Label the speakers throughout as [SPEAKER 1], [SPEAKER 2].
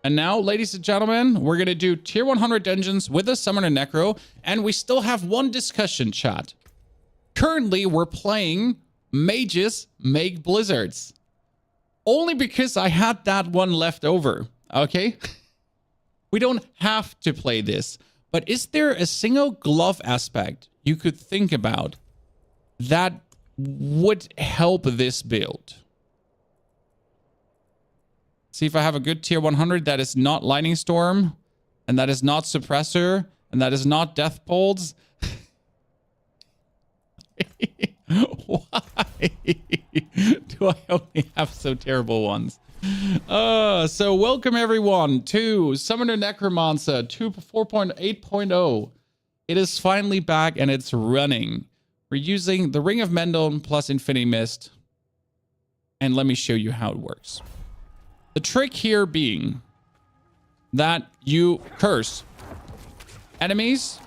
[SPEAKER 1] And now, ladies and gentlemen, we're going to do tier 100 dungeons with a Summoner Necro. And we still have one discussion, chat. Currently, we're playing Mages Make Blizzards. Only because I had that one left over, okay? We don't have to play this. But is there a single glove aspect you could think about that would help this build? See if I have a good tier 100 that is not Lightning Storm, and that is not Suppressor, and that is not Death Bolts. Why do I only have so terrible ones? So welcome everyone to Summoner Necromancer 4.8.0. It is finally back and it's running. We're using the Ring of Mendon plus Infinity Mist. And let me show you how it works. The trick here being that you curse enemies,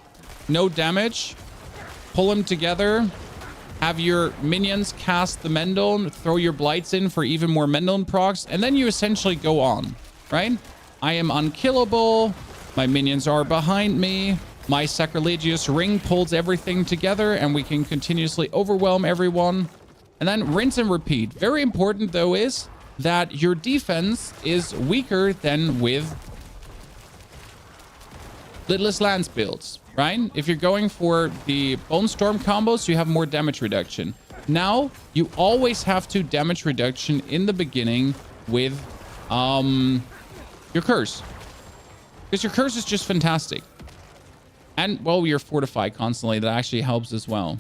[SPEAKER 1] no damage, pull them together, have your minions cast the Mendon, throw your blights in for even more Mendon procs, and then you essentially go on, right? I am unkillable, my minions are behind me, my sacrilegious ring pulls everything together, and we can continuously overwhelm everyone. And then rinse and repeat. Very important though is that your defense is weaker than with Lidless Lands builds, right? If you're going for the Bone Storm combos, you have more damage reduction. Now, you always have to damage reduction in the beginning with your curse. Because your curse is just fantastic. And, well, you're fortified constantly. That actually helps as well.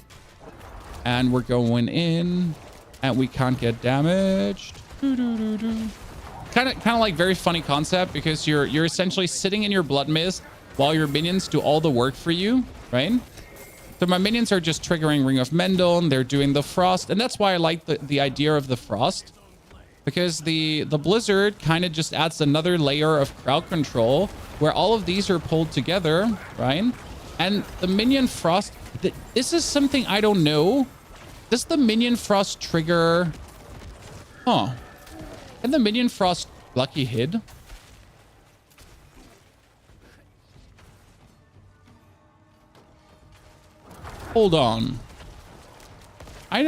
[SPEAKER 1] And we're going in, and we can't get damaged. Kind of like very funny concept, because you're essentially sitting in your blood mist while your minions do all the work for you, right? So my minions are just triggering Ring of Mendon. They're doing the frost, and that's why I like the idea of the frost, because the blizzard kind of just adds another layer of crowd control where all of these are pulled together, right? And the minion frost, this is something I don't know. Does the minion frost trigger? Huh. And the minion frost lucky hit? Hold on. I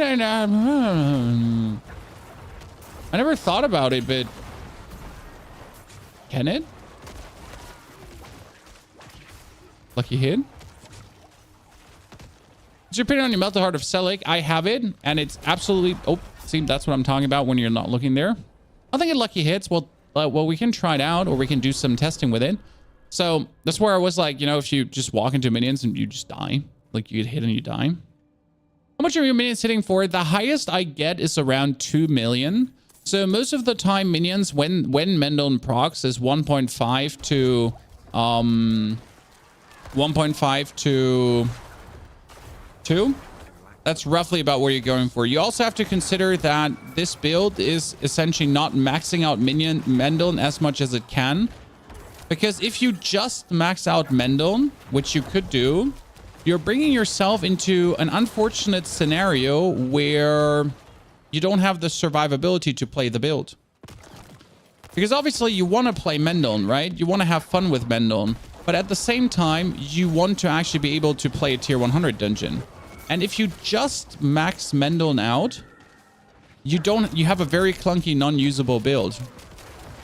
[SPEAKER 1] never thought about it, but can it? Lucky hit? Is your opinion on your Melted Heart of Selec? I have it, and it's absolutely... Oh, see, that's what I'm talking about when you're not looking there. I think it lucky hits. Well, we can try it out, or we can do some testing with it. So that's where I was like, you know, if you just walk into minions and you just die, like you get hit and you die. How much are your minions hitting for? The highest I get is around 2 million. So most of the time, minions, when Mendon procs, is 1.5 to 1.5 to 2. That's roughly about where you're going for. You also have to consider that this build is essentially not maxing out Mendon as much as it can. Because if you just max out Mendon, which you could do, you're bringing yourself into an unfortunate scenario where you don't have the survivability to play the build. Because obviously you want to play Mendon, right? You want to have fun with Mendon. But at the same time, you want to actually be able to play a tier 100 dungeon. And if you just max Mendon out, you have a very clunky, non-usable build.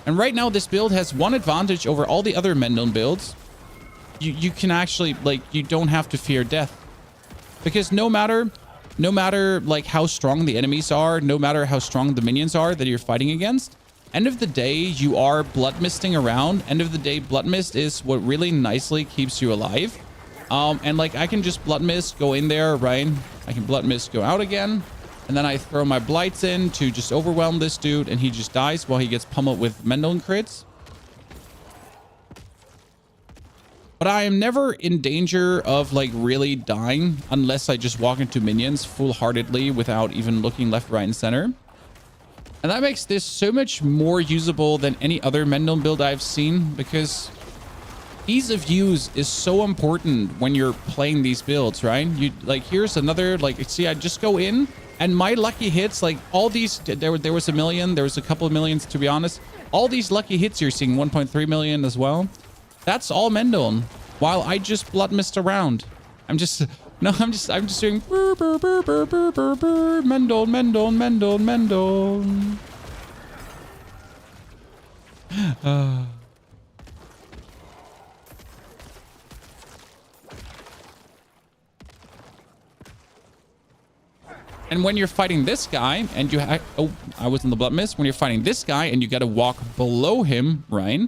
[SPEAKER 1] And right now, this build has one advantage over all the other Mendon builds. You can actually, like, you don't have to fear death. Because no matter like how strong the enemies are, no matter how strong the minions are that you're fighting against, end of the day, you are blood misting around. End of the day, blood mist is what really nicely keeps you alive. And like I can just blood mist, go in there, right? I can blood mist, go out again. And then I throw my blights in to just overwhelm this dude, and he just dies while he gets pummeled with Mendon crits. But I am never in danger of like really dying unless I just walk into minions full-heartedly without even looking left, right, and center. And that makes this so much more usable than any other Mendon build I've seen, because ease of use is so important when you're playing these builds, right? You like, here's another, like, see, I just go in, And my lucky hits, like all these, there was a million, there was a couple of millions, to be honest. All these lucky hits you're seeing, 1.3 million as well. That's all Mendon, while I just blood mist around. I'm just doing burr, burr, burr, burr, burr, burr, burr, Mendon, Mendon, Mendon, Mendon. And when you're fighting this guy and you I was in the blood mist. When you're fighting this guy and you got to walk below him, right?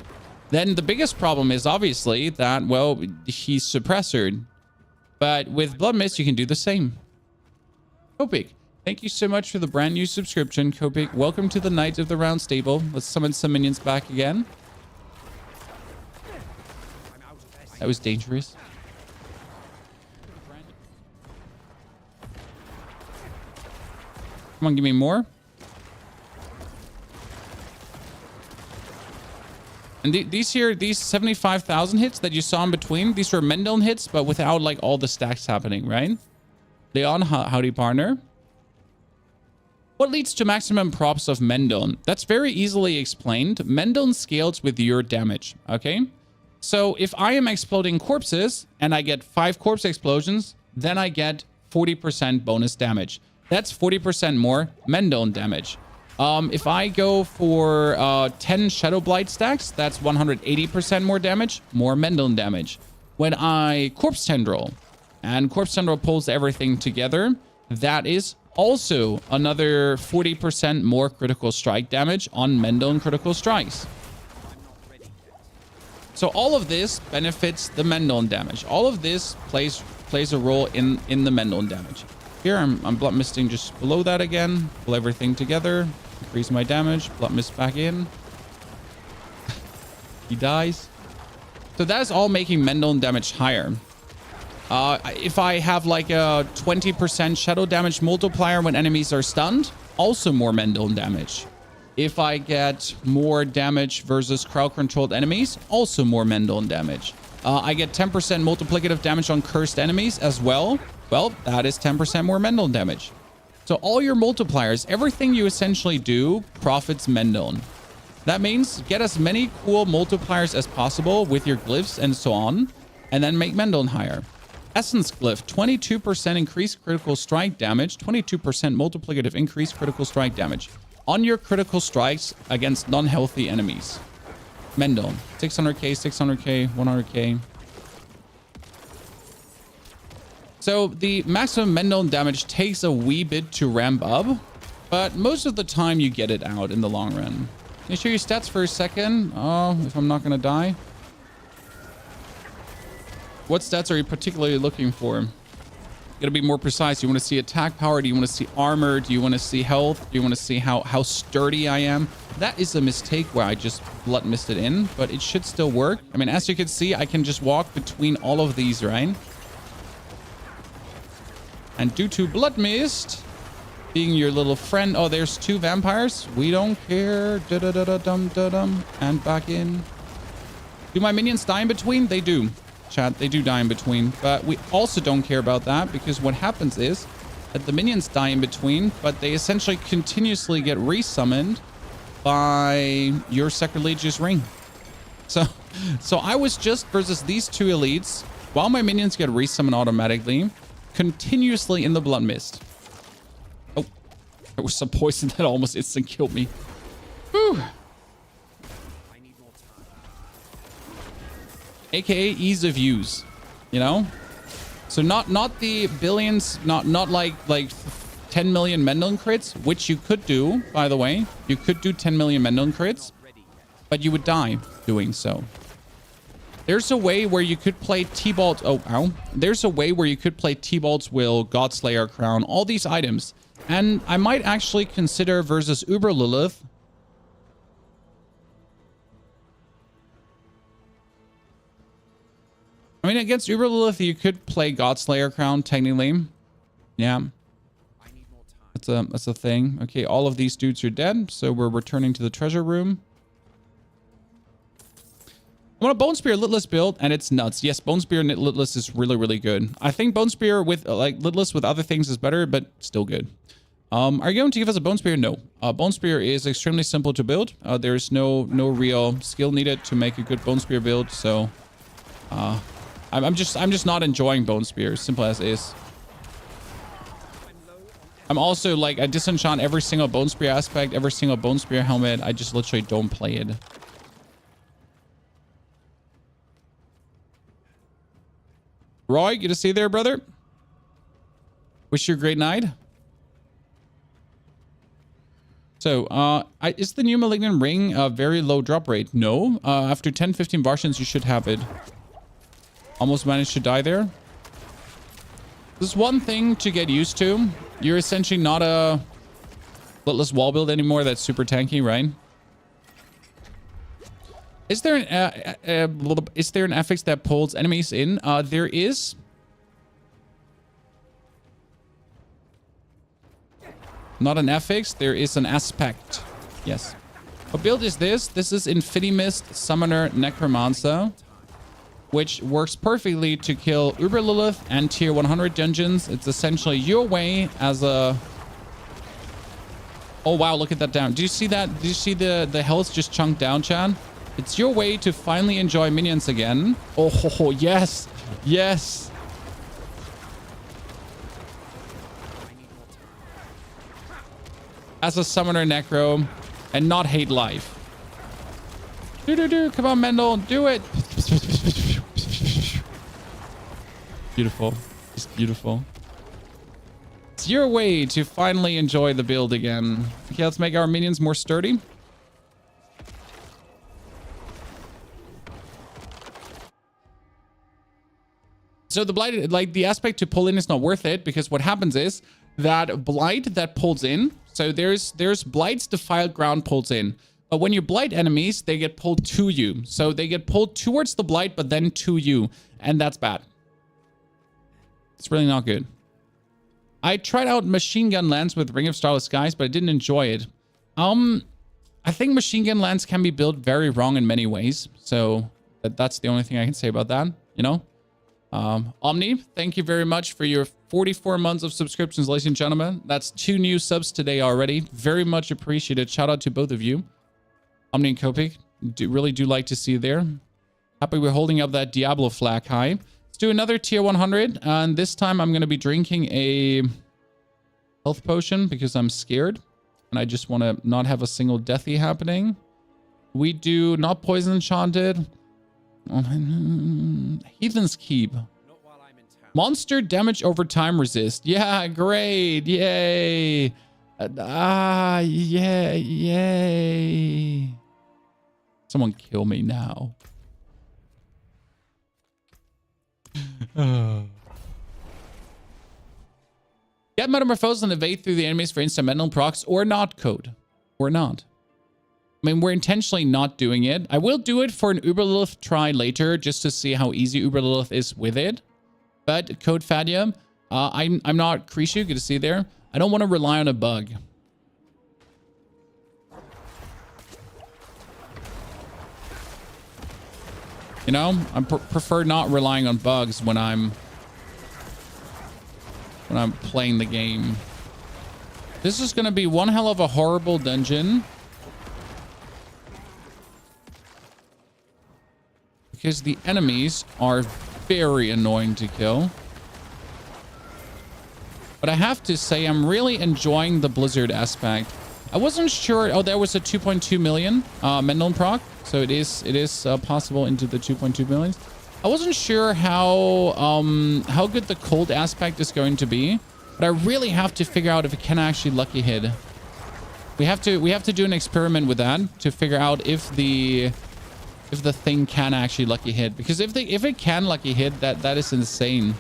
[SPEAKER 1] Then the biggest problem is obviously that, well, he's suppressored. But with blood mist, you can do the same. Kopik, thank you so much for the brand new subscription. Kopik, welcome to the Knights of the Round Stable. Let's summon some minions back again. That was dangerous. Come on, give me more. And these 75,000 hits that you saw in between, these were Mendon hits, but without like all the stacks happening, right? Leon, howdy partner. What leads to maximum props of Mendon? That's very easily explained. Mendon scales with your damage, okay? So if I am exploding corpses and I get 5 corpse explosions, then I get 40% bonus damage. That's 40% more Mendon damage. If I go for 10 Shadow Blight stacks, that's 180% more damage, more Mendon damage. When I Corpse Tendril, and Corpse Tendril pulls everything together, that is also another 40% more critical strike damage on Mendon critical strikes. So all of this benefits the Mendon damage. All of this plays a role in the Mendon damage. Here, I'm blood misting just below that again. Pull everything together. Increase my damage. Blood mist back in. He dies. So that is all making Mendon damage higher. If I have like a 20% shadow damage multiplier when enemies are stunned, also more Mendon damage. If I get more damage versus crowd-controlled enemies, also more Mendon damage. I get 10% multiplicative damage on cursed enemies as well. Well, that is 10% more Mendon damage. So all your multipliers, everything you essentially do, profits Mendon. That means get as many cool multipliers as possible with your glyphs and so on, and then make Mendon higher. Essence Glyph, 22% increased critical strike damage, 22% multiplicative increased critical strike damage on your critical strikes against non-healthy enemies. Mendon, 600k, 600k, 100k. So the maximum Mendon damage takes a wee bit to ramp up, but most of the time you get it out in the long run. Can you show your stats for a second? Oh, if I'm not going to die. What stats are you particularly looking for? You got to be more precise. You want to see attack power? Do you want to see armor? Do you want to see health? Do you want to see how sturdy I am? That is a mistake where I just blood mist it in, but it should still work. I mean, as you can see, I can just walk between all of these, right? And due to blood mist being your little friend, oh, there's 2 vampires. We don't care. Da-da-da-da-dum-da-dum. And back in. Do my minions die in between? They do. Chat, they do die in between. But we also don't care about that, because what happens is that the minions die in between, but they essentially continuously get resummoned by your sacrilegious ring. So I was just versus these 2 elites, while my minions get resummoned automatically, continuously in the blood mist. Oh, there was some poison that almost instant killed me. Whew. AKA ease of use, you know? So not the billions, not like 10 million Mendon crits, which you could do, by the way. You could do 10 million Mendon crits, but you would die doing so. There's a way where you could play T-Bolt's... Oh, ow. There's a way where you could play T-Bolt's Will, Godslayer Crown, all these items. And I might actually consider versus Uber Lilith. I mean, against Uber Lilith, you could play Godslayer Crown, technically. Yeah. That's a thing. Okay, all of these dudes are dead, so we're returning to the treasure room. I want a Bone Spear Litless build, and it's nuts. Yes, Bone Spear Litless is really, really good. I think Bone Spear with like Litless with other things is better, but still good. Are you going to give us a Bone Spear? No. Bone Spear is extremely simple to build. There's no real skill needed to make a good Bone Spear build. So I'm just not enjoying Bone Spear. Simple as is. I'm also like, I disenchant every single Bone Spear aspect, every single Bone Spear helmet. I just literally don't play it. Roy, good to see you there, brother. Wish you a great night. So, is the new Malignant Ring a very low drop rate? No. After 10-15 Varshans, you should have it. Almost managed to die there. There's one thing to get used to. You're essentially not a Bloodless wall build anymore that's super tanky, right? Is there an affix that pulls enemies in? There is. Not an affix, there is an aspect. Yes. What build is this? This is Infinimist Summoner Necromancer, which works perfectly to kill Uber Lilith and tier 100 dungeons. It's essentially your way as a... Oh wow, look at that down. Do you see that? Do you see the health just chunked down, Chan? It's your way to finally enjoy minions again. Oh, yes. Yes. As a summoner Necro and not hate life. Come on, Mendel. Do it. Beautiful. It's beautiful. It's your way to finally enjoy the build again. Okay, let's make our minions more sturdy. So the blight, like the aspect to pull in is not worth it, because what happens is that blight that pulls in. So there's blight's defiled ground pulls in. But when you blight enemies, they get pulled to you. So they get pulled towards the blight, but then to you. And that's bad. It's really not good. I tried out Machine Gun Lance with Ring of Starless Skies, but I didn't enjoy it. I think Machine Gun Lance can be built very wrong in many ways. So that's the only thing I can say about that, you know? Omni, thank you very much for your 44 months of subscriptions, ladies and gentlemen. That's 2 new subs today already. Very much appreciated. Shout out to both of you. Omni and Kopik, really do like to see you there. Happy we're holding up that Diablo flag high. Let's do another tier 100. And this time I'm going to be drinking a health potion because I'm scared. And I just want to not have a single deathy happening. We do not poison enchanted. Heathen's Keep. Monster damage over time resist. Yeah, great. Yay. Yeah, yay. Someone kill me now. Get Metamorphosis and evade through the enemies for instant mental procs or not, code. Or not. I mean, we're intentionally not doing it. I will do it for an Uber Lilith try later just to see how easy Uber Lilith is with it. But code Fadia, I'm not Krishu, good to see you there. I don't want to rely on a bug. You know, I prefer not relying on bugs when I'm playing the game. This is going to be one hell of a horrible dungeon. Because the enemies are very annoying to kill. But I have to say, I'm really enjoying the Blizzard aspect. I wasn't sure. Oh, there was a 2.2 million Mendel proc. So it is possible into the 2.2 million. I wasn't sure how good the cold aspect is going to be. But I really have to figure out if it can actually lucky hit. We have to do an experiment with that to figure out if the thing can actually lucky hit, because if it can lucky hit, that is insane.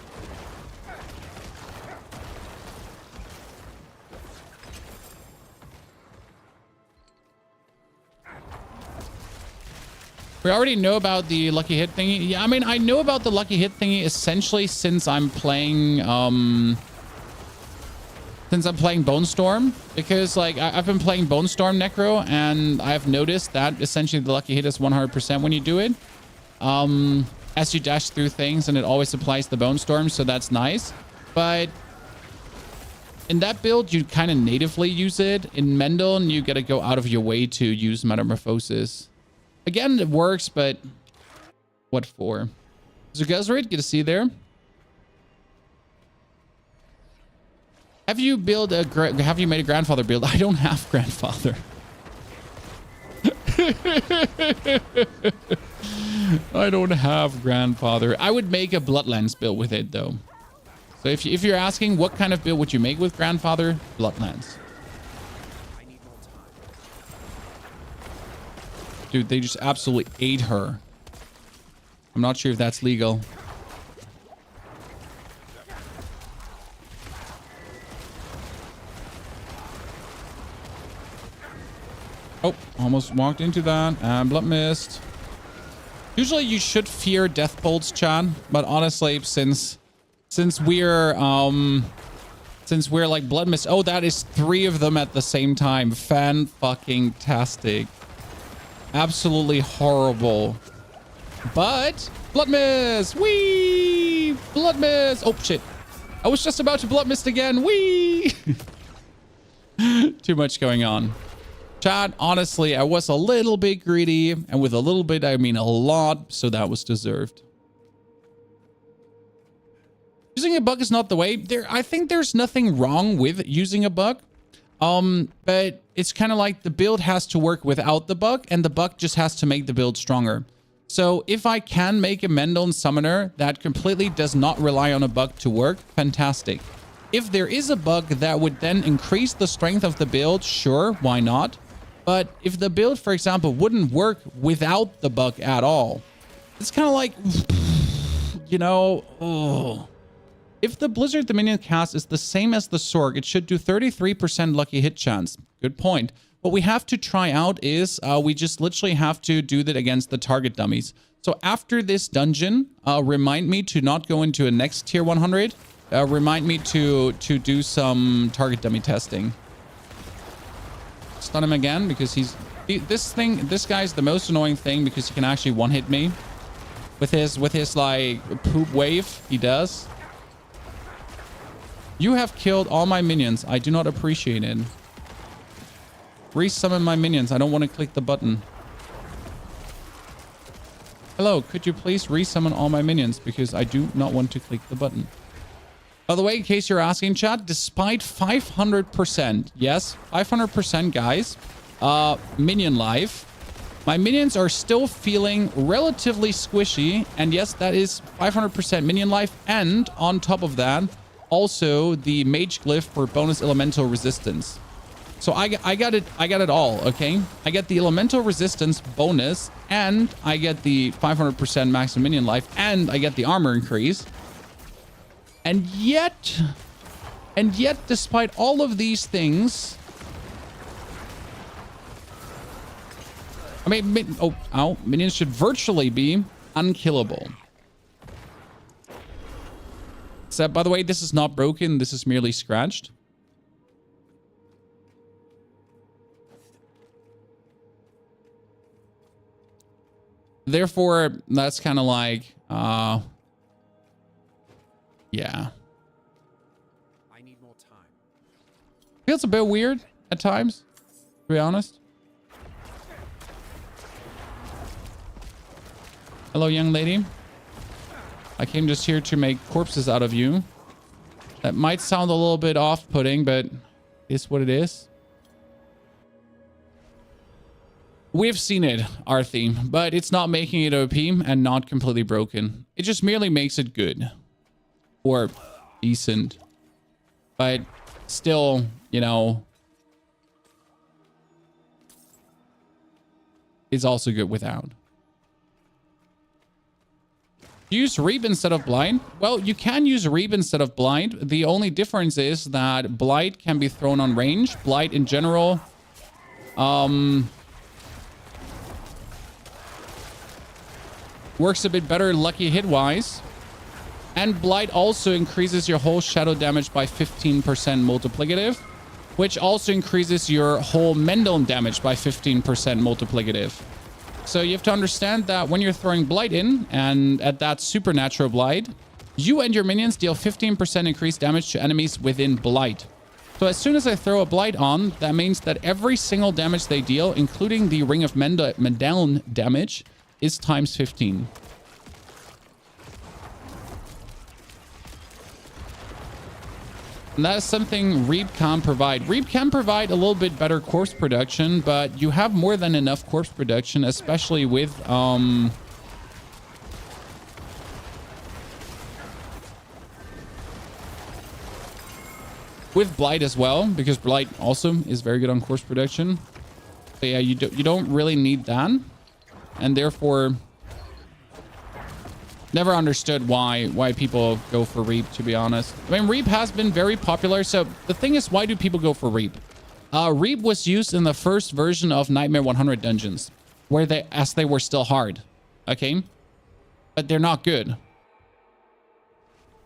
[SPEAKER 1] We already know about the lucky hit thingy. Yeah, I mean, I know about the lucky hit thingy essentially since I'm playing Bone Storm, because like I've been playing Bone Storm Necro, and I've noticed that essentially the lucky hit is 100% when you do it. As you dash through things, and it always applies the Bone Storm, so that's nice. But In that build, you kind of natively use it. In Mendel, you got to go out of your way to use Metamorphosis. Again, it works, but what for? Zergazrid, good to see you there. Have you made a grandfather build? I don't have grandfather. I don't have grandfather. I would make a Bloodlands build with it though. So if you're asking what kind of build would you make with grandfather, Bloodlands. Dude, they just absolutely ate her. I'm not sure if that's legal. Oh, almost walked into that. And blood mist. Usually you should fear death bolts, Chan. But honestly, since we're like blood mist. Oh, that is 3 of them at the same time. Fan-fucking-tastic. Absolutely horrible. But blood mist. Whee! Blood mist. Oh, shit. I was just about to blood mist again. Whee! Too much going on. Chat, honestly, I was a little bit greedy, and with a little bit, I mean a lot, so that was deserved. Using a bug is not the way. I think there's nothing wrong with using a bug, but it's kind of like the build has to work without the bug, and the bug just has to make the build stronger. So if I can make a Mendel summoner that completely does not rely on a bug to work, fantastic. If there is a bug that would then increase the strength of the build, sure, why not? But if the build, for example, wouldn't work without the bug at all, it's kind of like, you know, oh. If the Blizzard Dominion cast is the same as the Sorg, it should do 33% lucky hit chance. Good point. What we have to try out is we just literally have to do that against the target dummies. So after this dungeon, remind me to not go into a next tier 100. Remind me to do some target dummy testing. Stun him again because this guy's the most annoying thing because he can actually one-hit me with his like poop wave. He does. You have killed all my minions. I do not appreciate it. Resummon my minions. I don't want to click the button. Hello, could you please resummon all my minions because I do not want to click the button. By the way, in case you're asking, chat, despite 500%, yes, 500%, guys, minion life, my minions are still feeling relatively squishy. And yes, that is 500% minion life. And on top of that, also the mage glyph for bonus elemental resistance. So I got it all, okay? I get the elemental resistance bonus, and I get the 500% maximum minion life, and I get the armor increase. And yet, despite all of these things, I mean, minions should virtually be unkillable. Except, by the way, this is not broken. This is merely scratched. Therefore, that's kind of like, yeah. I need more time. Feels a bit weird at times, to be honest. Hello, young lady. I came just here to make corpses out of you. That might sound a little bit off-putting, but it's what it is. We've seen it, our theme, but it's not making it OP and not completely broken. It just merely makes it good. Or decent. But still, you know, it's also good without. Use Reap instead of Blind? Well, you can use Reap instead of Blind. The only difference is that Blight can be thrown on range. Blight in general, works a bit better lucky hit-wise. And Blight also increases your whole shadow damage by 15% multiplicative, which also increases your whole Mendel damage by 15% multiplicative. So you have to understand that when you're throwing Blight in, and at that supernatural Blight, you and your minions deal 15% increased damage to enemies within Blight. So as soon as I throw a blight on, that means that every single damage they deal, including the Ring of Mendeln damage, is times 15. And that is something Reap can provide. Reap can provide a little bit better corpse production, but you have more than enough corpse production, especially with Blight as well, because Blight also is very good on corpse production. So yeah, you don't really need that, and therefore never understood why people go for Reap, to be honest. I mean, Reap has been very popular. So the thing is, why do people go for Reap? Reap was used in the first version of Nightmare 100 Dungeons, where they were still hard, okay? But they're not good.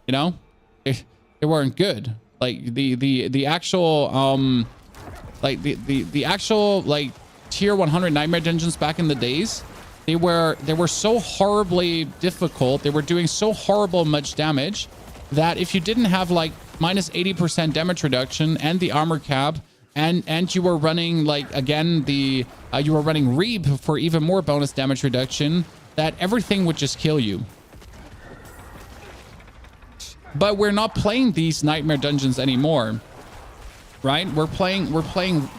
[SPEAKER 1] You know? They weren't good. Like the actual the actual like tier 100 Nightmare Dungeons back in the days, they were so horribly difficult. They were doing so horrible much damage that if you didn't have like minus 80% damage reduction and the armor cap, and you were running like again you were running Reap for even more bonus damage reduction, that everything would just kill you. But we're not playing these Nightmare Dungeons anymore, right? We're playing we're playing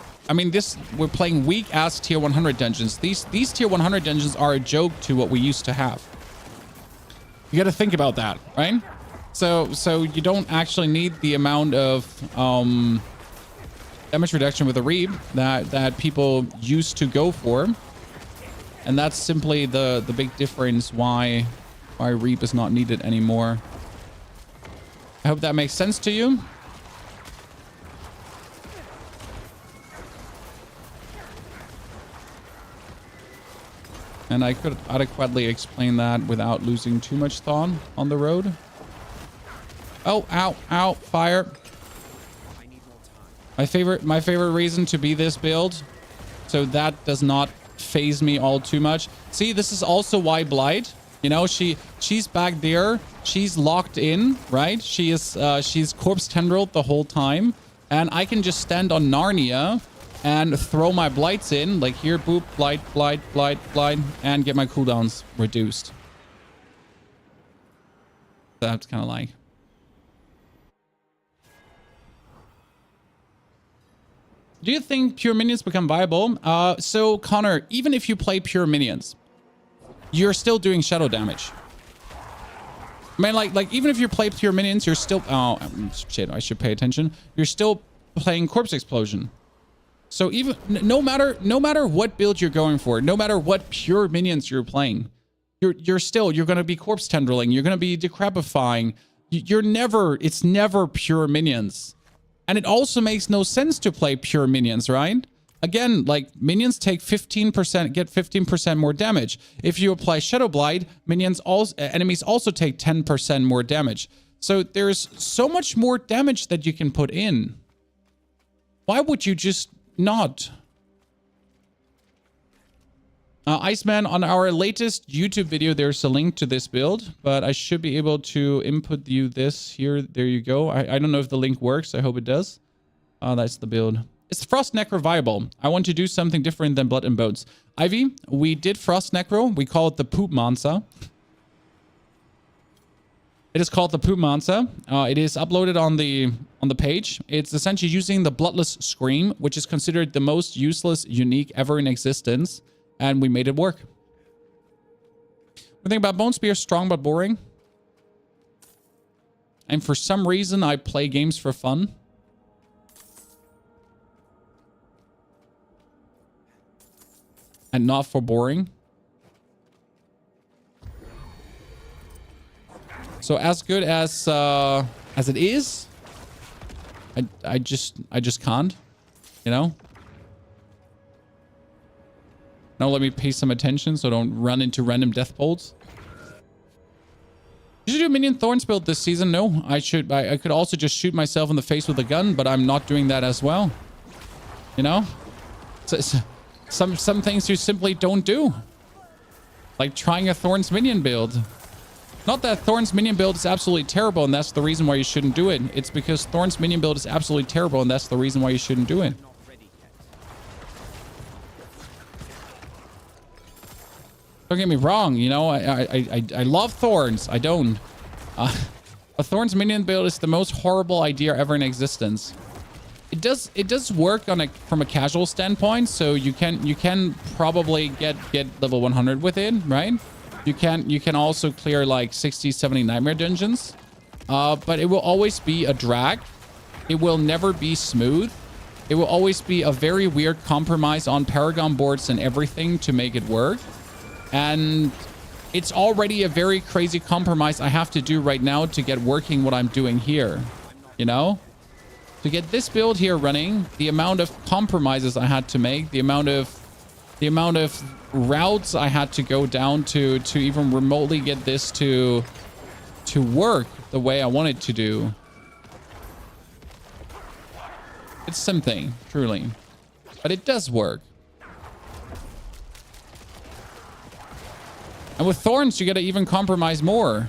[SPEAKER 1] weak ass tier 100 dungeons. These tier 100 dungeons are a joke to what we used to have. You got to think about that, right? So you don't actually need the amount of damage reduction with a Reap that people used to go for, and that's simply the big difference why Reap is not needed anymore. I hope that makes sense to you. And I could adequately explain that without losing too much thought on the road. Oh, ow, ow, fire. My favorite reason to be this build, so that does not phase me all too much. See, this is also why Blight, you know, she's back there. She's locked in, right? She's corpse tendrilled the whole time. And I can just stand on Narnia and throw my blights in, like here, boop, blight, blight, blight, blight, and get my cooldowns reduced. That's kind of like. Do you think pure minions become viable? So Connor, even if you play pure minions, you're still doing shadow damage. I mean, like even if you play pure minions, you're still... Oh, shit, I should pay attention. You're still playing Corpse Explosion. So even... No matter what build you're going for, no matter what pure minions you're playing, you're going to be Corpse Tendriling. You're going to be Decrepifying. It's never pure minions. And it also makes no sense to play pure minions, right? Again, like minions take 15%, get 15% more damage. If you apply Shadow Blight, enemies also take 10% more damage. So there's so much more damage that you can put in. Why would you just not? Iceman, on our latest YouTube video, there's a link to this build, but I should be able to input you this here. There you go. I don't know if the link works. I hope it does. That's the build. Is Frost Necro viable? I want to do something different than Blood and Bones. Ivy, we did Frost Necro. We call it the P4wnyhof. It is called the P4wnyhof. It is uploaded on the page. It's essentially using the Bloodless Scream, which is considered the most useless unique ever in existence. And we made it work. What do you think about Bone Spear? Strong but boring. And for some reason, I play games for fun. And not for boring. So as good as it is, I just can't, you know. Now let me pay some attention so I don't run into random death bolts. You should do a Minion Thorns build this season. No, I could also just shoot myself in the face with a gun, but I'm not doing that as well. You know? Some things you simply don't do. Like trying a Thorns Minion build. Not that Thorn's minion build is absolutely terrible and that's the reason why you shouldn't do it. It's because Thorn's minion build is absolutely terrible and that's the reason why you shouldn't do it. Don't get me wrong, you know, I love Thorns. I don't. A Thorn's minion build is the most horrible idea ever in existence. It does work on from a casual standpoint, so you can probably get level 100 with it, right? You can also clear like 60, 70 nightmare dungeons. But it will always be a drag. It will never be smooth. It will always be a very weird compromise on Paragon boards and everything to make it work. And it's already a very crazy compromise I have to do right now to get working what I'm doing here, you know? To get this build here running, the amount of compromises I had to make, the amount of routes I had to go down to even remotely get this to work the way I want it to do. It's something, truly. But it does work. And with Thorns, you gotta even compromise more.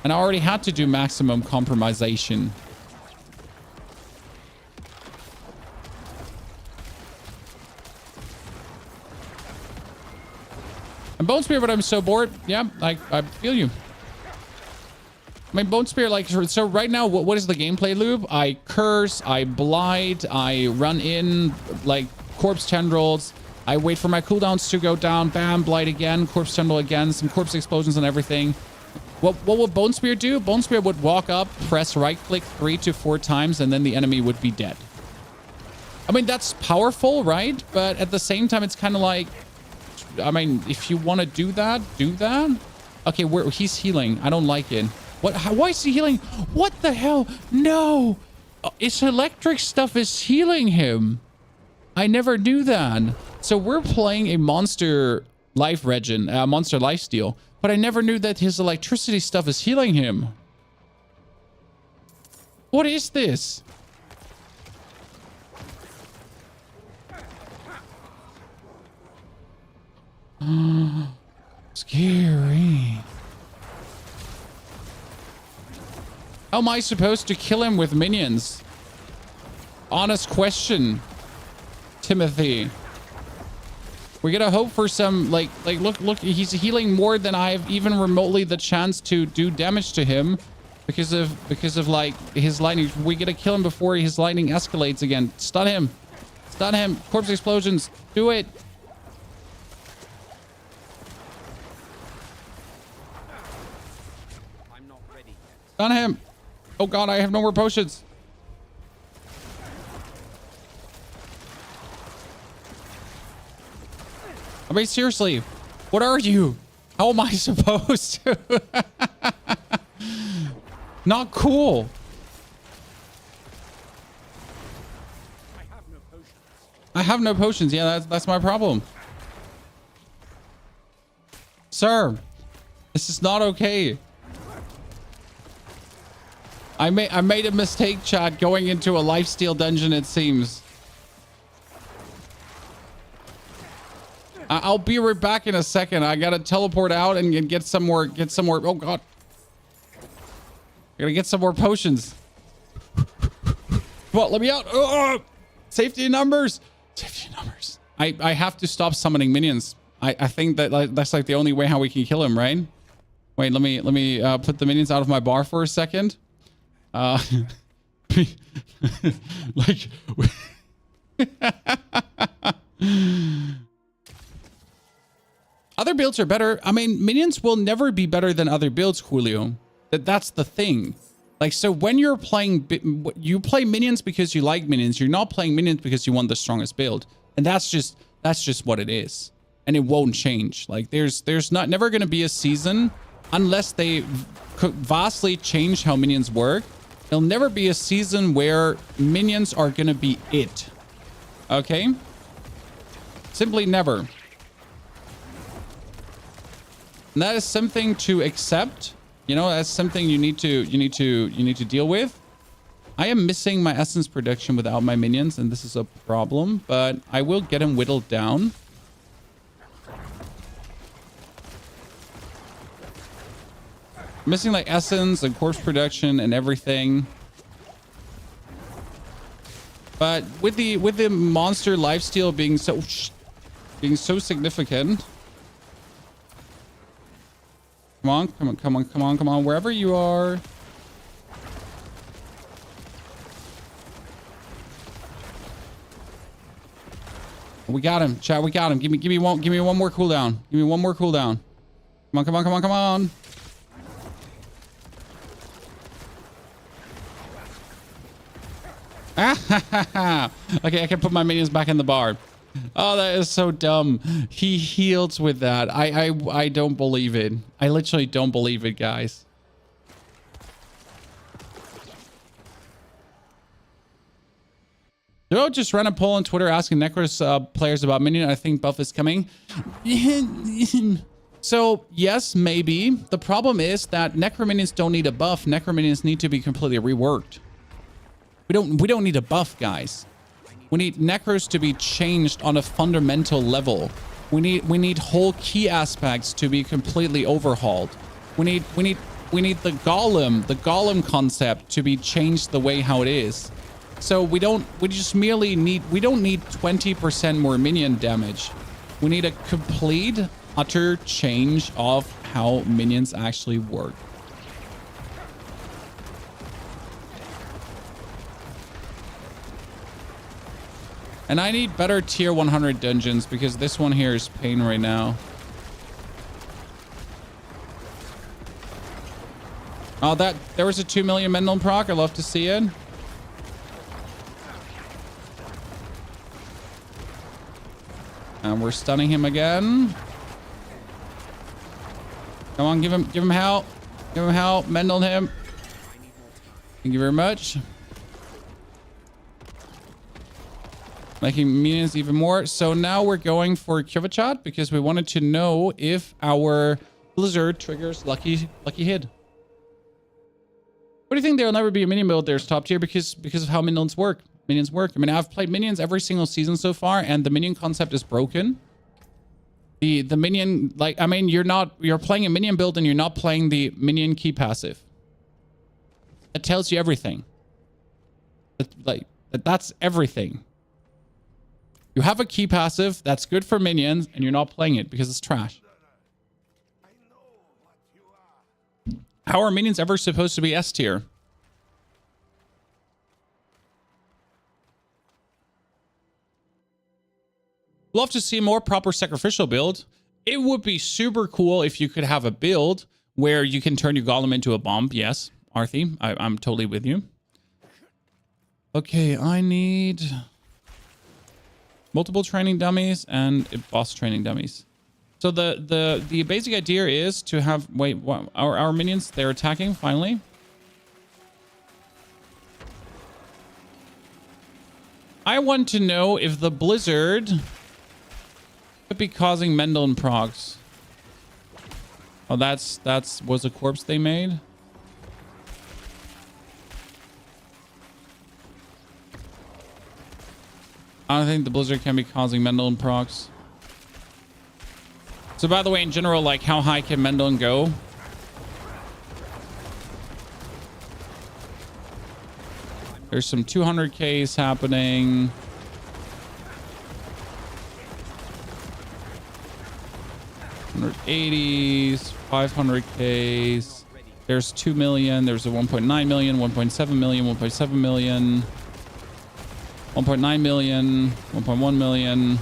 [SPEAKER 1] And I already had to do maximum compromisation. And Bone Spear, but I'm so bored. Yeah, I feel you. I mean, Bone Spear, like, so right now, what is the gameplay loop? I curse, I blight, I run in, like, corpse tendrils. I wait for my cooldowns to go down. Bam, blight again, corpse tendril again, some corpse explosions and everything. What would Bone Spear do? Bone Spear would walk up, press right click 3 to 4 times, and then the enemy would be dead. I mean, that's powerful, right? But at the same time, it's kind of like, I mean, if you want to do that, do that. Okay, he's healing. I don't like it. Why is he healing? What the hell? No! It's electric stuff is healing him. I never knew that. So we're playing a monster life regen, monster lifesteal, but I never knew that his electricity stuff is healing him. What is this? Scary. How am I supposed to kill him with minions? Honest question, Timothy. We gotta hope for some, like, look, he's healing more than I have even remotely the chance to do damage to him because of like his lightning. We gotta kill him before his lightning escalates again. Stun him. Stun him. Corpse explosions. Do it. I'm not ready yet. Stun him. Oh god, I have no more potions. I mean, seriously, what are you? How am I supposed to? Not cool. I have no potions. Yeah, that's my problem. Sir, this is not okay. I made a mistake, chat, going into a lifesteal dungeon, it seems. I'll be right back in a second. I gotta teleport out and get some more. Oh god, I gotta get some more potions. Well, let me out. Oh, safety in numbers. Safety in numbers. I have to stop summoning minions. I think that that's like the only way how we can kill him, right? Wait, let me put the minions out of my bar for a second. Like. Other builds are better. I mean, minions will never be better than other builds, Julio. That's the thing. Like, so when you're playing, you play minions because you like minions. You're not playing minions because you want the strongest build. And that's just what it is. And it won't change. Like, there's never going to be a season unless they vastly change how minions work. There'll never be a season where minions are going to be it. Okay? Simply never. And that is something to accept. You know, that's something you need to deal with. I am missing my essence production without my minions, and this is a problem, but I will get him whittled down. Missing like essence and corpse production and everything. But with the monster lifesteal being so significant. Come on, come on, come on, come on, come on, wherever you are. We got him, chat. We got him. Give me one more cooldown. Give me one more cooldown. Come on, come on, come on, come on. Okay, I can put my minions back in the bar. Oh, that is so dumb. He heals with that. I don't believe it. I literally don't believe it, guys. Joe just ran a poll on Twitter asking Necro's players about minion. I think buff is coming. So yes, maybe. The problem is that Necro minions don't need a buff. Necro minions need to be completely reworked. We don't need a buff, guys. We need Necros to be changed on a fundamental level. We need whole key aspects to be completely overhauled. We need the golem concept to be changed the way how it is. So we don't need 20% more minion damage. We need a complete utter change of how minions actually work. And I need better tier 100 dungeons because this one here is pain right now. Oh, there was a 2 million Mendel proc. I love to see it. And we're stunning him again. Come on, give him help. Give him help. Mendel him. Thank you very much. Making minions even more. So now we're going for Kyovachat because we wanted to know if our Blizzard triggers lucky hit. What do you think? There'll never be a minion build there's top tier because of how minions work. I mean, I've played minions every single season so far, and the minion concept is broken. The minion, like, I mean, you're playing a minion build and you're not playing the minion key passive. It tells you everything. That's everything. You have a key passive that's good for minions, and you're not playing it because it's trash. How are minions ever supposed to be S tier? Love to see more proper sacrificial build. It would be super cool if you could have a build where you can turn your golem into a bomb. Yes, Arthi, I'm totally with you. Okay, I need multiple training dummies and boss training dummies. So the basic idea is to have our minions, they're attacking finally. I want to know if the Blizzard could be causing Mendel and procs. Oh, that's was a corpse they made. I don't think the Blizzard can be causing Mendel and procs. So by the way, in general, like, how high can Mendel go? There's some 200Ks happening. $180s, 500Ks. There's 2 million. There's a 1.9 million, 1.7 million, 1.7 million, 1.9 million, 1.1 million,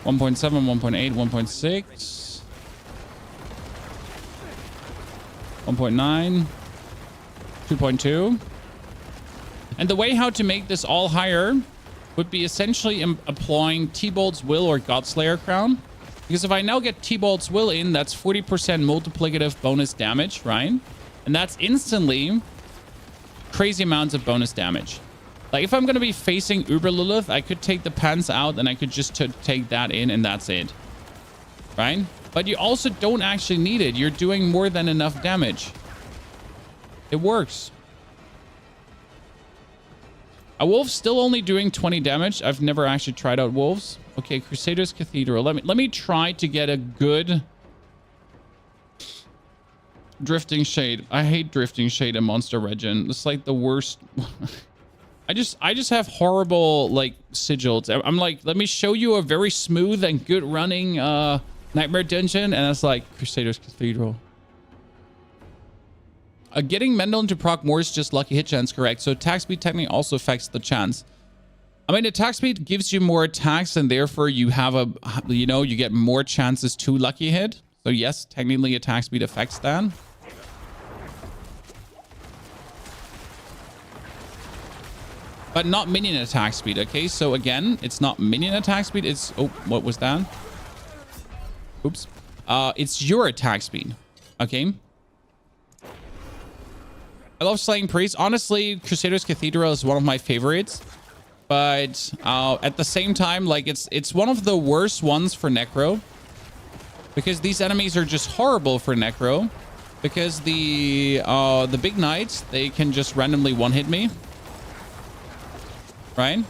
[SPEAKER 1] 1.7, 1.8, 1.6, 1.9, 2.2. And the way how to make this all higher would be essentially applying T-Bolt's Will or Godslayer Crown. Because if I now get T-Bolt's Will in, that's 40% multiplicative bonus damage, right? And that's instantly crazy amounts of bonus damage. Like, if I'm going to be facing Uber Lilith, I could take the pants out and I could just take that in and that's it. Right? But you also don't actually need it. You're doing more than enough damage. It works. A wolf's still only doing 20 damage. I've never actually tried out wolves. Okay, Crusaders Cathedral. Let me try to get a good Drifting Shade. I hate Drifting Shade and Monster Regen. It's like the worst. I just have horrible like sigils. I'm like, let me show you a very smooth and good running Nightmare Dungeon, and it's like Crusader's Cathedral. Getting Mendel to proc more is just lucky hit chance, correct? So attack speed technically also affects the chance. I mean, attack speed gives you more attacks, and therefore you have a, you know, you get more chances to lucky hit. So yes, technically attack speed affects that. But not minion attack speed, okay? So again, it's not minion attack speed, it's... Oh, what was that? Oops. It's your attack speed, okay? I love Slaying Priest. Honestly, Crusader's Cathedral is one of my favorites. But at the same time, like, it's one of the worst ones for Necro. Because these enemies are just horrible for Necro. Because the big knights, they can just randomly one-hit me. Right?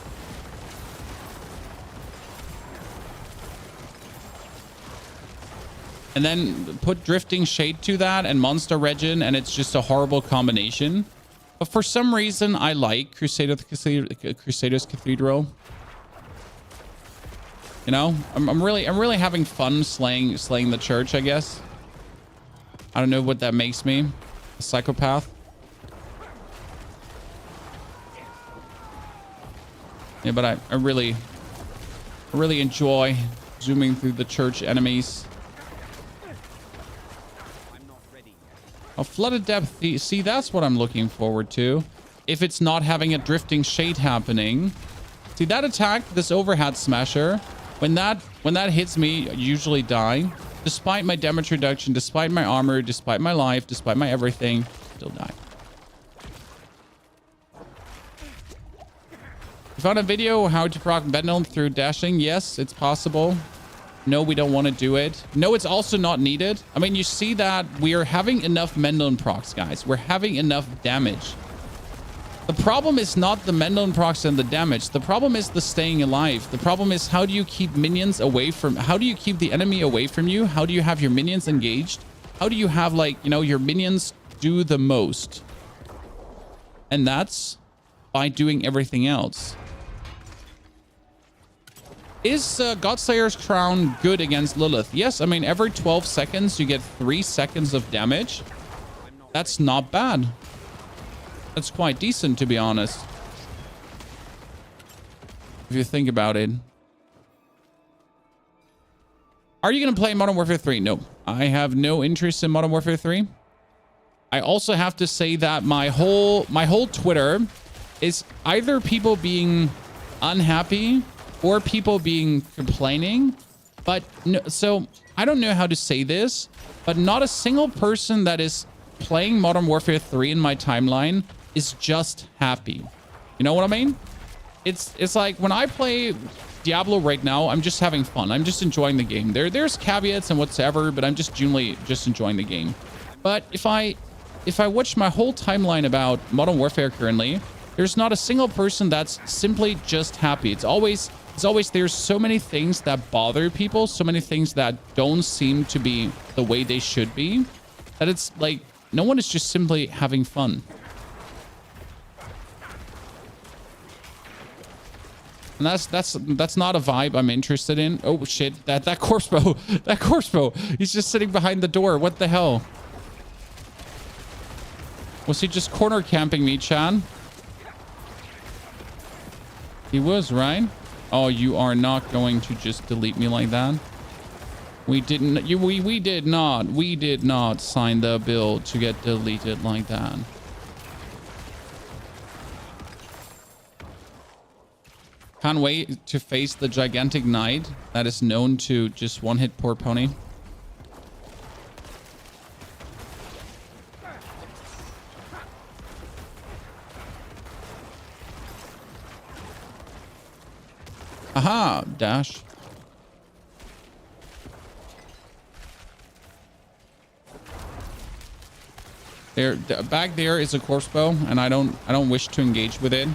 [SPEAKER 1] And then put Drifting Shade to that and Monster Regen, and it's just a horrible combination. But for some reason, I like Crusader's Cathedral. You know, I'm really having fun slaying the church, I guess. I don't know what that makes me. A psychopath. Yeah, but I really enjoy zooming through the church enemies. A Flooded Depth. See, that's what I'm looking forward to. If it's not having a Drifting Shade happening. See, that attack, this overhead smasher, when that hits me, I usually die. Despite my damage reduction, despite my armor, despite my life, despite my everything, still die. You found a video how to proc Bendel through dashing? Yes, it's possible. No, we don't want to do it. No, it's also not needed. I mean, you see that we are having enough Mendel procs, guys. We're having enough damage. The problem is not the Mendel procs and the damage. The problem is the staying alive. The problem is, how do you keep minions away from... How do you keep the enemy away from you? How do you have your minions engaged? How do you have, like, you know, your minions do the most? And that's by doing everything else. Is Godslayer's Crown good against Lilith? Yes, I mean, every 12 seconds, you get 3 seconds of damage. That's not bad. That's quite decent, to be honest. If you think about it. Are you going to play Modern Warfare 3? No. I have no interest in Modern Warfare 3. I also have to say that my whole Twitter is either people being unhappy or people being complaining. But no, so I don't know how to say this, but not a single person that is playing Modern Warfare 3 in my timeline is just happy. You know what I mean? It's like when I play Diablo right now, I'm just having fun. I'm just enjoying the game. There's caveats and whatsoever, but I'm just generally just enjoying the game. But if I watch my whole timeline about Modern Warfare currently, there's not a single person that's simply just happy. It's always there's so many things that bother people, so many things that don't seem to be the way they should be, that it's like no one is just simply having fun. And that's not a vibe I'm interested in. Oh shit, that corpse bow, that corpse bow. He's just sitting behind the door. What the hell? Was he just corner camping me, Chan? He was, right? Oh, you are not going to just delete me like that. We didn't. We did not sign the bill to get deleted like that. Can't wait to face the gigantic knight that is known to just one-hit poor pony. Aha, dash. There, back there is a corpse bow, and I don't wish to engage with it.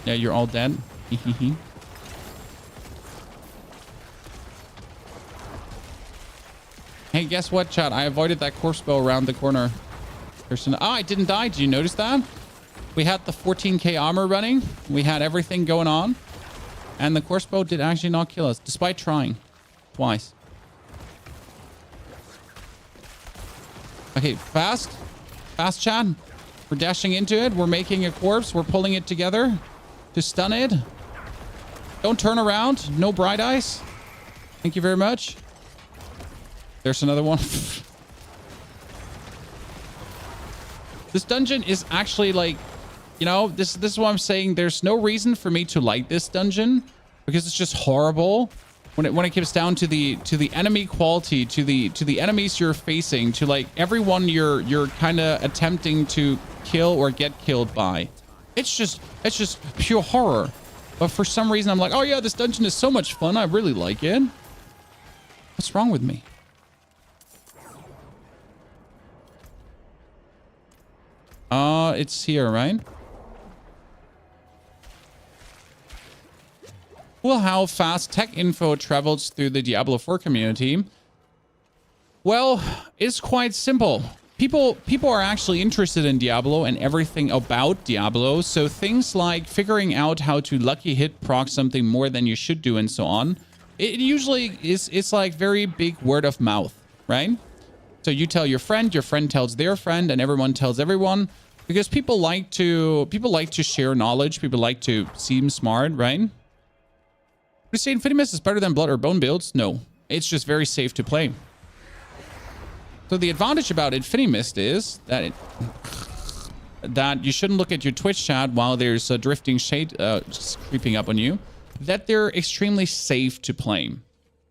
[SPEAKER 1] Yeah, you're all dead. Hey, guess what, chat? I avoided that corpse bow around the corner. Oh, I didn't die. Did you notice that? We had the 14k armor running. We had everything going on. And the corpse bow did actually not kill us, despite trying twice. Okay, fast. Fast, chat. We're dashing into it. We're making a corpse. We're pulling it together to stun it. Don't turn around. No bright eyes. Thank you very much. There's another one. This dungeon is actually like, you know, this is what I'm saying. There's no reason for me to like this dungeon because it's just horrible when it comes down to the enemy quality, to the enemies you're facing, to like everyone you're kind of attempting to kill or get killed by. It's just pure horror. But for some reason I'm like, oh yeah, this dungeon is so much fun. I really like it. What's wrong with me? It's here, right? Well, how fast tech info travels through the Diablo 4 community. Well, it's quite simple. People are actually interested in Diablo and everything about Diablo. So things like figuring out how to lucky hit proc something more than you should do and so on. It usually it's like very big word of mouth, right? So you tell your friend tells their friend, and everyone tells everyone. Because people like to share knowledge. People like to seem smart, right? Would you say Infinity Mist is better than Blood or Bone builds? No, it's just very safe to play. So the advantage about Infinity Mist is that that you shouldn't look at your Twitch chat while there's a drifting shade creeping up on you. That they're extremely safe to play.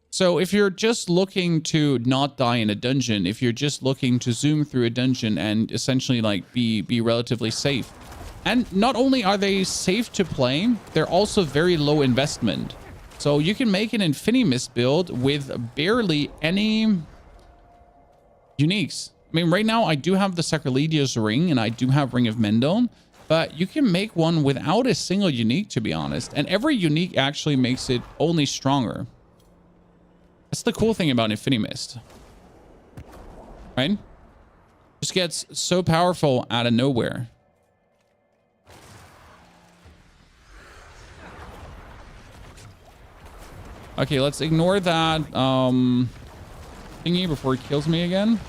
[SPEAKER 1] So if you're just looking to not die in a dungeon, if you're just looking to zoom through a dungeon and essentially like be relatively safe. And not only are they safe to play, they're also very low investment. So you can make an Infinity Mist build with barely any uniques. I mean, right now I do have the Sacrilegious ring and I do have Ring of Mendel, but you can make one without a single unique, to be honest. And every unique actually makes it only stronger. That's the cool thing about Infinity Mist, right? Just gets so powerful out of nowhere. Okay, let's ignore that thingy before he kills me again.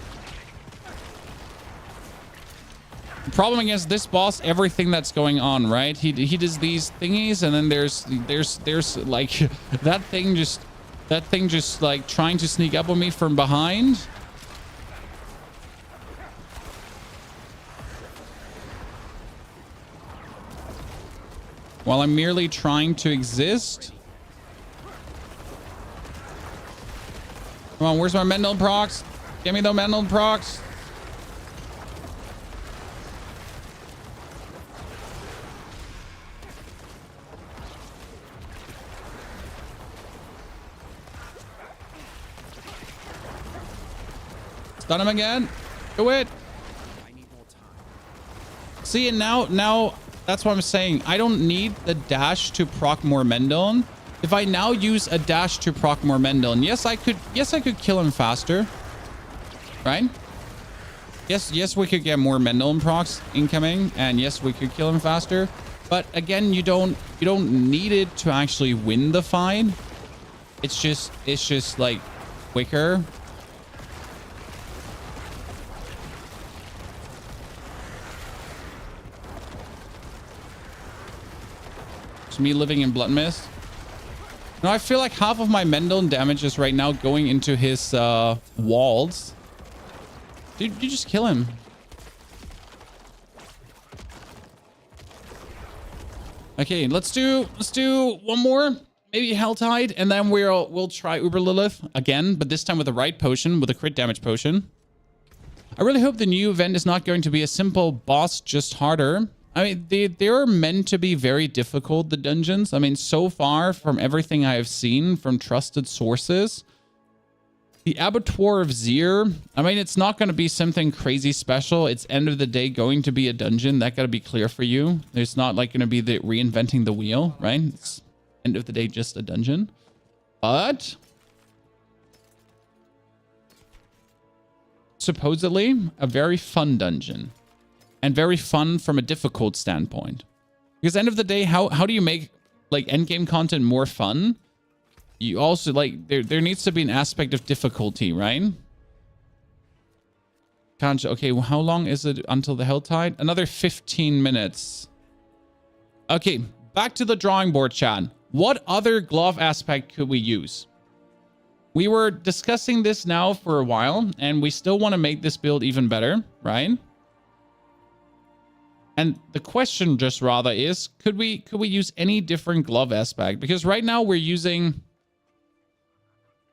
[SPEAKER 1] The problem against this boss, everything that's going on, right? He does these thingies, and then there's like that thing just like trying to sneak up on me from behind. While I'm merely trying to exist. Come on, where's my Mendel procs? Give me the Mendel procs. Stun him again. Do it. See, and now that's what I'm saying. I don't need the dash to proc more Mendel. If I now use a dash to proc more Mendel, yes, I could kill him faster. Right? Yes, we could get more Mendel procs incoming, and yes, we could kill him faster. But again, you don't need it to actually win the fight. It's just like quicker. Me living in Blood Mist. Now I feel like half of my Mendel damage is right now going into his walls. Dude, you just kill him. Okay, let's do one more, maybe Helltide, and then we'll try Uber Lilith again, but this time with the right potion, with a crit damage potion. I really hope the new event is not going to be a simple boss, just harder. I mean, they're meant to be very difficult, the dungeons. I mean, so far, from everything I have seen from trusted sources, the Abattoir of Zir, I mean, it's not going to be something crazy special. It's end of the day going to be a dungeon. That got to be clear for you. It's not like going to be the reinventing the wheel, right? It's end of the day just a dungeon. But supposedly a very fun dungeon. And very fun from a difficult standpoint. Because end of the day, how do you make like endgame content more fun? You also like there needs to be an aspect of difficulty, right? Can't you? Okay, well, how long is it until the Helltide? Another 15 minutes. Okay, back to the drawing board, chat. What other glove aspect could we use? We were discussing this now for a while, and we still want to make this build even better, right? And the question just rather is, could we use any different glove aspect? Because right now we're using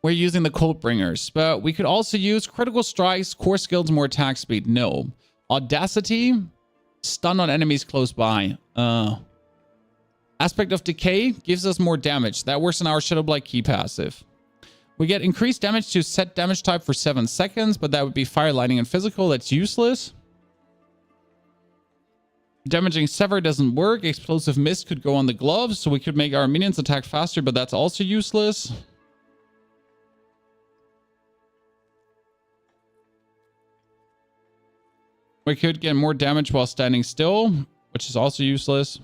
[SPEAKER 1] the Cult Bringers, but we could also use critical strikes, core skills, more attack speed. No. Audacity, stun on enemies close by. Aspect of Decay gives us more damage. That works in our Shadowblight key passive. We get increased damage to set damage type for 7 seconds, but that would be fire, lightning, and physical. That's useless. Damaging Sever doesn't work. Explosive Mist could go on the gloves, so we could make our minions attack faster, but that's also useless. We could get more damage while standing still, which is also useless.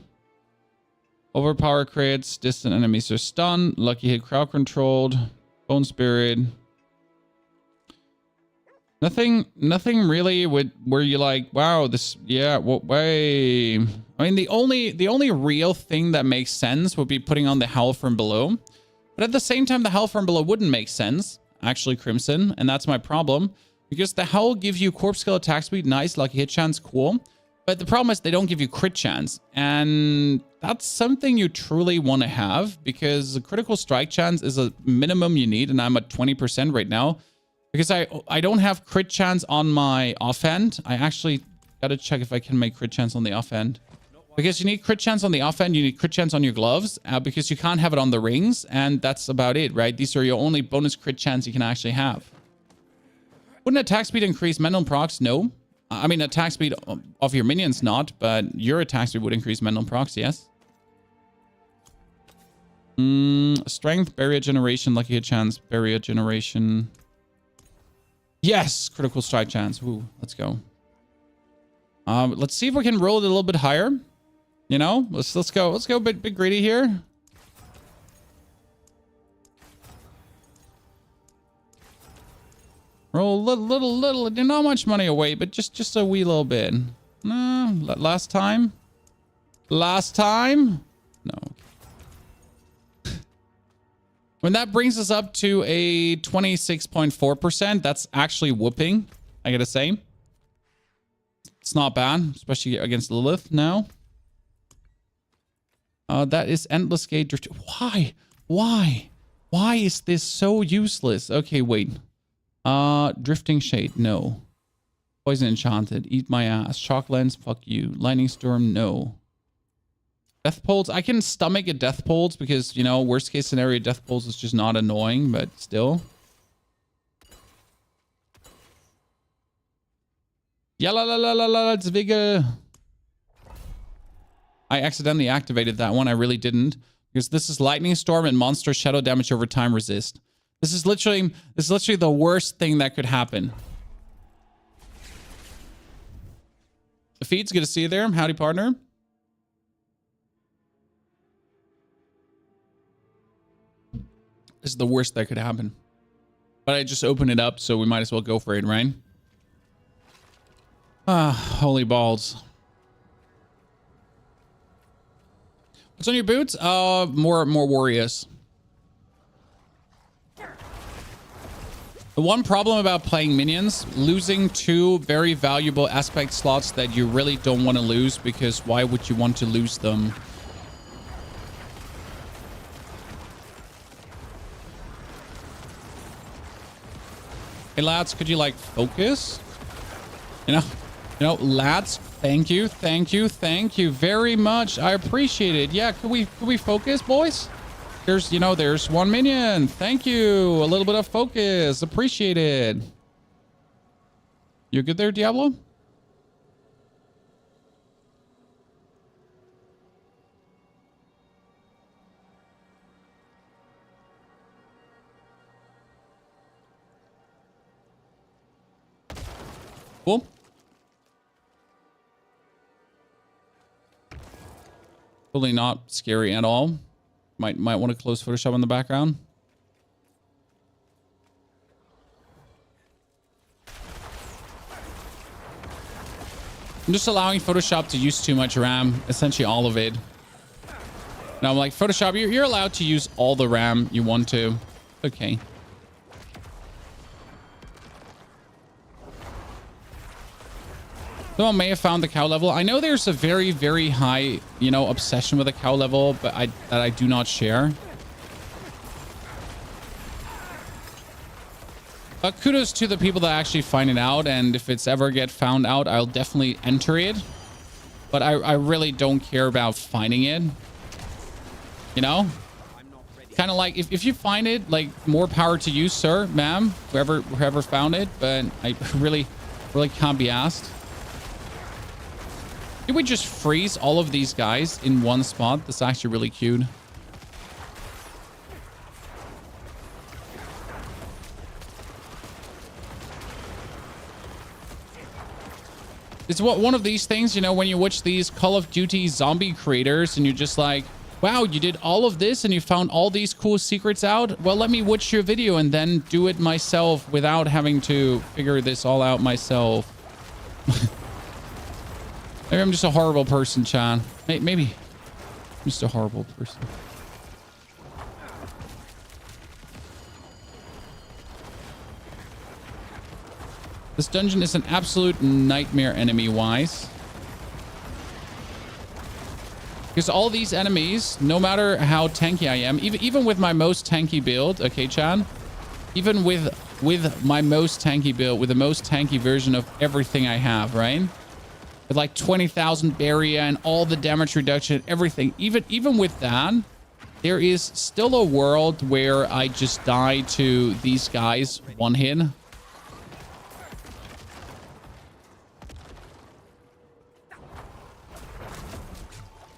[SPEAKER 1] Overpower crits. Distant enemies are stunned. Lucky hit crowd controlled. Bone Spirit. Nothing really where you're like, wow, this, yeah, what way? I mean, the only real thing that makes sense would be putting on the Howl from Below. But at the same time, the Howl from Below wouldn't make sense, actually, Crimson, and that's my problem. Because the Howl gives you corpse skill attack speed, nice, lucky hit chance, cool. But the problem is they don't give you crit chance. And that's something you truly want to have, because the critical strike chance is a minimum you need, and I'm at 20% right now. Because I don't have crit chance on my offhand. I actually gotta check if I can make crit chance on the offhand. Because you need crit chance on the offhand, you need crit chance on your gloves, because you can't have it on the rings, and that's about it, right? These are your only bonus crit chance you can actually have. Wouldn't attack speed increase mental procs? No. I mean, attack speed of your minions not, but your attack speed would increase mental procs, yes. Strength, barrier generation, lucky hit chance, barrier generation. Yes, critical strike chance. Ooh, let's go. Let's see if we can roll it a little bit higher. You know, let's go a bit greedy here. Roll a little, not much money away, but just a wee little bit. No, last time. No. When that brings us up to a 26.4%, that's actually whooping, I gotta say. It's not bad, especially against Lilith now. That is Endless Gate Drift. Why? Why is this so useless? Okay, wait. Drifting Shade, no. Poison Enchanted, eat my ass. Shock Lens, fuck you. Lightning Storm, no. Death Pulse, I can stomach a Death Pulse because, you know, worst case scenario, Death Pulse is just not annoying, but still. Yalla Zwigge. I accidentally activated that one. I really didn't. Because this is Lightning Storm and Monster Shadow damage over time resist. This is literally the worst thing that could happen. The feed's good to see you there. Howdy, partner. This is the worst that could happen. But I just opened it up, so we might as well go for it, right? Ah, holy balls. What's on your boots? More Warriors. The one problem about playing minions, losing 2 very valuable aspect slots that you really don't want to lose, because why would you want to lose them? Hey lads, could you like focus? You know, lads, thank you very much. I appreciate it. Yeah, could we focus, boys? There's one minion. Thank you. A little bit of focus. Appreciate it. You good there, Diablo? Cool. Totally not scary at all. Might want to close Photoshop in the background. I'm just allowing Photoshop to use too much RAM, essentially all of it. Now I'm like, Photoshop, you're allowed to use all the RAM you want to. Okay. Someone may have found the cow level. I know there's a very, very high, you know, obsession with the cow level, but that I do not share. Kudos to the people that actually find it out, and if it's ever get found out, I'll definitely enter it. But I really don't care about finding it. You know? Kind of like, if you find it, like, more power to you, sir, ma'am, whoever found it, but I really can't be asked. Can we just freeze all of these guys in one spot? That's actually really cute. It's one of these things, you know, when you watch these Call of Duty zombie creators and you're just like, wow, you did all of this and you found all these cool secrets out? Well, let me watch your video and then do it myself without having to figure this all out myself. Maybe I'm just a horrible person, Chan. Maybe I'm just a horrible person. This dungeon is an absolute nightmare enemy-wise. Because all these enemies, no matter how tanky I am, even with my most tanky build, okay, Chan? Even with my most tanky build, with the most tanky version of everything I have, right? With like 20,000 barrier and all the damage reduction, everything. Even with that, there is still a world where I just die to these guys one hit.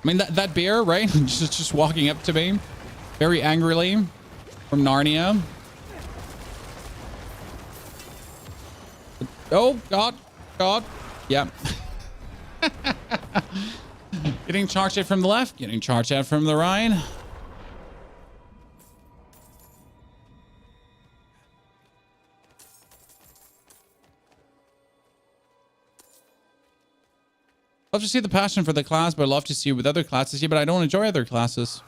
[SPEAKER 1] I mean, that bear, right? just walking up to me very angrily from Narnia. Oh, God. Yeah. Getting charged at from the left, getting charged at from the right. Love to see the passion for the class, but I love to see it with other classes. Yeah, but I don't enjoy other classes.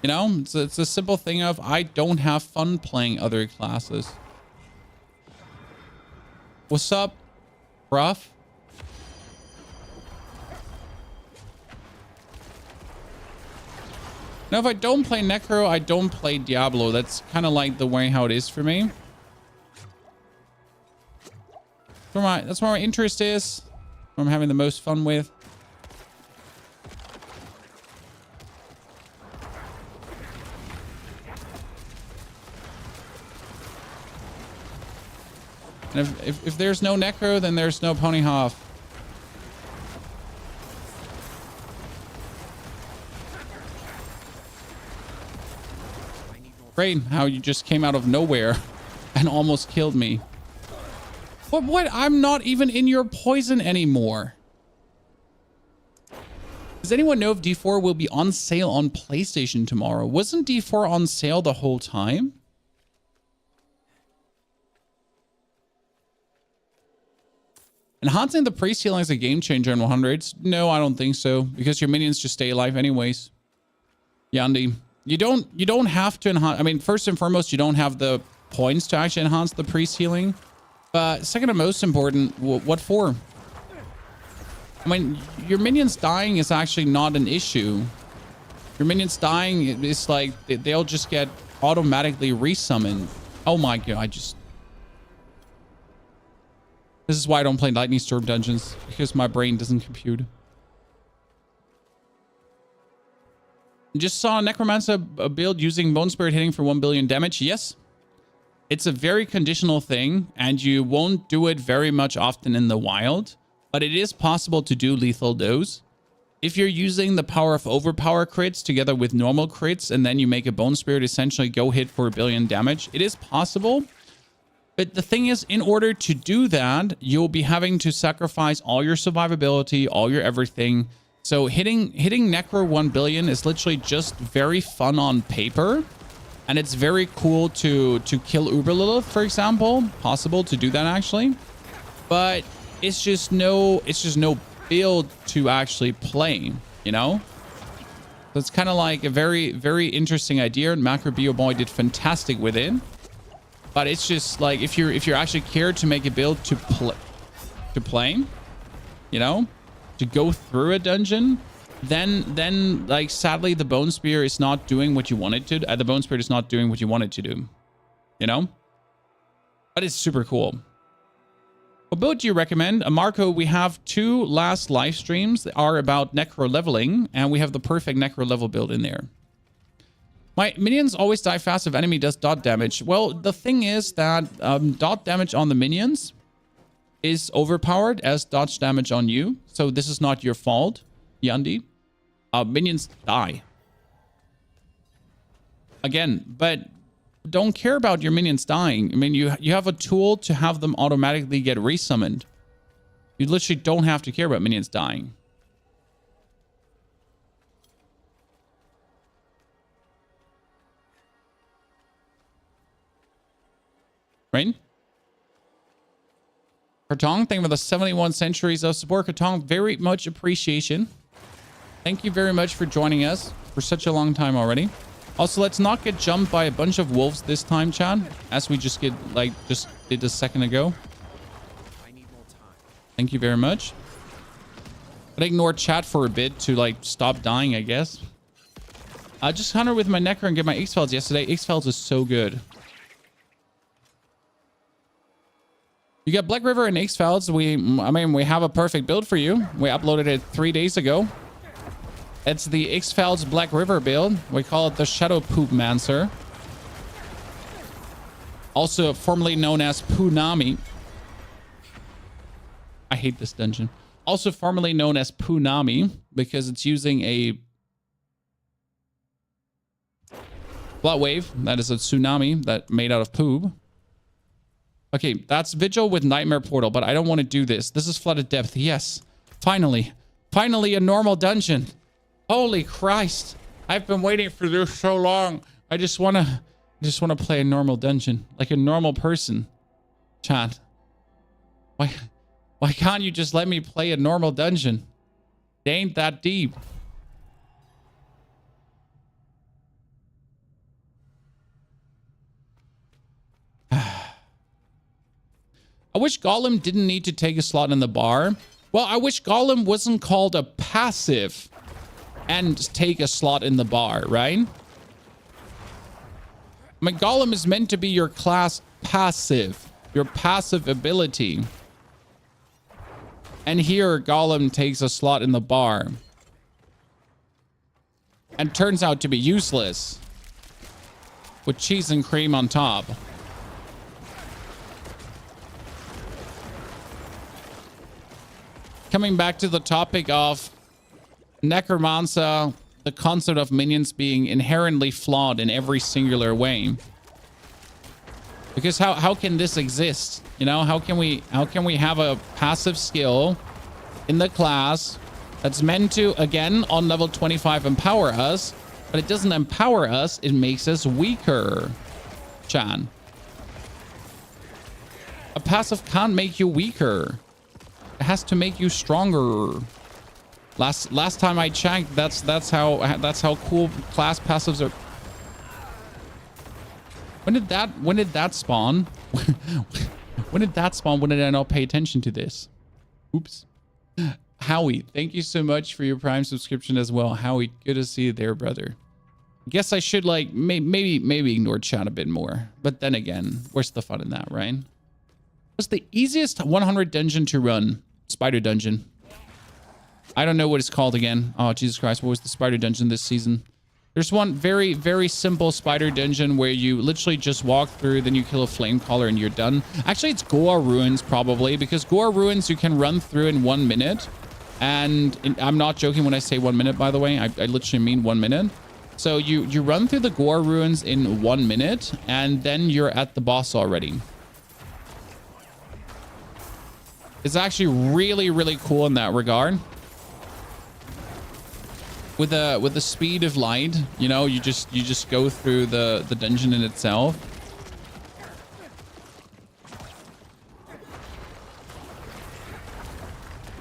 [SPEAKER 1] You know, it's a simple thing of I don't have fun playing other classes. What's up, bruv? Now, if I don't play Necro, I don't play Diablo. That's kind of like the way how it is for me. That's where my interest is. Where I'm having the most fun with. And if there's no Necro, then there's no P4wnyhof. Great how you just came out of nowhere and almost killed me. What? I'm not even in your poison anymore. Does anyone know if D4 will be on sale on PlayStation tomorrow? Wasn't D4 on sale the whole time? Enhancing the priest healing is a game changer in 100s? No, I don't think so. Because your minions just stay alive anyways. Yandi, you don't have to enhance. I mean, first and foremost, you don't have the points to actually enhance the priest healing. But second and most important, what for? I mean, your minions dying is actually not an issue. Your minions dying is like, they'll just get automatically resummoned. Oh my god, this is why I don't play Lightning Storm Dungeons. Because my brain doesn't compute. You just saw a Necromancer build using Bone Spirit hitting for 1 billion damage. Yes. It's a very conditional thing, and you won't do it very much often in the wild, but it is possible to do lethal dose. If you're using the power of overpower crits together with normal crits, and then you make a Bone Spirit essentially go hit for 1 billion damage, it is possible. But the thing is, in order to do that, you'll be having to sacrifice all your survivability, all your everything. So hitting Necro 1 billion is literally just very fun on paper. And it's very cool to kill Uber Lilith, for example. Possible to do that actually. But it's just no build to actually play, you know? So it's kind of like a very, very interesting idea. And Macro Bio Boy did fantastic with it. But it's just like if you're actually care to make a build to play, you know, to go through a dungeon, then like sadly the Bone Spear is not doing what you want it to. The Bone Spear is not doing what you want it to do, you know. But it's super cool. What build do you recommend? Marco, we have 2 last live streams that are about Necro leveling, and we have the perfect Necro level build in there. My minions always die fast if enemy does dot damage. Well, the thing is that dot damage on the minions is overpowered as dodge damage on you. So this is not your fault, Yandi. Minions die. Again, but don't care about your minions dying. I mean, you have a tool to have them automatically get resummoned. You literally don't have to care about minions dying. Right? Kartong, thank you for the 71 centuries of support. Kartong, very much appreciation. Thank you very much for joining us for such a long time already. Also, let's not get jumped by a bunch of wolves this time, Chad, as we just did a second ago.
[SPEAKER 2] I need more time.
[SPEAKER 1] Thank you very much. But ignore chat for a bit to like stop dying, I guess. I just hunted with my Necro and get my X-Felds yesterday. X-Felds is so good. You got Black River and X-Felds. We have a perfect build for you. We uploaded it 3 days ago. It's the X-Felds Black River build. We call it the Shadow Poopmancer. Also formerly known as Punami. I hate this dungeon. Also formerly known as Punami because it's using a Blood Wave. That is a tsunami that made out of poop. Okay, that's Vigil with Nightmare Portal, but I don't want to do this. This is Flooded Depth. Yes. Finally. Finally a normal dungeon. Holy Christ. I've been waiting for this so long. I just want to play a normal dungeon. Like a normal person. Chat. Why can't you just let me play a normal dungeon? It ain't that deep. I wish Golem didn't need to take a slot in the bar. Well, I wish Golem wasn't called a passive and take a slot in the bar, right? I mean, Golem is meant to be your class passive, your passive ability. And here, Golem takes a slot in the bar. And turns out to be useless. With cheese and cream on top. Coming back to the topic of Necromancer, the concept of minions being inherently flawed in every singular way. Because how can this exist? You know, how can we have a passive skill in the class that's meant to, again, on level 25 empower us, but it doesn't empower us, it makes us weaker. Chan. A passive can't make you weaker. It has to make you stronger. Last time I checked, that's how cool class passives are. When did that spawn? When did that spawn? When did I not pay attention to this? Oops. Howie, thank you so much for your Prime subscription as well. Howie, good to see you there, brother. I guess I should like maybe ignore chat a bit more. But then again, where's the fun in that, right? What's the easiest 100 dungeon to run? Spider dungeon. I don't know what it's called again. Oh, Jesus Christ. What was the spider dungeon this season? There's one very, very simple spider dungeon where you literally just walk through, then you kill a flame caller and you're done. Actually, it's Goa Ruins probably, because Goa Ruins you can run through in 1 minute. And I'm not joking when I say 1 minute, by the way. I literally mean 1 minute. So you run through the Goa Ruins in 1 minute, and then you're at the boss already. It's actually really, really cool in that regard. With the speed of light, you know, you just go through the dungeon in itself.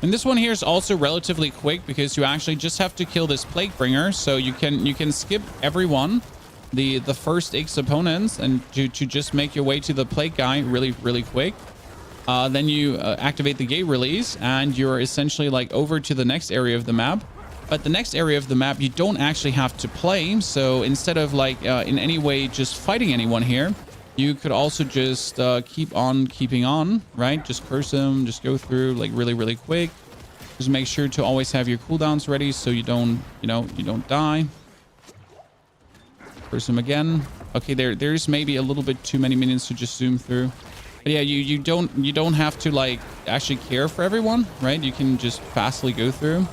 [SPEAKER 1] And this one here is also relatively quick because you actually just have to kill this plague bringer, so you can skip everyone, the first X opponents, and to just make your way to the plague guy really, really quick. Then you activate the gate release, and you're essentially like over to the next area of the map. But the next area of the map you don't actually have to play. So instead of like in any way just fighting anyone here, you could also just keep on keeping on, right? Just curse them, just go through like really, really quick. Just make sure to always have your cooldowns ready so you don't, you don't die. Curse them again. Okay, there's maybe a little bit too many minions to just zoom through. But yeah, you don't have to like actually care for everyone, right? You can just fastly go through.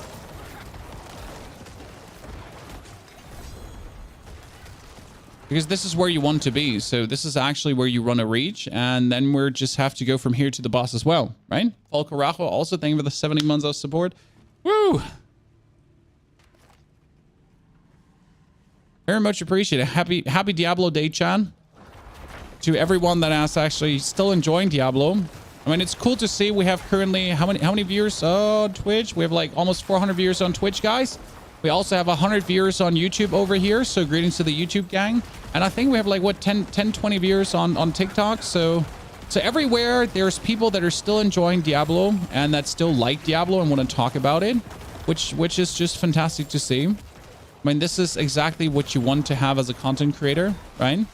[SPEAKER 1] Because this is where you want to be. So this is actually where you run a reach. And then we just have to go from here to the boss as well, right? Volcarajo, also thank you for the 70 months of support. Woo! Very much appreciated. Happy Diablo Day, Chan. To everyone that is actually still enjoying Diablo. I mean, it's cool to see we have currently how many viewers on Twitch? We have like almost 400 viewers on Twitch, guys. We also have 100 viewers on YouTube over here. So greetings to the YouTube gang. And I think we have like, what, 20 viewers on TikTok. So everywhere there's people that are still enjoying Diablo and that still like Diablo and want to talk about it, which is just fantastic to see. I mean, this is exactly what you want to have as a content creator, right?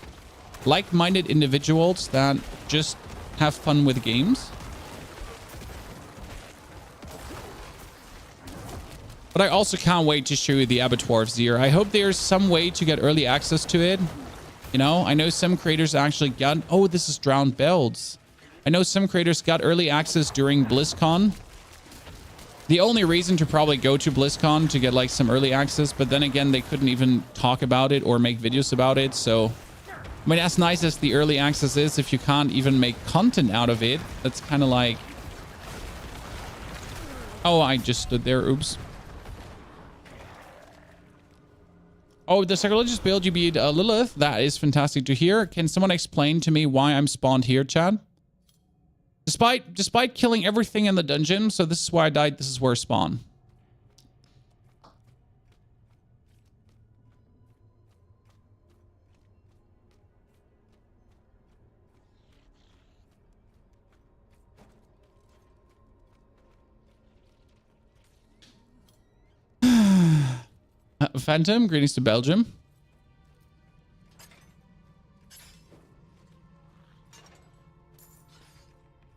[SPEAKER 1] Like-minded individuals that just have fun with games. But I also can't wait to show you the Abattoir of Zir. I hope there's some way to get early access to it. You know, I know some creators actually got... Oh, this is Drowned Bells. I know some creators got early access during BlizzCon. The only reason to probably go to BlizzCon to get like some early access, but then again, they couldn't even talk about it or make videos about it. So, I mean, as nice as the early access is, if you can't even make content out of it, that's kind of like... Oh, I just stood there. Oops. Oh, the sacrilegious build, you beat Lilith. That is fantastic to hear. Can someone explain to me why I'm spawned here, Chad? Despite killing everything in the dungeon, so this is why I died. This is where I spawn. Phantom, greetings to Belgium.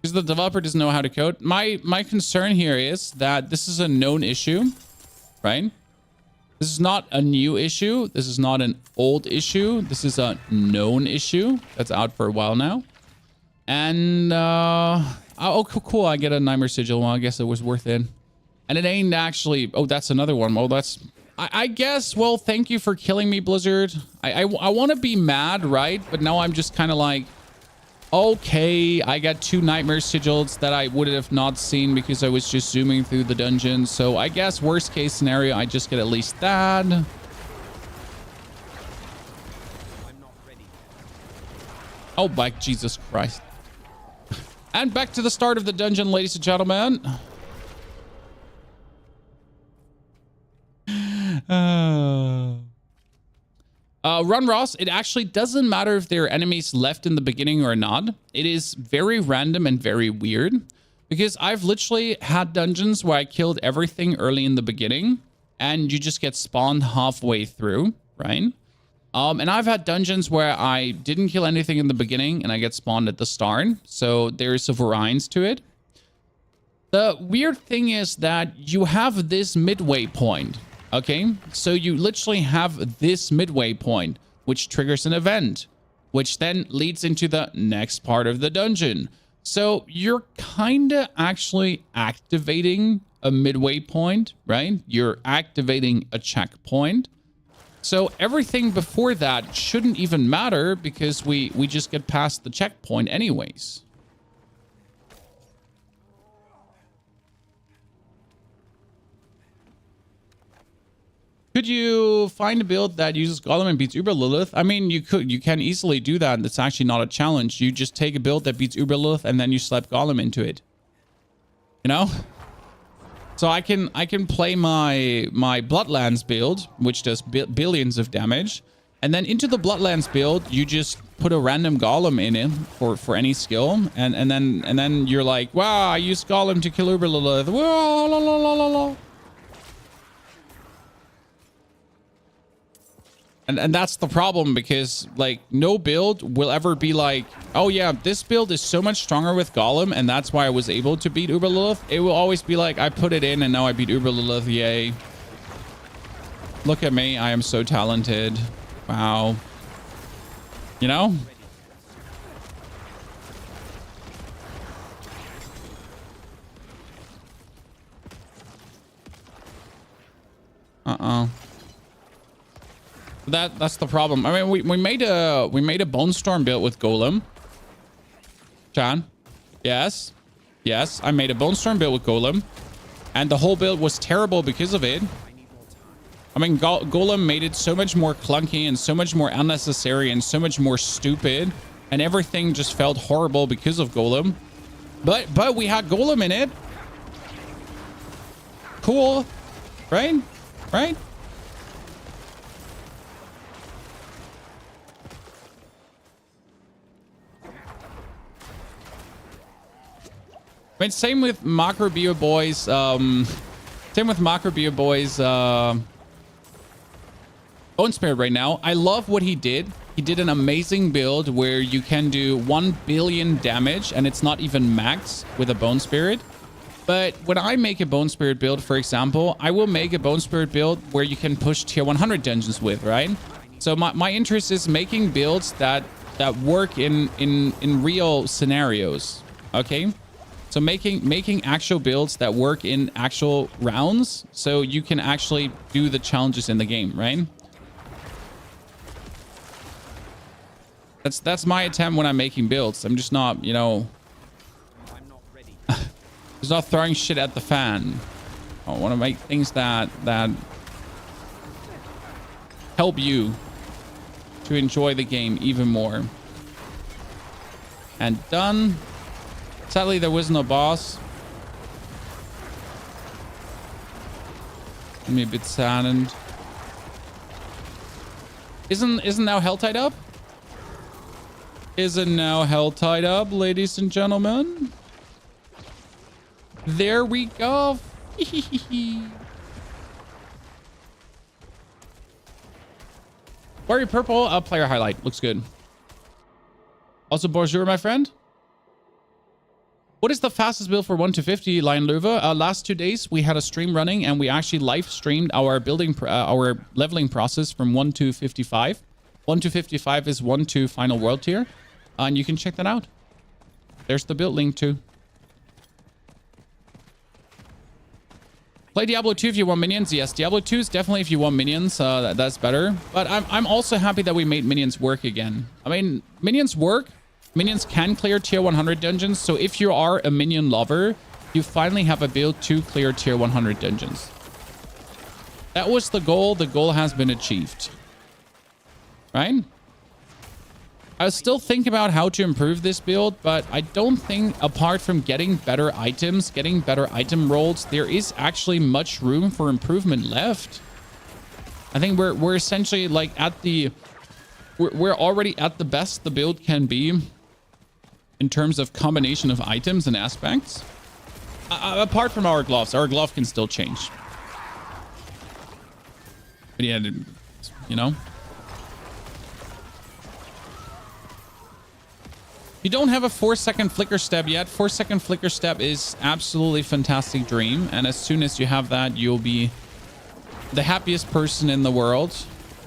[SPEAKER 1] Because the developer doesn't know how to code. My concern here is that this is a known issue, right? This is not a new issue. This is not an old issue. This is a known issue that's out for a while now. And, oh, cool. I get a Nightmare Sigil. Well, I guess it was worth it. And it ain't actually... Oh, that's another one. Well, that's... I guess, well, thank you for killing me, Blizzard. I want to be mad, right? But now I'm just kind of like, okay, I got 2 Nightmare Sigils that I would have not seen because I was just zooming through the dungeon. So I guess worst case scenario, I just get at least that. I'm not ready. Oh, my Jesus Christ. And back to the start of the dungeon, ladies and gentlemen. Run Ross, it actually doesn't matter if there are enemies left in the beginning or not. It is very random and very weird because I've literally had dungeons where I killed everything early in the beginning and you just get spawned halfway through, right? And I've had dungeons where I didn't kill anything in the beginning and I get spawned at the start. So there's a variance to it. The weird thing is that you have this midway point. Okay, so you literally have this midway point, which triggers an event, which then leads into the next part of the dungeon. So you're kind of actually activating a midway point, right? You're activating a checkpoint. So everything before that shouldn't even matter because we just get past the checkpoint anyways. Could you find a build that uses Golem and beats Uber Lilith? I mean, you can easily do that. That's actually not a challenge. You just take a build that beats Uber Lilith and then you slap Golem into it. You know? So I can play my Bloodlands build, which does billions of damage, and then into the Bloodlands build, you just put a random Golem in it for any skill, and then you're like, wow, I used Golem to kill Uber Lilith. Whoa, la, la, la, la, la. And that's the problem, because like no build will ever be like, oh yeah, this build is so much stronger with Golem and that's why I was able to beat Uber Lilith. It will always be like, I put it in and now I beat Uber Lilith, yay. Look at me, I am so talented. Wow. You know? That's the problem. I mean, we made a Bone Storm build with Golem. Chan, yes, I made a Bone Storm build with Golem, and the whole build was terrible because of it. I mean, Golem made it so much more clunky and so much more unnecessary and so much more stupid, and everything just felt horrible because of Golem. But we had Golem in it. Cool, right? Right? I mean, same with Macrobio Boys. Same with Macrobio Boys. Bone Spirit right now. I love what he did. He did an amazing build where you can do 1 billion damage and it's not even max with a Bone Spirit. But when I make a Bone Spirit build, for example, I will make a Bone Spirit build where you can push tier 100 dungeons with, right? So my interest is making builds that work in real scenarios. Okay. So making actual builds that work in actual rounds, so you can actually do the challenges in the game, right? That's my attempt when I'm making builds. I'm just not, you know,
[SPEAKER 2] I'm not ready.
[SPEAKER 1] just not throwing shit at the fan. I want to make things that help you to enjoy the game even more. And done. Sadly, there was no boss. I'm a bit saddened. Isn't now hell tied up? Isn't now hell tied up, ladies and gentlemen? There we go. Warrior Purple, player highlight. Looks good. Also, bonjour, my friend. What is the fastest build for 1 to 50, Lion Luva? Last 2 days, we had a stream running and we actually live streamed our our leveling process from 1 to 55. 1 to 55 is 1 to final world tier. And you can check that out. There's the build link too. Play Diablo 2 if you want minions. Yes, Diablo 2 is definitely if you want minions. That's better. But I'm also happy that we made minions work again. I mean, minions work. Minions can clear tier 100 dungeons. So if you are a minion lover, you finally have a build to clear tier 100 dungeons. That was the goal. The goal has been achieved. Right? I was still thinking about how to improve this build, but I don't think, apart from getting better items, getting better item rolls, there is actually much room for improvement left. I think we're essentially like at the... We're already at the best the build can be in terms of combination of items and aspects. Apart from our glove can still change. But yeah, you know. You don't have a 4-second flicker step yet. 4-second flicker step is absolutely fantastic dream. And as soon as you have that, you'll be the happiest person in the world.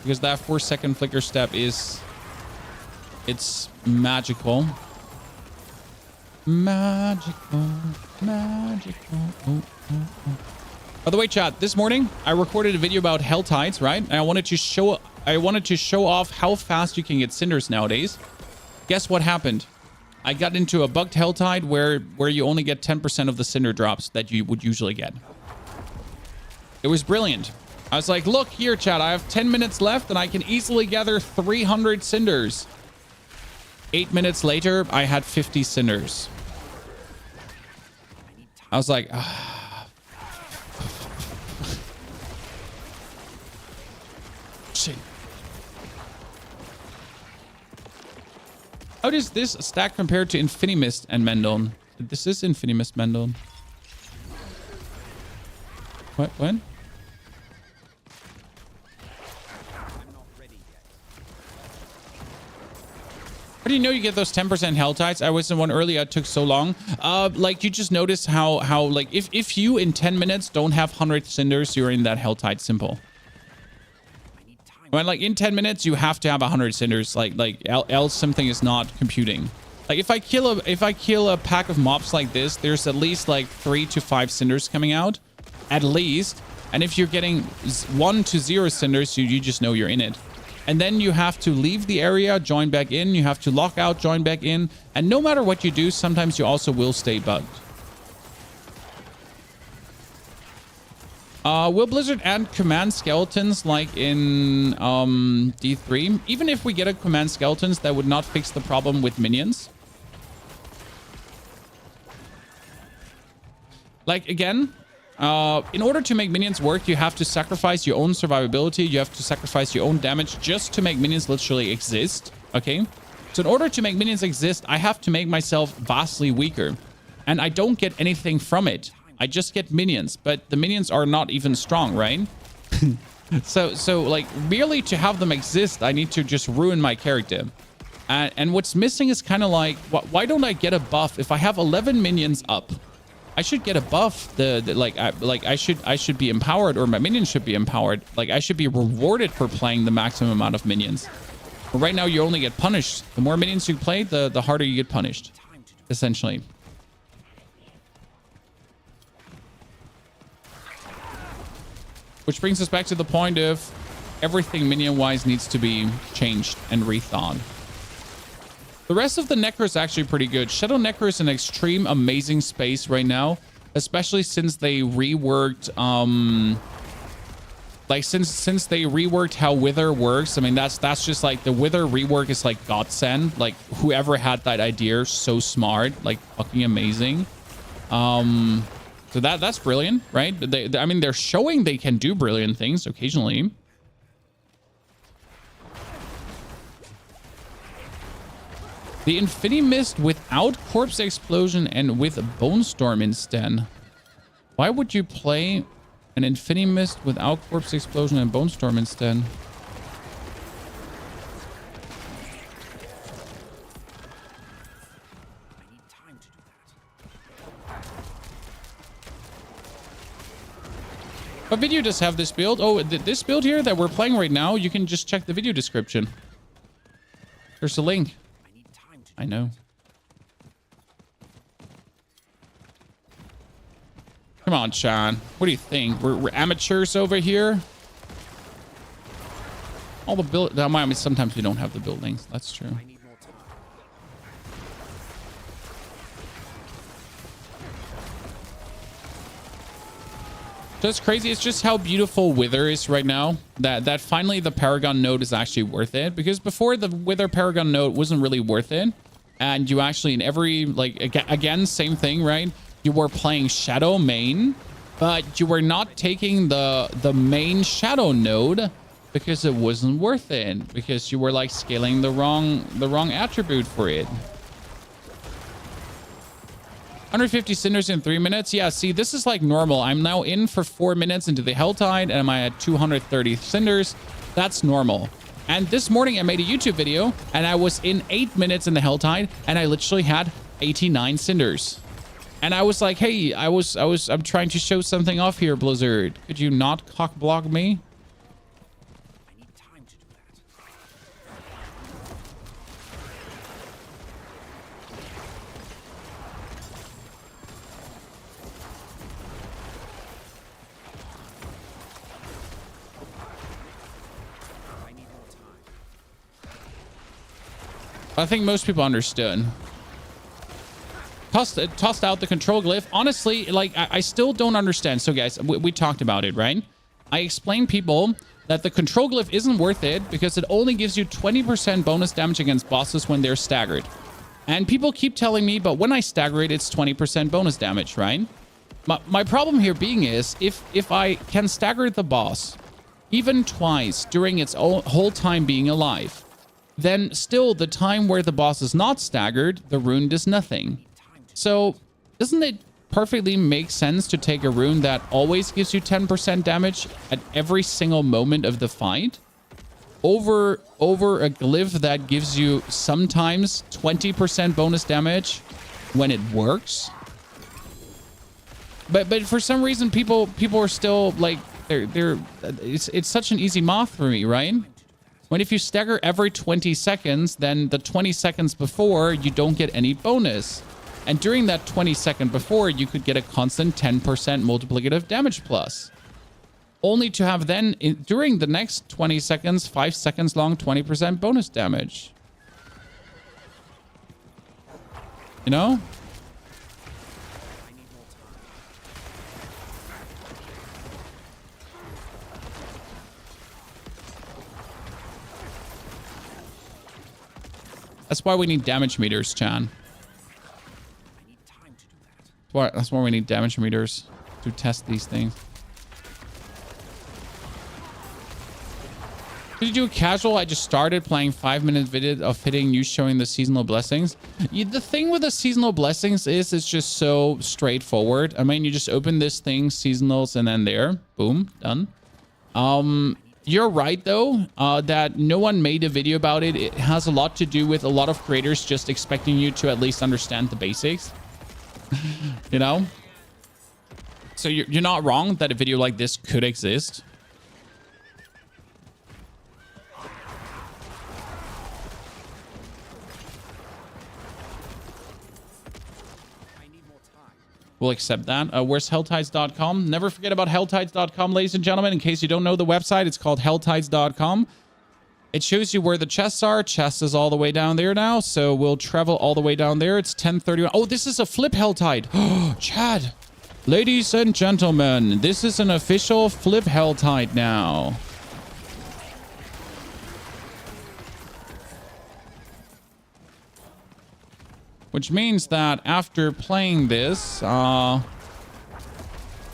[SPEAKER 1] Because that 4-second flicker step it's magical. Magical. Oh. By the way, chat, this morning I recorded a video about hell tides, right? And I wanted to show off how fast you can get cinders nowadays. Guess what happened? I got into a bugged hell tide where you only get 10% of the cinder drops that you would usually get. It was brilliant. I was like, look here, chat. I have 10 minutes left and I can easily gather 300 cinders. 8 minutes later, I had 50 cinders. I was like, ah. Shit. How does this stack compare to Infinimist and Mendon? This is Infinimist Mendon. What? When? How do you know you get those 10% hell tides? I was in one earlier. It took so long. Like you just notice how like if you in 10 minutes don't have 100 cinders, you're in that hell tide. Simple. When like in 10 minutes you have to have 100 cinders. Like else something is not computing. Like if I kill a pack of mobs like this, there's at least like 3 to 5 cinders coming out, at least. And if you're getting 1 to 0 cinders, you just know you're in it. And then you have to leave the area, join back in. You have to lock out, join back in. And no matter what you do, sometimes you also will stay bugged. Will Blizzard add command skeletons like in D3? Even if we get a command skeletons, that would not fix the problem with minions. Like, again... in order to make minions work, you have to sacrifice your own survivability. You have to sacrifice your own damage just to make minions literally exist. Okay? So in order to make minions exist, I have to make myself vastly weaker. And I don't get anything from it. I just get minions. But the minions are not even strong, right? So like, merely to have them exist, I need to just ruin my character. And what's missing is kind of like, why don't I get a buff? If I have 11 minions up... I should get a buff. I should be empowered, or my minions should be empowered. Like I should be rewarded for playing the maximum amount of minions. But right now you only get punished. The more minions you play, the harder you get punished, essentially. Which brings us back to the point of everything minion-wise needs to be changed and rethought. The rest of the Necro is actually pretty good. Shadow Necro is an extreme amazing space right now, especially since they reworked since they reworked how Wither works. I mean, that's just like the Wither rework is like godsend. Like whoever had that idea, so smart, like fucking amazing. So that's brilliant, right? I mean, they're showing they can do brilliant things occasionally. The Infinimist without Corpse Explosion and with Bone Storm instead. Why would you play an Infinimist without Corpse Explosion and Bone Storm instead? What video does have this build? Oh, this build here that we're playing right now, you can just check the video description. There's a link. I know. Come on, Sean. What do you think? We're amateurs over here? All the build... I mean, sometimes we don't have the buildings. That's true. That's crazy. It's just how beautiful Wither is right now. That finally the Paragon node is actually worth it. Because before, the Wither Paragon node wasn't really worth it. And you actually, in every, like, again, same thing, right? You were playing Shadow main, but you were not taking the main Shadow node because it wasn't worth it. Because you were, like, scaling the wrong attribute for it. 150 cinders in 3 minutes. Yeah, see, this is like normal. I'm now in for 4 minutes into the Helltide, and I'm at 230 cinders. That's normal. And this morning I made a YouTube video, and I was in 8 minutes in the Helltide, and I literally had 89 cinders. And I was like, hey, I'm trying to show something off here, Blizzard. Could you not cock block me?
[SPEAKER 2] I need time to do that.
[SPEAKER 1] I think most people understood. Tossed out the control glyph. Honestly, like, I still don't understand. So, guys, we talked about it, right? I explain people that the control glyph isn't worth it because it only gives you 20% bonus damage against bosses when they're staggered. And people keep telling me, but when I stagger it, it's 20% bonus damage, right? My problem here being is if I can stagger the boss even twice during its whole time being alive, then still the time where the boss is not staggered, the rune does nothing. So doesn't it perfectly make sense to take a rune that always gives you 10% damage at every single moment of the fight over a glyph that gives you sometimes 20% bonus damage when it works? But for some reason people are still like it's such an easy math for me, right? When if you stagger every 20 seconds, then the 20 seconds before you don't get any bonus. And during that 20 second before, you could get a constant 10% multiplicative damage plus. Only to have then, during the next 20 seconds, 5 seconds long, 20% bonus damage. You know? That's why we need damage meters, Chan. That's why we need damage meters to test these things. Did you do a casual? I just started playing 5-minute video of hitting you showing the seasonal blessings. The thing with the seasonal blessings is it's just so straightforward. I mean, you just open this thing, seasonals, and then there, boom, done. You're right, though, that no one made a video about it. It has a lot to do with a lot of creators just expecting you to at least understand the basics. You know? So you're not wrong that a video like this could exist. We'll accept that. Where's helltides.com? Never forget about helltides.com, ladies and gentlemen. In case you don't know the website, it's called helltides.com. It shows you where the chests are. Chest is all the way down there now, so we'll travel all the way down there. It's 10:31. Oh, this is a flip helltide. Oh, Chad. Ladies and gentlemen, this is an official flip helltide now. Which means that after playing this for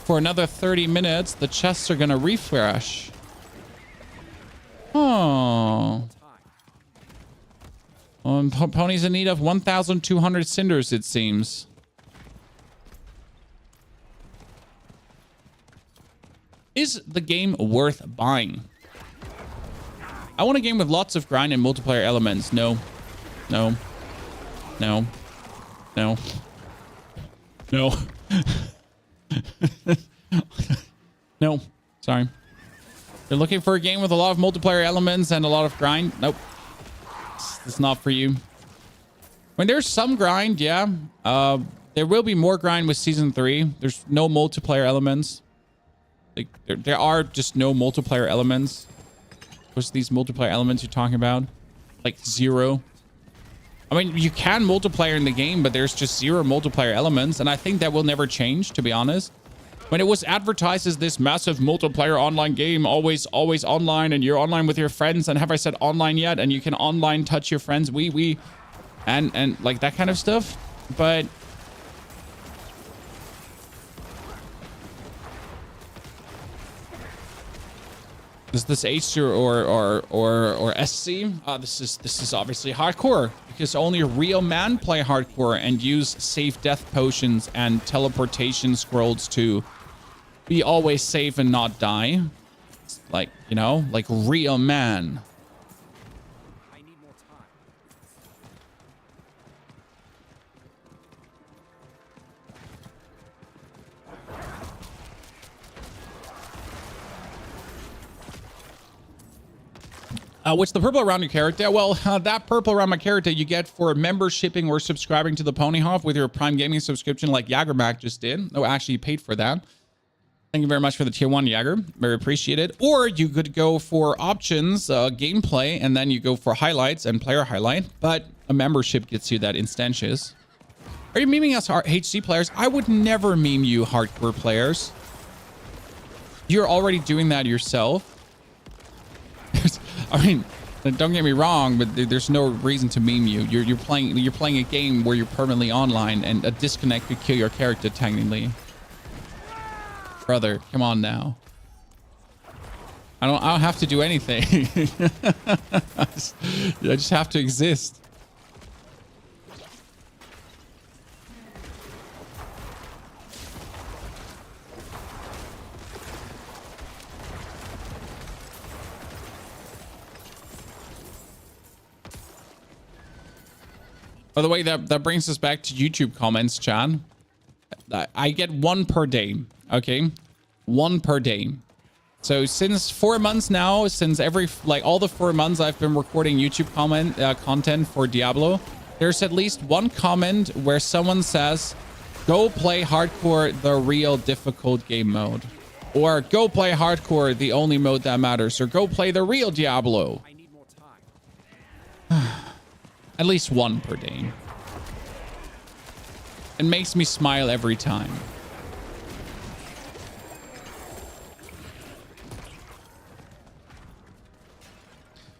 [SPEAKER 1] another 30 minutes, the chests are going to refresh. Oh. Pony's in need of 1,200 cinders, it seems. Is the game worth buying? I want a game with lots of grind and multiplayer elements. No. No. No. No. No. No. Sorry. You're looking for a game with a lot of multiplayer elements and a lot of grind? Nope. It's not for you. When there's some grind, yeah. There will be more grind with Season 3. There's no multiplayer elements. Like, there are just no multiplayer elements. What's these multiplayer elements you're talking about? Like, 0. I mean, you can multiplayer in the game, but there's just 0 multiplayer elements. And I think that will never change, to be honest. When it was advertised as this massive multiplayer online game, always online, and you're online with your friends. And have I said online yet? And you can online touch your friends, and like that kind of stuff. But is this H or SC? This is obviously hardcore, because only a real man play hardcore and use safe death potions and teleportation scrolls to be always safe and not die. It's like, you know, like real man.
[SPEAKER 2] I need more time.
[SPEAKER 1] What's the purple around your character? Well, that purple around my character you get for membershipping or subscribing to the Ponyhof with your Prime Gaming subscription like Jagermac just did. No, actually you paid for that. Thank you very much for the tier 1 Jager. Very appreciated. Or you could go for options, gameplay, and then you go for highlights and player highlight. But a membership gets you that instantious. Are you memeing us HC players? I would never meme you hardcore players. You're already doing that yourself. I mean, don't get me wrong, but there's no reason to meme you. You're playing a game where you're permanently online, and a disconnect could kill your character technically. Brother, come on now. I don't have to do anything. I just have to exist. By the way, that brings us back to YouTube comments, chat. I get 1 per day, okay? 1 per day. So since 4 months now, since all the 4 months I've been recording YouTube content for Diablo, there's at least 1 comment where someone says, go play hardcore, the real difficult game mode. Or go play hardcore, the only mode that matters. Or go play the real Diablo.
[SPEAKER 2] I need more time.
[SPEAKER 1] At least 1 per day. It makes me smile every time.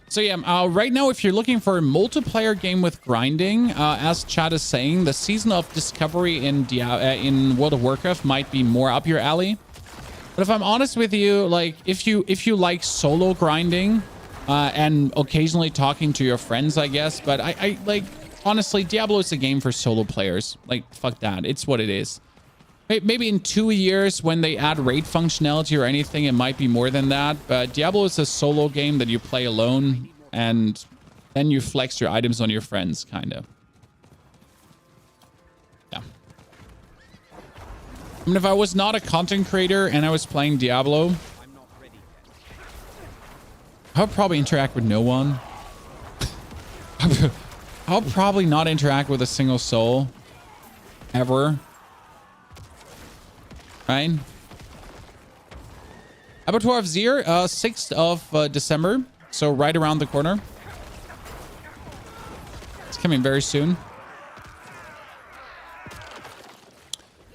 [SPEAKER 1] So yeah, right now, if you're looking for a multiplayer game with grinding, as chat is saying, the Season of Discovery in World of Warcraft might be more up your alley. But if I'm honest with you, like if you like solo grinding, and occasionally talking to your friends, I guess. But I like, honestly, Diablo is a game for solo players. Like, fuck that. It's what it is. Maybe in 2 years when they add raid functionality or anything, it might be more than that. But Diablo is a solo game that you play alone, and then you flex your items on your friends, kind of. Yeah. I mean, if I was not a content creator and I was playing Diablo, I would probably interact with no one. I'll probably not interact with a single soul. Ever. Right? Abattoir of Zir, 6th of December. So right around the corner. It's coming very soon.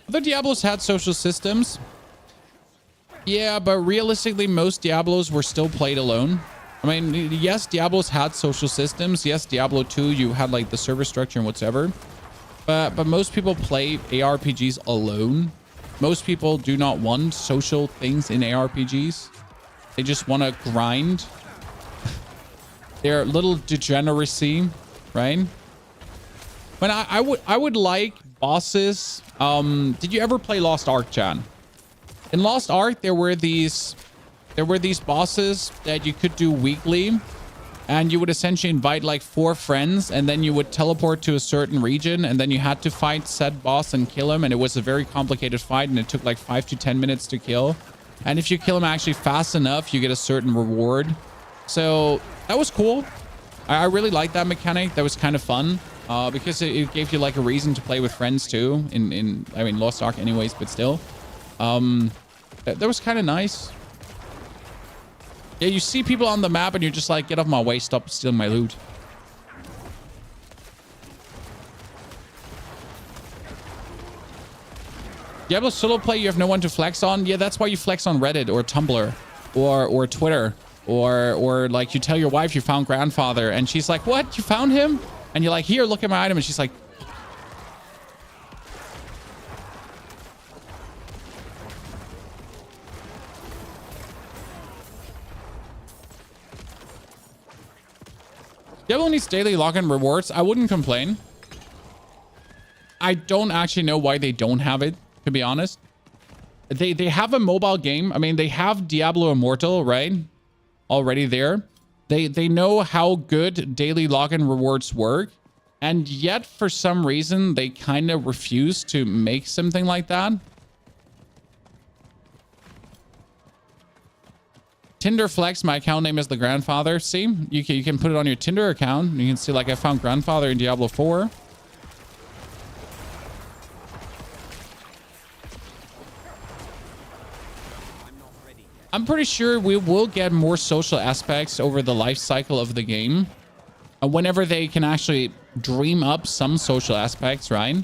[SPEAKER 1] Other Diablos had social systems. Yeah, but realistically, most Diablos were still played alone. I mean, yes, Diablos had social systems. Yes, Diablo 2, you had like the server structure and whatever. But most people play ARPGs alone. Most people do not want social things in ARPGs. They just want to grind. They're a little degeneracy, right? When I would like bosses. Did you ever play Lost Ark, Jan? In Lost Ark, there were these bosses that you could do weekly, and you would essentially invite like 4 friends, and then you would teleport to a certain region, and then you had to fight said boss and kill him, and it was a very complicated fight, and it took like 5 to 10 minutes to kill. And if you kill him actually fast enough, you get a certain reward. So that was cool. I really liked that mechanic. That was kind of fun, because it gave you like a reason to play with friends too. I mean, Lost Ark anyways, but still. That was kind of nice. Yeah, you see people on the map and you're just like, get off my way, stop stealing my loot. Diablo solo play, you have no one to flex on. Yeah, that's why you flex on Reddit or Tumblr or Twitter, or like you tell your wife you found grandfather and she's like, what? You found him? And you're like, here, look at my item. And she's like, Diablo needs daily login rewards. I wouldn't complain. I don't actually know why they don't have it, to be honest. They have a mobile game. I mean, they have Diablo Immortal, right? Already there. They know how good daily login rewards work. And yet, for some reason, they kind of refuse to make something like that. Tinder Flex, my account name is the grandfather. See, you can put it on your Tinder account. You can see like I found grandfather in Diablo 4. I'm pretty sure we will get more social aspects over the life cycle of the game. Whenever they can actually dream up some social aspects, right?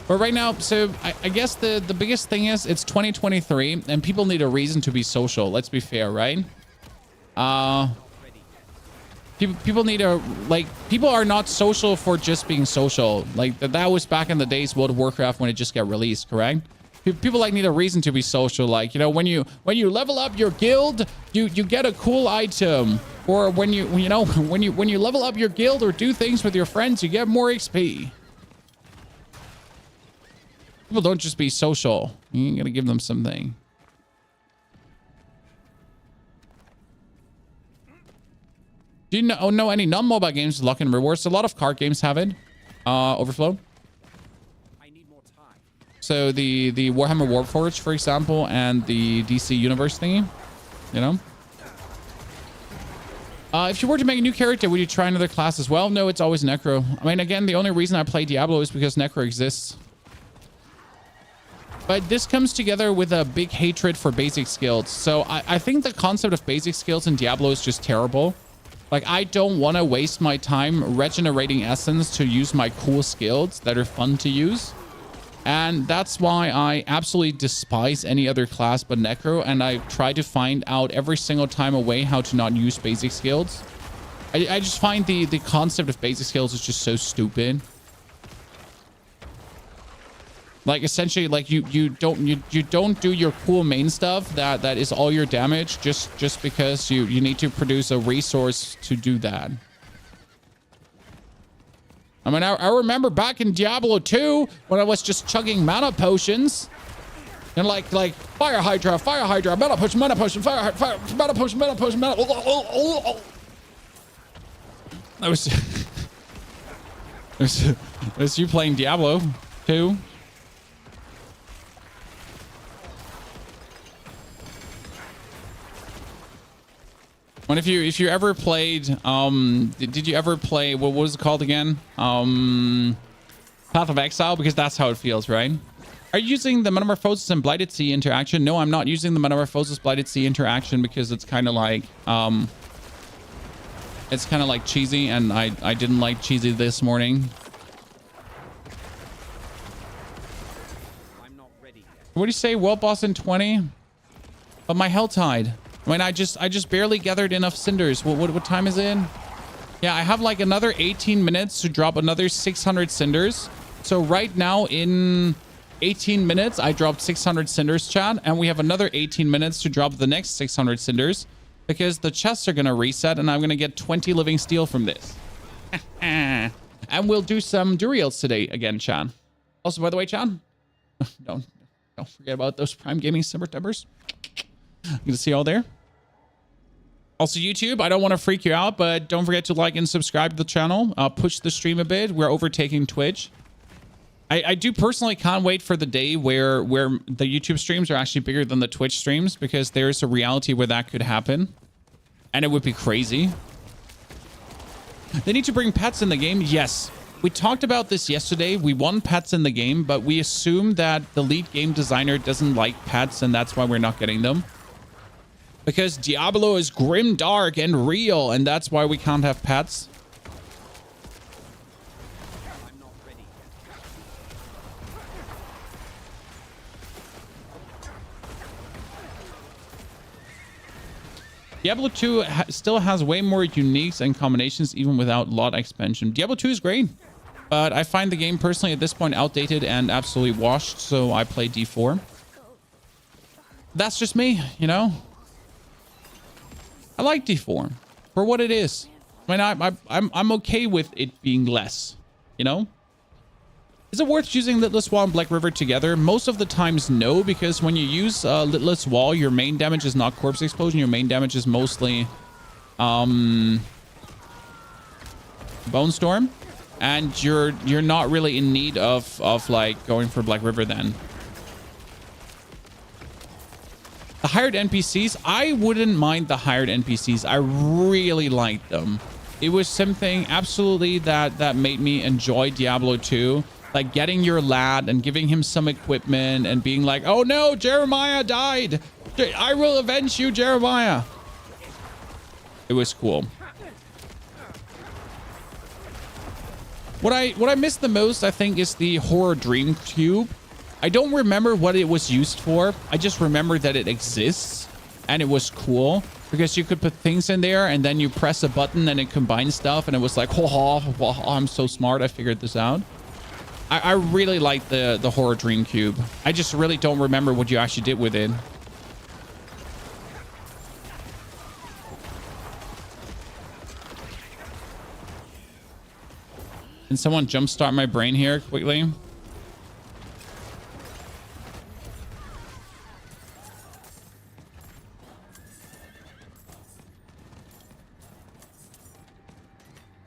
[SPEAKER 1] But right now, so I guess the biggest thing is it's 2023 and people need a reason to be social. Let's be fair, right? People need a, like, people are not social for just being social. Like that was back in the days World of Warcraft when it just got released, correct? People like need a reason to be social. Like, you know, when you level up your guild, you get a cool item, or when you level up your guild or do things with your friends, you get more XP. People don't just be social. You gotta give them something. Do you know any non-mobile games with lock-in rewards? A lot of card games have it. Overflow.
[SPEAKER 2] I need more time.
[SPEAKER 1] So the Warhammer Warforged, for example, and the DC Universe thingy, you know. If you were to make a new character, would you try another class as well? No, it's always Necro. I mean, again, the only reason I play Diablo is because Necro exists. But this comes together with a big hatred for basic skills. So I think the concept of basic skills in Diablo is just terrible. Like, I don't want to waste my time regenerating essence to use my cool skills that are fun to use. And that's why I absolutely despise any other class but Necro. And I try to find out every single time a way how to not use basic skills. I just find the concept of basic skills is just so stupid. Like, essentially, like you don't do your cool main stuff that is all your damage just because you need to produce a resource to do that. I mean, I remember back in Diablo 2 when I was just chugging mana potions and like fire hydra, mana potion, fire, mana potion, mana potion, mana. That was you playing Diablo 2. What if you ever played did you ever play what was it called again? Path of Exile, because that's how it feels, right? Are you using the Metamorphosis and Blighted Sea interaction? No, I'm not using the Metamorphosis Blighted Sea interaction because it's kind of like cheesy, and I didn't like cheesy this morning.
[SPEAKER 2] I'm not ready yet.
[SPEAKER 1] What do you say? World boss in 20? But my health tide. I mean, I just barely gathered enough cinders. What time is it? Yeah, I have like another 18 minutes to drop another 600 cinders. So right now in 18 minutes, I dropped 600 cinders, chat. And we have another 18 minutes to drop the next 600 cinders because the chests are going to reset and I'm going to get 20 living steel from this. And we'll do some Duriels today again, chat. Also, by the way, chat, don't forget about those Prime Gaming Summer Timbers. Good to see you all there. Also, YouTube, I don't want to freak you out, but don't forget to like and subscribe to the channel. Push the stream a bit. We're overtaking Twitch. I do personally can't wait for the day where the YouTube streams are actually bigger than the Twitch streams, because there's a reality where that could happen. And it would be crazy. They need to bring pets in the game. Yes. We talked about this yesterday. We want pets in the game, but we assume that the lead game designer doesn't like pets, and that's why we're not getting them. Because Diablo is grim, dark, and real, and that's why we can't have pets.
[SPEAKER 2] I'm not ready yet.
[SPEAKER 1] Diablo 2 still has way more uniques and combinations even without lot expansion. Diablo 2 is great, but I find the game personally at this point outdated and absolutely washed, so I play D4. That's just me, you know? I like D4 for what it is. I mean, I'm okay with it being less, you know? Is it worth using Litless Wall and Black River together? Most of the times, no, because when you use Litless Wall, your main damage is not Corpse Explosion. Your main damage is mostly Bone Storm, and you're not really in need of like going for Black River then. The hired NPCs, I wouldn't mind the hired NPCs. I really liked them. It was something absolutely that made me enjoy Diablo 2. Like getting your lad and giving him some equipment and being like, oh no, Jeremiah died. I will avenge you, Jeremiah. It was cool. What I miss the most, I think, is the horror dream cube. I don't remember what it was used for. I just remember that it exists and it was cool because you could put things in there and then you press a button and it combines stuff and it was like, oh, I'm so smart. I figured this out. I really like the horror dream cube. I just really don't remember what you actually did with it. Can someone jumpstart my brain here quickly?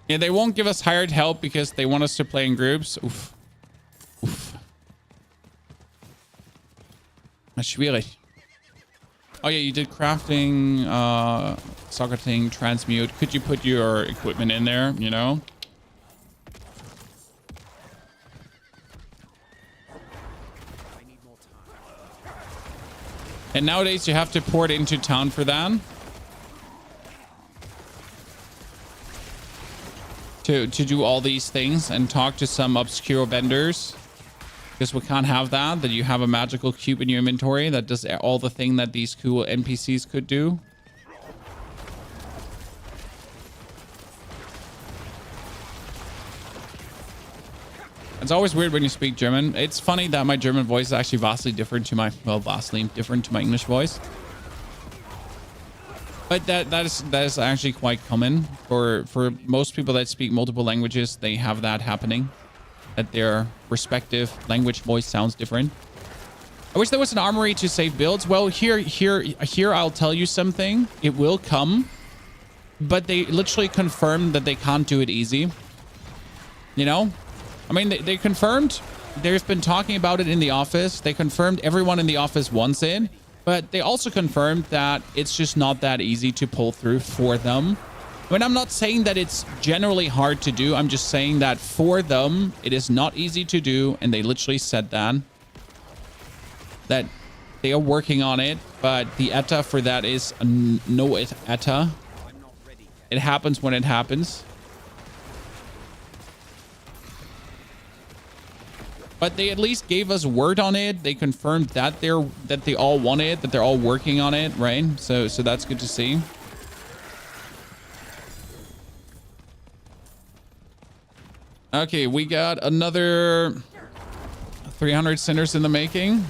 [SPEAKER 1] Yeah, they won't give us hired help because they want us to play in groups. Oof. Oof. That's schwierig. Oh yeah, you did crafting, socketing, transmute. Could you put your equipment in there, you know? And nowadays you have to port into town for that. To do all these things and talk to some obscure vendors. Because we can't have that you have a magical cube in your inventory that does all the thing that these cool NPCs could do. It's always weird when you speak German. It's funny that my German voice is actually vastly different to my, well, vastly different to my English voice. But that is actually quite common for most people that speak multiple languages. They have that happening, that their respective language voice sounds different. I wish there was an armory to save builds. Well, here I'll tell you something. It will come, but they literally confirmed that they can't do it easy. You know, I mean, they confirmed. They've been talking about it in the office. They confirmed everyone in the office wants it. But they also confirmed that it's just not that easy to pull through for them. I mean, I'm not saying that it's generally hard to do. I'm just saying that for them, it is not easy to do. And they literally said that they are working on it. But the ETA for that is no ETA. It happens when it happens. But they at least gave us word on it. They confirmed that they all want it, that they're all working on it, right? So that's good to see. Okay, we got another 300 cinders in the making.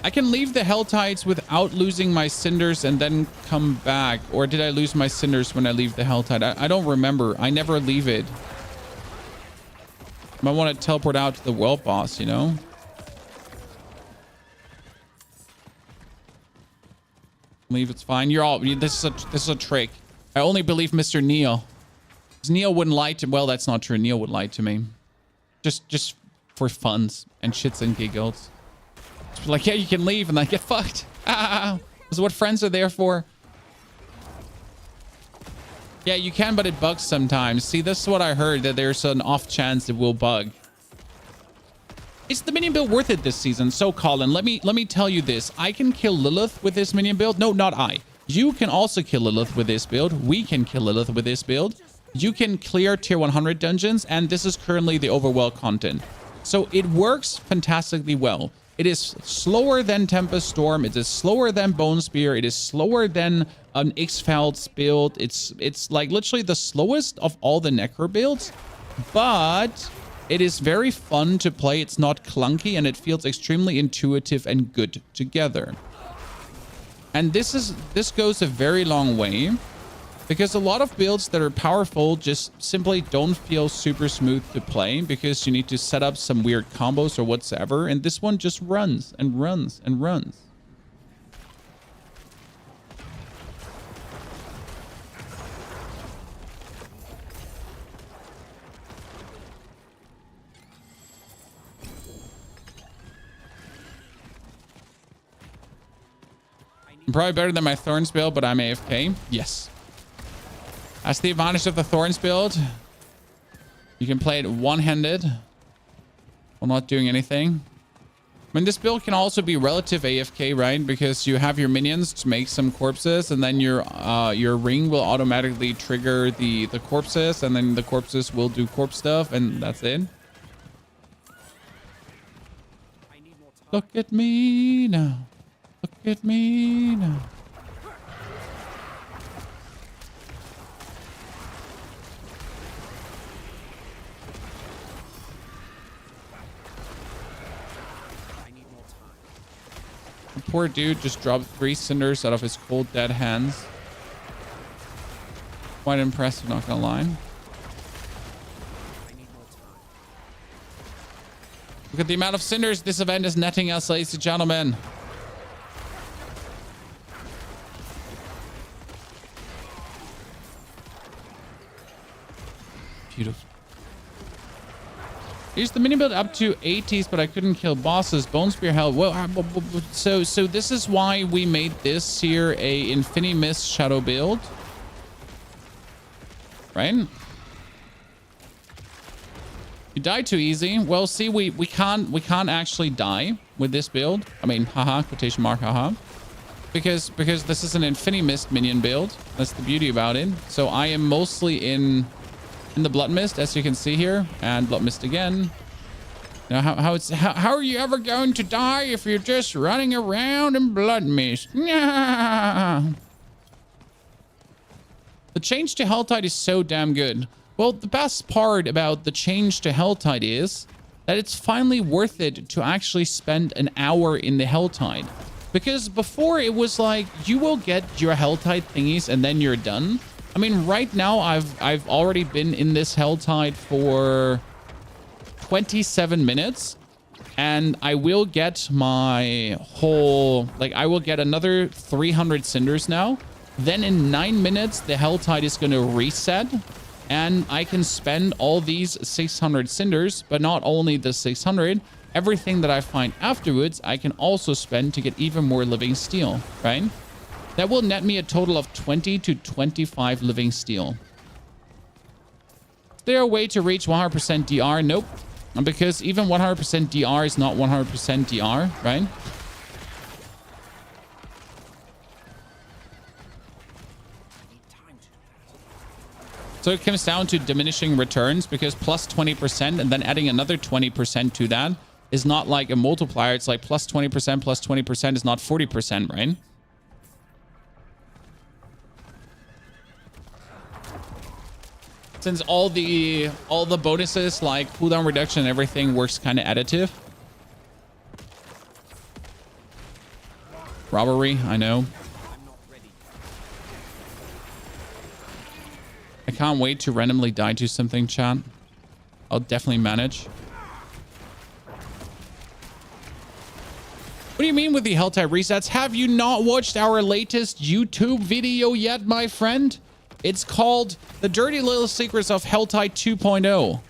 [SPEAKER 1] I can leave the Hell Tides without losing my cinders and then come back. Or did I lose my cinders when I leave the Hell Tide? I don't remember. I never leave it. I want to teleport out to the world boss, you know? Leave, it's fine. You're all... This is a trick. I only believe Mr. Neil. Because Neil wouldn't lie to... Well, that's not true. Neil would lie to me. Just for funs and shits and giggles. Just like, yeah, you can leave, and I get fucked. Ah, this is what friends are there for. Yeah, you can, but it bugs sometimes. See, this is what I heard, that there's an off chance it will bug. Is the minion build worth it this season? So, Colin, let me tell you this. I can kill Lilith with this minion build. No, not I. You can also kill Lilith with this build. We can kill Lilith with this build. You can clear tier 100 dungeons, and this is currently the overworld content. So it works fantastically well. It is slower than Tempest Storm. It is slower than Bone Spear. It is slower than an X-Felds build. It's like literally the slowest of all the Necro builds, but it is very fun to play. It's not clunky, and it feels extremely intuitive and good together. And this goes a very long way, because a lot of builds that are powerful just simply don't feel super smooth to play because you need to set up some weird combos or whatsoever. And this one just runs and runs and runs. I'm probably better than my Thorns build, but I'm AFK. Yes. That's the advantage of the Thorns build. You can play it one-handed while not doing anything. I mean, this build can also be relative AFK, right? Because you have your minions to make some corpses, and then your ring will automatically trigger the corpses, and then the corpses will do corpse stuff, and that's it.
[SPEAKER 2] I need more time.
[SPEAKER 1] Look at me now. Look at me now.
[SPEAKER 2] I need more time.
[SPEAKER 1] The poor dude just dropped 3 cinders out of his cold dead hands. Quite impressive, not gonna lie.
[SPEAKER 2] I need more time.
[SPEAKER 1] Look at the amount of cinders this event is netting us, ladies and gentlemen. Beautiful. Here's the mini build up to 80s, but I couldn't kill bosses. Bone Spear held. Well, so this is why we made this here a Infinity Mist Shadow build, right? You die too easy. Well, see, we can't actually die with this build. I mean, haha, quotation mark, haha. Because this is an Infinity Mist minion build. That's the beauty about it. So I am mostly in the Blood Mist, as you can see here, and Blood Mist again. Now, how are you ever going to die if you're just running around in Blood Mist? The change to Helltide is so damn good. Well, the best part about the change to Helltide is that it's finally worth it to actually spend an hour in the Helltide. Because before it was like, you will get your Helltide thingies and then you're done. I mean, right now, I've already been in this Helltide for 27 minutes. And I will get my whole... Like, I will get another 300 cinders now. Then in 9 minutes, the Helltide is going to reset. And I can spend all these 600 cinders. But not only the 600, everything that I find afterwards, I can also spend to get even more living steel, right? That will net me a total of 20 to 25 living steel. Is there a way to reach 100% DR? Nope. Because even 100% DR is not 100% DR, right? So it comes down to diminishing returns, because plus 20% and then adding another 20% to that is not like a multiplier. It's like plus 20% plus 20% is not 40%, right? Since all the bonuses like cooldown reduction and everything works kind of additive. Robbery, I know.
[SPEAKER 2] I'm not ready.
[SPEAKER 1] I can't wait to randomly die to something, chat. I'll definitely manage. What do you mean with the Helltide resets? Have you not watched our latest YouTube video yet, my friend? It's called The Dirty Little Secrets of Helltide 2.0.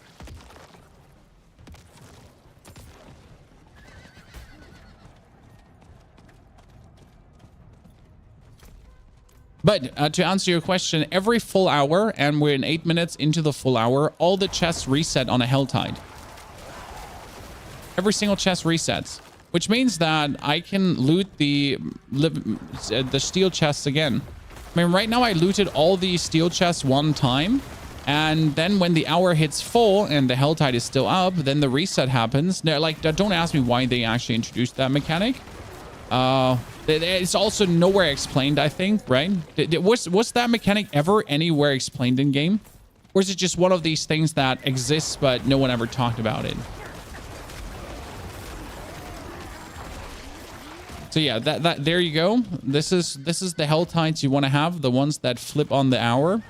[SPEAKER 1] But to answer your question, every full hour, and we're in 8 minutes into the full hour, all the chests reset on a Helltide. Every single chest resets, which means that I can loot the steel chests again. I mean, right now I looted all the steel chests one time, and then when the hour hits full and the Helltide is still up, then the reset happens. Now, like, don't ask me why they actually introduced that mechanic. It's also nowhere explained, I think, right? Was that mechanic ever anywhere explained in game? Or is it just one of these things that exists, but no one ever talked about it? So yeah, there you go. This is the Helltides you want to have, the ones that flip on the hour,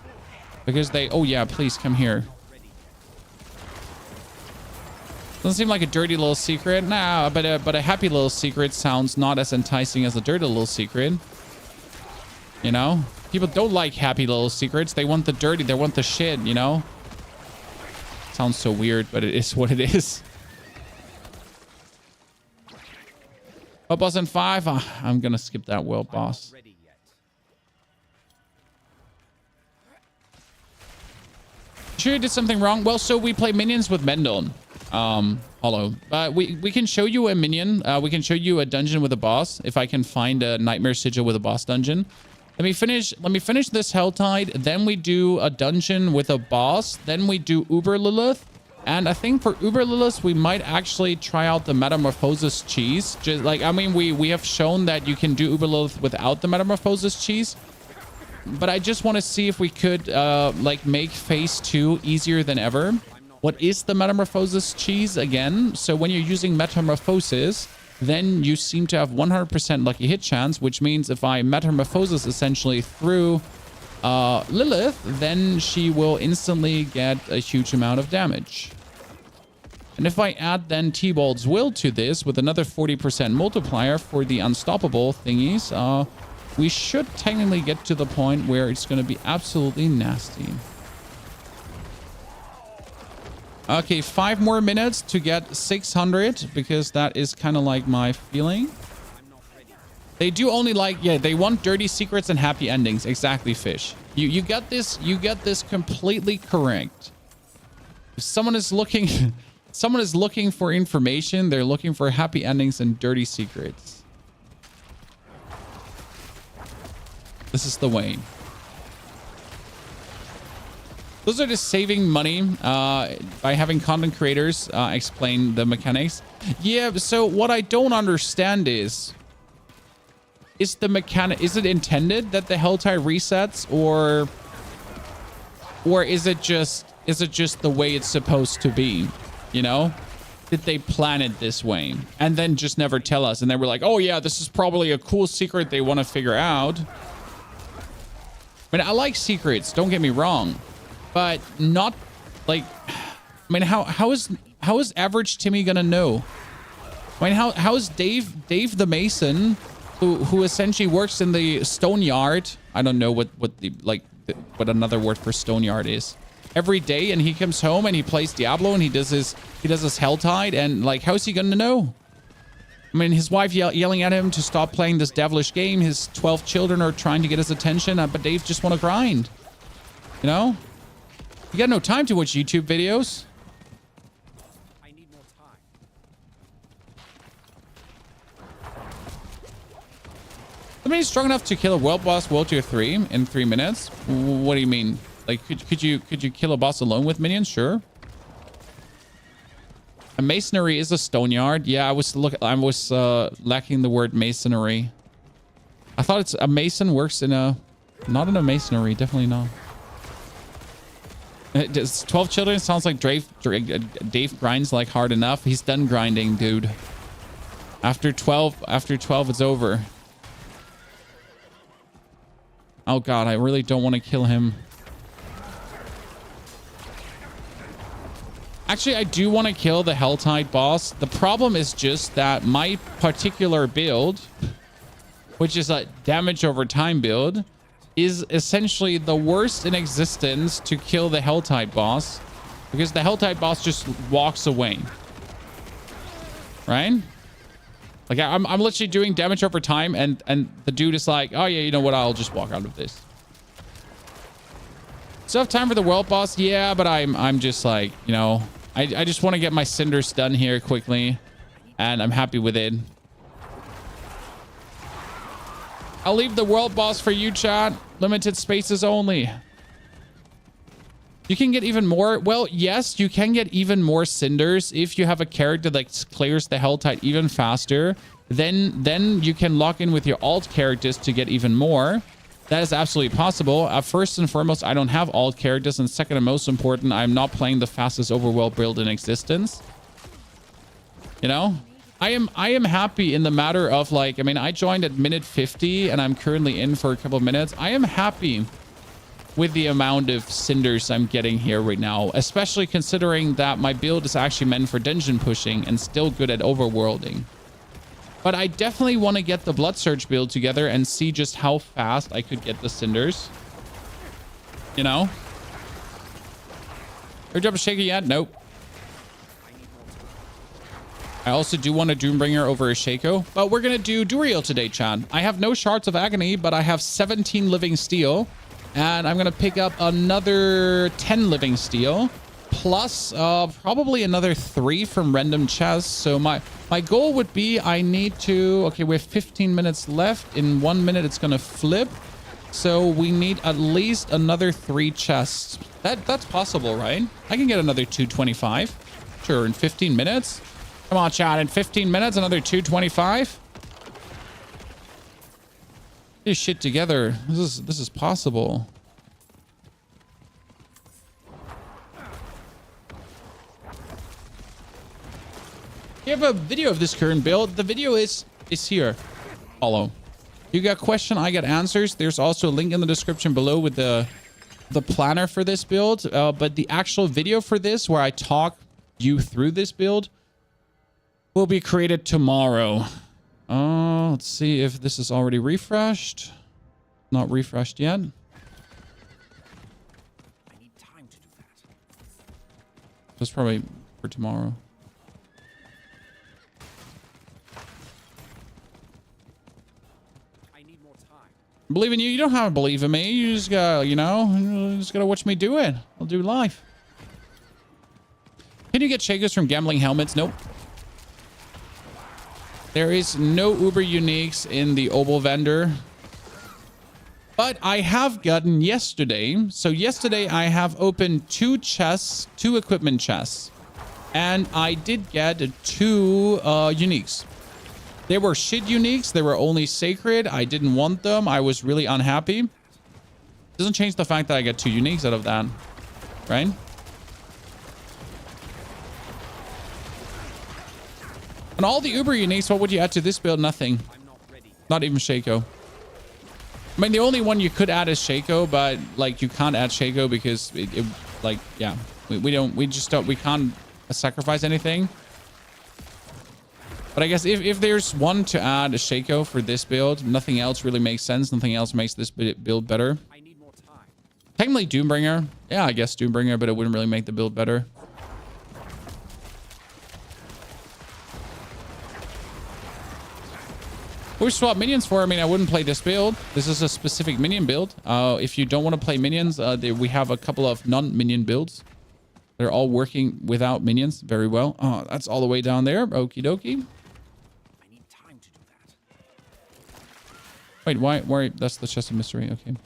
[SPEAKER 1] because they... Oh yeah, please come here. Doesn't seem like a dirty little secret. Nah, but a happy little secret sounds not as enticing as a dirty little secret. You know, people don't like happy little secrets. They want the dirty. They want the shit. You know. Sounds so weird, but it is what it is. World boss in 5. I'm gonna skip that world boss. Sure you did something wrong? Well, so we play minions with Mendon. hollow. But we can show you a minion. We can show you a dungeon with a boss if I can find a nightmare sigil with a boss dungeon. Let me finish this Helltide. Then we do a dungeon with a boss. Then we do Uber Lilith. And I think for Uber Lilith, we might actually try out the Metamorphosis cheese. Just like, I mean, we have shown that you can do Uber Lilith without the Metamorphosis cheese. But I just want to see if we could like make phase 2 easier than ever. What is the Metamorphosis cheese again? So when you're using Metamorphosis, then you seem to have 100% lucky hit chance, which means if I Metamorphosis essentially through Lilith, then she will instantly get a huge amount of damage. And if I add then T-Bald's Will to this with another 40% multiplier for the unstoppable thingies, we should technically get to the point where it's going to be absolutely nasty. Okay, 5 more minutes to get 600 because that is kind of like my feeling. They do only like, yeah, they want dirty secrets and happy endings. Exactly, Fish. You get this completely correct. If someone is looking someone is looking for information, they're looking for happy endings and dirty secrets. This is the way. Those are just saving money by having content creators explain the mechanics. Yeah, so what I don't understand is the mechanic, is it intended that the Helltide resets or is it just the way it's supposed to be, you know? Did they plan it this way and then just never tell us? And they were like, oh yeah, this is probably a cool secret they want to figure out. I mean, I like secrets, don't get me wrong, but not like, I mean, how is average Timmy gonna know? I mean, how is Dave the Mason, who essentially works in the stone yard? I don't know what another word for stone yard is. Every day, and he comes home and he plays Diablo and he does his Helltide, and like, how's he gonna know? I mean, his wife yelling at him to stop playing this devilish game. His 12 children are trying to get his attention, but Dave just want to grind. You know? You got no time to watch YouTube videos.
[SPEAKER 2] I need more time.
[SPEAKER 1] I mean, he's strong enough to kill a world boss World Tier 3 in 3 minutes. What do you mean? Like, could you kill a boss alone with minions? Sure. A masonry is a stone yard. Yeah, I was lacking the word masonry. I thought it's a mason works in a, not in a masonry. Definitely not. 12 children sounds like Dave grinds like hard enough. He's done grinding, dude. After 12, it's over. Oh God, I really don't want to kill him. Actually, I do want to kill the Helltide boss. The problem is just that my particular build, which is a damage over time build, is essentially the worst in existence to kill the Helltide boss, because the Helltide boss just walks away. Right? Like, I'm literally doing damage over time, and the dude is like, oh yeah, you know what? I'll just walk out of this. So I have time for the world boss? Yeah, but I'm just like, you know, I just want to get my cinders done here quickly, and I'm happy with it. I'll leave the world boss for you, chat. Limited spaces only. You can get even more. Well, yes, you can get even more cinders if you have a character that clears the Helltide even faster. Then you can lock in with your alt characters to get even more. That is absolutely possible. First and foremost, I don't have alt characters, and second and most important, I'm not playing the fastest overworld build in existence. You know, I am happy in the matter of, like, I mean, I joined at minute 50 and I'm currently in for a couple of minutes. I am happy with the amount of cinders I'm getting here right now, especially considering that my build is actually meant for dungeon pushing and still good at overworlding. But I definitely want to get the Blood Surge build together and see just how fast I could get the cinders. You know? Are you shaky yet? Nope. I also do want a Doombringer over a Shaco, but we're going to do Duriel today, Chan. I have no Shards of Agony, but I have 17 Living Steel, and I'm going to pick up another 10 Living Steel. plus probably another 3 from random chests. So my goal would be I need to... Okay, we have 15 minutes left. In 1 minute, it's going to flip. So we need at least another 3 chests. That's possible, right? I can get another 225. Sure, in 15 minutes. Come on, chat. In 15 minutes, another 225. Get this shit together. This is possible. You have a video of this current build. The video is here. Follow. You got question, I got answers. There's also a link in the description below with the planner for this build. But the actual video for this, where I talk you through this build, will be created tomorrow. Let's see if this is already refreshed. Not refreshed yet.
[SPEAKER 2] I need time to do that.
[SPEAKER 1] That's probably for tomorrow. Believe in you. You don't have to believe in me. You just gotta, you know, you just gotta watch me do it. I'll do live. Can you get shakers from gambling helmets? Nope. There is no Uber uniques in the Obel vendor. But I have gotten yesterday. So yesterday I have opened 2 chests, 2 equipment chests. And I did get 2 uniques. They were shit uniques. They were only sacred. I didn't want them. I was really unhappy. Doesn't change the fact that I get 2 uniques out of that. Right? And all the Uber uniques, what would you add to this build? Nothing. Not even Shaco. I mean, the only one you could add is Shaco, but like you can't add Shaco because it like, yeah, we can't sacrifice anything. But I guess if there's one to add a Shaco for this build, nothing else really makes sense. Nothing else makes this build better.
[SPEAKER 2] I need more time.
[SPEAKER 1] Technically Doombringer. Yeah, I guess Doombringer, but it wouldn't really make the build better. What we swap minions for? I mean, I wouldn't play this build. This is a specific minion build. If you don't want to play minions, we have a couple of non-minion builds. They're all working without minions very well. Oh, that's all the way down there. Okie dokie. Wait, why? That's the chest of mystery. Okay.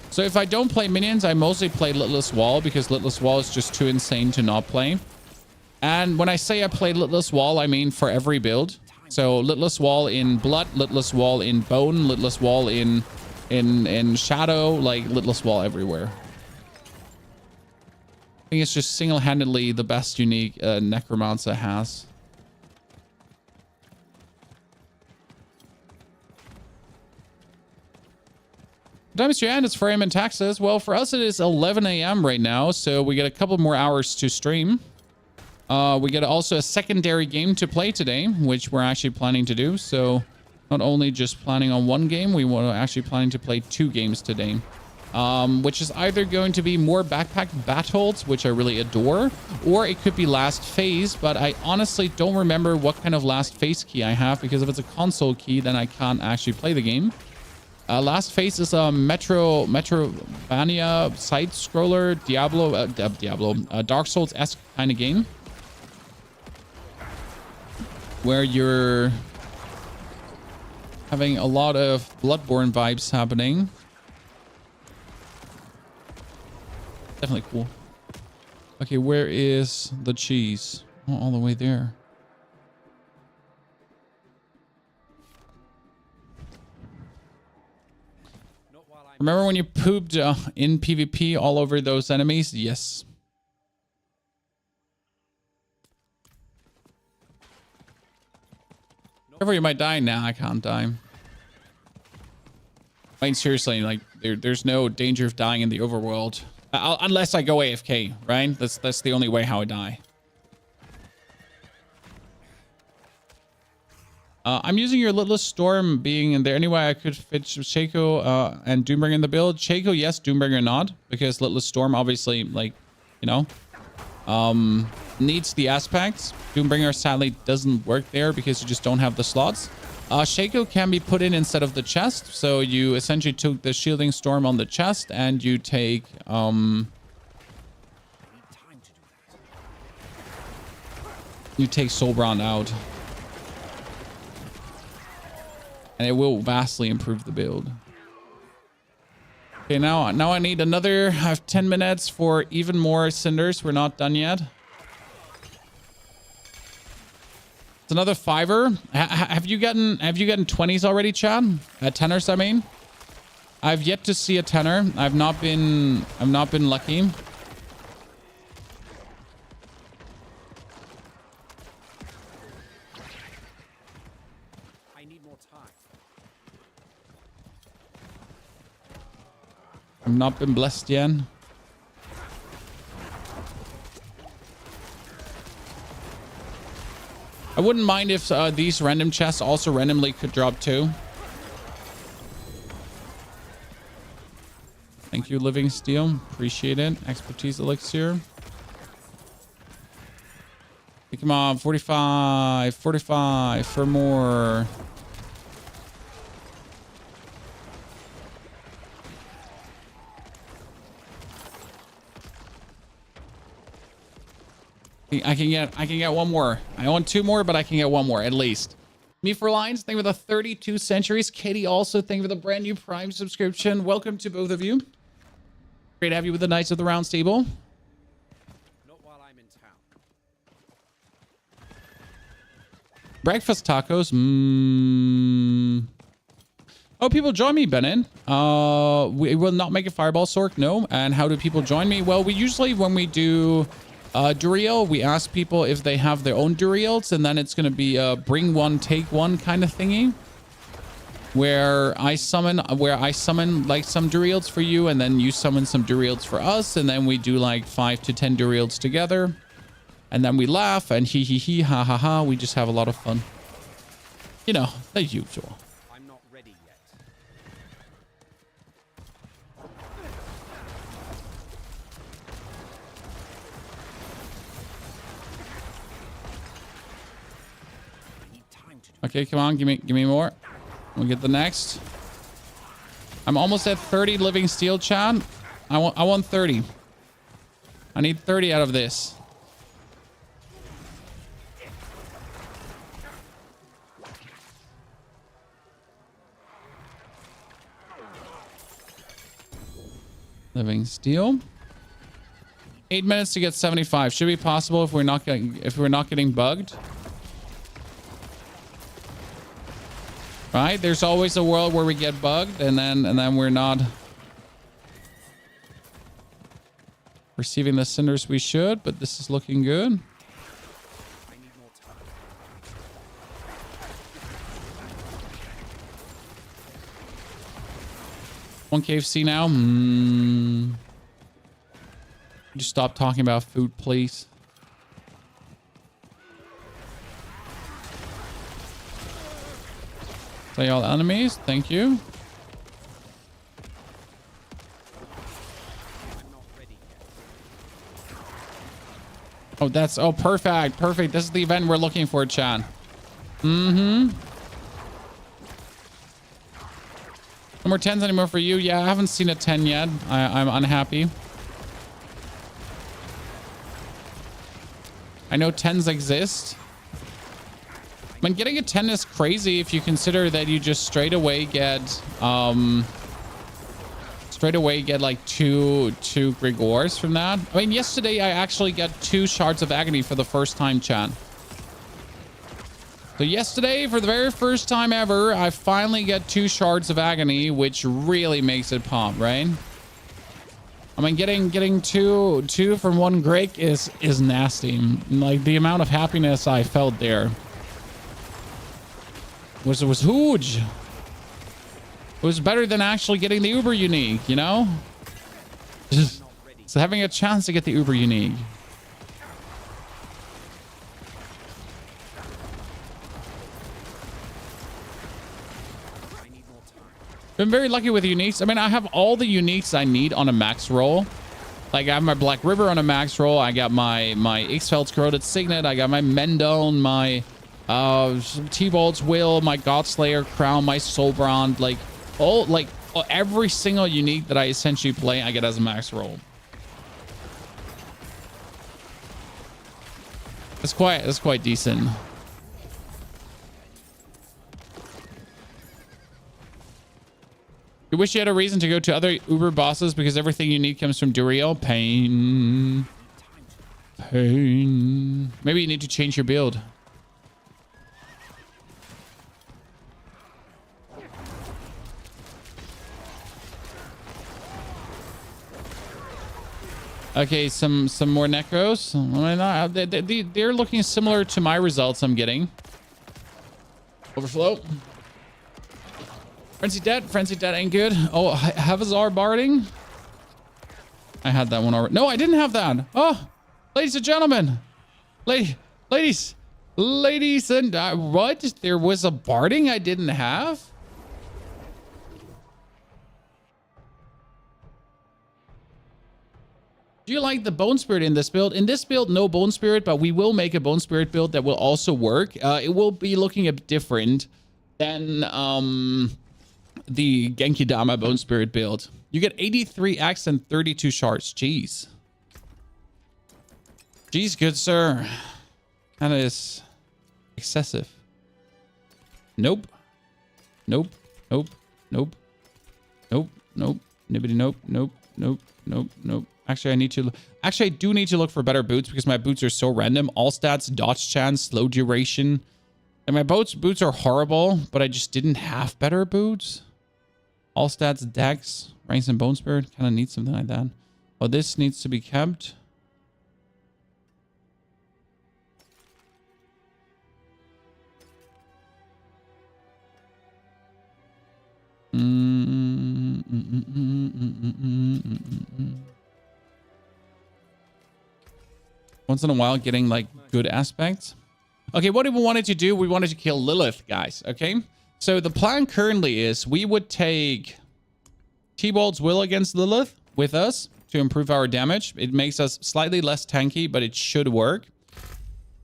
[SPEAKER 1] So if I don't play minions, I mostly play Litless Wall because Litless Wall is just too insane to not play. And when I say I play Litless Wall, I mean for every build. So Litless Wall in Blood, Litless Wall in Bone, Litless Wall in Shadow, like Litless Wall everywhere. I think it's just single-handedly the best unique Necromancer has. What time is your end? It's 4 a.m. in Texas. Well, for us, it is 11 a.m. right now, so we get a couple more hours to stream. We get also a secondary game to play today, which we're actually planning to do. So not only just planning on 1 game, we want to actually planning to play 2 games today. Which is either going to be more backpack battles, which I really adore, or it could be last phase, but I honestly don't remember what kind of last phase key I have, because if it's a console key, then I can't actually play the game. Last phase is a Metrovania side scroller Dark Souls-esque kind of game, where you're having a lot of Bloodborne vibes happening. Definitely cool. Okay, where is the cheese? Oh, all the way there. Remember when you pooped in PvP all over those enemies? Yes. Wherever you might die. Nah, I can't die. I mean, seriously, like there's no danger of dying in the overworld. Unless I go AFK, right? That's the only way how I die. I'm using your Litless Storm being in there. Anyway, I could fit Shaco and Doombringer in the build. Shaco, yes. Doombringer, not. Because Litless Storm, obviously, like, you know, needs the aspects. Doombringer, sadly, doesn't work there because you just don't have the slots. Shaco can be put in instead of the chest. So you essentially took the shielding storm on the chest and you take Soulbrand out. And it will vastly improve the build. Okay, now I need another. I have 10 minutes for even more cinders. We're not done yet. It's another 5er. Have you gotten 20s already, Chad? 10ers, I mean. I've yet to see a 10er. I've not been lucky.
[SPEAKER 2] I need more time.
[SPEAKER 1] I've not been blessed yet. I wouldn't mind if these random chests also randomly could drop too. Thank you, Living Steel. Appreciate it. Expertise Elixir. Hey, come on, 45 for more. I can get one more. I want 2 more, but I can get 1 more at least. Me for Lines, thank you for the 32 centuries. Katie also, thank you for the brand new Prime subscription. Welcome to both of you. Great to have you with the Knights of the Round Table.
[SPEAKER 2] Not while I'm in town.
[SPEAKER 1] Breakfast tacos. Oh, people join me, Bennett. We will not make a fireball, Sork. No. And how do people join me? Well, we usually, when we do Duriel, we ask people if they have their own Duriels, and then it's going to be a bring one, take one kind of thingy, where I summon like some Duriels for you, and then you summon some Duriels for us, and then we do like 5 to 10 Duriels together, and then we laugh and he ha ha ha. We just have a lot of fun, you know, the usual.
[SPEAKER 2] I'm not ready yet.
[SPEAKER 1] Okay, come on, give me more. We'll get the next. I'm almost at 30 living steel, Chad. I want 30. I need 30 out of this. Living steel. 8 minutes to get 75. Should be possible if we're not getting bugged. Right? There's always a world where we get bugged and then we're not receiving the cinders we should, but this is looking good.
[SPEAKER 2] I need more time.
[SPEAKER 1] One KFC now. Just stop talking about food, please. Play all enemies. Thank you.
[SPEAKER 2] I'm not ready yet.
[SPEAKER 1] Oh, that's... Oh, perfect. Perfect. This is the event we're looking for, Chan. No more 10s anymore for you. Yeah, I haven't seen a 10 yet. I'm unhappy. I know 10s exist. I mean, getting a 10 is crazy if you consider that you just straight away get like two Grigors from that. I mean, yesterday I actually got 2 shards of agony for the first time, Chan. So yesterday, for the very first time ever, I finally get 2 shards of agony, which really makes it pop, right? I mean, getting two from 1 Grig is nasty. Like, the amount of happiness I felt there was huge. It was better than actually getting the Uber unique, you know? Just so having a chance to get the Uber unique. Been very lucky with uniques. I mean, I have all the uniques I need on a max roll. Like, I have my Black River on a max roll. I got my Ixfeld's Corroded Signet. I got my Mendone, my T-Bolt's Will, my Godslayer Crown, my Soulbrand, like every single unique that I essentially play, I get as a max roll. That's quite decent. You wish you had a reason to go to other Uber bosses because everything you need comes from Duriel. Pain. Pain. Maybe you need to change your build. Okay, some more Necros. They're looking similar to my results I'm getting. Overflow. Frenzy Dead ain't good. Oh, Havazar Barding. I had that one already. No, I didn't have that. Oh, ladies and gentlemen. Ladies and what? There was a Barding I didn't have? Do you like the Bone Spirit in this build? In this build, no Bone Spirit, but we will make a Bone Spirit build that will also work. It will be looking a bit different than the Genki-Dama Bone Spirit build. You get 83 X and 32 shards. Jeez. Jeez, good sir. That is excessive. Nope. Nope. Nope. Nope. Nope. Nope. Nibbity nope. Nope. Nope. Nope. Nope. Actually, I do need to look for better boots because my boots are so random. All stats, dodge chance, slow duration. And my boots are horrible, but I just didn't have better boots. All stats, dex, ranks, and bone spirit. Kind of need something like that. Oh, this needs to be kept. Once in a while, getting like good aspects. Okay, what we wanted to do, we wanted to kill Lilith, guys. Okay, so the plan currently is we would take T-Bolt's Will against Lilith with us to improve our damage. It makes us slightly less tanky, but it should work.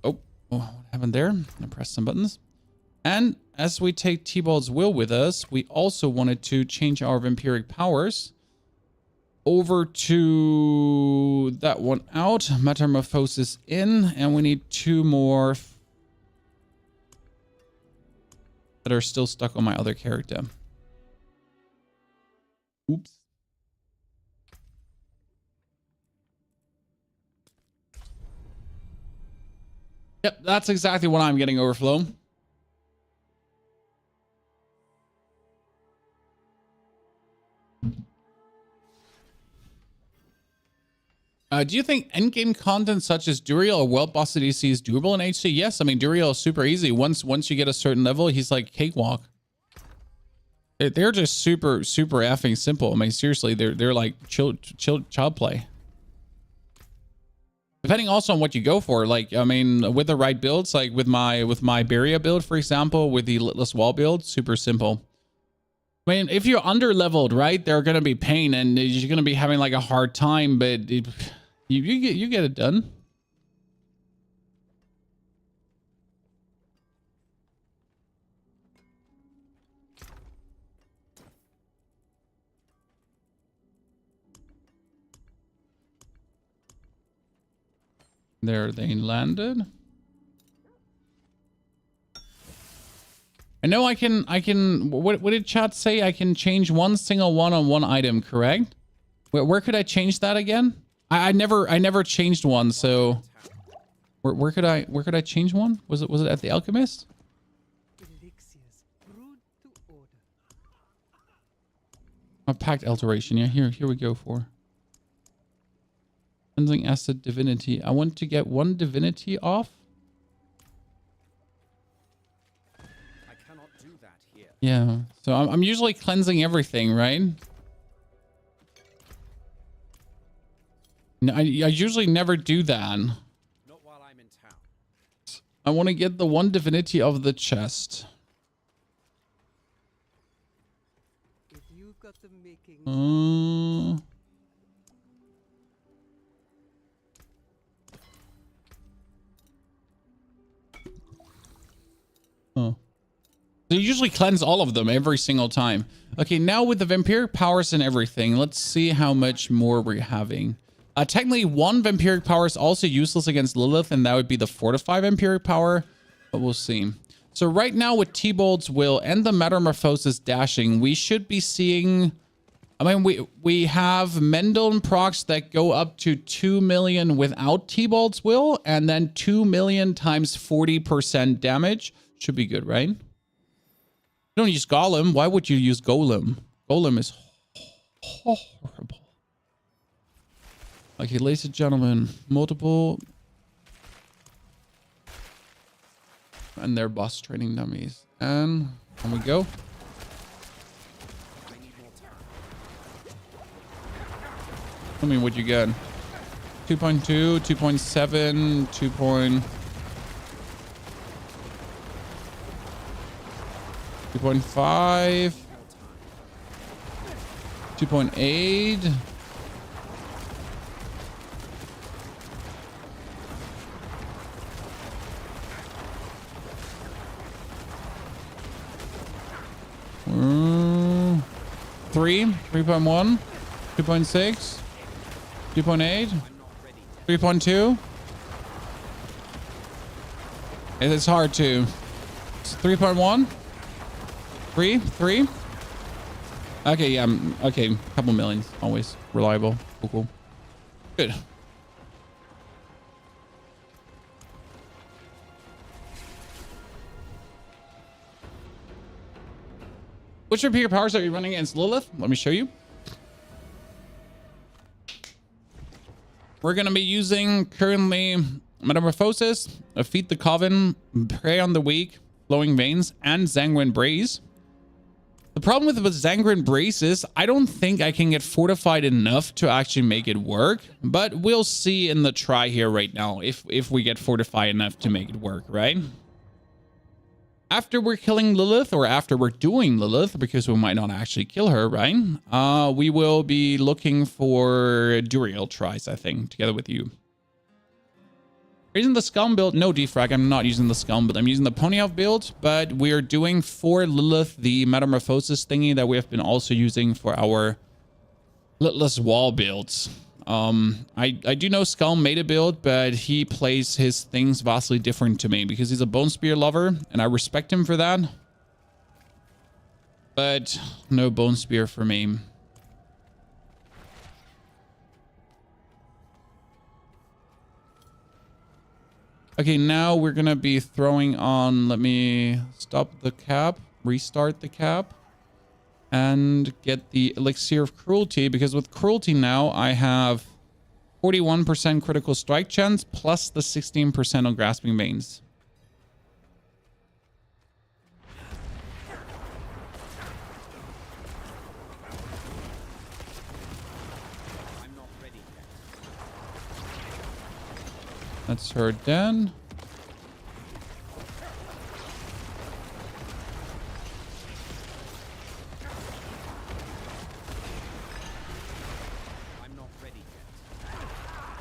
[SPEAKER 1] Oh, what happened there? I'm gonna press some buttons. And as we take T-Bolt's Will with us, we also wanted to change our vampiric powers over to that one out, Metamorphosis in, and we need 2 more that are still stuck on my other character. Oops. Yep, that's exactly what I'm getting, Overflow. Do you think endgame content such as Duriel or World Boss DC is doable in HC? Yes, I mean Duriel is super easy. Once you get a certain level, he's like cakewalk. They're just super effing simple. I mean seriously, they're like child play. Depending also on what you go for. Like I mean, with the right builds, like with my Beria build, for example, with the Litless Wall build, super simple. I mean, if you're under leveled, right, they're gonna be pain and you're gonna be having like a hard time, but you get it done. There they landed. I know I can, what did chat say? I can change one single one on one item, correct? Where could I change that again? I never changed one, so where could I change one? Was it at the Alchemist? A pact alteration. Yeah, here we go for cleansing acid divinity. I want to get one divinity off.
[SPEAKER 2] I cannot do that here.
[SPEAKER 1] Yeah, so I'm usually cleansing everything, right? No, I usually never do that.
[SPEAKER 2] Not while I'm in town.
[SPEAKER 1] I want to get the one divinity of the chest.
[SPEAKER 3] If you've got the making.
[SPEAKER 1] They usually cleanse all of them every single time. Okay, now with the vampiric powers and everything, let's see how much more we're having. Technically, one vampiric power is also useless against Lilith, and that would be the Fortify vampiric power, but we'll see. So right now with T-Bolt's Will and the Metamorphosis dashing, we should be seeing... I mean, we have Mendel procs that go up to 2 million without T-Bolt's Will, and then 2 million times 40% damage. Should be good, right? You don't use Golem. Why would you use Golem? Golem is horrible. Okay, ladies and gentlemen, multiple... And they're boss training dummies. And on we go. Tell me what you got. 2.2, 2.7, 2. 2.5, 2.8. Three, 3.1, 2.6, 2.8, 3.2. It's hard to. It's 3.1. 3. Okay, yeah, okay, couple millions, always reliable. Cool. Good. Which vampire powers are you running against Lilith? Let me show you. We're gonna be using currently Metamorphosis, Feed the Coven, Prey on the Weak, Flowing Veins, and Sanguine Brace. The problem with Sanguine Brace is I don't think I can get fortified enough to actually make it work, but we'll see in the try here right now if we get fortified enough to make it work, right? After we're killing Lilith, or after we're doing Lilith, because we might not actually kill her, right? We will be looking for Duriel tries, I think, together with you. Using the Scum build, no defrag, I'm not using the Scum build. I'm using the P4wnyhof build, but we are doing for Lilith the Metamorphosis thingy that we have been also using for our Litless Wall builds. I do know Skull made a build, but he plays his things vastly different to me because he's a Bone Spear lover, and I respect him for that. But no Bone Spear for me. Okay, now we're gonna be throwing on, let me stop the cap, restart the cap, and get the Elixir of Cruelty, because with Cruelty now I have 41% critical strike chance plus the 16% on Grasping Veins.
[SPEAKER 2] I'm not ready yet.
[SPEAKER 1] That's her den.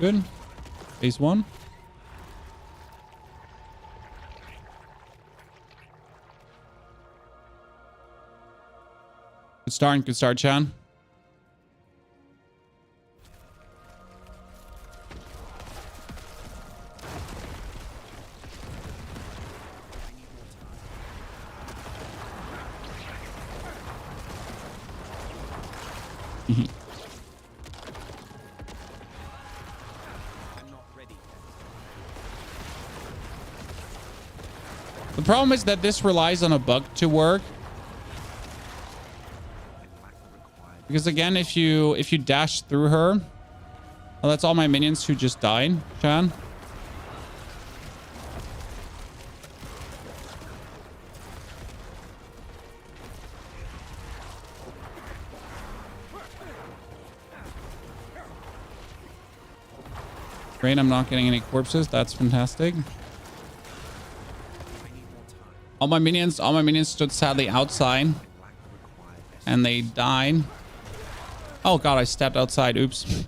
[SPEAKER 1] Good. Phase 1. Good start, Chan. The problem is that this relies on a bug to work. Because again, if you dash through her, well, that's all my minions who just died, Chan. Great, I'm not getting any corpses. That's fantastic. All my minions stood sadly outside. And they died. Oh god, I stepped outside. Oops.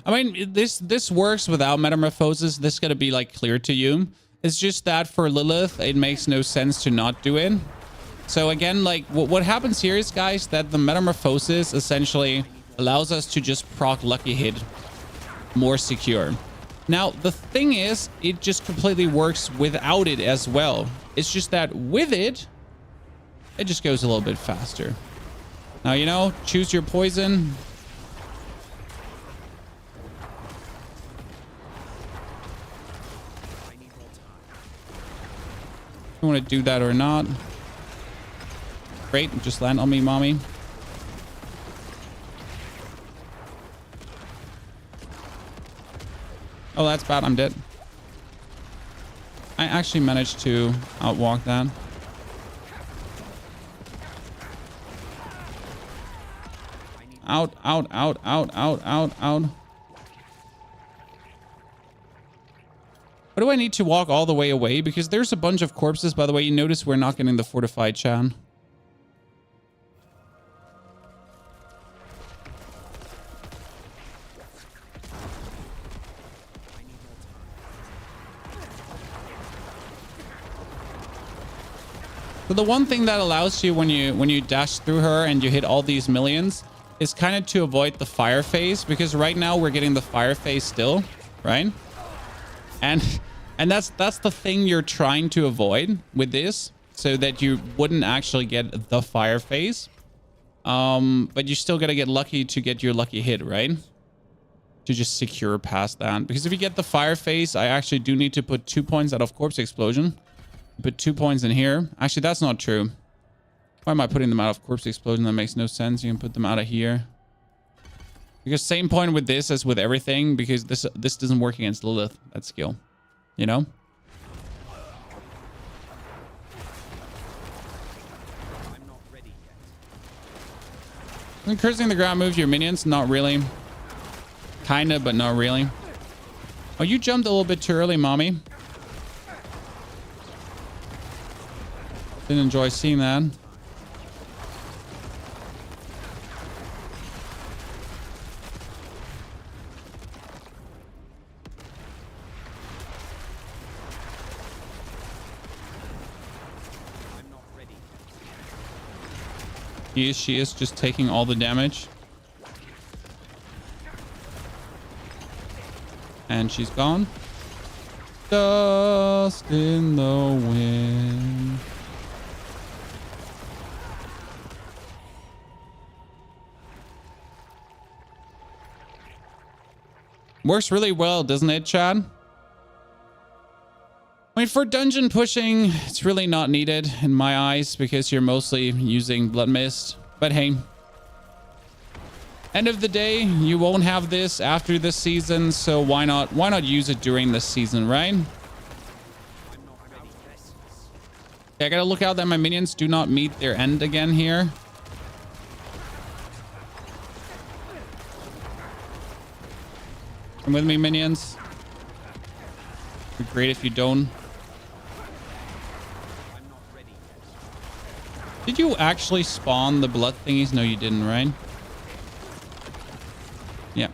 [SPEAKER 1] I mean, this works without metamorphosis. This is going to be like clear to you. It's just that for Lilith, it makes no sense to not do it. So again, like what happens here is, guys, that the metamorphosis essentially allows us to just proc lucky hit more secure. Now, the thing is, it just completely works without it as well. It's just that with it, it just goes a little bit faster. Now, you know, choose your poison. You want to do that or not? Great, just land on me, mommy. Oh, that's bad. I'm dead. I actually managed to outwalk that. Out, out, out, out, out, out, out. What do I need to walk all the way away? Because there's a bunch of corpses. By the way, you notice we're not getting the fortified chan. So the one thing that allows you when you dash through her and you hit all these millions is kind of to avoid the fire phase, because right now we're getting the fire phase still, right? And that's the thing you're trying to avoid with this, so that you wouldn't actually get the fire phase. But you still gotta get lucky to get your lucky hit, right? To just secure past that. Because if you get the fire phase, I actually do need to put 2 points out of corpse explosion. Put 2 points in here. Actually, that's not true. Why am I putting them out of corpse explosion? That makes no sense. You can put them out of here. Because same point with this as with everything, because this doesn't work against Lilith, that skill. You know?
[SPEAKER 2] I'm not ready yet.
[SPEAKER 1] And cursing the ground moves your minions? Not really. Kinda, but not really. Oh, you jumped a little bit too early, mommy. Didn't enjoy seeing that.
[SPEAKER 2] I'm not ready.
[SPEAKER 1] She is just taking all the damage. And she's gone. Dust in the wind. Works really well, doesn't it, Chad? I mean, for dungeon pushing, it's really not needed in my eyes, because you're mostly using Blood Mist. But hey, end of the day, you won't have this after this season, so why not use it during this season, right?
[SPEAKER 2] I'm not ready.
[SPEAKER 1] Okay, I gotta look out that my minions do not meet their end again here. Come with me, minions. It'd be great if you don't.
[SPEAKER 2] I'm not ready yet.
[SPEAKER 1] Did you actually spawn the blood thingies? No, you didn't, right? Yeah.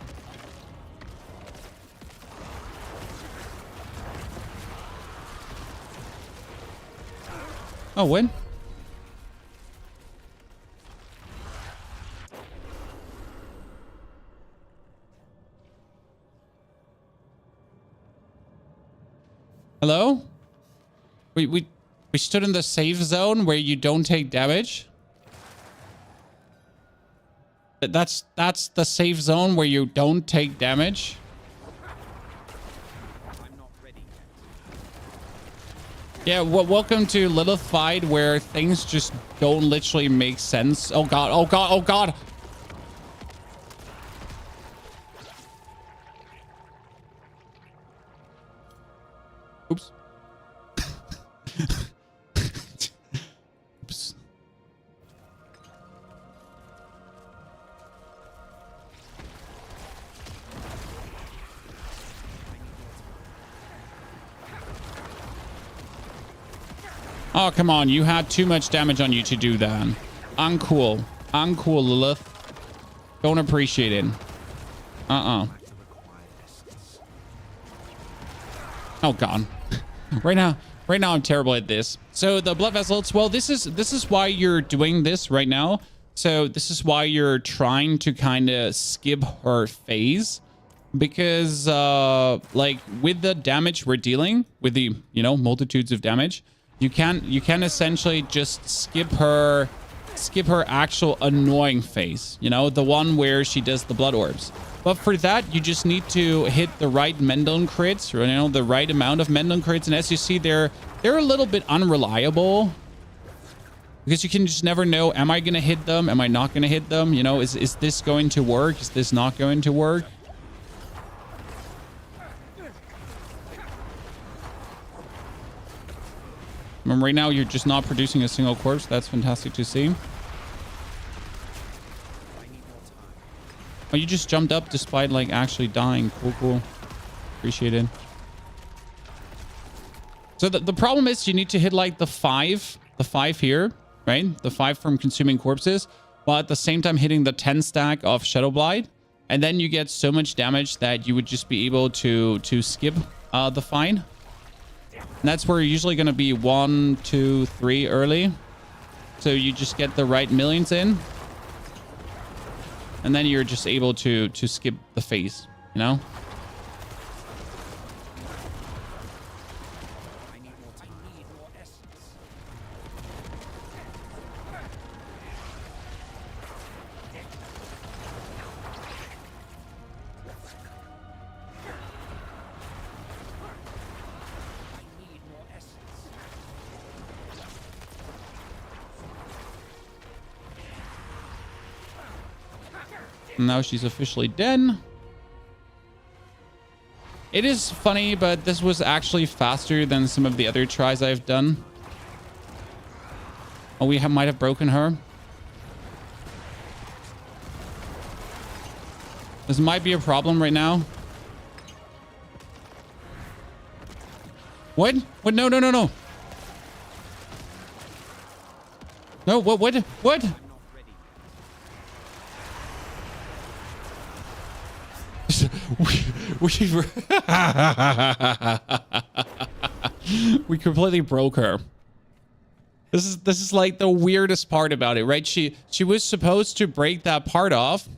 [SPEAKER 1] Oh, when? Hello? We stood in the safe zone where you don't take damage. That's the safe zone where you don't take damage.
[SPEAKER 2] I'm not ready yet.
[SPEAKER 1] Yeah, welcome to Lilith Fight, where things just don't literally make sense. Oh god, oh god, oh god. Oops. Oops. Oh, come on. You had too much damage on you to do that. Uncool. Uncool, Lilith. Don't appreciate it. Uh-uh. Oh god. Right now I'm terrible at this. So the blood vessels, well, this is why you're doing this right now. So this is why you're trying to kind of skip her phase, because like with the damage we're dealing with, the multitudes of damage, you can essentially just skip her actual annoying phase, the one where she does the blood orbs. But for that, you just need to hit the right Mendon crits, or, the right amount of Mendon crits. And as you see, they're a little bit unreliable, because you can just never know, am I going to hit them? Am I not going to hit them? Is this going to work? Is this not going to work? Remember, right now, you're just not producing a single corpse. That's fantastic to see. Oh, you just jumped up despite, like, actually dying. Cool. Appreciate it. So the problem is you need to hit, like, the five here, right? The 5 from consuming corpses, while at the same time hitting the 10 stack of Shadow Blight. And then you get so much damage that you would just be able to skip the fight. And that's where you're usually going to be 1, 2, 3 early. So you just get the right millions in. And then you're just able to skip the phase, I need more essence. Now she's officially dead. It is funny, but this was actually faster than some of the other tries I've done. Oh, we might have broken her. This might be a problem right now. What? What? No. No, what? We completely broke her. This is like the weirdest part about it, right? She was supposed to break that part off,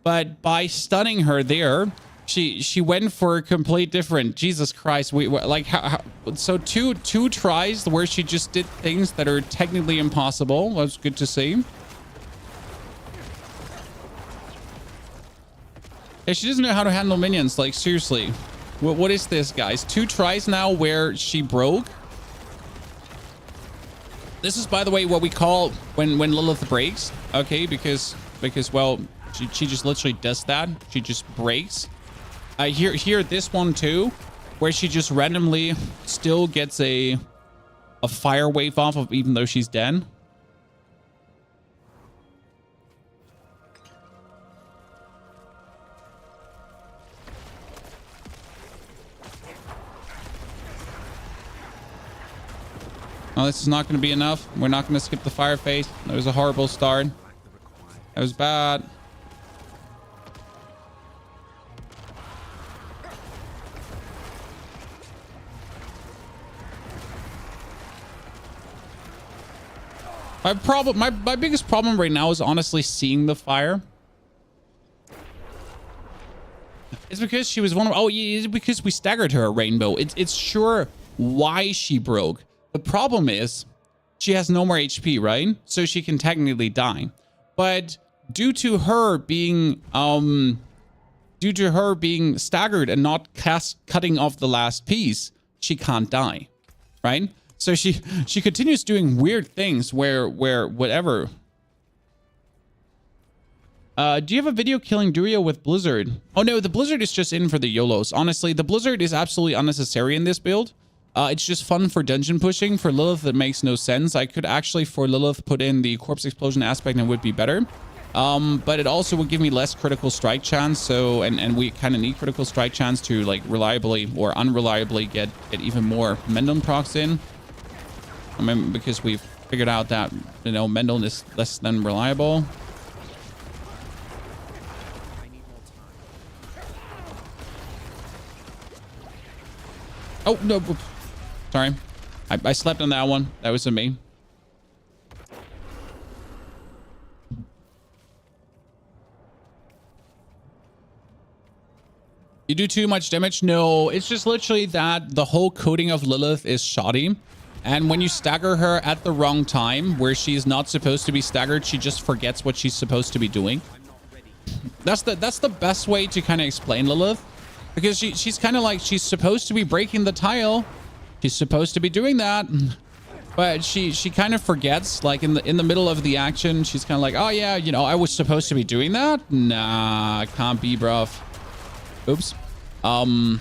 [SPEAKER 1] but by stunning her there, she went for a complete different. Jesus Christ, we like how so two tries where she just did things that are technically impossible. Was good to see. Yeah, she doesn't know how to handle minions. Like, seriously. What is this, guys? 2 tries now where she broke. This is, by the way, what we call when Lilith breaks. Okay, because well, she just literally does that. She just breaks. Here, this one too, where she just randomly still gets a fire wave off of, even though she's dead. Oh, this is not going to be enough. We're not going to skip the fire phase. That was a horrible start. That was bad. My biggest problem right now is honestly seeing the fire. It's because she was one of... Oh, yeah, it's because we staggered her, Rainbow. It's sure why she broke. The problem is she has no more HP, right? So she can technically die. But due to her being staggered and not cutting off the last piece, she can't die, right? So she continues doing weird things where whatever. Do you have a video killing Durio with Blizzard? Oh no, the Blizzard is just in for the YOLOs. Honestly, the Blizzard is absolutely unnecessary in this build. It's just fun for dungeon pushing. For Lilith, it makes no sense. I could actually, for Lilith, put in the corpse explosion aspect and it would be better. But it also would give me less critical strike chance. So, and we kind of need critical strike chance to like reliably or unreliably get even more Mendon procs in. I mean, because we've figured out that, Mendon is less than reliable. Oh, no. Sorry. I slept on that one. That was me. You do too much damage? No, it's just literally that the whole coding of Lilith is shoddy. And when you stagger her at the wrong time, where she's not supposed to be staggered, she just forgets what she's supposed to be doing. That's the best way to kind of explain Lilith. Because she's kind of like, she's supposed to be breaking the tile. She's supposed to be doing that. But she kind of forgets, like in the middle of the action, she's kind of like, oh yeah, you know, I was supposed to be doing that? Nah, can't be, bruv. Oops. And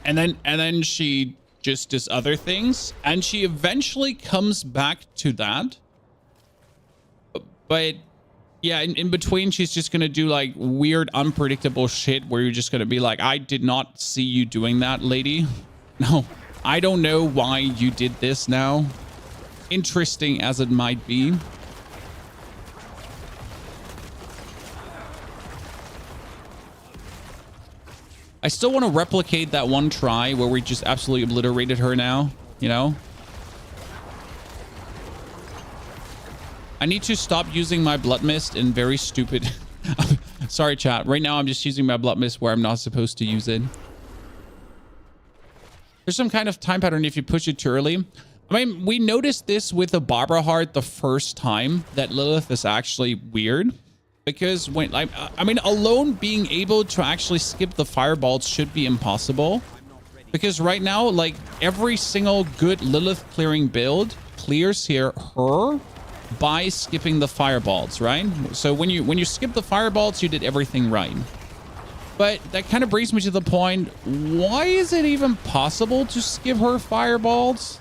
[SPEAKER 1] then she just does other things, and she eventually comes back to that. But yeah, in between, she's just gonna do like weird, unpredictable shit where you're just gonna be like, I did not see you doing that, lady. No, I don't know why you did this now. Interesting as it might be. I still want to replicate that one try where we just absolutely obliterated her now, you know? I need to stop using my blood mist in very stupid... Sorry, chat. Right now, I'm just using my blood mist where I'm not supposed to use it. There's some kind of time pattern if you push it too early. I mean, we noticed this with the Barbara heart the first time, that Lilith is actually weird. Because when I mean, alone being able to actually skip the fireballs should be impossible. Because right now, like every single good Lilith clearing build clears her by skipping the fireballs, right? So when you skip the fireballs, you did everything right. But that kind of brings me to the point, why is it even possible to skip her fireballs?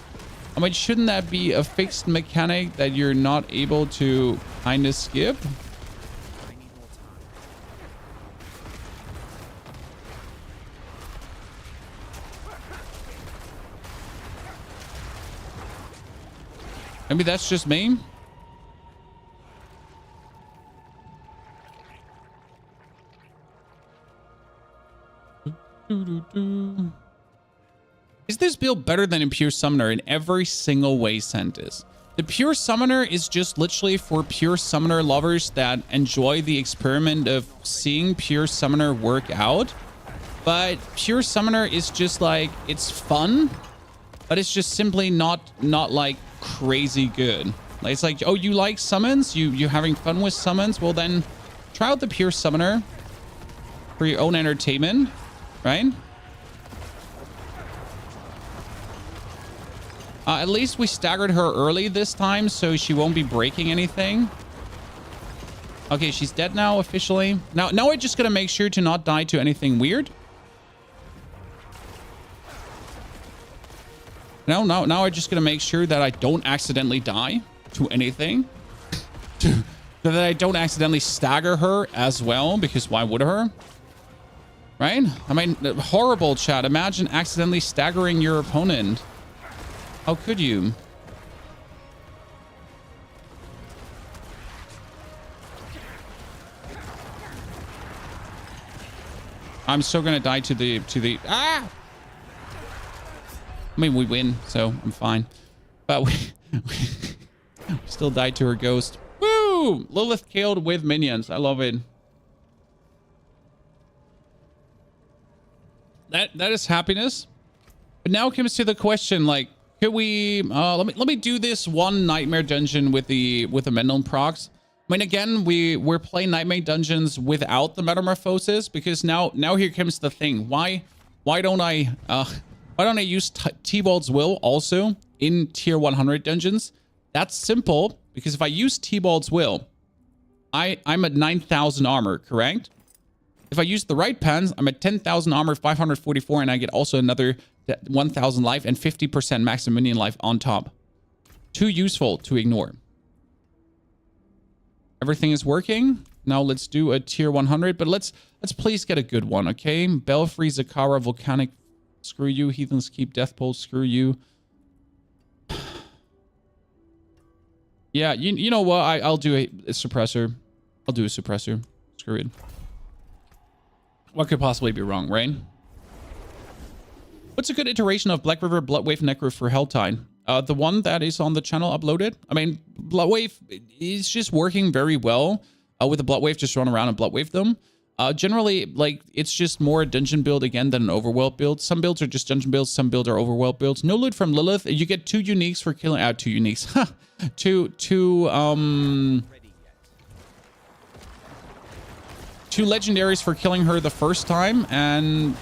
[SPEAKER 1] I mean, shouldn't that be a fixed mechanic that you're not able to kind of skip? Maybe that's just me. Is this build better than a pure summoner in every single way, Sentis? The pure summoner is just literally for pure summoner lovers that enjoy the experiment of seeing pure summoner work out. But pure summoner is just like, it's fun, but it's just simply not like crazy good. Like, it's like, oh, you like summons? You having fun with summons? Well, then try out the pure summoner for your own entertainment, right? At least we staggered her early this time, so she won't be breaking anything. Okay, she's dead now officially. Now we're just gonna make sure to not die to anything weird. Now I'm just gonna make sure that I don't accidentally die to anything. So that I don't accidentally stagger her as well, because why would her? Right? I mean, horrible, chat. Imagine accidentally staggering your opponent. How could you? I'm still gonna die to the ah! I mean, we win, so I'm fine. But we still died to her ghost. Woo! Lilith killed with minions. I love it. That is happiness. But now comes to the question, like, could we let me do this one nightmare dungeon with the Mendel procs. I mean, again, we're playing nightmare dungeons without the metamorphosis, because now here comes the thing. Why don't I use T-Bald's Will also in tier 100 dungeons? That's simple, because if I use T-Bald's Will, I'm at 9,000 armor, correct? If I use the right pens, I'm at 10,000 armor, 544, and I get also another 1,000 life and 50% maximum minion life on top. Too useful to ignore. Everything is working. Now let's do a tier 100, but let's please get a good one, okay? Belfry, Zakara, Volcanic, screw you. Heathens Keep, Death Pulse, screw you. Yeah, you know what? I'll do a suppressor. I'll do a suppressor. Screw it. What could possibly be wrong, right? What's a good iteration of Black River Bloodwave Necro for Helltide? The one that is on the channel uploaded. I mean, Bloodwave is just working very well with the Bloodwave. Just run around and Bloodwave them. Generally, like, it's just more a dungeon build again than an overworld build. Some builds are just dungeon builds. Some builds are overworld builds. No loot from Lilith. You get 2 uniques for killing... 2 uniques. Two legendaries for killing her the first time. And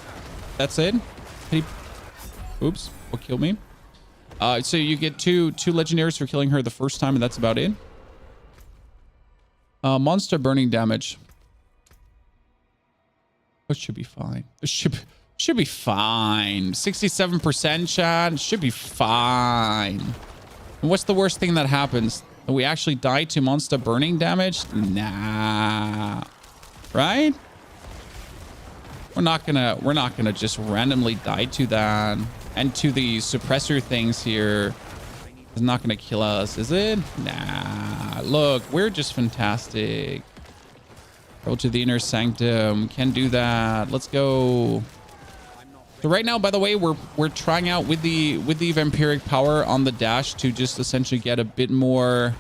[SPEAKER 1] that's it. Oops. Will kill me. So you get two legendaries for killing her the first time, and that's about it. Monster burning damage. It should be fine. It should be fine. 67% chat. Should be fine. And what's the worst thing that happens? That we actually die to monster burning damage? Nah. Right? We're not gonna just randomly die to that. And to the suppressor things here. It's not gonna kill us, is it? Nah. Look, we're just fantastic. Go to the inner sanctum. Can do that. Let's go. So right now, by the way, we're trying out with the vampiric power on the dash to just essentially get a bit more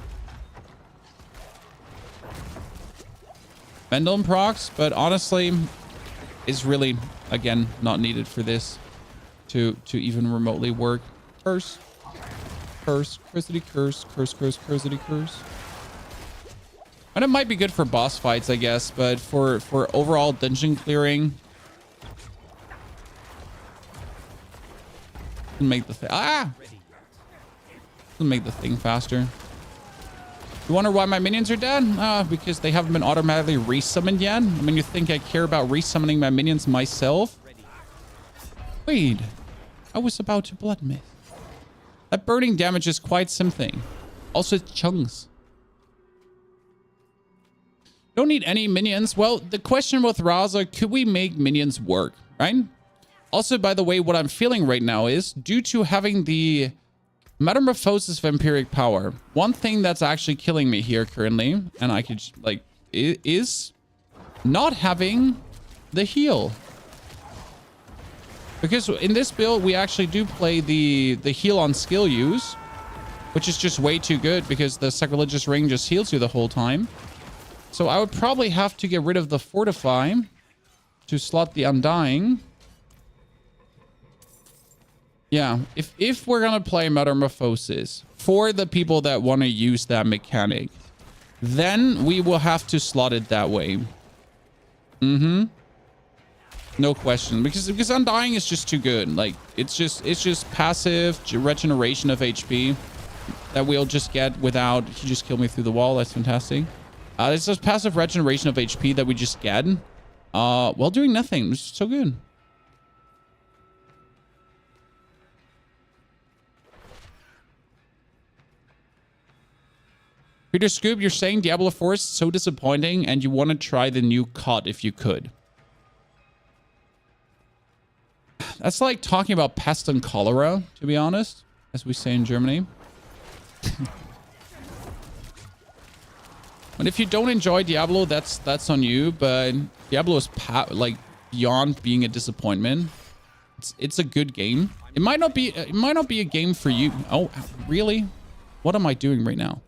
[SPEAKER 1] Pendulum procs, but honestly, is really, again, not needed for this to even remotely work. Curse. Cursity curse. Cursity curse. And it might be good for boss fights, I guess, but for overall dungeon clearing, make the thing make the thing faster. You wonder why my minions are dead? Because they haven't been automatically resummoned yet. I mean, you think I care about resummoning my minions myself? Wait, I was about to blood myth. That burning damage is quite something. Also, it's chunks. Don't need any minions. Well, the question with Raza, could we make minions work, right? Also, by the way, what I'm feeling right now is due to having the Metamorphosis vampiric power, one thing that's actually killing me here currently, and I could like, is not having the heal. Because in this build, we actually do play the heal on skill use, which is just way too good because the Sacrilegious Ring just heals you the whole time. So I would probably have to get rid of the Fortify to slot the Undying. Yeah, if we're going to play Metamorphosis for the people that want to use that mechanic, then we will have to slot it that way. No question, because Undying is just too good. Like, it's just passive regeneration of HP that we'll just get without... You just kill me through the wall. That's fantastic. It's just passive regeneration of HP that we just get while doing nothing. It's so good. Peter Scoop, you're saying Diablo 4 is so disappointing and you want to try the new COD if you could. That's like talking about pest and cholera, to be honest, as we say in Germany. And if you don't enjoy Diablo, that's on you, but Diablo is like beyond being a disappointment. It's a good game. It might not be a game for you. Oh, really? What am I doing right now?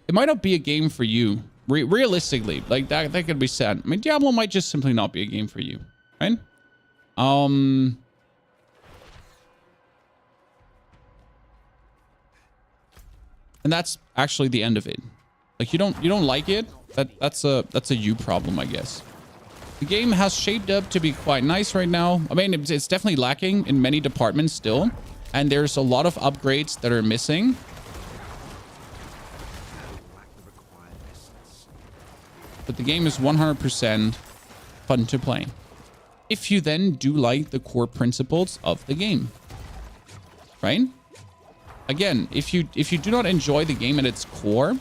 [SPEAKER 1] It might not be a game for you. Realistically, like that could be said. I mean, Diablo might just simply not be a game for you, right? And that's actually the end of it. Like, you don't like it. That's a you problem, I guess. The game has shaped up to be quite nice right now. I mean, it's definitely lacking in many departments still, and there's a lot of upgrades that are missing. But the game is 100% fun to play. If you then do like the core principles of the game, right? Again, if you do not enjoy the game at its core,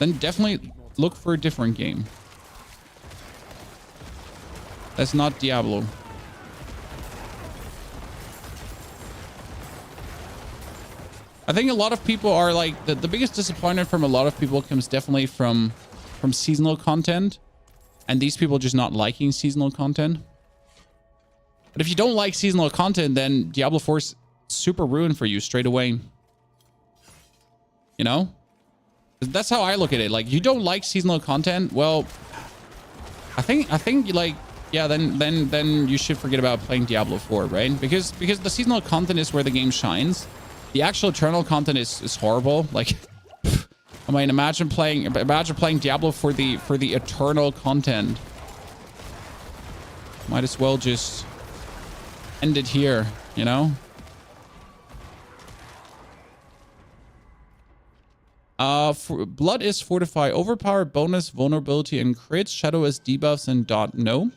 [SPEAKER 1] then definitely look for a different game. That's not Diablo. I think a lot of people are like, the biggest disappointment from a lot of people comes definitely from seasonal content. And these people just not liking seasonal content. But if you don't like seasonal content, then Diablo 4 is super ruined for you straight away. You know? That's how I look at it. Like, you don't like seasonal content? Well, I think like, yeah, then you should forget about playing Diablo 4, right? Because the seasonal content is where the game shines. The actual eternal content is horrible. Like, I mean, imagine playing Diablo for the eternal content. Might as well just end it here, you know? Blood is fortify, overpower, bonus, vulnerability, and crits. Shadow is debuffs and dot no.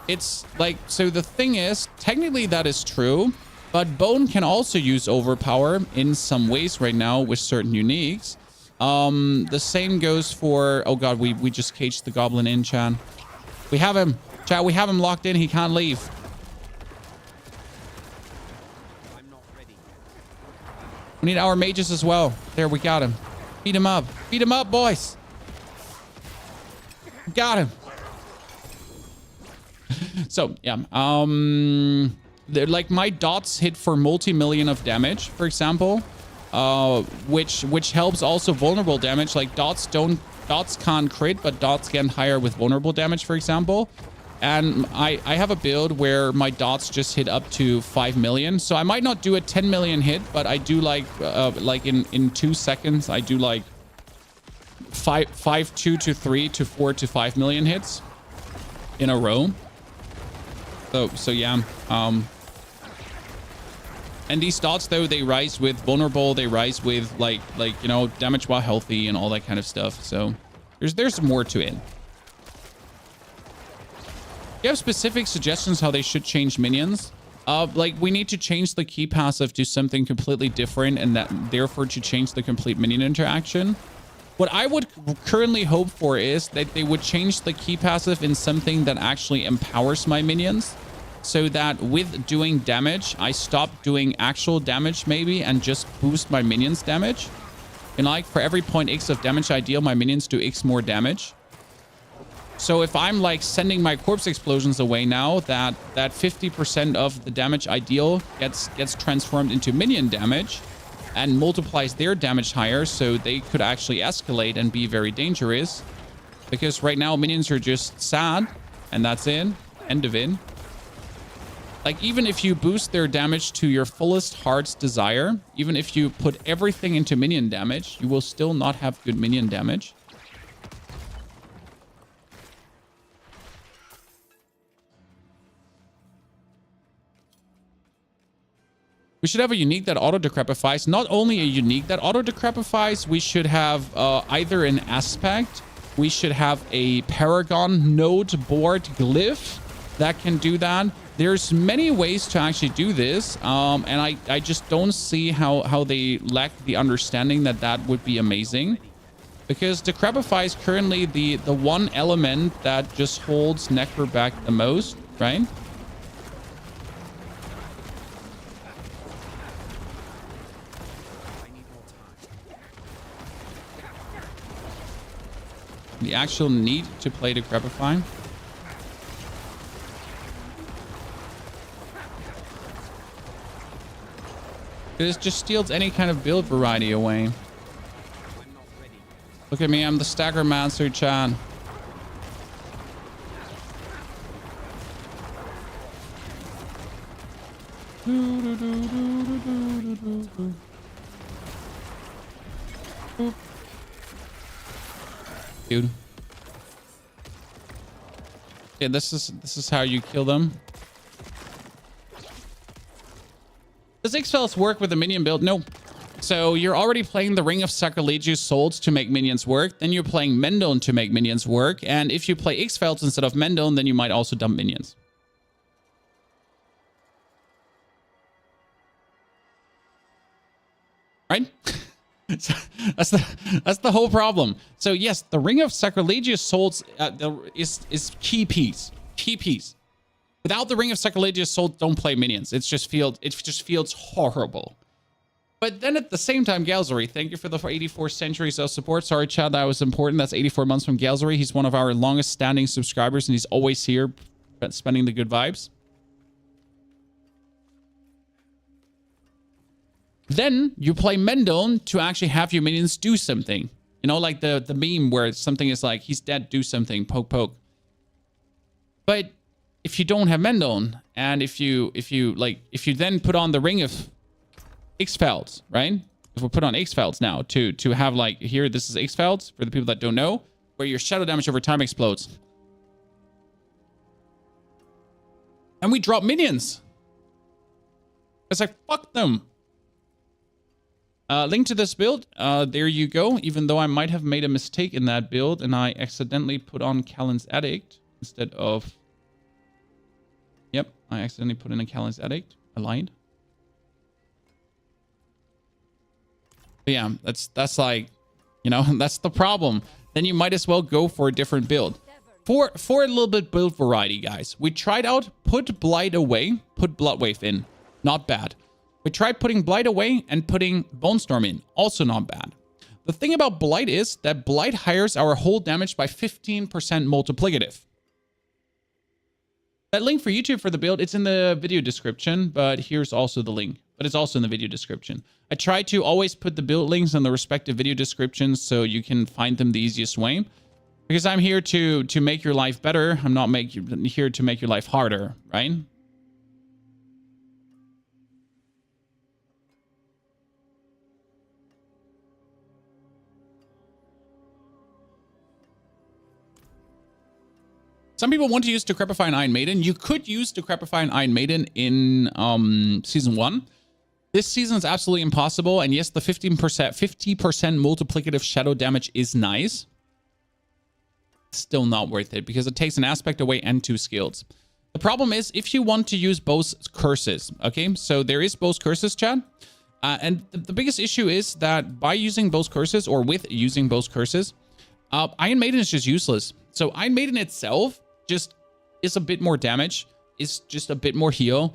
[SPEAKER 1] It's like, so the thing is, technically that is true, but Bone can also use overpower in some ways right now with certain uniques. The same goes for, oh god, we just caged the goblin in, Chan. We have him, chat, we have him locked in, he can't leave.
[SPEAKER 2] I'm not ready.
[SPEAKER 1] We need our mages as well. There, we got him. Beat him up. Beat him up, boys. Got him. So, yeah. They're like my dots hit for multi-million of damage, for example. Which helps also vulnerable damage. Like dots can't crit, but dots get higher with vulnerable damage, for example. And I have a build where my dots just hit up to 5 million. So I might not do a 10 million hit, but I do like in 2 seconds, I do like 2 to 3 to 4 to 5 million hits in a row. So yeah. And these dots though, they rise with vulnerable, they rise with like you know, damage while healthy and all that kind of stuff. So there's more to it. You have specific suggestions how they should change minions? Like we need to change the key passive to something completely different, and that therefore to change the complete minion interaction. What I would currently hope for is that they would change the key passive in something that actually empowers my minions, so that with doing damage, I stop doing actual damage maybe and just boost my minions damage. And like for every point X of damage I deal, my minions do X more damage. So if I'm like sending my corpse explosions away now, that 50% of the damage I deal gets transformed into minion damage and multiplies their damage higher, so they could actually escalate and be very dangerous. Because right now minions are just sad, and that's it. End of it. Like even if you boost their damage to your fullest heart's desire, even if you put everything into minion damage, you will still not have good minion damage. We should have a unique that auto-decrepifies. Not only a unique that auto-decrepifies, we should have either an aspect. We should have a paragon node board glyph that can do that. There's many ways to actually do this. And I just don't see how they lack the understanding that that would be amazing. Because decrepify is currently the one element that just holds Necro back the most, right? The actual need to play Decrepify. This just steals any kind of build variety away. Look at me, I'm the Necromancer, Chan. Dude. Yeah, this is how you kill them. Does X-Fells work with a minion build? No. So you're already playing the Ring of Sacrilegious Souls to make minions work. Then you're playing Mendon to make minions work. And if you play X-Fells instead of Mendon, then you might also dump minions. Right? So that's the whole problem. So yes, the Ring of Sacrilegious Souls is key piece. Without the Ring of Sacrilegious Soul, don't play minions. It just feels horrible. But then at the same time, Galzery, thank you for the 84 centuries of support. Sorry, Chad, that was important. That's 84 months from Galzery. He's one of our longest standing subscribers, and he's always here spending the good vibes. Then you play Mendel to actually have your minions do something. You know, like the meme where something is like, he's dead, do something, poke, poke. But if you don't have Mendel, and if you then put on the Ring of X-Felds, right? If we put on X-Felds now to have like here, this is X-Felds for the people that don't know, where your shadow damage over time explodes. And we drop minions. It's like, fuck them. Link to this build. There you go. Even though I might have made a mistake in that build and I accidentally put on Callan's Addict instead of... Yep, I accidentally put in a Callan's Addict. I lied. But yeah, that's like, you know, that's the problem. Then you might as well go for a different build. For a little bit build variety, guys. We tried out put Blight away, put Bloodwave in. Not bad. We tried putting Blight away and putting Bone Storm in. Also not bad. The thing about Blight is that Blight hires our whole damage by 15% multiplicative. That link for YouTube for the build, it's in the video description, but here's also the link. But it's also in the video description. I try to always put the build links in the respective video descriptions so you can find them the easiest way. Because I'm here to make your life better. I'm not here to make your life harder, right? Some people want to use Decrepifying Iron Maiden. You could use Decrepifying Iron Maiden in Season 1. This season is absolutely impossible. And yes, the 50% multiplicative shadow damage is nice. Still not worth it because it takes an aspect away and 2 skills. The problem is if you want to use both curses, okay? So there is both curses, Chad. And the biggest issue is that by using both curses or with using both curses, Iron Maiden is just useless. So Iron Maiden itself just is a bit more damage. It's just a bit more heal.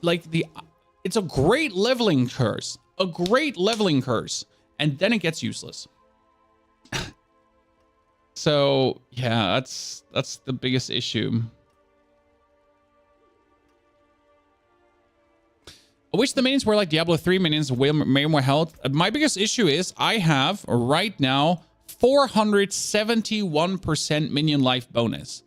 [SPEAKER 1] Like it's a great leveling curse. A great leveling curse. And then it gets useless. So yeah, that's the biggest issue. I wish the minions were like Diablo 3 minions, way more health. My biggest issue is I have right now 471% minion life bonus.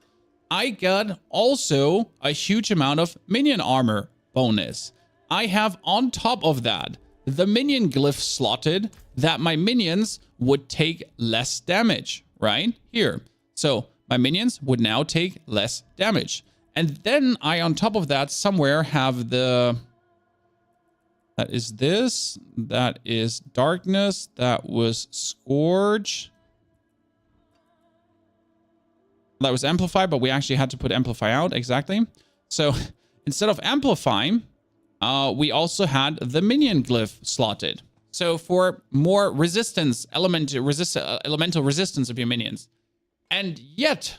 [SPEAKER 1] I got also a huge amount of minion armor bonus. I have on top of that the minion glyph slotted that my minions would take less damage. Right here. So my minions would now take less damage. And then I, on top of that, somewhere have the... That is this. That is Darkness. That was Scourge. That was Amplify, but we actually had to put Amplify out. Exactly. So instead of Amplify, we also had the minion glyph slotted. So for more resistance, elemental resistance of your minions. And yet,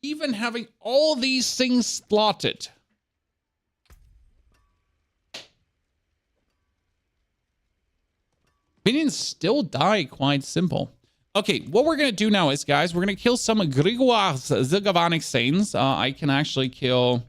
[SPEAKER 1] even having all these things slotted, minions still die quite simple. Okay, what we're going to do now is, guys, we're going to kill some Grigoire Zilgavanic Saints. I can actually kill...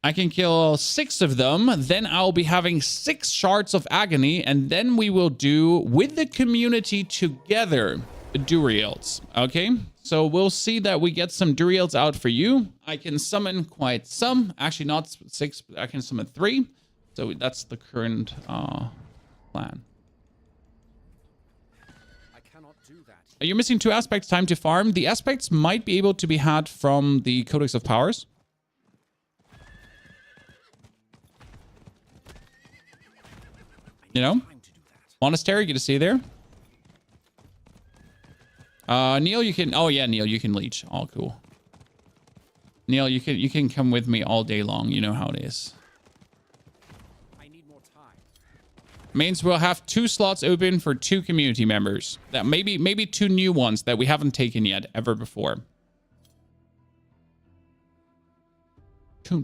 [SPEAKER 1] I can kill 6 of them. Then I'll be having 6 shards of agony. And then we will do, with the community together, Duriels. Okay? So we'll see that we get some Duriels out for you. I can summon quite some. Actually, not 6. I can summon 3. So that's the current plan.
[SPEAKER 2] I cannot do that.
[SPEAKER 1] You're missing 2 aspects. Time to farm. The aspects might be able to be had from the Codex of Powers. You know, Monastery, good to see you there. Neil, you can... Oh, yeah, Neil, you can leech. All cool. Neil, you can come with me all day long. You know how it is.
[SPEAKER 2] I need more time.
[SPEAKER 1] Means we'll have 2 slots open for 2 community members. That maybe 2 new ones that we haven't taken yet ever before.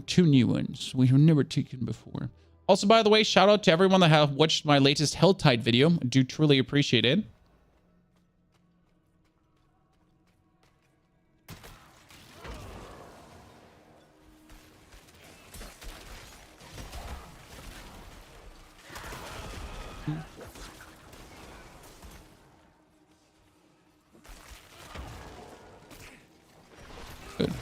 [SPEAKER 1] Two new ones we have never taken before. Also, by the way, shout out to everyone that have watched my latest Helltide video. I do truly appreciate it. Good.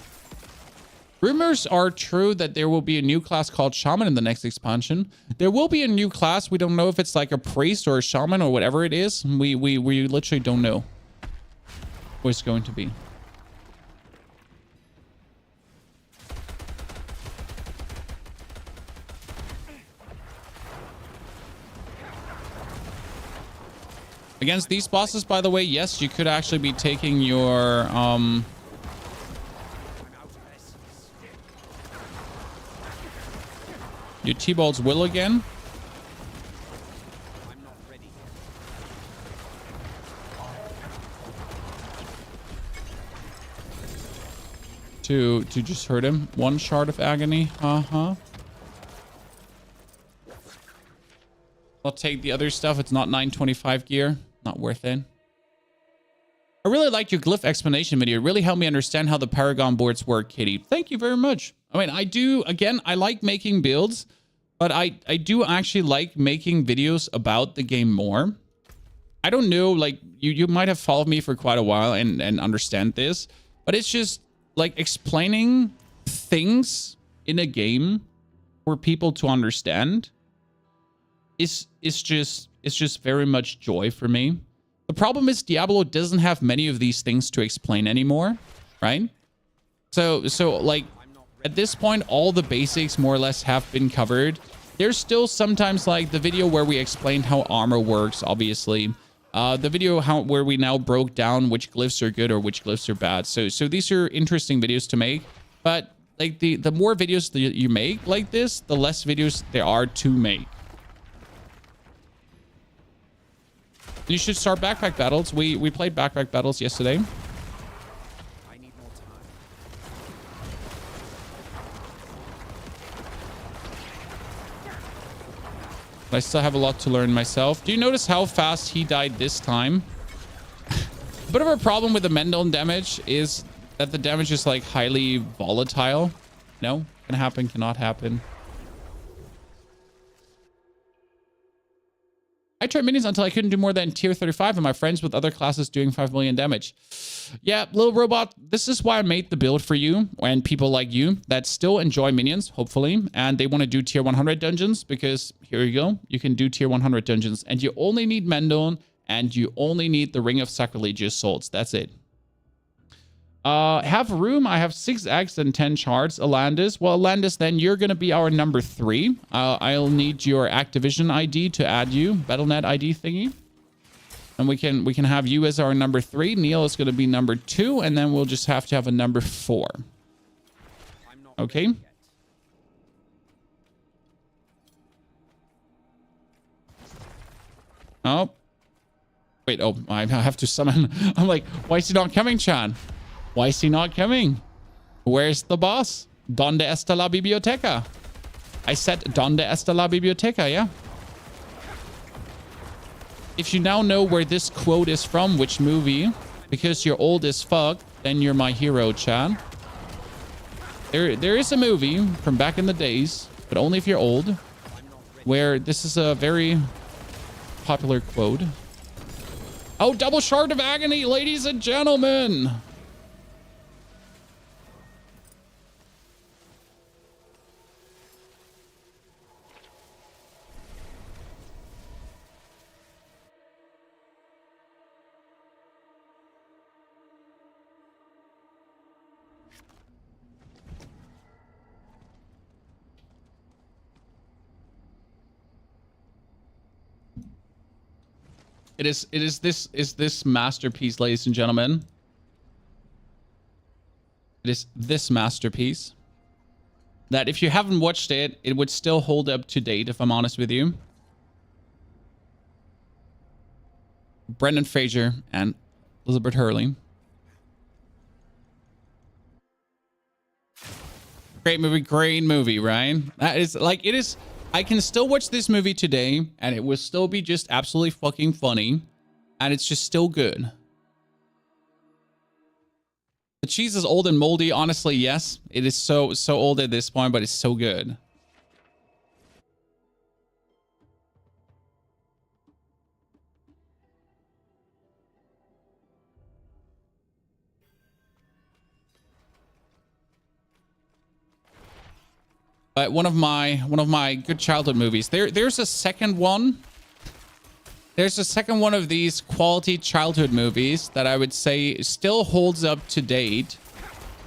[SPEAKER 1] Rumors are true that there will be a new class called Shaman in the next expansion. There will be a new class. We don't know if it's like a priest or a shaman or whatever it is. We literally don't know what it's going to be. Against these bosses, by the way, yes, you could actually be taking your T-Bolt's will again.
[SPEAKER 2] I'm not ready.
[SPEAKER 1] To just hurt him. One shard of agony. Uh-huh. I'll take the other stuff. It's not 925 gear. Not worth it. I really like your glyph explanation video. It really helped me understand how the Paragon boards work, Kitty. Thank you very much. I mean, I do, again, I like making builds, but I do actually like making videos about the game more. I don't know, like, you might have followed me for quite a while and understand this, but it's just, like, explaining things in a game for people to understand is just very much joy for me. The problem is Diablo doesn't have many of these things to explain anymore, right? So like at this point, all the basics more or less have been covered. There's still sometimes like the video where we explained how armor works, obviously. The video where we now broke down which glyphs are good or which glyphs are bad. So these are interesting videos to make, but like the more videos that you make like this, the less videos there are to make. You should start backpack battles. We played backpack battles yesterday.
[SPEAKER 2] I need more time.
[SPEAKER 1] I still have a lot to learn myself. Do you notice how fast he died this time? A bit of a problem with the Mendel damage is that the damage is like highly volatile. No, can happen, cannot happen. I tried minions until I couldn't do more than tier 35 and my friends with other classes doing 5 million damage. Yeah, little robot, this is why I made the build for you and people like you that still enjoy minions, hopefully, and they want to do tier 100 dungeons, because here you go. You can do tier 100 dungeons and you only need Mendel and you only need the Ring of Sacrilegious Souls. That's it. Have room. I have 6 eggs and 10 shards. Alandis. Well, Alandis, then you're going to be our number 3. I'll need your Activision ID to add you. Battle.net ID thingy. And we can have you as our number 3. Neil is going to be number 2. And then we'll just have to have a number 4. Okay. Oh. Wait. Oh, I have to summon. I'm like, why is he not coming, Chan? Why is he not coming? Where's the boss? Donde está la biblioteca? I said, Donde está la biblioteca, yeah? If you now know where this quote is from, which movie, because you're old as fuck, then you're my hero, Chad. There is a movie from back in the days, but only if you're old, where this is a very popular quote. Oh, double shard of agony, ladies and gentlemen. It is this masterpiece, ladies and gentlemen. It is this masterpiece that if you haven't watched it, it would still hold up to date, if I'm honest with you. Brendan Fraser and Elizabeth Hurley. Great movie, right? That is like, it is. I can still watch this movie today and it will still be just absolutely fucking funny. And it's just still good. The cheese is old and moldy. Honestly, yes. It is so old at this point, but it's so good. But one of my good childhood movies. There's a second one. There's a second one of these quality childhood movies that I would say still holds up to date,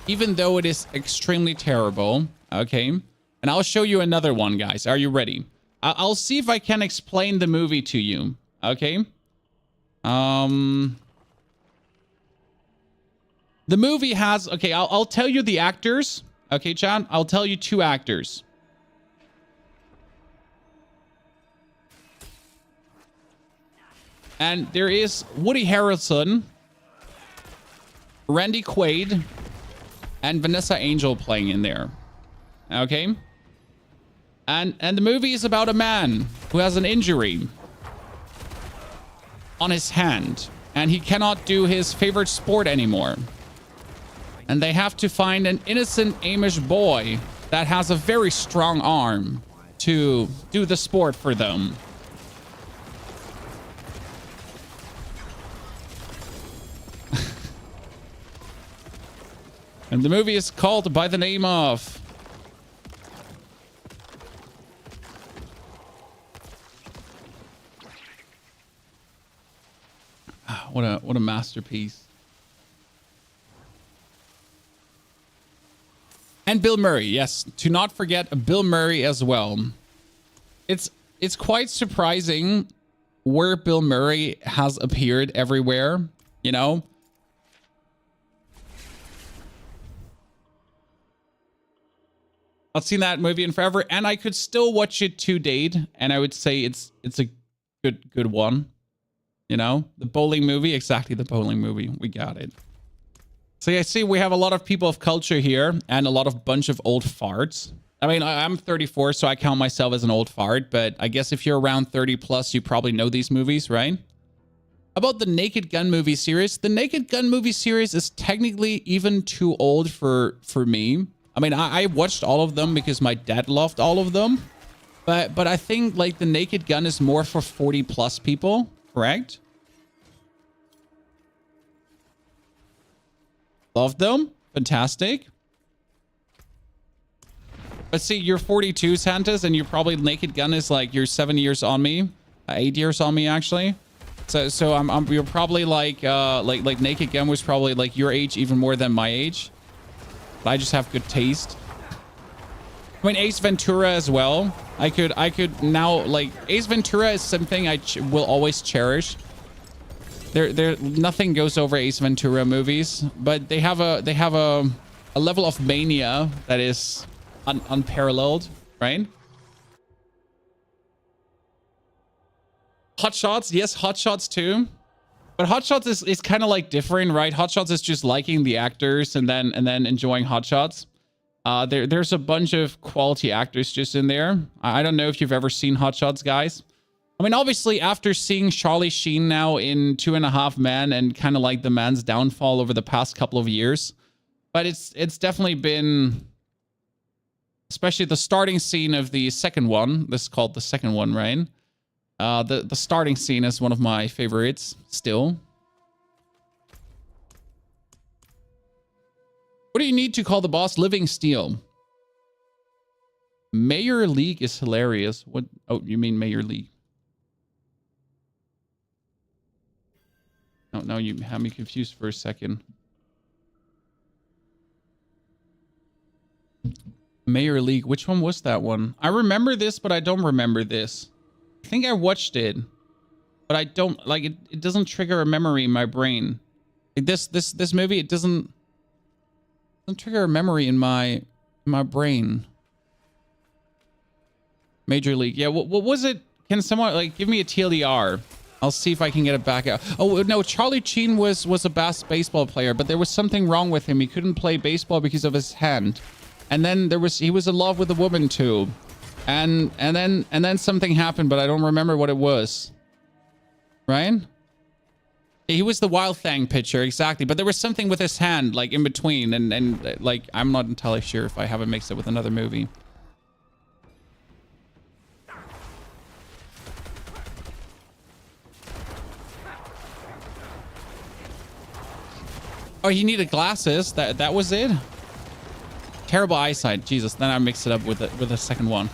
[SPEAKER 1] even though it is extremely terrible. Okay. And I'll show you another one, guys. Are you ready? I'll see if I can explain the movie to you. Okay. The movie has, okay, I'll tell you the actors. Okay, Chad, I'll tell you 2 actors. And there is Woody Harrelson, Randy Quaid, and Vanessa Angel playing in there. Okay? And the movie is about a man who has an injury on his hand, and he cannot do his favorite sport anymore. And they have to find an innocent Amish boy that has a very strong arm to do the sport for them. And the movie is called by the name of... What a masterpiece. And Bill Murray, yes. To not forget Bill Murray as well. It's quite surprising where Bill Murray has appeared everywhere, you know? I've seen that movie in forever, and I could still watch it to date, and I would say it's a good one. You know? The bowling movie, exactly, the bowling movie. We got it. So yeah, see, we have a lot of people of culture here and a lot of bunch of old farts. I mean, I'm 34, so I count myself as an old fart, but I guess if you're around 30 plus, you probably know these movies, right? About the Naked Gun movie series. The Naked Gun movie series is technically even too old for me. I mean, I watched all of them because my dad loved all of them. But I think like the Naked Gun is more for 40 plus people, correct? Love them. Fantastic. But see, you're 42, Santas, and you're probably Naked Gun is like you're 7 years on me, 8 years on me actually. So you're probably like Naked Gun was probably like your age even more than my age. But I just have good taste. I mean, Ace Ventura as well. I could now like Ace Ventura is something I will always cherish. There nothing goes over Ace Ventura movies, but they have a level of mania that is unparalleled, right? Hot Shots, yes, Hot Shots too. But Hot Shots is kind of like different, right? Hot Shots is just liking the actors and then enjoying Hot Shots. There's a bunch of quality actors just in there. I don't know if you've ever seen Hot Shots, guys. I mean, obviously, after seeing Charlie Sheen now in 2.5 Men and kind of like the man's downfall over the past couple of years, but it's definitely been, especially the starting scene of the second one. This is called the second one, right? The starting scene is one of my favorites still. What do you need to call the boss Living Steel? Mayor League is hilarious. What? Oh, you mean Mayor League? No, you had me confused for a second. Mayor League, which one was that one? I remember this, but I don't remember this. I think I watched it, but I don't like it. It doesn't trigger a memory in my brain. Like this movie, it doesn't trigger a memory in my brain. Major League, yeah. What was it? Can someone like give me a TLDR? I'll see if I can get it back out. Oh, no, Charlie Sheen was a baseball player, but there was something wrong with him. He couldn't play baseball because of his hand. And then he was in love with a woman too. And then something happened, but I don't remember what it was. Right? He was the Wild Thing picture, exactly. But there was something with his hand, like, in between. And like, I'm not entirely sure if I haven't mixed it with another movie. Oh, he needed glasses. That was it? Terrible eyesight. Jesus, then I mixed it up with the second one.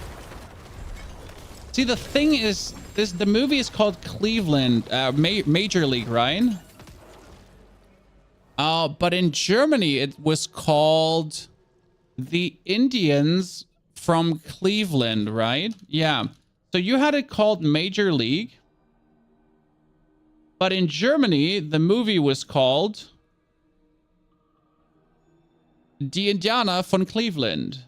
[SPEAKER 1] See, the thing is, the movie is called Cleveland, Major League, right? But in Germany, it was called the Indians from Cleveland, right? Yeah. So you had it called Major League. But in Germany, the movie was called Die Indianer von Cleveland.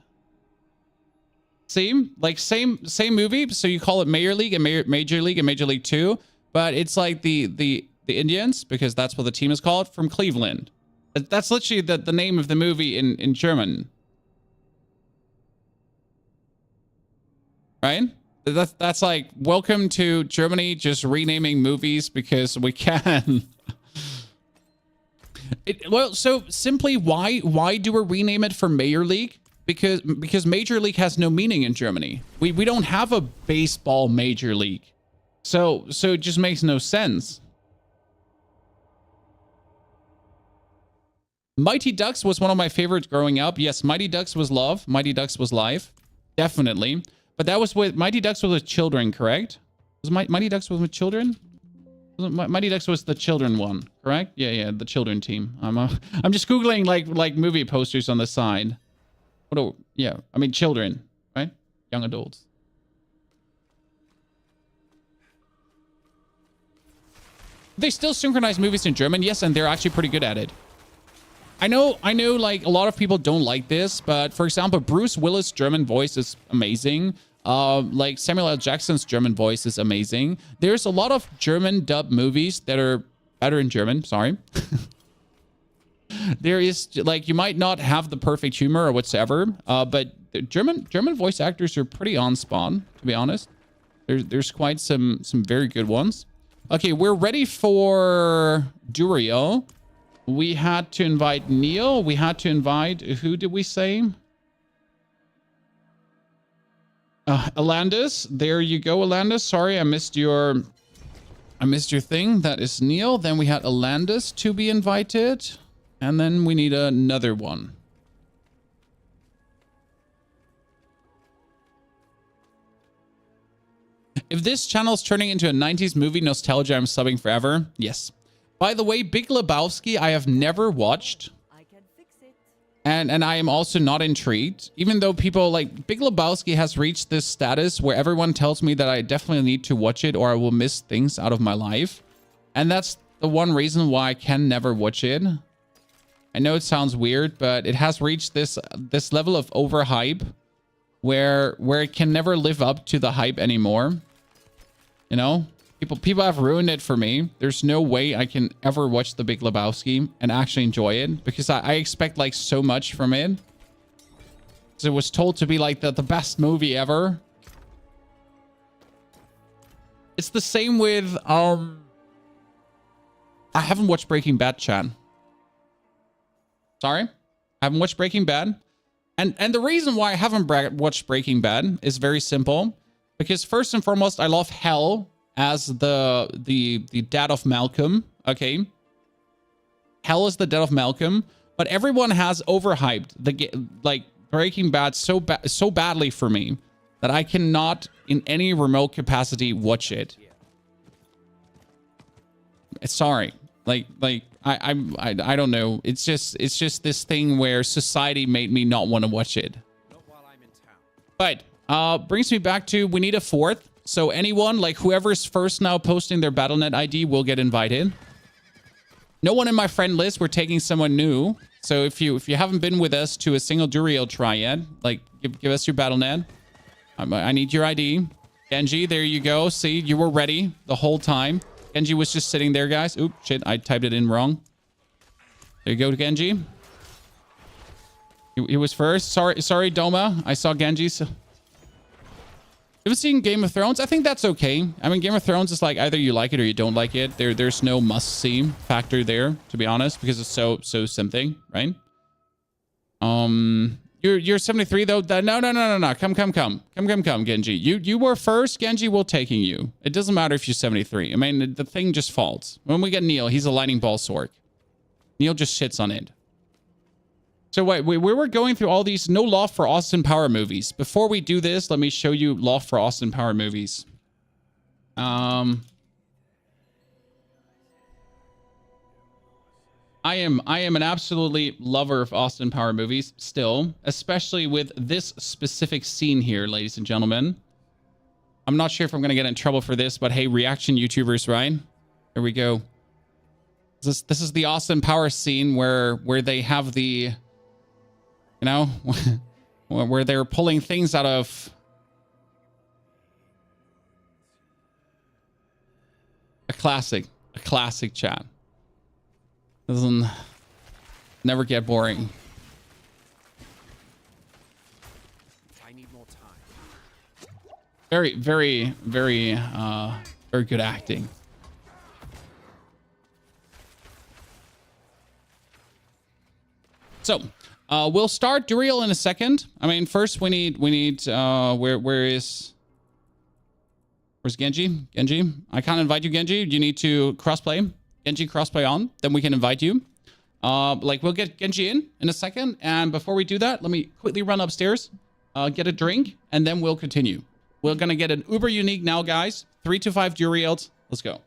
[SPEAKER 1] See, like same movie. So you call it Major League and Major League and Major League 2, but it's like the Indians, because that's what the team is called, from Cleveland. That's literally the name of the movie in German. Right? That's like, welcome to Germany, just renaming movies because we can. Well, so simply, why do we rename it from Major League? Because Major League has no meaning in Germany. We don't have a baseball Major League. So it just makes no sense. Mighty Ducks was one of my favorites growing up. Yes, Mighty Ducks was love. Mighty Ducks was life. Definitely. But that was with Mighty Ducks was with children, correct? Was Mighty Ducks was with children? Mighty Ducks was the children one, correct? Yeah, the children team. I'm just Googling like movie posters on the side. Yeah, I mean children, right? Young adults. They still synchronize movies in German, yes, and they're actually pretty good at it. I know, like, a lot of people don't like this, but for example, Bruce Willis' German voice is amazing. Like Samuel L. Jackson's German voice is amazing. There's a lot of German dub movies that are better in German, sorry. There is, like, you might not have the perfect humor or whatsoever, but the German voice actors are pretty on spawn, to be honest. There's quite some very good ones. Okay, we're ready for Duriel. We had to invite Neil. We had to invite, who did we say? Alandis. There you go, Alandis. Sorry, I missed your thing. That is Neil. Then we had Alandis to be invited. And then we need another one. If this channel is turning into a 90s movie nostalgia, I'm subbing forever. Yes. By the way, Big Lebowski, I have never watched.
[SPEAKER 3] I can fix it.
[SPEAKER 1] And I am also not intrigued. Even though people like Big Lebowski has reached this status where everyone tells me that I definitely need to watch it or I will miss things out of my life. And that's the one reason why I can never watch it. I know it sounds weird, but it has reached this level of overhype where it can never live up to the hype anymore. You know? People have ruined it for me. There's no way I can ever watch The Big Lebowski and actually enjoy it because I expect like so much from it. So it was told to be like the best movie ever. It's the same with I haven't watched Breaking Bad, Chan. Sorry, I haven't watched Breaking Bad. And the reason why I haven't watched Breaking Bad is very simple. Because first and foremost, I love Hell as the dad of Malcolm. Okay. Hell is the dad of Malcolm. But everyone has overhyped like Breaking Bad so badly for me that I cannot in any remote capacity watch it. Sorry. Like I don't know. It's just this thing where society made me not want to watch it.
[SPEAKER 2] Not while I'm in town.
[SPEAKER 1] But brings me back to we need a fourth. So anyone, like whoever's first now posting their Battle.net ID will get invited. No one in my friend list. We're taking someone new. So if you haven't been with us to a single Duriel try yet, like give us your Battle.net. I need your ID. Genji, there you go. See, you were ready the whole time. Genji was just sitting there, guys. Oops, shit, I typed it in wrong. There you go, Genji. He was first. Sorry, Doma. I saw Genji. So. You ever seen Game of Thrones? I think that's okay. I mean, Game of Thrones is like either you like it or you don't like it. There's no must-see factor there, to be honest, because it's so something, right? You're 73 though. No. Come, Genji. You were first. Genji will taking you. It doesn't matter if you're 73. I mean, the thing just falls. When we get Neil, he's a lightning ball sword. Neil just shits on it. So wait, we were going through all these no love for Austin Power movies. Before we do this, let me show you love for Austin Power movies. I am an absolutely lover of Austin Power movies still, especially with this specific scene here, ladies and gentlemen. I'm not sure if I'm going to get in trouble for this, but hey, reaction YouTubers, right? There we go. This is the Austin Power scene where they have the, you know, where they're pulling things out of a classic chat. Doesn't never get boring.
[SPEAKER 2] I need more time.
[SPEAKER 1] Very good acting. So, we'll start Duriel in a second. I mean, first we need where's Genji? Genji, I can't invite you, Genji. You need to crossplay. Genji crossplay on, then we can invite you. Like we'll get Genji in a second, and before we do that, let me quickly run upstairs, get a drink, and then we'll continue. We're gonna get an uber unique now, guys. 3 to 5 Duriels. Let's go.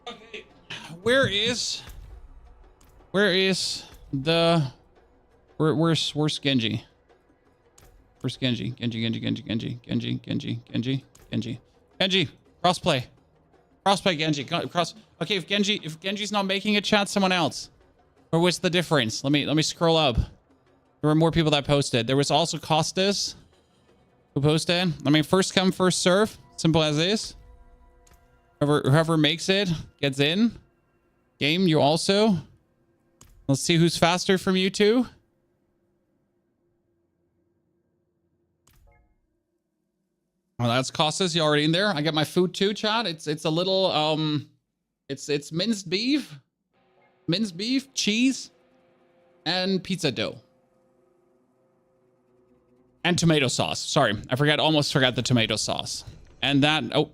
[SPEAKER 1] Okay, where's Genji? Where's Genji? Genji, crossplay. Crossplay Genji. Cross. Okay, if Genji's not making it, chat someone else. Or what's the difference? Let me scroll up. There were more people that posted. There was also Costas who posted. I mean, first come, first serve. Simple as is. Whoever makes it gets in. Game, you also. Let's see who's faster from you two. Oh, that's Costas. You already in there. I got my food too, chat. It's a little it's minced beef, cheese, And pizza dough. And tomato sauce. Sorry, almost forgot the tomato sauce. And that, oh,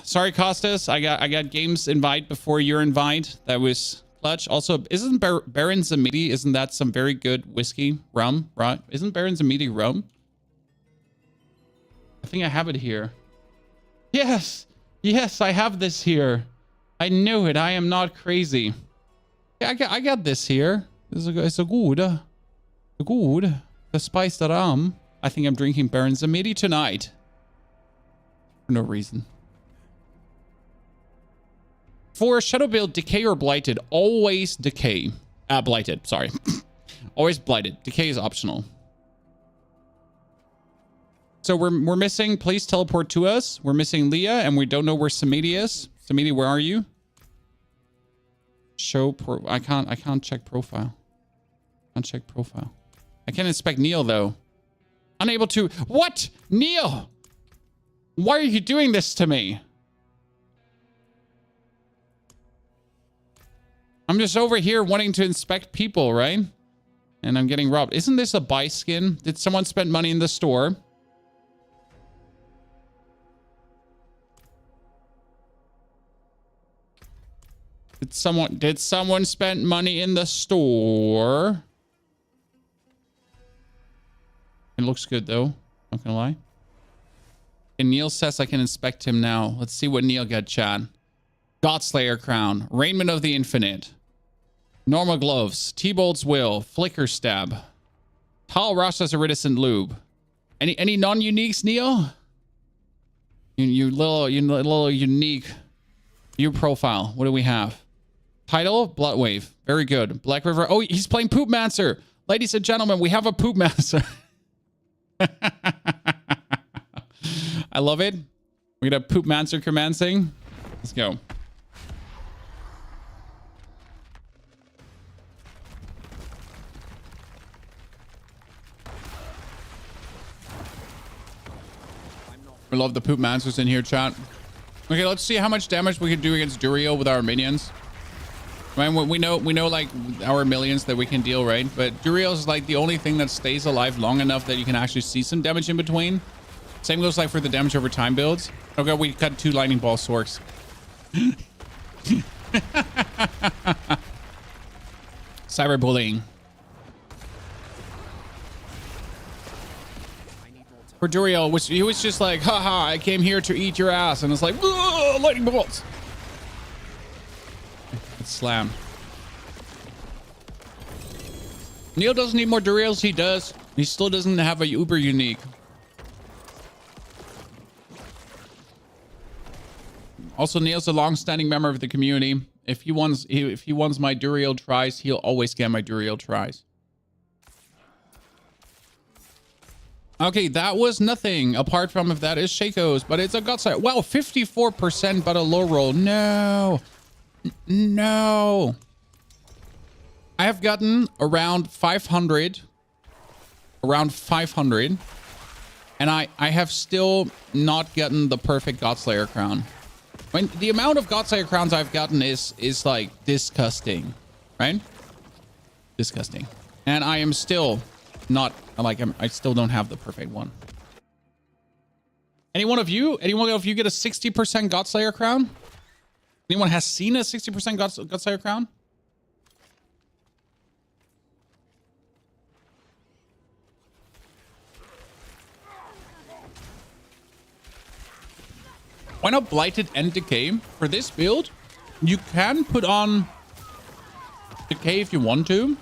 [SPEAKER 1] sorry, Costas. I got games invite before your invite. That was clutch. Also, isn't Baron Zamidi, isn't that some very good whiskey? Rum, right? Isn't Baron Zamidi rum? I think I have it here. Yes, yes, I have this here. I knew it. I am not crazy. Yeah, I got this here. It's a good. Good. The spiced rum. I think I'm drinking Baron Zamidi tonight. For no reason. For Shadow Build, Decay or Blighted? Always Decay. Blighted, sorry. Always Blighted. Decay is optional. So we're missing, please teleport to us. We're missing Leah, and we don't know where Samidi is. Samidi, where are you? I can't check profile. Can't check profile. I can inspect Neil, though. Unable to. What? Neil! Why are you doing this to me? I'm just over here wanting to inspect people, right? And I'm getting robbed. Isn't this a buy skin? Did someone spend money in the store? Did someone spend money in the store? It looks good, though. Not gonna lie. And Neil says I can inspect him now. Let's see what Neil got, Chad. Godslayer crown. Raiment of the Infinite. Normal gloves. T-Bolt's Will. Flicker stab. Tal Rasha's Iridescent Lube. Any non-uniques, Neil? You little unique. View profile. What do we have? Title, Bloodwave. Very good. Black River. Oh, he's playing Poopmancer. Ladies and gentlemen, we have a Poopmancer. I love it. We're gonna Poopmancer commencing. Let's go. We love the Poopmancers in here, chat. Okay, let's see how much damage we can do against Duriel with our minions. Right, we know like our millions that we can deal, right? But Duriel is like the only thing that stays alive long enough that you can actually see some damage in between. Same goes like for the damage over time builds. Okay, we cut 2 lightning ball sorks. Cyberbullying. For Duriel, which he was just like, haha, I came here to eat your ass, and it's like, lightning bolts. It's slam. Neil doesn't need more Duriels. He does. He still doesn't have a uber unique. Also, Neil's a long-standing member of the community. If he wants my Duriel tries, he'll always get my Duriel tries. Okay, that was nothing apart from if that is Shaco's, but it's a Godslayer. Wow, 54%, but a low roll. No. No. I have gotten around 500. Around 500. And I have still not gotten the perfect Godslayer crown. I mean, the amount of Godslayer crowns I've gotten is like disgusting, right? Disgusting. And I am still not like I still don't have the perfect one. Anyone of you get a 60% Godslayer crown? Anyone has seen a 60% Godslayer crown? Why not Blighted and Decay? For this build, you can put on Decay if you want to,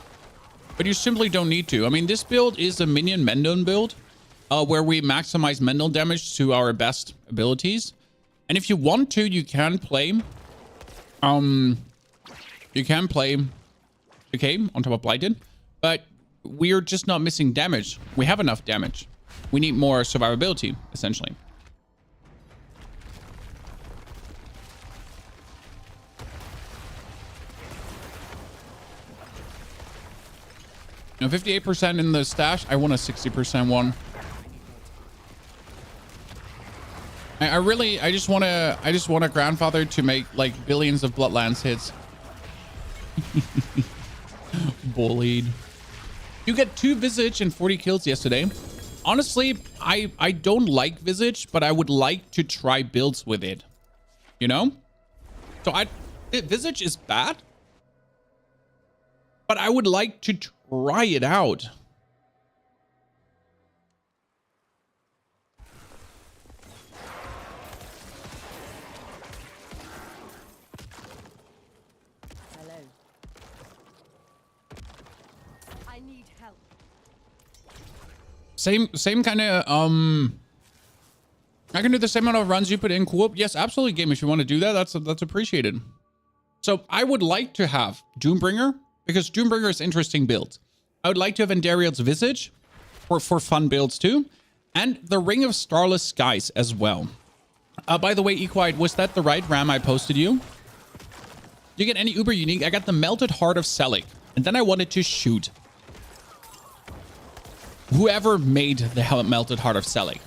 [SPEAKER 1] but you simply don't need to. I mean, this build is a minion Mendon build, where we maximize Mendel damage to our best abilities. And if you want to, you can play Decay on top of Blighted, but we're just not missing damage. We have enough damage. We need more survivability, essentially. Now, 58% in the stash. I want a 60% one. I just want a grandfather to make like billions of Bloodlands hits. Bullied. You get 2 Visage and 40 kills yesterday. Honestly, I don't like Visage, but I would like to try builds with it. You know? So Visage is bad, but I would like to try it out.
[SPEAKER 3] Hello. I need help.
[SPEAKER 1] Same kind of I can do the same amount of runs you put in. Cool. Yes, absolutely, game. If you want to do that, that's appreciated. So I would like to have Doombringer, because Doombringer is interesting build. I would like to have Endariel's Visage for fun builds too, and the Ring of Starless Skies as well. By the way, Equide, was that the right RAM I posted you? Do you get any uber unique? I got the Melted Heart of Selig, and then I wanted to shoot whoever made the Melted Heart of Selig.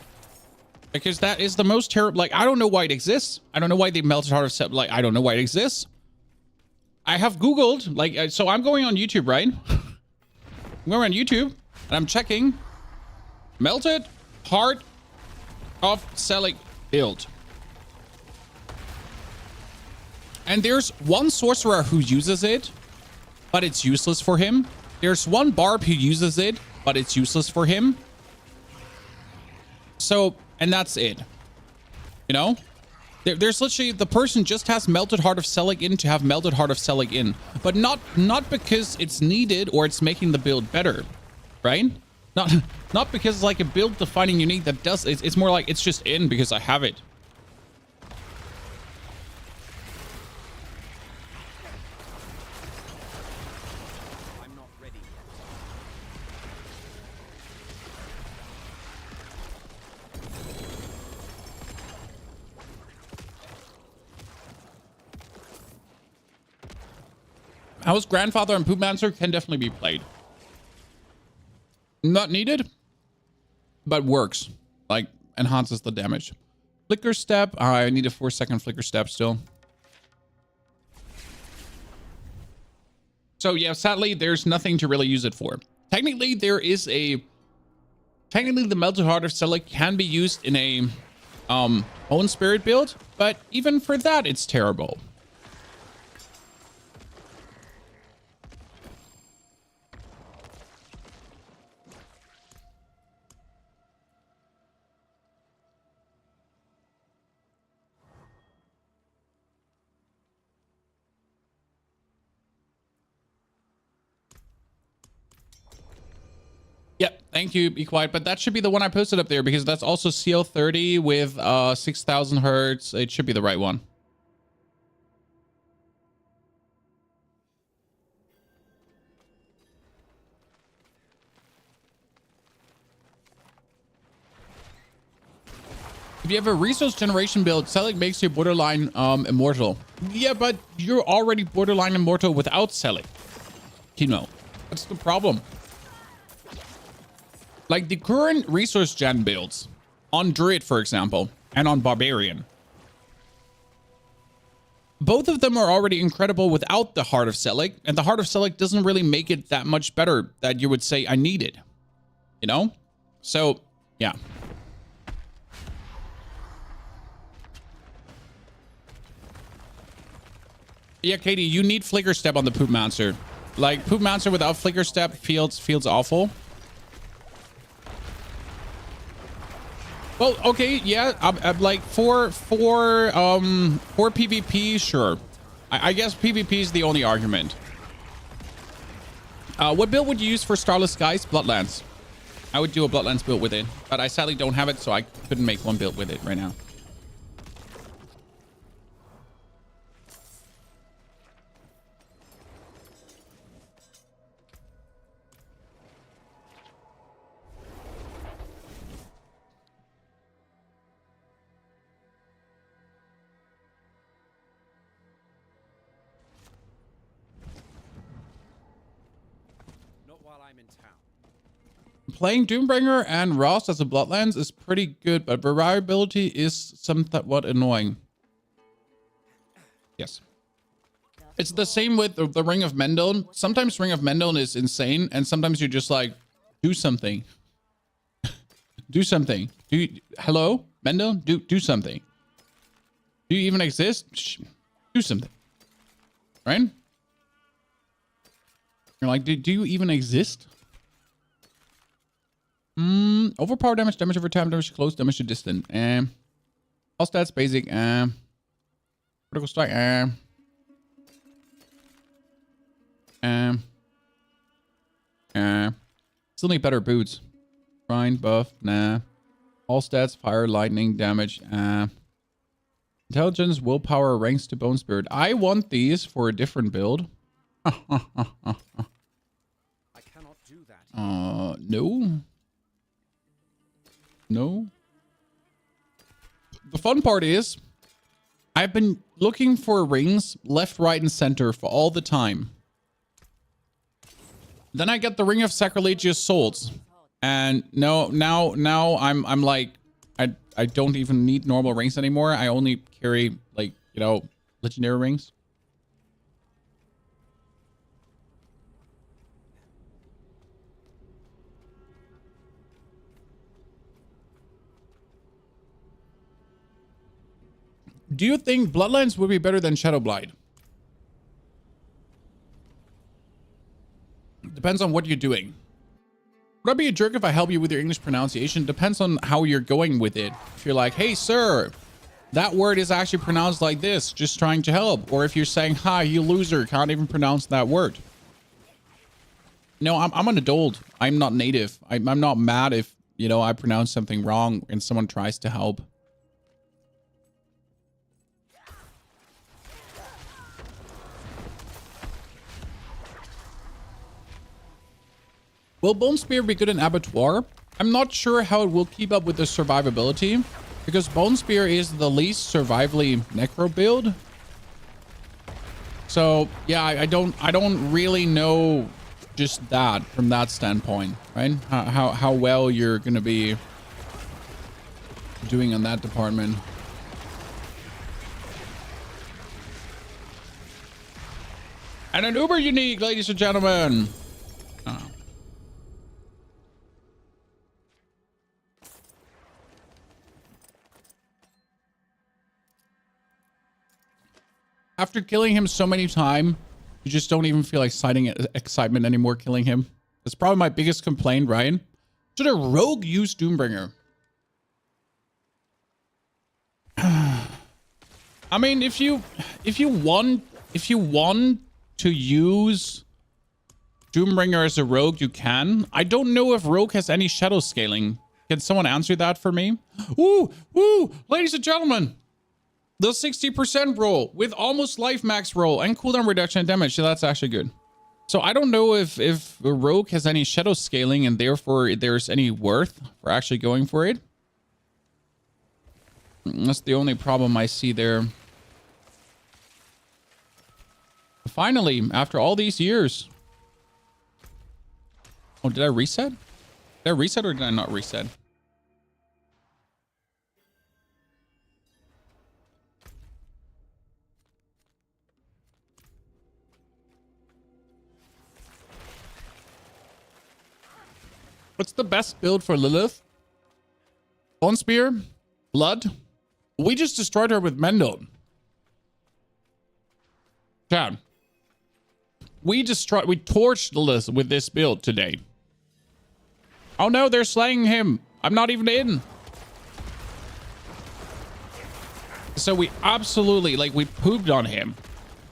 [SPEAKER 1] Because that is the most terrible. Like, I don't know why it exists. I don't know why the Melted Heart of Selig. Like, I don't know why it exists. I have Googled, like, so I'm going on YouTube, right? I'm going on YouTube and I'm checking Melted Heart of Selig build. And there's one sorcerer who uses it, but it's useless for him. There's one barb who uses it, but it's useless for him. So, and that's it. You know? There's literally, the person just has Melted Heart of Selig in to have Melted Heart of Selig in. But not because it's needed or it's making the build better. Right? Not because it's like a build defining unique that does, it's more like it's just in because I have it. How's Grandfather and Poopmancer can definitely be played. Not needed, but works. Like, enhances the damage. Flicker Step. I need a 4-second Flicker Step still. So, yeah, sadly, there's nothing to really use it for. Technically, the Melted Heart of Selig can be used in a Own Spirit build, but even for that, it's terrible. Yep, thank you, Be Quiet. But that should be the one I posted up there because that's also CL30 with 6,000 hertz. It should be the right one. If you have a resource generation build, Selig makes you borderline immortal. Yeah, but you're already borderline immortal without Selig. You know, that's the problem. Like the current resource gen builds on Druid, for example, and on Barbarian. Both of them are already incredible without the Heart of Selig, and the Heart of Selig doesn't really make it that much better that you would say I need it. You know? So, yeah. Yeah, Katie, you need Flicker Step on the Poopmancer. Like, Poopmancer without Flicker Step feels awful. Well, okay, yeah, I'm like for PvP, sure. I guess PvP is the only argument. What build would you use for Starless Skies? Bloodlands. I would do a Bloodlands build with it, but I sadly don't have it, so I couldn't make one build with it right now. Playing Doombringer and Ross as a Bloodlands is pretty good, but variability is somewhat annoying. Yes.
[SPEAKER 3] The
[SPEAKER 1] It's the same with the Ring of Mendel. Sometimes Ring of Mendel is insane, and sometimes you're just like, do something. Do something. Hello, Mendel? Do something. Do you even exist? Shh. Do something. Right? You're like, do you even exist? Overpower damage, damage over time, damage to close, damage to distant. All stats basic. Critical strike. Still need better boots. Fine, buff, nah. All stats, fire, lightning, damage. Intelligence, willpower, ranks to bone spirit. I want these for a different build.
[SPEAKER 2] I cannot do that.
[SPEAKER 1] No. No. The fun part is, I've been looking for rings left, right, and center for all the time. Then I get the Ring of Sacrilegious Souls. And now I'm like, I don't even need normal rings anymore. I only carry, like, you know, legendary rings. Do you think Bloodlines would be better than Shadowblight? Depends on what you're doing. Would I be a jerk if I help you with your English pronunciation? Depends on how you're going with it. If you're like, hey, sir, that word is actually pronounced like this, just trying to help. Or if you're saying, hi, you loser, can't even pronounce that word. No, I'm an adult. I'm not native. I'm not mad if, you know, I pronounce something wrong and someone tries to help. Will Bone Spear be good in Abattoir? I'm not sure how it will keep up with the survivability, because Bone Spear is the least survivably Necro build. So yeah, I don't really know just that from that standpoint, right? How well you're gonna be doing on that department. And an uber unique, ladies and gentlemen. Oh. After killing him so many times, you just don't even feel like citing excitement anymore killing him. That's probably my biggest complaint, Ryan. Should a rogue use Doombringer? I mean, if you want to use Doombringer as a rogue, you can. I don't know if rogue has any shadow scaling. Can someone answer that for me? Ooh, ladies and gentlemen. The 60% roll with almost life max roll and cooldown reduction and damage. So that's actually good. So I don't know if a rogue has any shadow scaling and therefore there's any worth for actually going for it. That's the only problem I see there. Finally, after all these years. Oh, did I reset? Did I reset or did I not reset? What's the best build for Lilith? Bone Spear? Blood? We just destroyed her with Mendel. Chad. We torched Lilith with this build today. Oh no, they're slaying him. I'm not even in. So we absolutely, like, we pooped on him.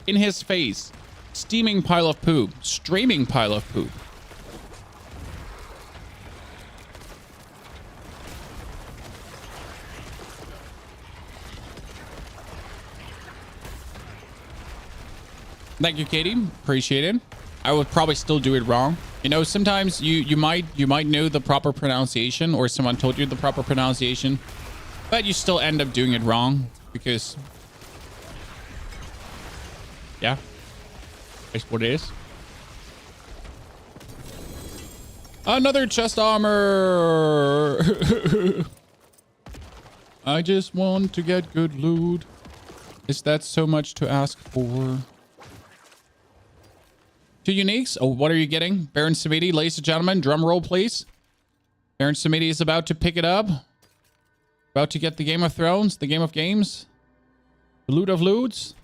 [SPEAKER 1] In his face. Steaming pile of poop. Streaming pile of poop. Thank you, Katie. Appreciate it. I would probably still do it wrong. You know, sometimes you might know the proper pronunciation or someone told you the proper pronunciation, but you still end up doing it wrong because, yeah, that's what it is. Another chest armor. I just want to get good loot. Is that so much to ask for? 2 uniques. Oh, what are you getting? Baron Samedi, ladies and gentlemen, drum roll, please. Baron Samedi is about to pick it up. About to get the Game of Thrones, the Game of Games. The loot of loots.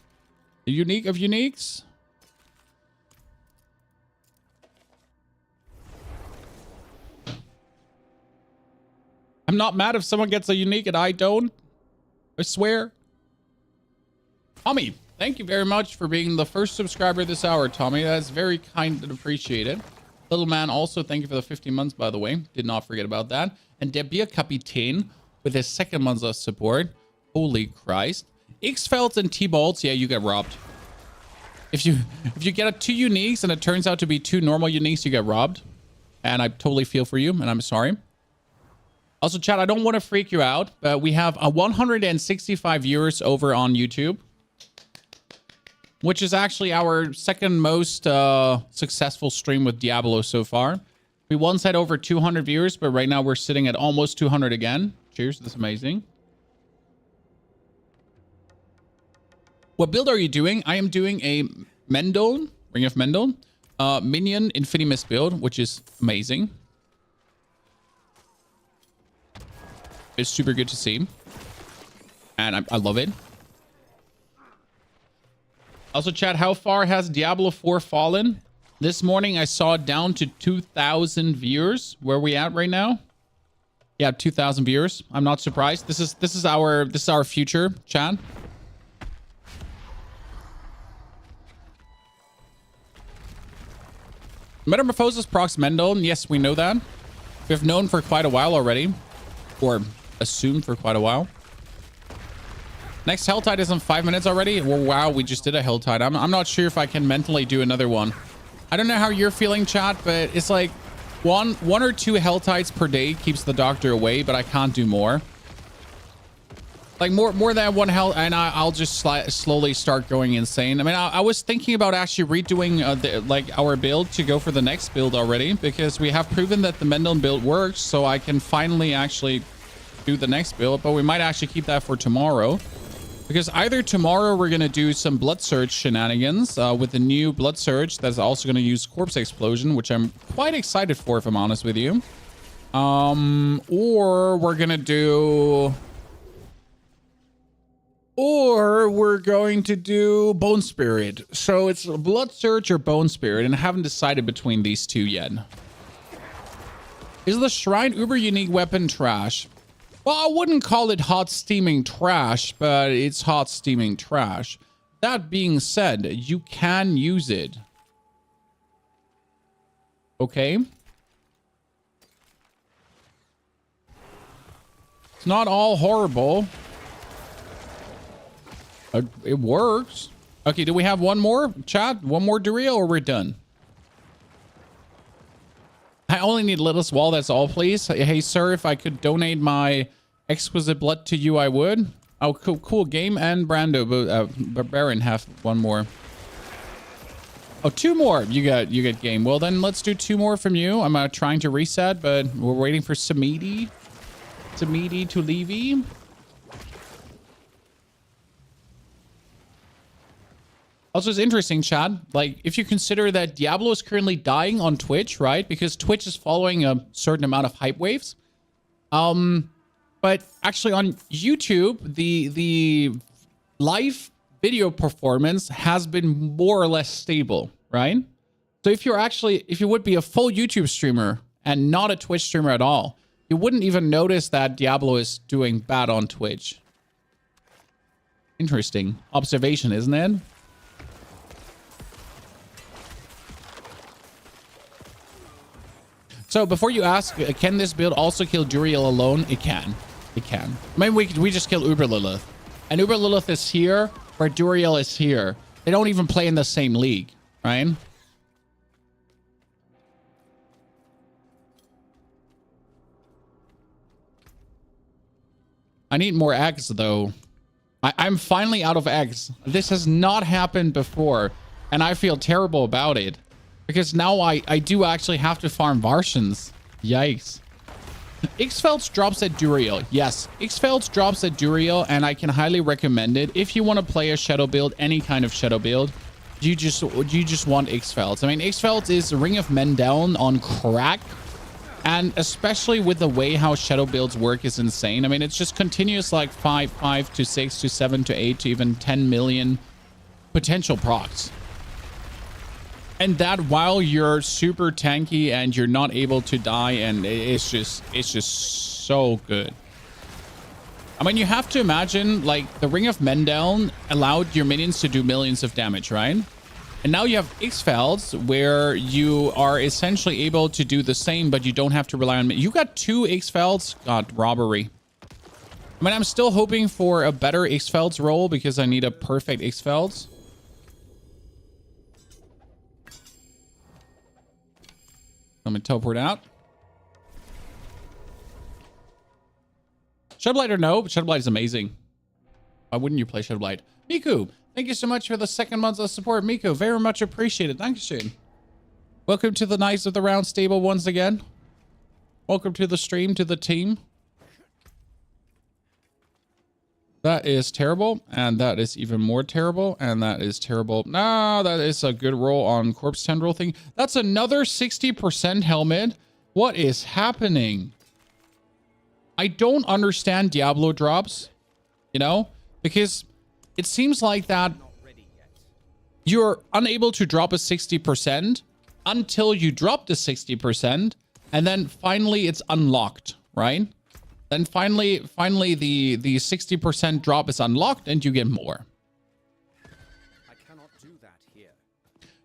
[SPEAKER 1] The unique of uniques. I'm not mad if someone gets a unique and I don't. I swear. Tommy, thank you very much for being the first subscriber this hour, Tommy. That's very kind and appreciated. Little man, also thank you for the 15 months, by the way. Did not forget about that. And Debia Capitain with his 2nd month of support. Holy Christ. X-Felts and T-Bolts, yeah, you get robbed. If you get a 2 uniques and it turns out to be 2 normal uniques, you get robbed. And I totally feel for you, and I'm sorry. Also, chat, I don't want to freak you out, but we have 165 viewers over on YouTube, which is actually our 2nd most successful stream with Diablo so far. We once had over 200 viewers, but right now we're sitting at almost 200 again. Cheers, that's amazing. What build are you doing? I am doing a Mendel, Ring of Mendel, Minion Infinimus build, which is amazing. It's super good to see. And I love it. Also, chat, how far has Diablo 4 fallen? This morning I saw it down to 2,000 viewers. Where are we at right now? Yeah, 2,000 viewers. I'm not surprised. This is our future, chat. Metamorphosis procs Mendel. Yes, we know that. We've known for quite a while already. Or assumed for quite a while. Next Helltide is in 5 minutes already. Well, wow, we just did a Helltide. I'm not sure if I can mentally do another one. I don't know how you're feeling, chat, but it's like one or 2 Helltides per day keeps the doctor away, but I can't do more. Like more than 1 hell, and I'll just slowly start going insane. I mean, I was thinking about actually redoing our build to go for the next build already, because we have proven that the Mendel build works, so I can finally actually do the next build. But we might actually keep that for tomorrow, because either tomorrow we're gonna do some Blood Surge shenanigans with the new Blood Surge that's also gonna use Corpse Explosion, which I'm quite excited for, if I'm honest with you. Or we're going to do Bone Spirit. So it's Blood Surge or Bone Spirit, and I haven't decided between these 2 yet. Is the Shrine Uber unique weapon trash? Well, I wouldn't call it hot steaming trash, but it's hot steaming trash. That being said, you can use it. Okay. It's not all horrible. It works. Okay, do we have one more, chat? One more Duriel, or we're done? I only need Littlest Wall, that's all, please. Hey, sir, if I could donate my exquisite blood to you, I would. Oh, cool. Game and Brando, but Baron have one more. Oh, 2 more. You get game. Well, then let's do 2 more from you. I'm trying to reset, but we're waiting for Samedi to leave. Also, it's interesting, chat. Like, if you consider that Diablo is currently dying on Twitch, right? Because Twitch is following a certain amount of hype waves. But actually on YouTube, the live video performance has been more or less stable, right? So if you would be a full YouTube streamer and not a Twitch streamer at all, you wouldn't even notice that Diablo is doing bad on Twitch. Interesting observation, isn't it? So before you ask, can this build also kill Duriel alone? It can. It can. Maybe we just kill Uber Lilith. And Uber Lilith is here, where Duriel is here. They don't even play in the same league, right? I need more eggs, though. I'm finally out of eggs. This has not happened before, and I feel terrible about it. Because now I do actually have to farm Vartians. Yikes. X-Felts drops at Duriel. Yes, X-Felts drops at Duriel, and I can highly recommend it. If you want to play a shadow build, any kind of shadow build, you just want X-Felds. I mean, X-Felds is Ring of Men down on crack. And especially with the way how shadow builds work is insane. I mean, it's just continuous like 5 to 6 to 7 to 8 to even 10 million potential procs. And that while you're super tanky and you're not able to die, and it's just so good. I mean, you have to imagine like the Ring of Mendel allowed your minions to do millions of damage, right? And now you have X-Felds where you are essentially able to do the same, but you don't have to rely on... You got 2 X-Felds? God, robbery. I mean, I'm still hoping for a better X-Felds roll because I need a perfect X-Felds. Let me teleport out. Shadowblight or no? But Shadowblight is amazing. Why wouldn't you play Shadowblight? Miku, thank you so much for the 2nd month of support. Miku, very much appreciated. Thank you. Welcome to the Knights of the Round Stable once again. Welcome to the stream, to the team. That is terrible. And that is even more terrible. And that is terrible. Nah, that is a good roll on Corpse Tendril thing. That's another 60% helmet. What is happening? I don't understand Diablo drops, you know, because it seems like that you're unable to drop a 60% until you drop the 60%, and then finally it's unlocked, right? Then finally the 60% drop is unlocked and you get more.
[SPEAKER 2] I cannot do that here.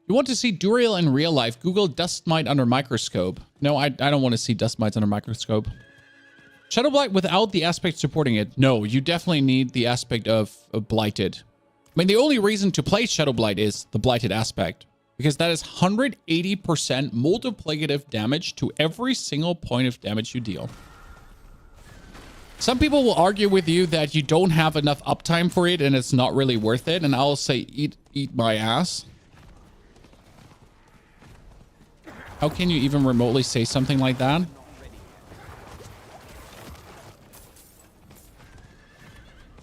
[SPEAKER 1] You want to see Duriel in real life? Google dust mite under microscope. No, I don't want to see dust mites under microscope. Shadowblight without the aspect supporting it. No, you definitely need the aspect of Blighted. I mean, the only reason to play Shadowblight is the Blighted aspect, because that is 180% multiplicative damage to every single point of damage you deal. Some people will argue with you that you don't have enough uptime for it and it's not really worth it, and I'll say eat my ass. How can you even remotely say something like that?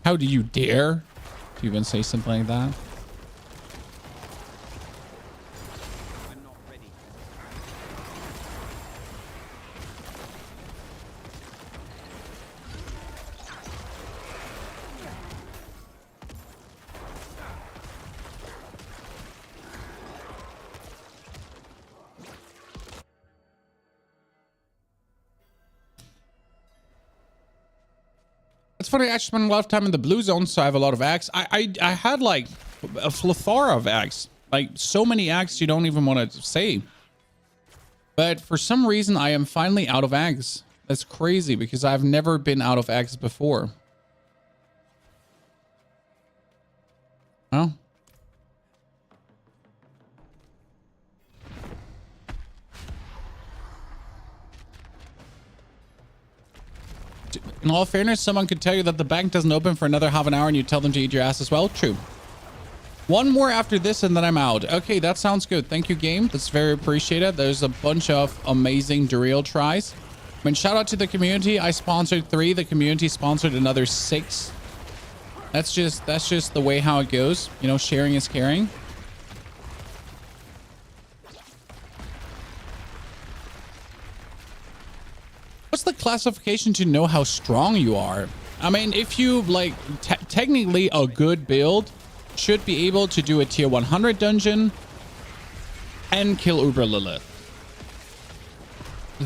[SPEAKER 1] How do you dare to even say something like that?
[SPEAKER 2] I'm not ready.
[SPEAKER 1] It's funny, I spent a lot of time in the blue zone, so I have a lot of axe. I had like a plethora of axe. Like so many axe you don't even want to say. But for some reason, I am finally out of axe. That's crazy because I've never been out of axe before. Oh. In all fairness, someone could tell you that the bank doesn't open for another half an hour and you tell them to eat your ass as well. True. One more after this and then I'm out. Okay, that sounds good. Thank you, game. That's very appreciated. There's a bunch of amazing Duriel tries. I mean, shout out to the community. I sponsored 3. The community sponsored another 6. That's just the way how it goes. You know, sharing is caring. What's the classification to know how strong you are? I mean, if you like, technically a good build should be able to do a tier 100 dungeon and kill Uber Lilith.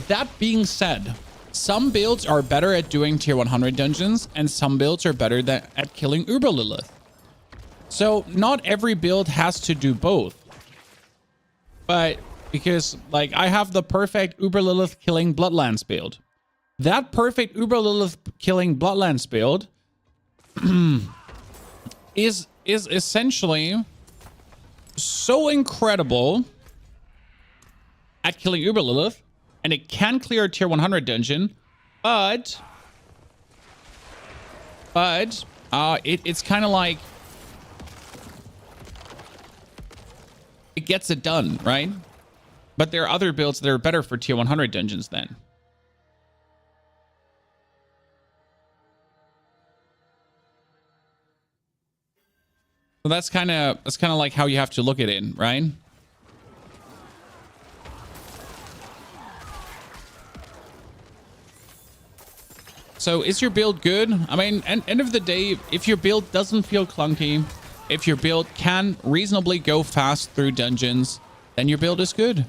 [SPEAKER 1] That being said, some builds are better at doing tier 100 dungeons and some builds are better at killing Uber Lilith. So not every build has to do both. But because like I have the perfect Uber Lilith killing Bloodlands build. That perfect Uber Lilith killing Bloodlands build is essentially so incredible at killing Uber Lilith, and it can clear a tier 100 dungeon, but it's kind of like it gets it done, right? But there are other builds that are better for tier 100 dungeons then. So that's kind of like how you have to look at it, right? So is your build good? I mean, end of the day, if your build doesn't feel clunky, if your build can reasonably go fast through dungeons, then your build is good.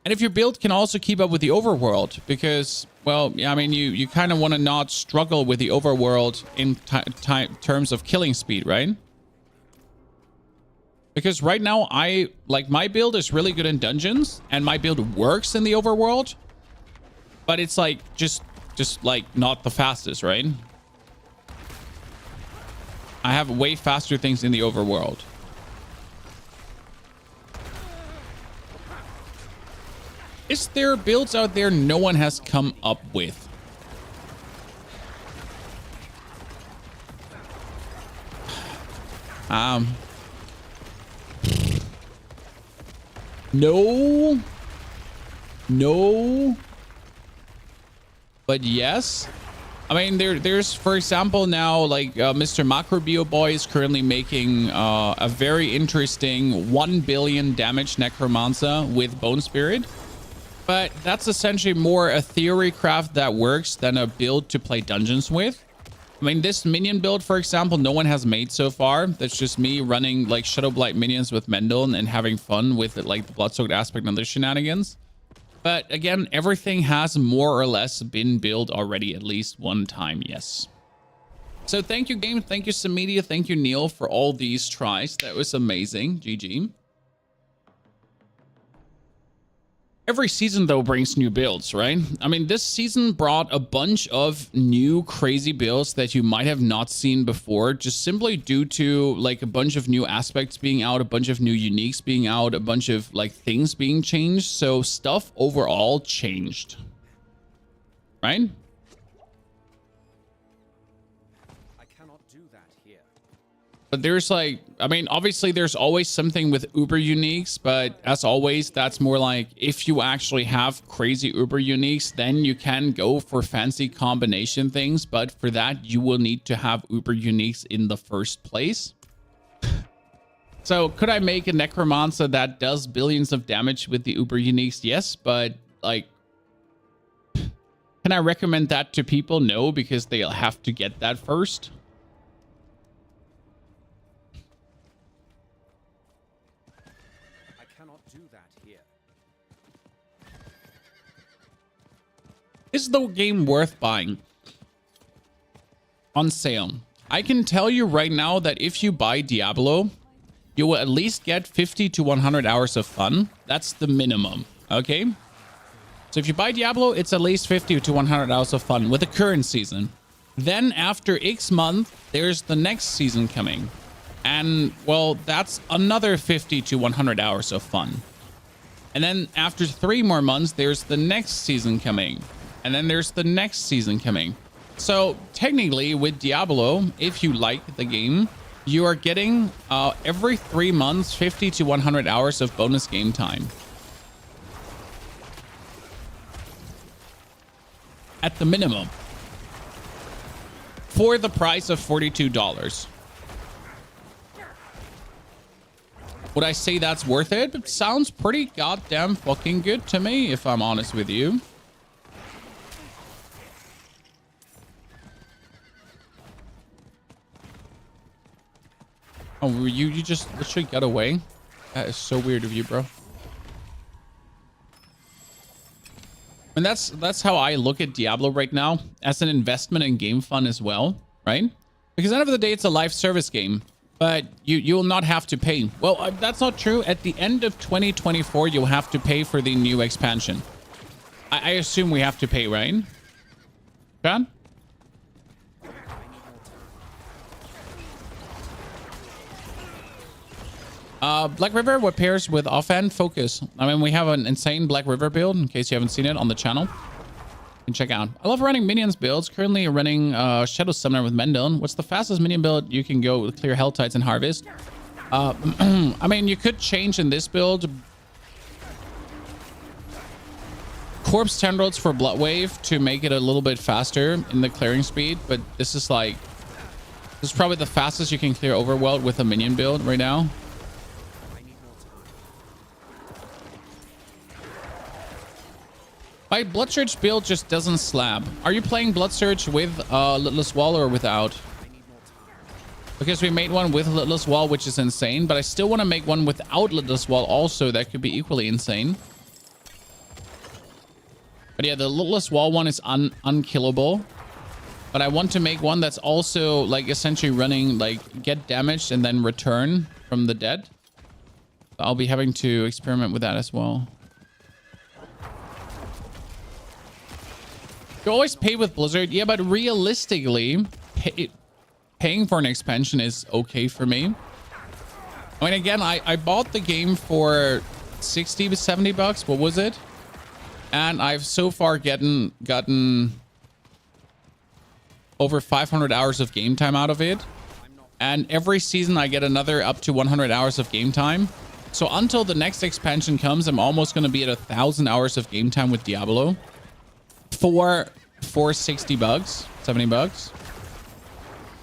[SPEAKER 1] And if your build can also keep up with the overworld, because, well, yeah, I mean, you kind of want to not struggle with the overworld in terms of killing speed, right? Because right now, my build is really good in dungeons, and my build works in the overworld, but it's like just like not the fastest, right? I have way faster things in the overworld. Is there builds out there no one has come up with? No. But yes. I mean, there's, for example, now, like, Mr. Macrobio Boy is currently making a very interesting 1 billion damage Necromancer with Bone Spirit. But that's essentially more a theory craft that works than a build to play dungeons with. I mean, this minion build, for example, no one has made so far. That's just me running, like, Shadow Blight minions with Mendel and having fun with it, like the Bloodsoaked aspect and other shenanigans. But again, everything has more or less been built already at least one time, yes. So thank you, game. Thank you, Samedia. Thank you, Neil, for all these tries. That was amazing. GG. Every season, though, brings new builds, right? I mean, this season brought a bunch of new crazy builds that you might have not seen before, just simply due to, like, a bunch of new aspects being out, a bunch of new uniques being out, a bunch of, like, things being changed. So stuff overall changed, right?
[SPEAKER 2] I cannot do that here.
[SPEAKER 1] But there's, like, I mean, obviously there's always something with uber uniques, but as always, that's more like if you actually have crazy uber uniques, then you can go for fancy combination things. But for that, you will need to have uber uniques in the first place. So could I make a Necromancer that does billions of damage with the uber uniques? Yes, but like, can I recommend that to people? No, because they'll have to get that first. Is the game worth buying? On sale. I can tell you right now that if you buy Diablo, you will at least get 50 to 100 hours of fun. That's the minimum, okay? So if you buy Diablo, it's at least 50 to 100 hours of fun with the current season. Then after X month, there's the next season coming. And, well, that's another 50 to 100 hours of fun. And then after 3 more months, there's the next season coming. And then there's the next season coming. So technically with Diablo, if you like the game, you are getting every 3 months, 50 to 100 hours of bonus game time. At the minimum. For the price of $42. Would I say that's worth it? It sounds pretty goddamn fucking good to me, if I'm honest with you. Oh, you just literally got away? That is so weird of you, bro. And that's how I look at Diablo right now, as an investment in game fun as well, right? Because at the end of the day, it's a live service game, but you'll not have to pay. Well, that's not true. At the end of 2024, you'll have to pay for the new expansion. I assume we have to pay, right? John? Black River, what pairs with offhand? Focus. I mean, we have an insane Black River build, in case you haven't seen it on the channel. You can check out. I love running minions builds. Currently running Shadow Summoner with Mendel. What's the fastest minion build you can go with clear Helltides and Harvest? I mean, you could change in this build. Corpse Tendrils for Blood Wave to make it a little bit faster in the clearing speed, but this is This is probably the fastest you can clear overworld with a minion build right now. My Blood Surge build just doesn't slab. Are you playing Blood Surge with Lidless Wall or without? Because we made one with Lidless Wall, which is insane, but I still want to make one without Lidless Wall also. That could be equally insane. But yeah, the Lidless Wall one is unkillable. But I want to make one that's also like essentially running like get damaged and then return from the dead. I'll be having to experiment with that as well. You always pay with Blizzard. Yeah, but realistically, paying for an expansion is okay for me. I mean, again, I bought the game for 60 to 70 bucks. What was it? And I've so far gotten over 500 hours of game time out of it. And every season I get another up to 100 hours of game time. So until the next expansion comes, I'm almost going to be at 1,000 hours of game time with Diablo. For 60 bucks, 70 bucks.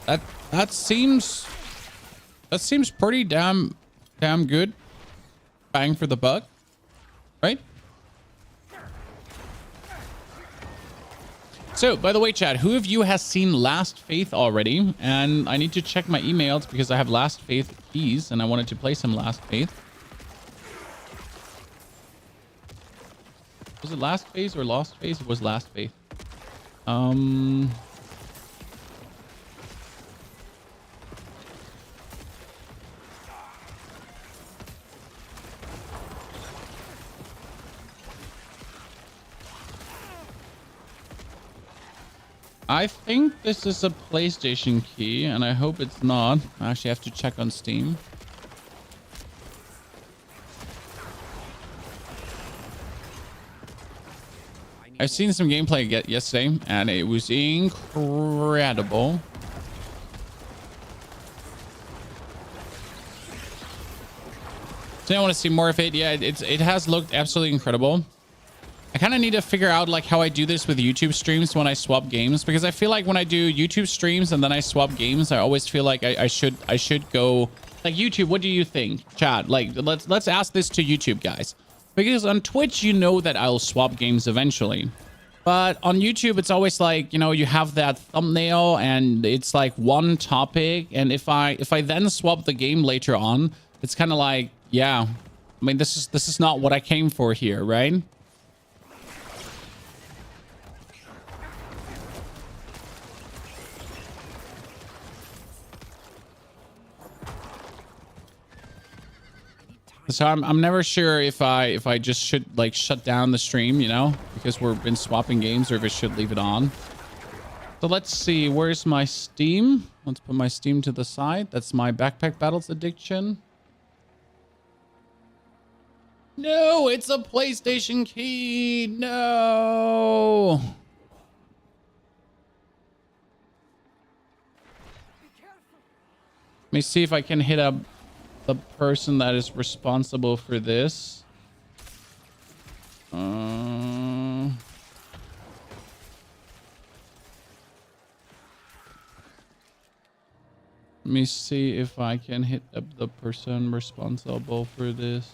[SPEAKER 1] That seems pretty damn good. Bang for the buck, right? So, by the way, chat, who of you has seen Last Faith already? And I need to check my emails because I have Last Faith keys and I wanted to play some Last Faith. Was it Last Phase or Lost Phase? It was Last Faith. I think this is a PlayStation key, and I hope it's not. I actually have to check on Steam. I've seen some gameplay yesterday, and it was incredible. So I want to see more of it. Yeah, it has looked absolutely incredible. I kind of need to figure out like how I do this with YouTube streams when I swap games, because I feel like when I do YouTube streams and then I swap games, I always feel like I should go like YouTube. What do you think, chat? Like let's ask this to YouTube guys. Because on Twitch, you know that I'll swap games eventually. But on YouTube, it's always like, you know, you have that thumbnail and it's like one topic. And if I then swap the game later on, it's kind of like, yeah, I mean, this is not what I came for here, right? So I'm never sure if I just should like shut down the stream, you know, because we've been swapping games, or if I should leave it on. So let's see, where's my Steam? Let's put my Steam to the side. That's my Backpack Battles addiction. No, it's a PlayStation key. No. Let me see if I can hit up the person that is responsible for this. Let me see if I can hit up the person responsible for this.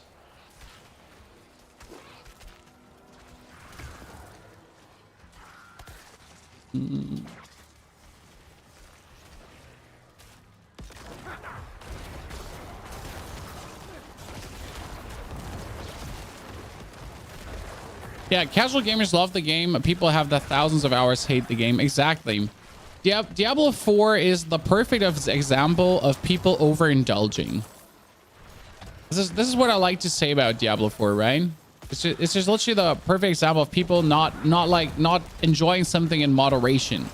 [SPEAKER 1] Yeah, casual gamers love the game. People have the thousands of hours hate the game. Exactly. Diablo 4 is the perfect example of people overindulging. This is what I like to say about Diablo 4, right? It's just literally the perfect example of people not enjoying something in moderation.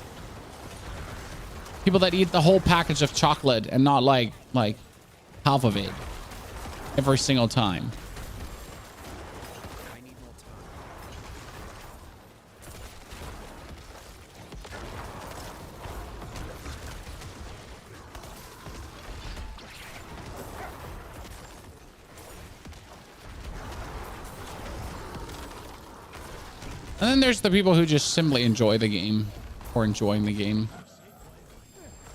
[SPEAKER 1] People that eat the whole package of chocolate and not like half of it every single time. And then there's the people who just simply enjoy the game or enjoying the game.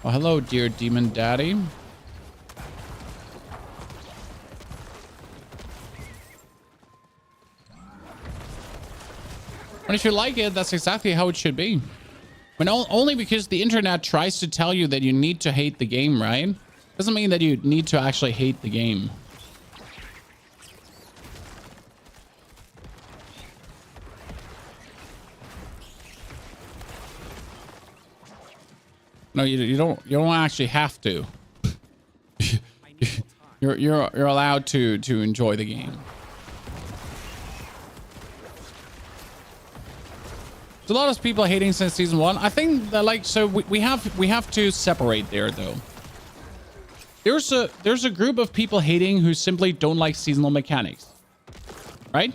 [SPEAKER 1] Oh, hello, dear demon daddy. And if you like it, that's exactly how it should be. I mean, only because the internet tries to tell you that you need to hate the game, right? Doesn't mean that you need to actually hate the game. No, you don't actually have to. You're allowed to enjoy the game. There's a lot of people hating since season 1. I think that, like, so we have to separate there though. There's a group of people hating who simply don't like seasonal mechanics, right?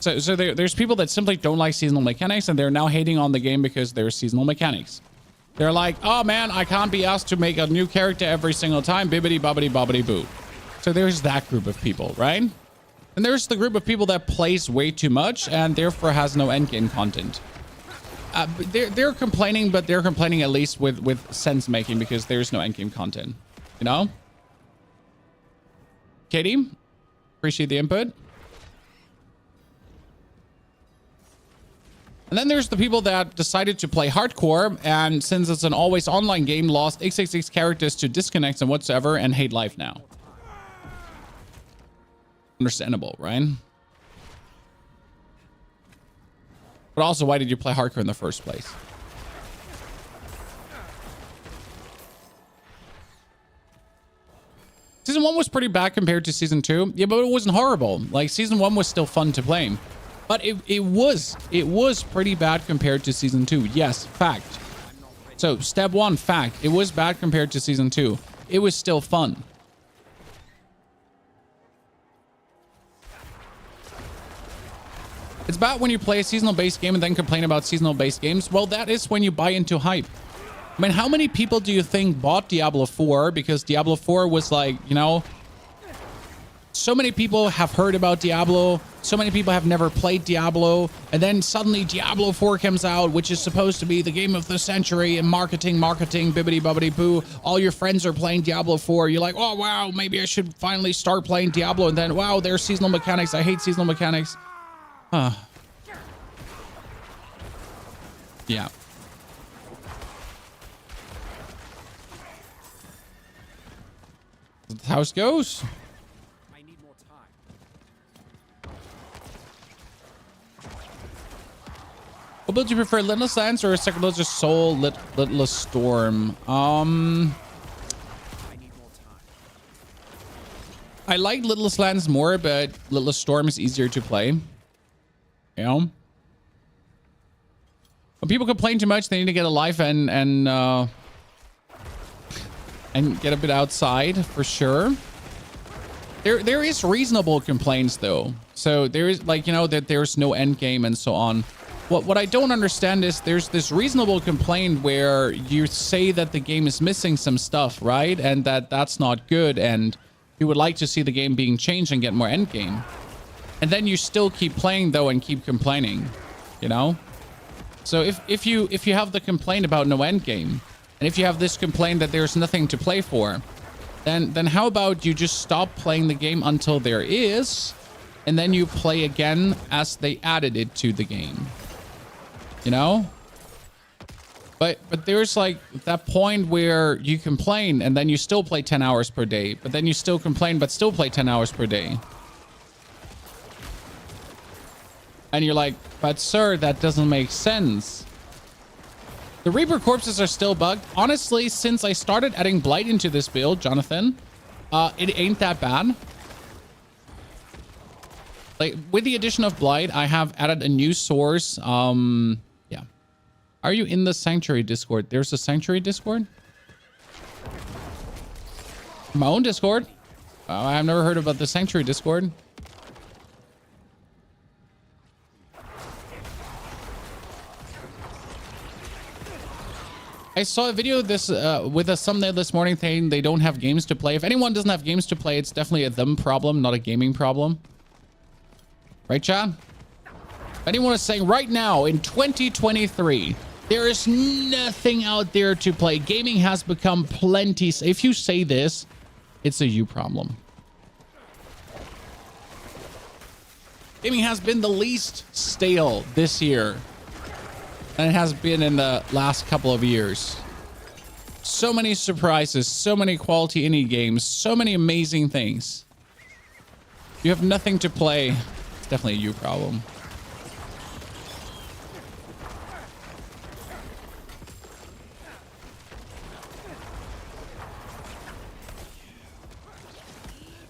[SPEAKER 1] So there's people that simply don't like seasonal mechanics, and they're now hating on the game because there's seasonal mechanics. They're like, oh man, I can't be asked to make a new character every single time. Bibbidi bobbidi bobbidi boo. So there's that group of people, right? And there's the group of people that plays way too much and therefore has no endgame content. They're complaining, but they're complaining at least with sense making because there's no endgame content, you know? Katie, appreciate the input. And then there's the people that decided to play hardcore, and since it's an always online game, lost XXX characters to disconnects and whatsoever, and hate life now. Understandable, right? But also, why did you play hardcore in the first place? Season 1 was pretty bad compared to Season 2. Yeah, but it wasn't horrible. Like, Season 1 was still fun to play. But it was pretty bad compared to Season 2. Yes, fact. So, step 1, fact. It was bad compared to Season 2. It was still fun. It's bad when you play a seasonal-based game and then complain about seasonal-based games. Well, that is when you buy into hype. I mean, how many people do you think bought Diablo 4 because Diablo 4 was like, you know, so many people have heard about Diablo, so many people have never played Diablo, and then suddenly Diablo 4 comes out, which is supposed to be the game of the century, and marketing, bibbidi bobbidi boo. All your friends are playing Diablo 4. You're like, oh wow, maybe I should finally start playing Diablo, and then wow, there's seasonal mechanics. I hate seasonal mechanics. Huh. Yeah. That's how it goes.
[SPEAKER 2] I need more time.
[SPEAKER 1] What build do you prefer, Limitless Lands or Sacrilegious Soul, Limitless Storm?
[SPEAKER 2] I need more time.
[SPEAKER 1] I like Limitless Lands more, but Limitless Storm is easier to play. You know? When people complain too much, they need to get a life and get a bit outside for sure. There is reasonable complaints though. So there is, like, you know, that there's no end game and so on. What I don't understand is there's this reasonable complaint where you say that the game is missing some stuff, right? And that's not good, and you would like to see the game being changed and get more end game. And then you still keep playing though and keep complaining, you know? So if you have the complaint about no end game, and if you have this complaint that there's nothing to play for, then how about you just stop playing the game until there is, and then you play again as they added it to the game, you know? But there's like that point where you complain and then you still play 10 hours per day, but then you still complain but still play 10 hours per day. And you're like, but sir, that doesn't make sense. The Reaper corpses are still bugged. Honestly, since I started adding Blight into this build, Jonathan, it ain't that bad. Like, with the addition of Blight, I have added a new source. Yeah. Are you in the Sanctuary Discord? There's a Sanctuary Discord? My own Discord? I've never heard about the Sanctuary Discord. I saw a video this with a thumbnail this morning saying they don't have games to play. If anyone doesn't have games to play, it's definitely a them problem, not a gaming problem. Right, Chad? If anyone is saying right now in 2023 There is nothing out there to play. Gaming has become plenty. If you say this, it's a you problem. Gaming has been the least stale this year than it has been in the last couple of years. So many surprises, so many quality indie games, so many amazing things. You have nothing to play. It's definitely a you problem.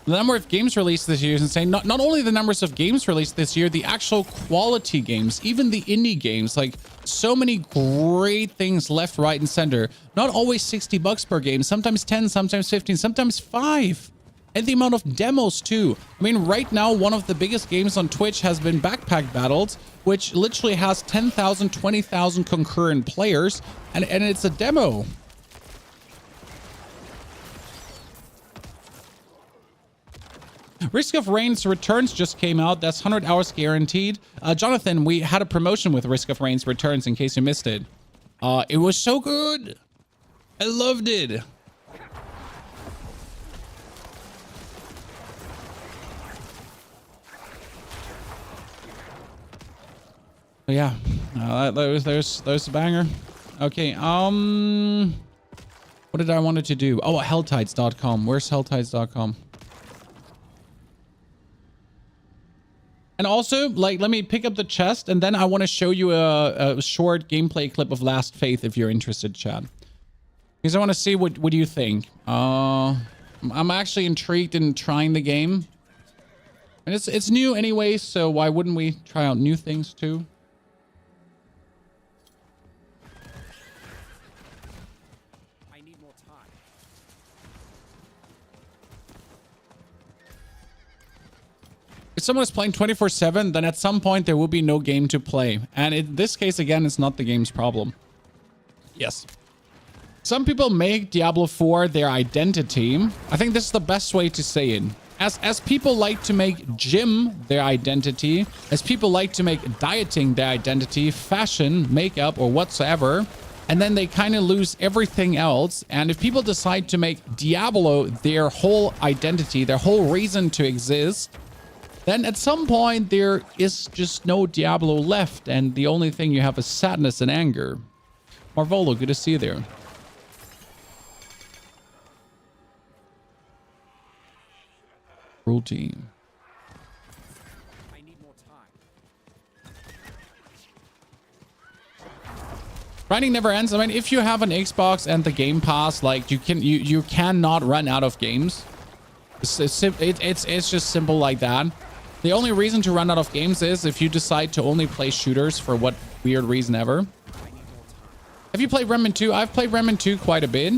[SPEAKER 1] The number of games released this year is insane. Not only the numbers of games released this year, the actual quality games, even the indie games, like so many great things left, right, and center. Not always $60 per game, sometimes 10, sometimes 15, sometimes 5. And the amount of demos too. I mean, right now, one of the biggest games on Twitch has been Backpack Battles, which literally has 10,000, 20,000 concurrent players, and it's a demo. Risk of Rain's Returns just came out. That's 100 hours guaranteed. Jonathan, we had a promotion with Risk of Rain's Returns in case you missed it. It was so good. I loved it. Yeah, there's a banger. Okay, what did I wanted to do? Oh, helltides.com. Where's helltides.com? And also, like, let me pick up the chest, and then I want to show you a short gameplay clip of Last Faith if you're interested, Chad. Because I want to see what do you think. I'm actually intrigued in trying the game. And it's new anyway, so why wouldn't we try out new things too?
[SPEAKER 2] I need more time.
[SPEAKER 1] If someone is playing 24/7, then at some point there will be no game to play. And in this case, again, it's not the game's problem. Yes. Some people make Diablo 4 their identity. I think this is the best way to say it. As people like to make gym their identity, as people like to make dieting their identity, fashion, makeup, or whatsoever, and then they kind of lose everything else. And if people decide to make Diablo their whole identity, their whole reason to exist, then at some point there is just no Diablo left, and the only thing you have is sadness and anger. Marvolo, good to see you there. Cruelty.
[SPEAKER 2] I need more time.
[SPEAKER 1] Grinding never ends. I mean, if you have an Xbox and the Game Pass, like you cannot run out of games. It's just simple like that. The only reason to run out of games is if you decide to only play shooters for what weird reason ever. Have you played Remnant 2? I've played Remnant 2 quite a bit.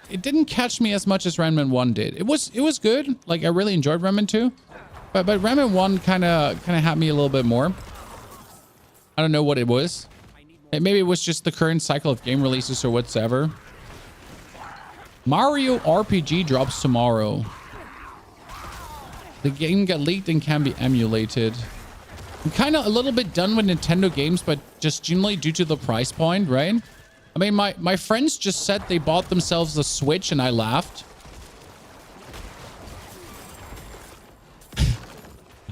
[SPEAKER 1] It didn't catch me as much as Remnant 1 did. It was good. Like, I really enjoyed Remnant 2. But Remnant 1 kind of had me a little bit more. I don't know what it was. Maybe it was just the current cycle of game releases or whatsoever. Mario RPG drops tomorrow. The game got leaked and can be emulated. I'm kind of a little bit done with Nintendo games, but just generally due to the price point, right? I mean, my friends just said they bought themselves a Switch, and I laughed.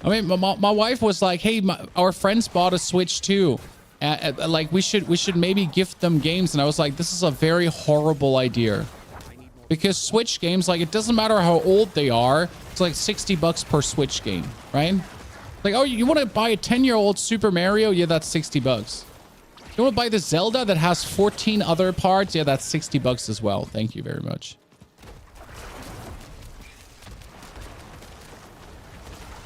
[SPEAKER 1] I mean, my wife was like, "Hey, our friends bought a Switch too. Like, we should maybe gift them games." And I was like, "This is a very horrible idea." Because Switch games, like, it doesn't matter how old they are. It's like $60 per Switch game, right? Like, oh, you want to buy a 10-year-old Super Mario? Yeah, that's $60. You want to buy the Zelda that has 14 other parts? Yeah, that's $60 as well. Thank you very much.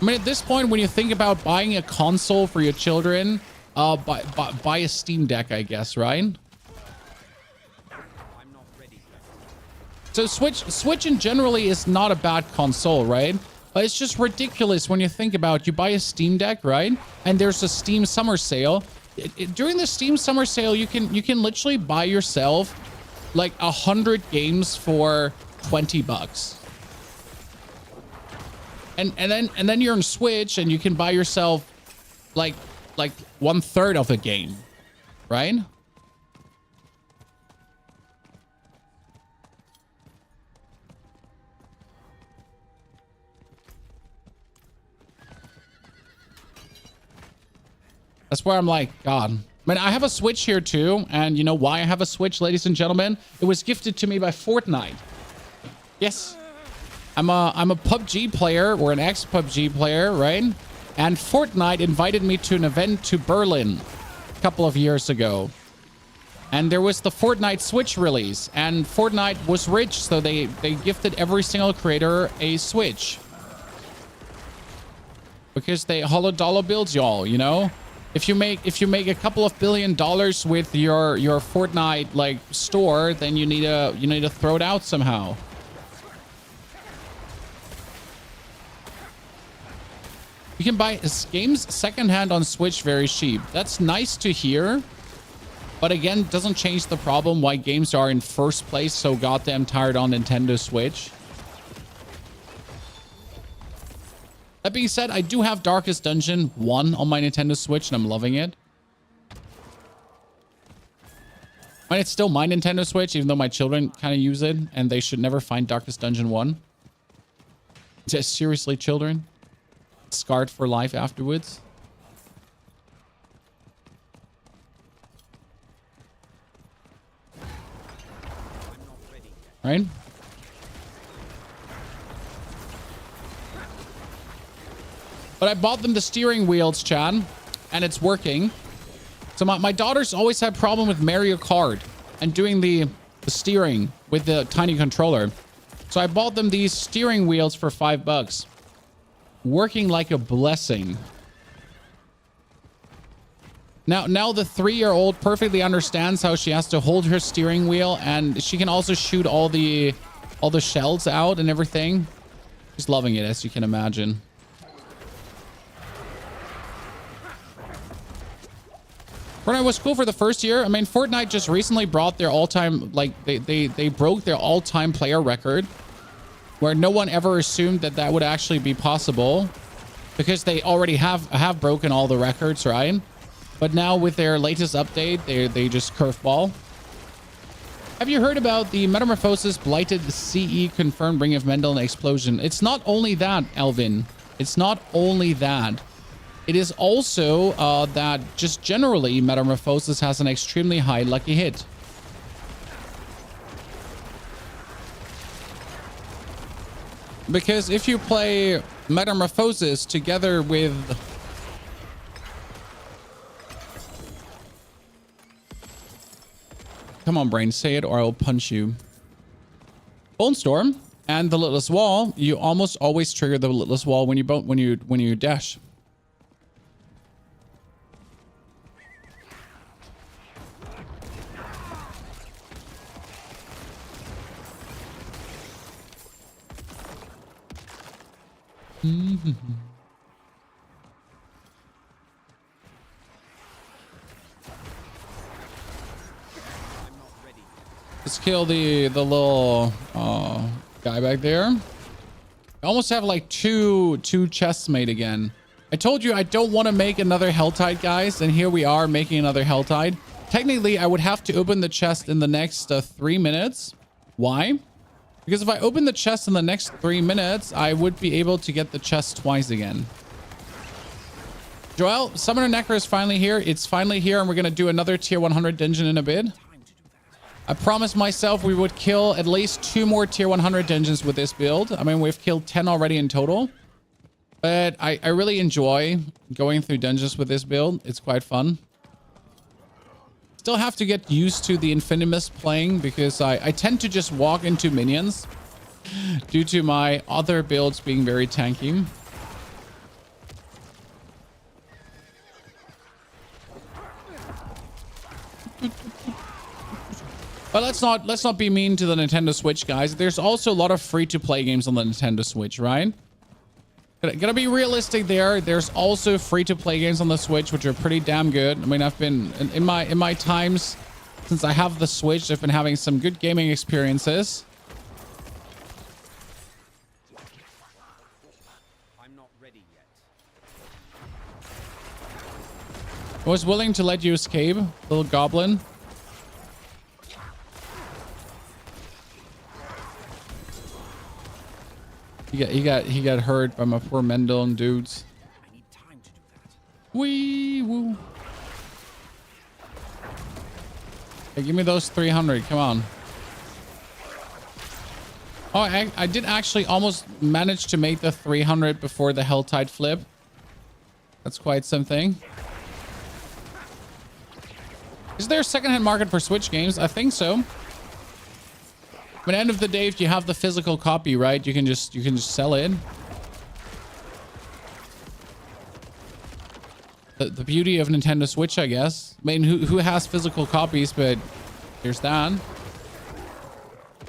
[SPEAKER 1] I mean, at this point, when you think about buying a console for your children, buy a Steam Deck, I guess, right? So Switch in generally is not a bad console, right? But it's just ridiculous when you think about, you buy a Steam Deck, right? And there's a Steam summer sale. During the Steam summer sale, you can literally buy yourself like 100 games for $20. And then you're on Switch and you can buy yourself like 1/3 of a game. right? That's where I'm like, God. I mean, I have a Switch here too. And you know why I have a Switch, ladies and gentlemen? It was gifted to me by Fortnite. Yes. I'm a PUBG player, or an ex-PUBG player, right? And Fortnite invited me to an event to Berlin a couple of years ago. And there was the Fortnite Switch release. And Fortnite was rich, so they gifted every single creator a Switch. Because they hollow dollar bills y'all, you know? If you make a couple of $1 billion with your Fortnite like store, then you need to throw it out somehow. You can buy games secondhand on Switch very cheap. That's nice to hear. But again, doesn't change the problem why games are in first place so goddamn tired on Nintendo Switch. That being said, I do have Darkest Dungeon 1 on my Nintendo Switch, and I'm loving it. I mean, it's still my Nintendo Switch, even though my children kind of use it, and they should never find Darkest Dungeon 1. Just seriously, children. Scarred for life afterwards. Right? But I bought them the steering wheels, Chad, and it's working. So my daughters always had problem with Mario Kart and doing the steering with the tiny controller. So I bought them these steering wheels for $5. Working like a blessing. Now the 3-year-old perfectly understands how she has to hold her steering wheel, and she can also shoot all the shells out and everything. She's loving it, as you can imagine. Fortnite was cool for the first year. I mean, Fortnite just recently brought their all-time, like, they broke their all-time player record, where no one ever assumed that that would actually be possible, because they already have broken all the records, right? But now with their latest update, they just curveball. Have you heard about the Metamorphosis blighted CE confirmed Ring of Mendel explosion? It's not only that, Elvin. It's not only that. It is also that just generally Metamorphosis has an extremely high lucky hit. Because if you play Metamorphosis together with... Come on, brain, say it or I'll punch you. Bone Storm and the Littlest Wall, you almost always trigger the Littlest Wall when you dash. Let's kill the little guy back there. I almost have like two chests made again. I told you I don't want to make another Helltide, guys, and here we are making another Helltide. Technically, I would have to open the chest in the next 3 minutes. Why? Because if I open the chest in the next 3 minutes, I would be able to get the chest twice again. Joel, Summoner Necro is finally here. It's finally here, and we're going to do another tier 100 dungeon in a bit. I promised myself we would kill at least 2 more tier 100 dungeons with this build. I mean, we've killed 10 already in total. But I really enjoy going through dungeons with this build. It's quite fun. Still have to get used to the Infinimus playing because I tend to just walk into minions due to my other builds being very tanky. But let's not be mean to the Nintendo Switch, guys. There's also a lot of free-to-play games on the Nintendo Switch, right? Gotta be realistic there. There's also free-to-play games on the Switch, which are pretty damn good. I mean, I've been in my times since I have the Switch, I've been having some good gaming experiences. I'm not ready yet. was willing to let you escape, little goblin. He got hurt by my poor Mendel dudes.
[SPEAKER 2] I need time to do that.
[SPEAKER 1] Wee woo. Hey, give me those 300. Come on. Oh, I did actually almost manage to make the 300 before the Helltide flip. That's quite something. Is there a secondhand market for Switch games? I think so. But at the end of the day, if you have the physical copy, right, you can just sell it. The beauty of Nintendo Switch, I guess. I mean, who has physical copies? But there's that. You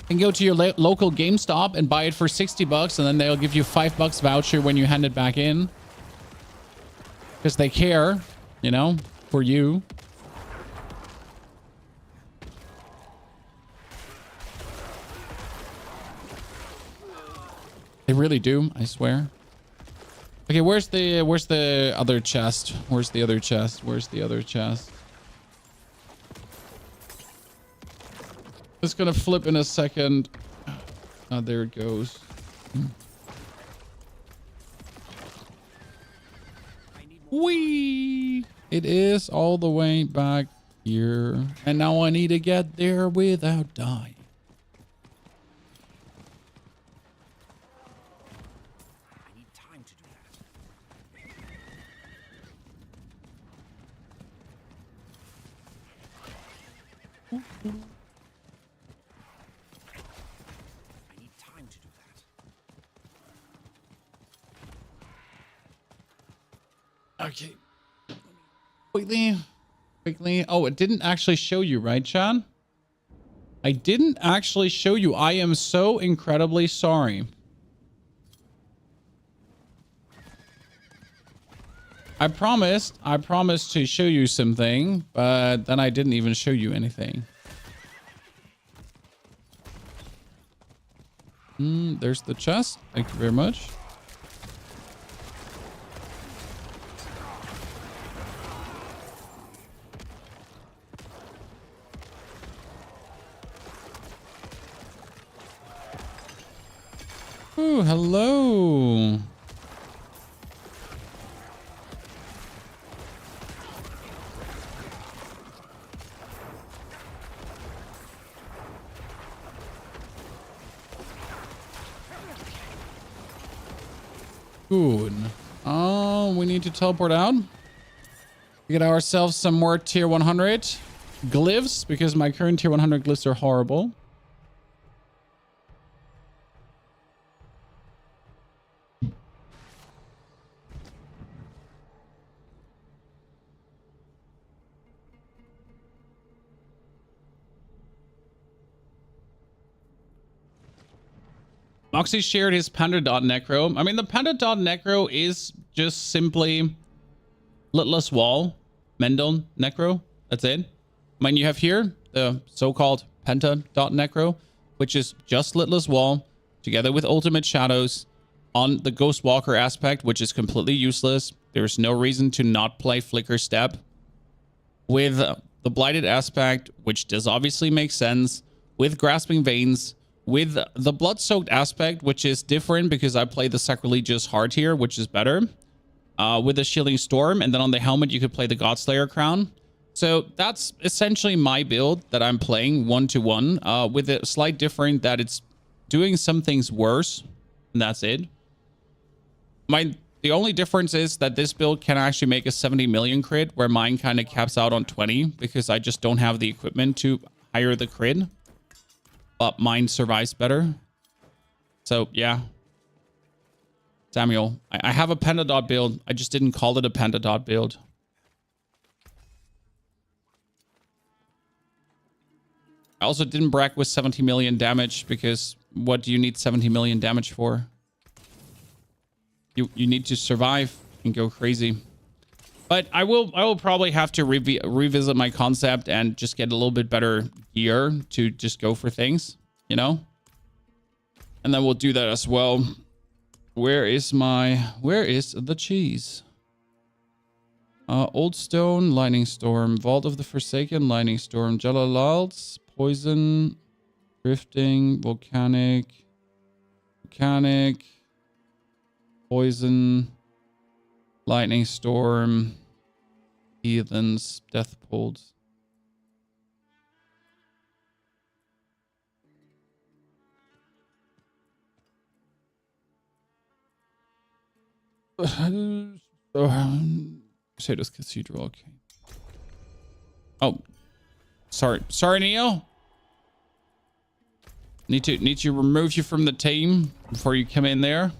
[SPEAKER 1] can go to your local GameStop and buy it for 60 bucks, and then they'll give you $5 voucher when you hand it back in. Because they care, you know, for you. They really do, I swear. Okay, where's the other chest? Where's the other chest? Where's the other chest? It's gonna flip in a second. Oh, there it goes. Whee! It is all the way back here. And now I need to get there without dying.
[SPEAKER 2] I need time to do that. I need time to do that.
[SPEAKER 1] Okay. Quickly. Oh, it didn't actually show you, right, Sean? I didn't actually show you. I am so incredibly sorry. I promised to show you something, but then I didn't even show you anything. There's the chest. Thank you very much. Ooh, hello. Good. Oh, we need to teleport out. Get ourselves some more tier 100 glyphs because my current tier 100 glyphs are horrible. Moxie shared his panda.necro. I mean, the panda.necro is just simply litless wall, Mendel Necro. That's it. I mean, you have here the so-called penta.necro, which is just litless wall together with ultimate shadows on the Ghost Walker aspect, which is completely useless. There's no reason to not play Flicker Step. With the blighted aspect, which does obviously make sense, with Grasping Veins, with the blood-soaked aspect, which is different because I play the Sacrilegious Heart here, which is better. With the Shielding Storm, and then on the helmet you could play the Godslayer Crown. So that's essentially my build that I'm playing 1-to-1, with a slight difference that it's doing some things worse, and that's it. The only difference is that this build can actually make a 70 million crit, where mine kind of caps out on 20 because I just don't have the equipment to higher the crit. But mine survives better. So, yeah. Samuel, I have a panda.dot build. I just didn't call it a panda.dot build. I also didn't brag with 70 million damage because what do you need 70 million damage for? You need to survive and go crazy. But I will probably have to revisit my concept and just get a little bit better gear to just go for things, you know? And then we'll do that as well. Where is the cheese? Old Stone, Lightning Storm, Vault of the Forsaken, Lightning Storm, Jalalal's, Poison, Drifting, Volcanic, Poison, Lightning Storm, Heathens, Death Pulse. Crusaders Cathedral, okay. Oh, sorry, Neo. Need to remove you from the team before you come in there.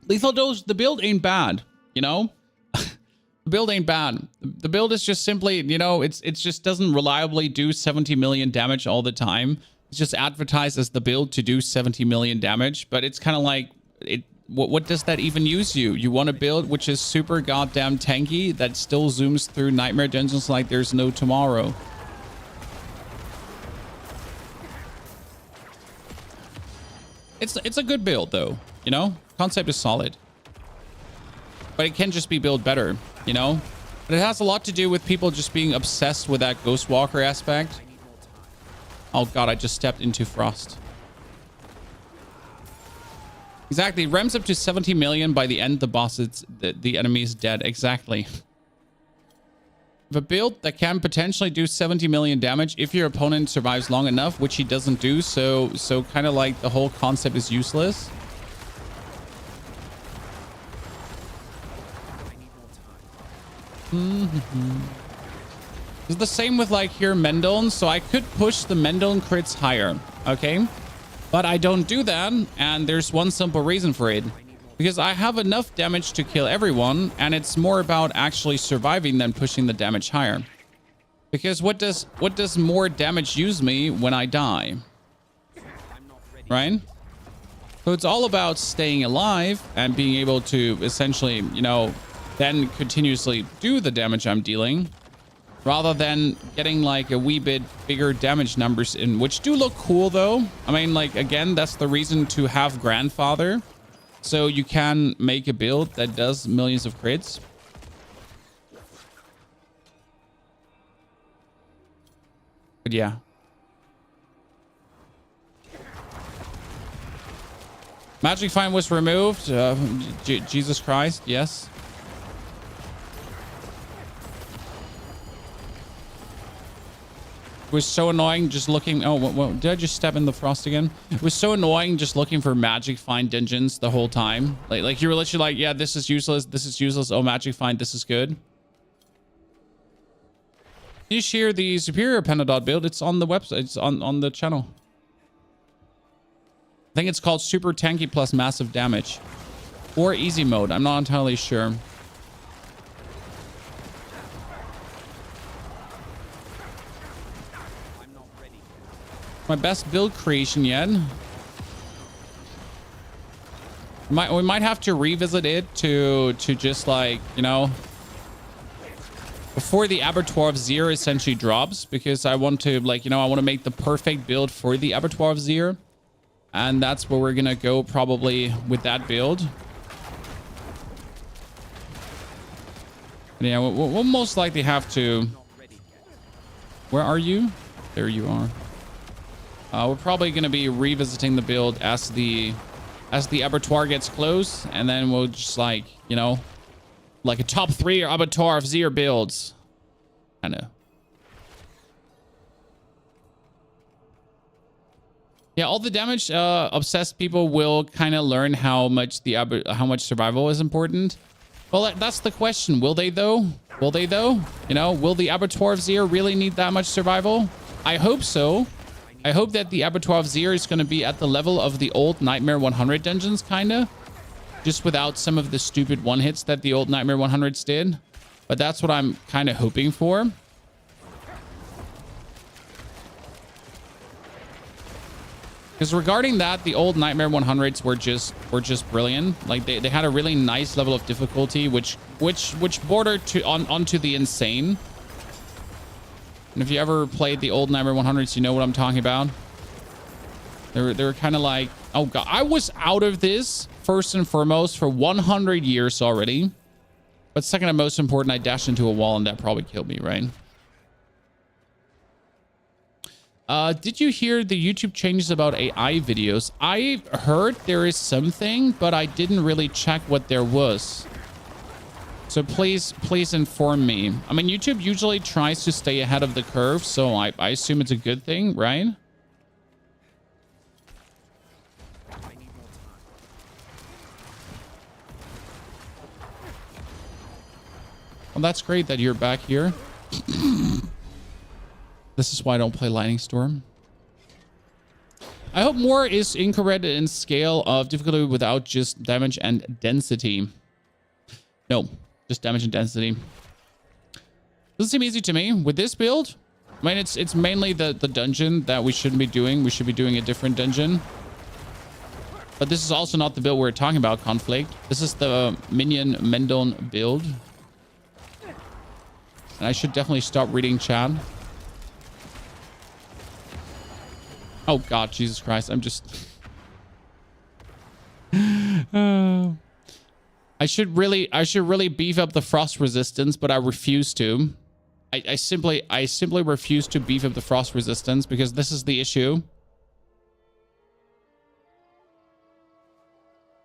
[SPEAKER 1] Lethal Dose, the build ain't bad, you know? The build ain't bad. The build is just simply, you know, it's just doesn't reliably do 70 million damage all the time. It's just advertised as the build to do 70 million damage, but it's kind of like, what does that even use you? You want a build which is super goddamn tanky that still zooms through Nightmare Dungeons like there's no tomorrow. It's a good build though, you know? Concept is solid. But it can just be built better, you know? But it has a lot to do with people just being obsessed with that Ghostwalker aspect. Oh god, I just stepped into Frost. Exactly, ramps up to 70 million by the end the boss is the enemy is dead. Exactly. If a build that can potentially do 70 million damage if your opponent survives long enough, which he doesn't do, so kind of like the whole concept is useless. It's the same with like here Mendon, so I could push the Mendon crits higher, okay? But I don't do that, and there's one simple reason for it. Because I have enough damage to kill everyone, and it's more about actually surviving than pushing the damage higher. Because what does more damage use me when I die? Right? So it's all about staying alive and being able to essentially, you know, then continuously do the damage I'm dealing, rather than getting like a wee bit bigger damage numbers in, which do look cool though. I mean, like, again, that's the reason to have Grandfather, so you can make a build that does millions of crits. But yeah. Magic Find was removed. Jesus Christ, yes. It was so annoying just looking. Oh, what, did I just step in the Frost again? It was so annoying just looking for Magic Find dungeons the whole time. Like you were literally like, yeah, this is useless. This is useless. Oh, Magic Find, this is good. You share the superior Penadot build. It's on the website. It's on the channel. I think it's called Super Tanky plus Massive Damage. Or Easy Mode. I'm not entirely sure. My best build creation yet. We might have to revisit it to just like, you know, before the Abattoir of Zir essentially drops, because I want to, like, you know, I want to make the perfect build for the Abattoir of Zir, and that's where we're gonna go probably with that build. And yeah, we'll most likely have to. Where are you? There you are. We're probably going to be revisiting the build as the Abattoir gets close, and then we'll just, like, you know, like a top 3 Abattoir of Zir builds. Kind of. Yeah, all the damage obsessed people will kind of learn how much survival is important. Well, that's the question. Will they though? Will they though? You know, will the Abattoir of Zir really need that much survival? I hope so. I hope that the Abattoir of Zir is going to be at the level of the old Nightmare 100 dungeons, kind of. Just without some of the stupid one-hits that the old Nightmare 100s did. But that's what I'm kind of hoping for. Because regarding that, the old Nightmare 100s were just brilliant. Like, they had a really nice level of difficulty, which bordered onto the insane. And if you ever played the old Nightmare 100s, you know what I'm talking about. They were kind of like, oh god, I was out of this first and foremost for 100 years already. But second and most important, I dashed into a wall and that probably killed me, right? Did you hear the YouTube changes about AI videos? I heard there is something, but I didn't really check what there was. So please inform me. I mean, YouTube usually tries to stay ahead of the curve, so I assume it's a good thing, right? Well, that's great that you're back here. This is why I don't play Lightning Storm. I hope more is incorrect in scale of difficulty without just damage and density. No, just damage and density. Doesn't seem easy to me. With this build, I mean, it's mainly the dungeon that we shouldn't be doing. We should be doing a different dungeon. But this is also not the build we're talking about, Conflict. This is the Minion Mendon build. And I should definitely stop reading chat. Oh god, Jesus Christ, I'm just I should really beef up the frost resistance, but I refuse to. I simply refuse to beef up the frost resistance because this is the issue.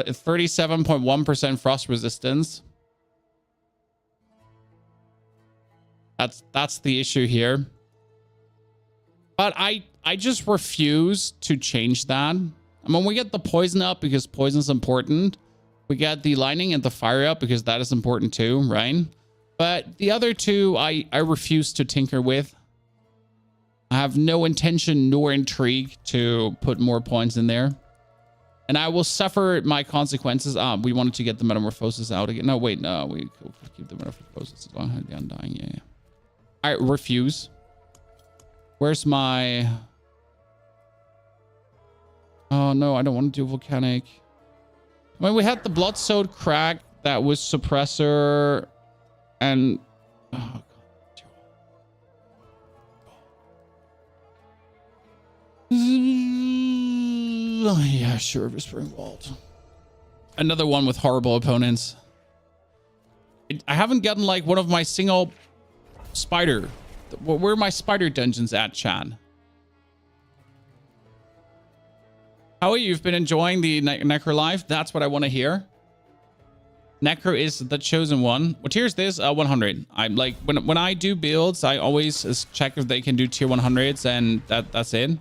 [SPEAKER 1] 37.1% frost resistance. That's the issue here. But I just refuse to change that. I mean, we get the poison up because poison is important. We get the lightning and the fire up because that is important too, right? But the other two, I refuse to tinker with. I have no intention nor intrigue to put more points in there. And I will suffer my consequences. We wanted to get the metamorphosis out again. No, wait, no, we keep the metamorphosis as long as the undying. Yeah. I refuse. Where's my... Oh, no, I don't want to do volcanic. I mean, we had the blood-soaked crack that was suppressor and... Oh, God. Yeah, sure, Whispering Vault. Another one with horrible opponents. I haven't gotten, like, one of my single spider... Where are my spider dungeons at, Chan? How are you? You've been enjoying the Necro life? That's what I want to hear. Necro is the chosen one. What tier is this? 100. I'm like, when I do builds, I always check if they can do tier 100s, and that's it.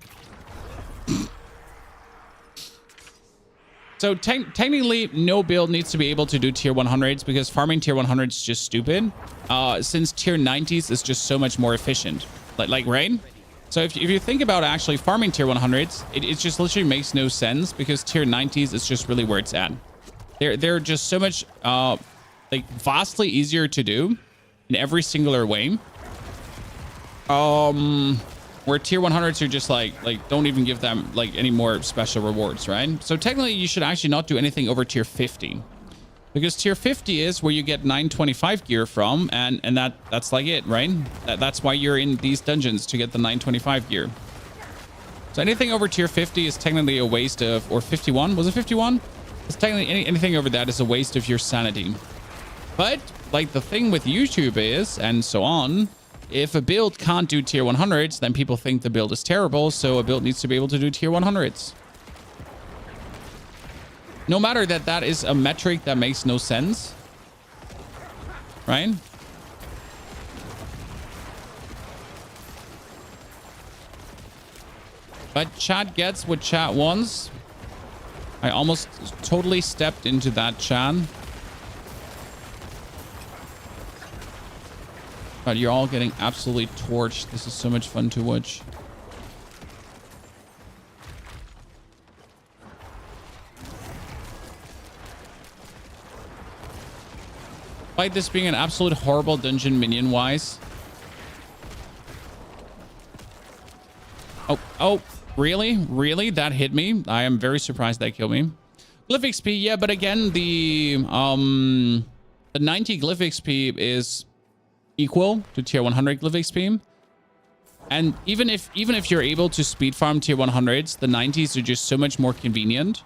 [SPEAKER 1] So technically, no build needs to be able to do tier 100s because farming tier 100s is just stupid. Since tier 90s is just so much more efficient. Like right? So if you think about actually farming tier 100s, it just literally makes no sense because tier 90s is just really where it's at. They're just so much like vastly easier to do in every singular way. Where tier 100s are just like don't even give them like any more special rewards, right? So technically you should actually not do anything over tier 50 because tier 50 is where you get 925 gear from, and that's like it, right? That's why you're in these dungeons, to get the 925 gear. So anything over tier 50 is technically a waste of, or 51, was it 51? It's technically anything over that is a waste of your sanity. But like the thing with YouTube is, and so on, if a build can't do tier 100s, then people think the build is terrible, so a build needs to be able to do tier 100s. No matter that is a metric that makes no sense, right? But chat gets what chat wants. I almost totally stepped into that chat. But you're all getting absolutely torched. This is so much fun to watch. Despite this being an absolute horrible dungeon minion wise. Oh, really? Really? That hit me? I am very surprised that killed me. Glyph XP, yeah, but again, the 90 glyph XP is equal to tier 100 glyph XP. And even if you're able to speed farm tier 100s, the 90s are just so much more convenient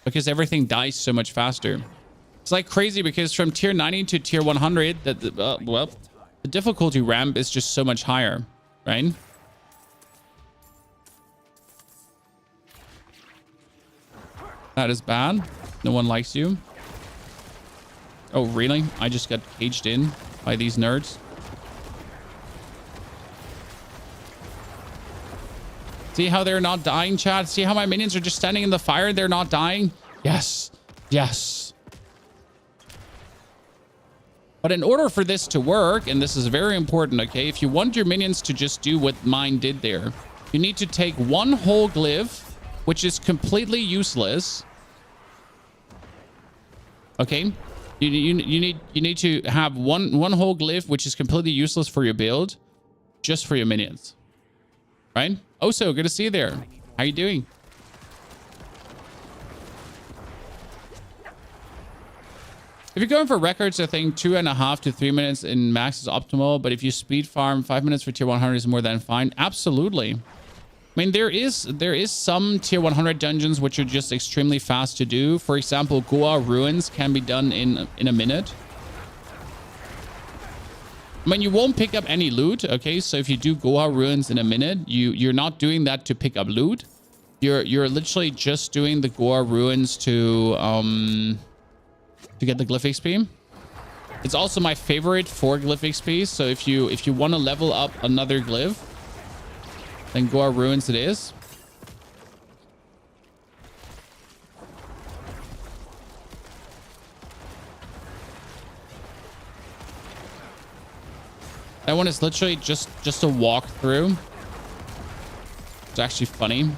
[SPEAKER 1] because everything dies so much faster. It's like crazy because from tier 90 to tier 100, well, the difficulty ramp is just so much higher, right? That is bad. No one likes you. Oh, really? I just got caged in by these nerds. See how they're not dying, chat? See how my minions are just standing in the fire and they're not dying? Yes. Yes. But in order for this to work, and this is very important, okay? If you want your minions to just do what mine did there, you need to take one whole glyph, which is completely useless. Okay? You need to have one whole glyph, which is completely useless for your build, just for your minions. Right? Oso, good to see you there. How you doing? If you're going for records, I think 2.5 to 3 minutes in max is optimal. But if you speed farm, 5 minutes for tier 100 is more than fine. Absolutely. I mean, there is some tier 100 dungeons which are just extremely fast to do. For example, Goa Ruins can be done in a minute. I mean, you won't pick up any loot, okay? So if you do Goa Ruins in a minute, you're not doing that to pick up loot. You're literally just doing the Goa Ruins to get the glyph XP. It's also my favorite for glyph XP. So if you want to level up another glyph, then Goa Ruins it is. That one is literally just a walk through. It's actually funny.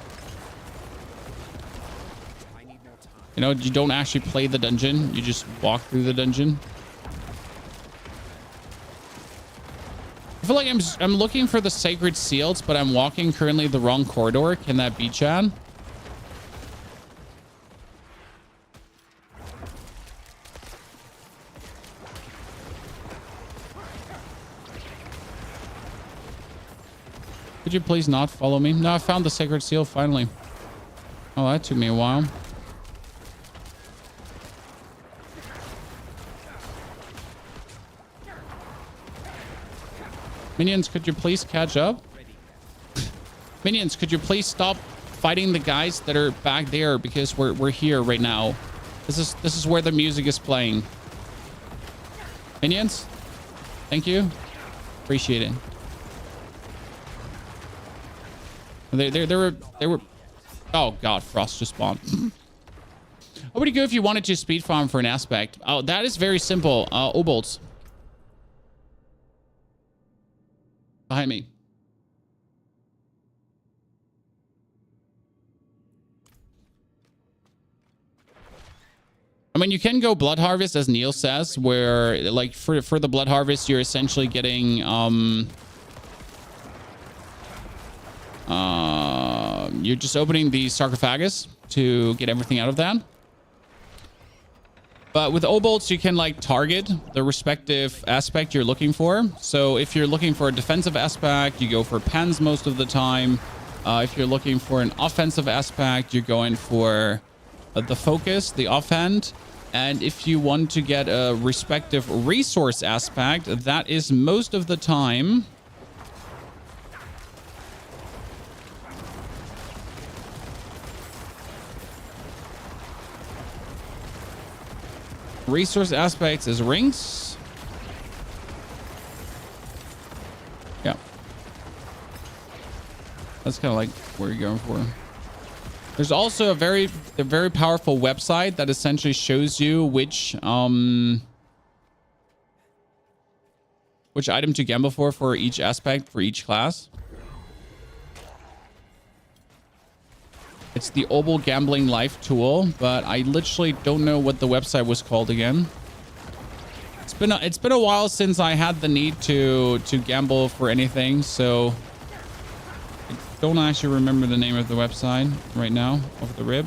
[SPEAKER 1] You know, you don't actually play the dungeon. You just walk through the dungeon. I feel like I'm looking for the sacred seals, but I'm walking currently the wrong corridor. Can that be, Chad? Could you please not follow me? No, I found the sacred seal finally. Oh, that took me a while. Minions, could you please catch up? Minions, could you please stop fighting the guys that are back there because we're here right now. This is where the music is playing. Minions, thank you. Appreciate it. They were. Oh god, Frost just spawned. How would you go if you wanted to speed farm for an aspect? Oh, that is very simple. Obolts. Behind me. I mean, you can go Blood Harvest, as Neil says, where, like, for the Blood Harvest, you're essentially getting, you're just opening the sarcophagus to get everything out of that. But with Obolts, you can, like, target the respective aspect you're looking for. So if you're looking for a defensive aspect, you go for pens most of the time. If you're looking for an offensive aspect, you're going for the focus, the offhand. And if you want to get a respective resource aspect, that is most of the time resource aspects is rings. Yeah. That's kind of like where you're going for. There's also a very powerful website that essentially shows you which item to gamble for each aspect, for each class. It's the Obol Gambling Life tool, but I literally don't know what the website was called again. It's been a while since I had the need to gamble for anything, so I don't actually remember the name of the website right now off the rib.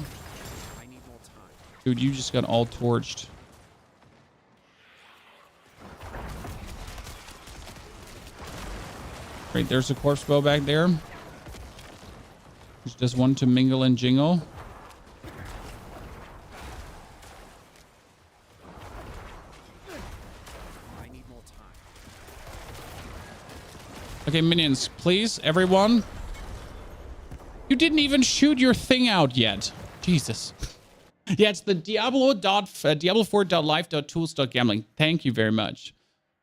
[SPEAKER 1] Dude, you just got all torched. Right, there's a corpse bow back there. There's just one to mingle and jingle.
[SPEAKER 2] I need more time.
[SPEAKER 1] Okay, minions, please, everyone. You didn't even shoot your thing out yet. Jesus. Yeah, it's the Diablo4.life.tools.gambling. Thank you very much.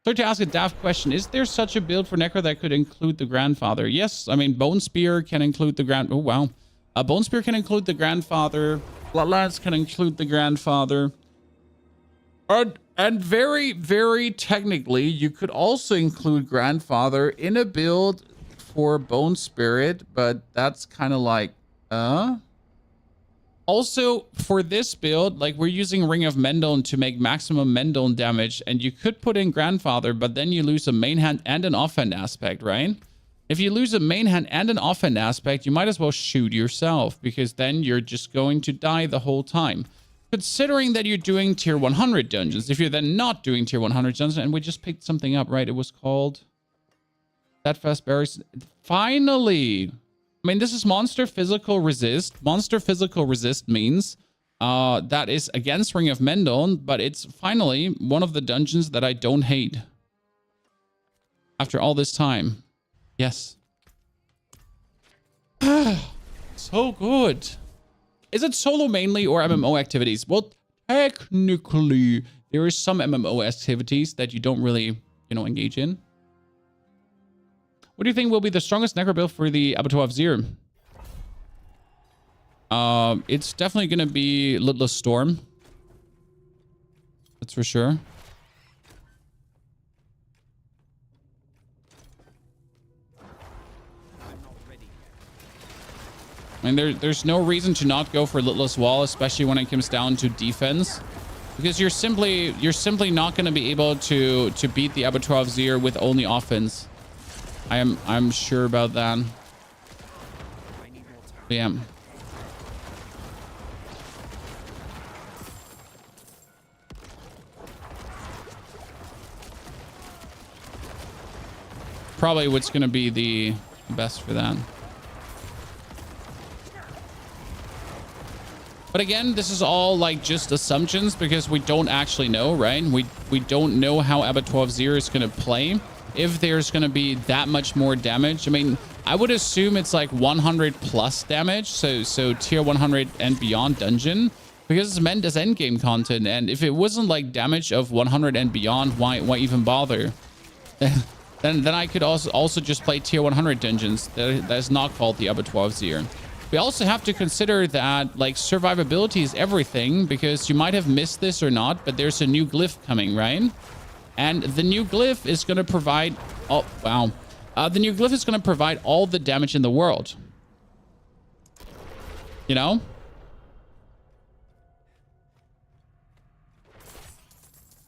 [SPEAKER 1] Sorry to ask a daft question. Is there such a build for Necro that could include the grandfather? Yes, I mean, Bone Spear can include the Oh, wow. Bone Spear can include the grandfather. Bloodlance can include the grandfather. And very, very technically, you could also include grandfather in a build for Bone Spirit, but that's kind of like, Also, for this build, like, we're using Ring of Mendon to make maximum Mendon damage, and you could put in Grandfather, but then you lose a main hand and an offhand aspect, right? If you lose a main hand and an offhand aspect, you might as well shoot yourself, because then you're just going to die the whole time. Considering that you're doing tier 100 dungeons, if you're then not doing tier 100 dungeons, and we just picked something up, right? It was called Steadfast Berries. Finally! I mean, this is Monster Physical Resist. Monster Physical Resist means that is against Ring of Mendon, but it's finally one of the dungeons that I don't hate. After all this time. Yes. So good. Is it solo mainly or MMO activities? Well, technically, there is some MMO activities that you don't really, engage in. What do you think will be the strongest Necro build for the Abattoir of Zir? It's definitely going to be Lidless Storm. That's for sure. I mean, there's no reason to not go for Lidless Wall, especially when it comes down to defense. Because you're simply not going to be able to beat the Abattoir of Zir with only offense. I'm sure about that. Yeah. Probably what's going to be the best for that. But again, this is all like just assumptions because we don't actually know, right? We don't know how Abattoir of Zir is going to play. If there's going to be that much more damage. I mean, I would assume it's like 100 plus damage. So tier 100 and beyond dungeon, because it's meant as endgame content. And if it wasn't like damage of 100 and beyond, why even bother? then I could also just play tier 100 dungeons. That is not called the Abattoir of Zir. We also have to consider that like survivability is everything, because you might have missed this or not, but there's a new glyph coming, right? And the new glyph is going to provide... Oh, wow. The new glyph is going to provide all the damage in the world. You know?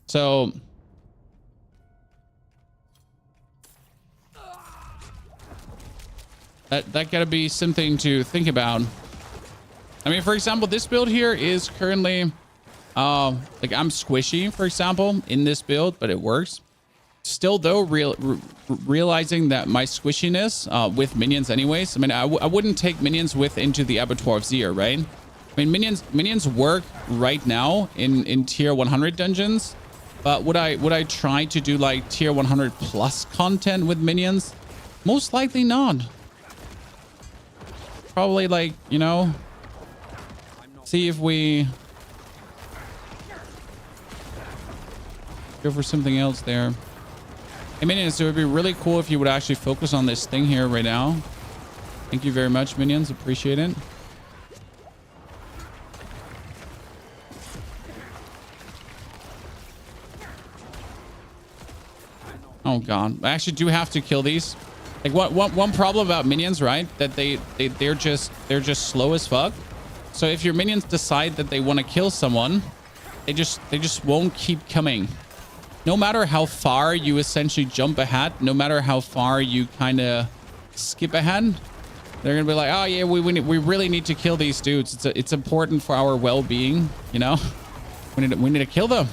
[SPEAKER 1] So... That gotta be something to think about. I mean, for example, this build here is currently... like I'm squishy, for example, in this build, but it works. Still, though, realizing that my squishiness with minions anyways, I mean, I wouldn't take minions into the Abattoir of Zir, right? I mean, minions work right now in tier 100 dungeons, but would I try to do like tier 100 plus content with minions? Most likely not. Probably like, see if we go for something else there. Hey, minions, it would be really cool if you would actually focus on this thing here right now. Thank you very much, minions. Appreciate it. Oh, God. I actually do have to kill these. Like, one problem about minions, right? That they're just slow as fuck. So if your minions decide that they want to kill someone, they just won't keep coming. No matter how far you essentially jump ahead, no matter how far you kind of skip ahead, they're gonna be like, oh yeah, we really need to kill these dudes. It's important for our well-being, We need to kill them.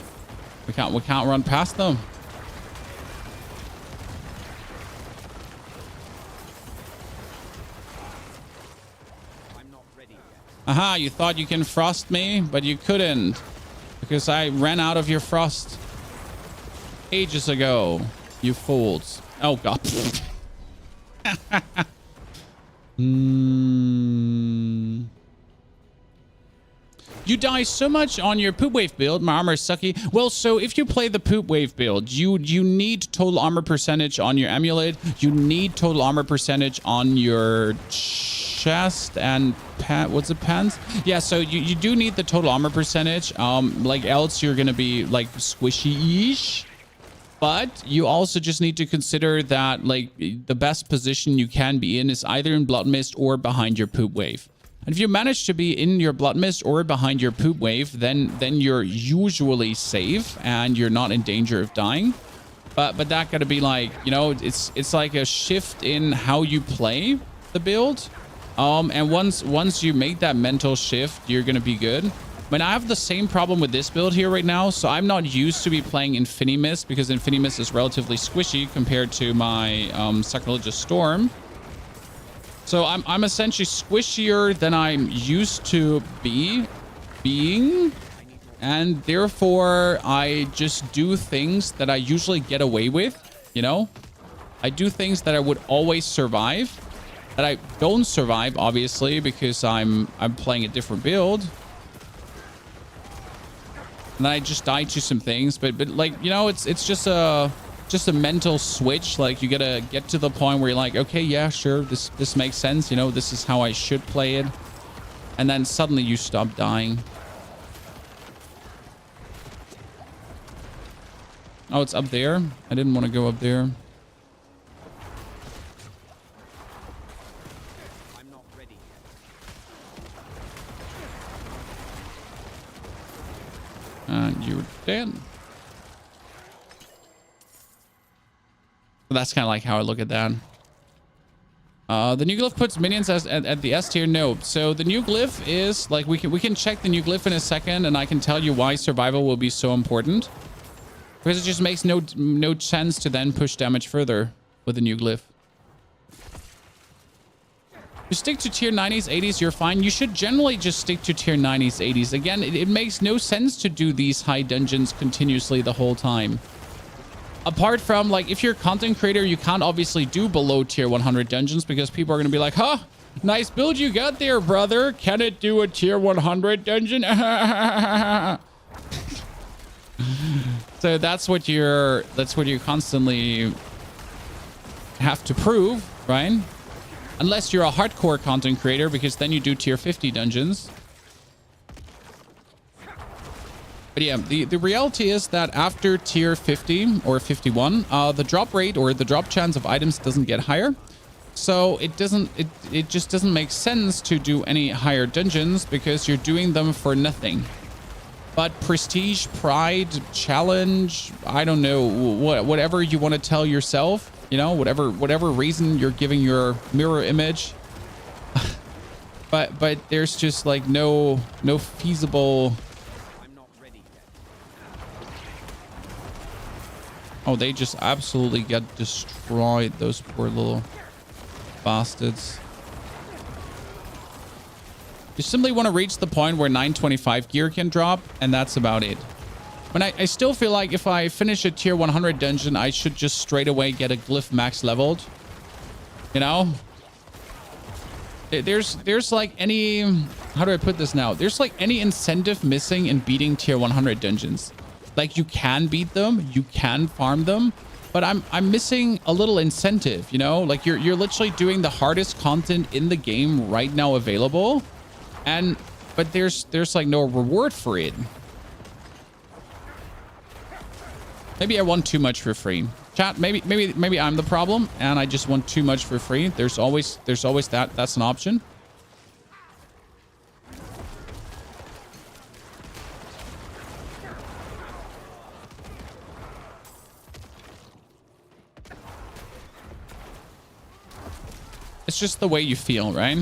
[SPEAKER 1] We can't run past them. Aha, you thought you can frost me, but you couldn't. Because I ran out of your frost ages ago, you fools. Oh, God. You die so much on your poop wave build. My armor is sucky. Well, so if you play the poop wave build, you need total armor percentage on your amulet. You need total armor percentage on your chest and what's it, pants? Yeah, so you do need the total armor percentage. Like else you're gonna be like squishy-ish. But you also just need to consider that like the best position you can be in is either in Blood Mist or behind your poop wave. And if you manage to be in your Blood Mist or behind your poop wave, then you're usually safe and you're not in danger of dying. But that gotta be like, you know, it's like a shift in how you play the build. And once you make that mental shift, you're gonna be good. I mean, I have the same problem with this build here right now, so I'm not used to be playing Infinimist because Infinimist is relatively squishy compared to my Sacrilegious Storm. So I'm essentially squishier than I'm used to being, and therefore I just do things that I usually get away with, you know? I do things that I would always survive, that I don't survive, obviously, because I'm playing a different build. And I just die to some things, but like, you know, it's just a mental switch. Like, you gotta get to the point where you're like, okay, yeah, sure, this makes sense, you know, this is how I should play it. And then suddenly you stop dying. Oh, it's up there. I didn't want to go up there.
[SPEAKER 2] I'm not ready yet.
[SPEAKER 1] And you're dead. That's kind of like how I look at that. The new glyph puts minions at the S tier. No. So the new glyph is like, we can check the new glyph in a second, and I can tell you why survival will be so important. Because it just makes no sense to then push damage further with the new glyph. You stick to tier 90s, 80s, you're fine. You should generally just stick to tier 90s, 80s. Again, it makes no sense to do these high dungeons continuously the whole time. Apart from, like, if you're a content creator, you can't obviously do below tier 100 dungeons because people are going to be like, huh, nice build you got there, brother. Can it do a tier 100 dungeon? So that's what you're constantly have to prove, right? Unless you're a hardcore content creator, because then you do tier 50 dungeons. But yeah, the reality is that after tier 50 or 51, the drop rate or the drop chance of items doesn't get higher. So it just doesn't make sense to do any higher dungeons because you're doing them for nothing. But prestige, pride, challenge, I don't know, whatever you want to tell yourself, you know, whatever reason you're giving your mirror image. but there's just like no feasible.
[SPEAKER 2] I'm not ready yet.
[SPEAKER 1] Oh, they just absolutely get destroyed, those poor little bastards. You simply want to reach the point where 925 gear can drop, and that's about it. But I still feel like if I finish a tier 100 dungeon, I should just straight away get a glyph max leveled. You know? There's like any... How do I put this now? There's like any incentive missing in beating tier 100 dungeons. Like, you can beat them, you can farm them, but I'm missing a little incentive, you know? Like, you're literally doing the hardest content in the game right now available. But there's like no reward for it. Maybe I want too much for free. Chat, maybe I'm the problem and I just want too much for free. There's always that's an option. It's just the way you feel, right?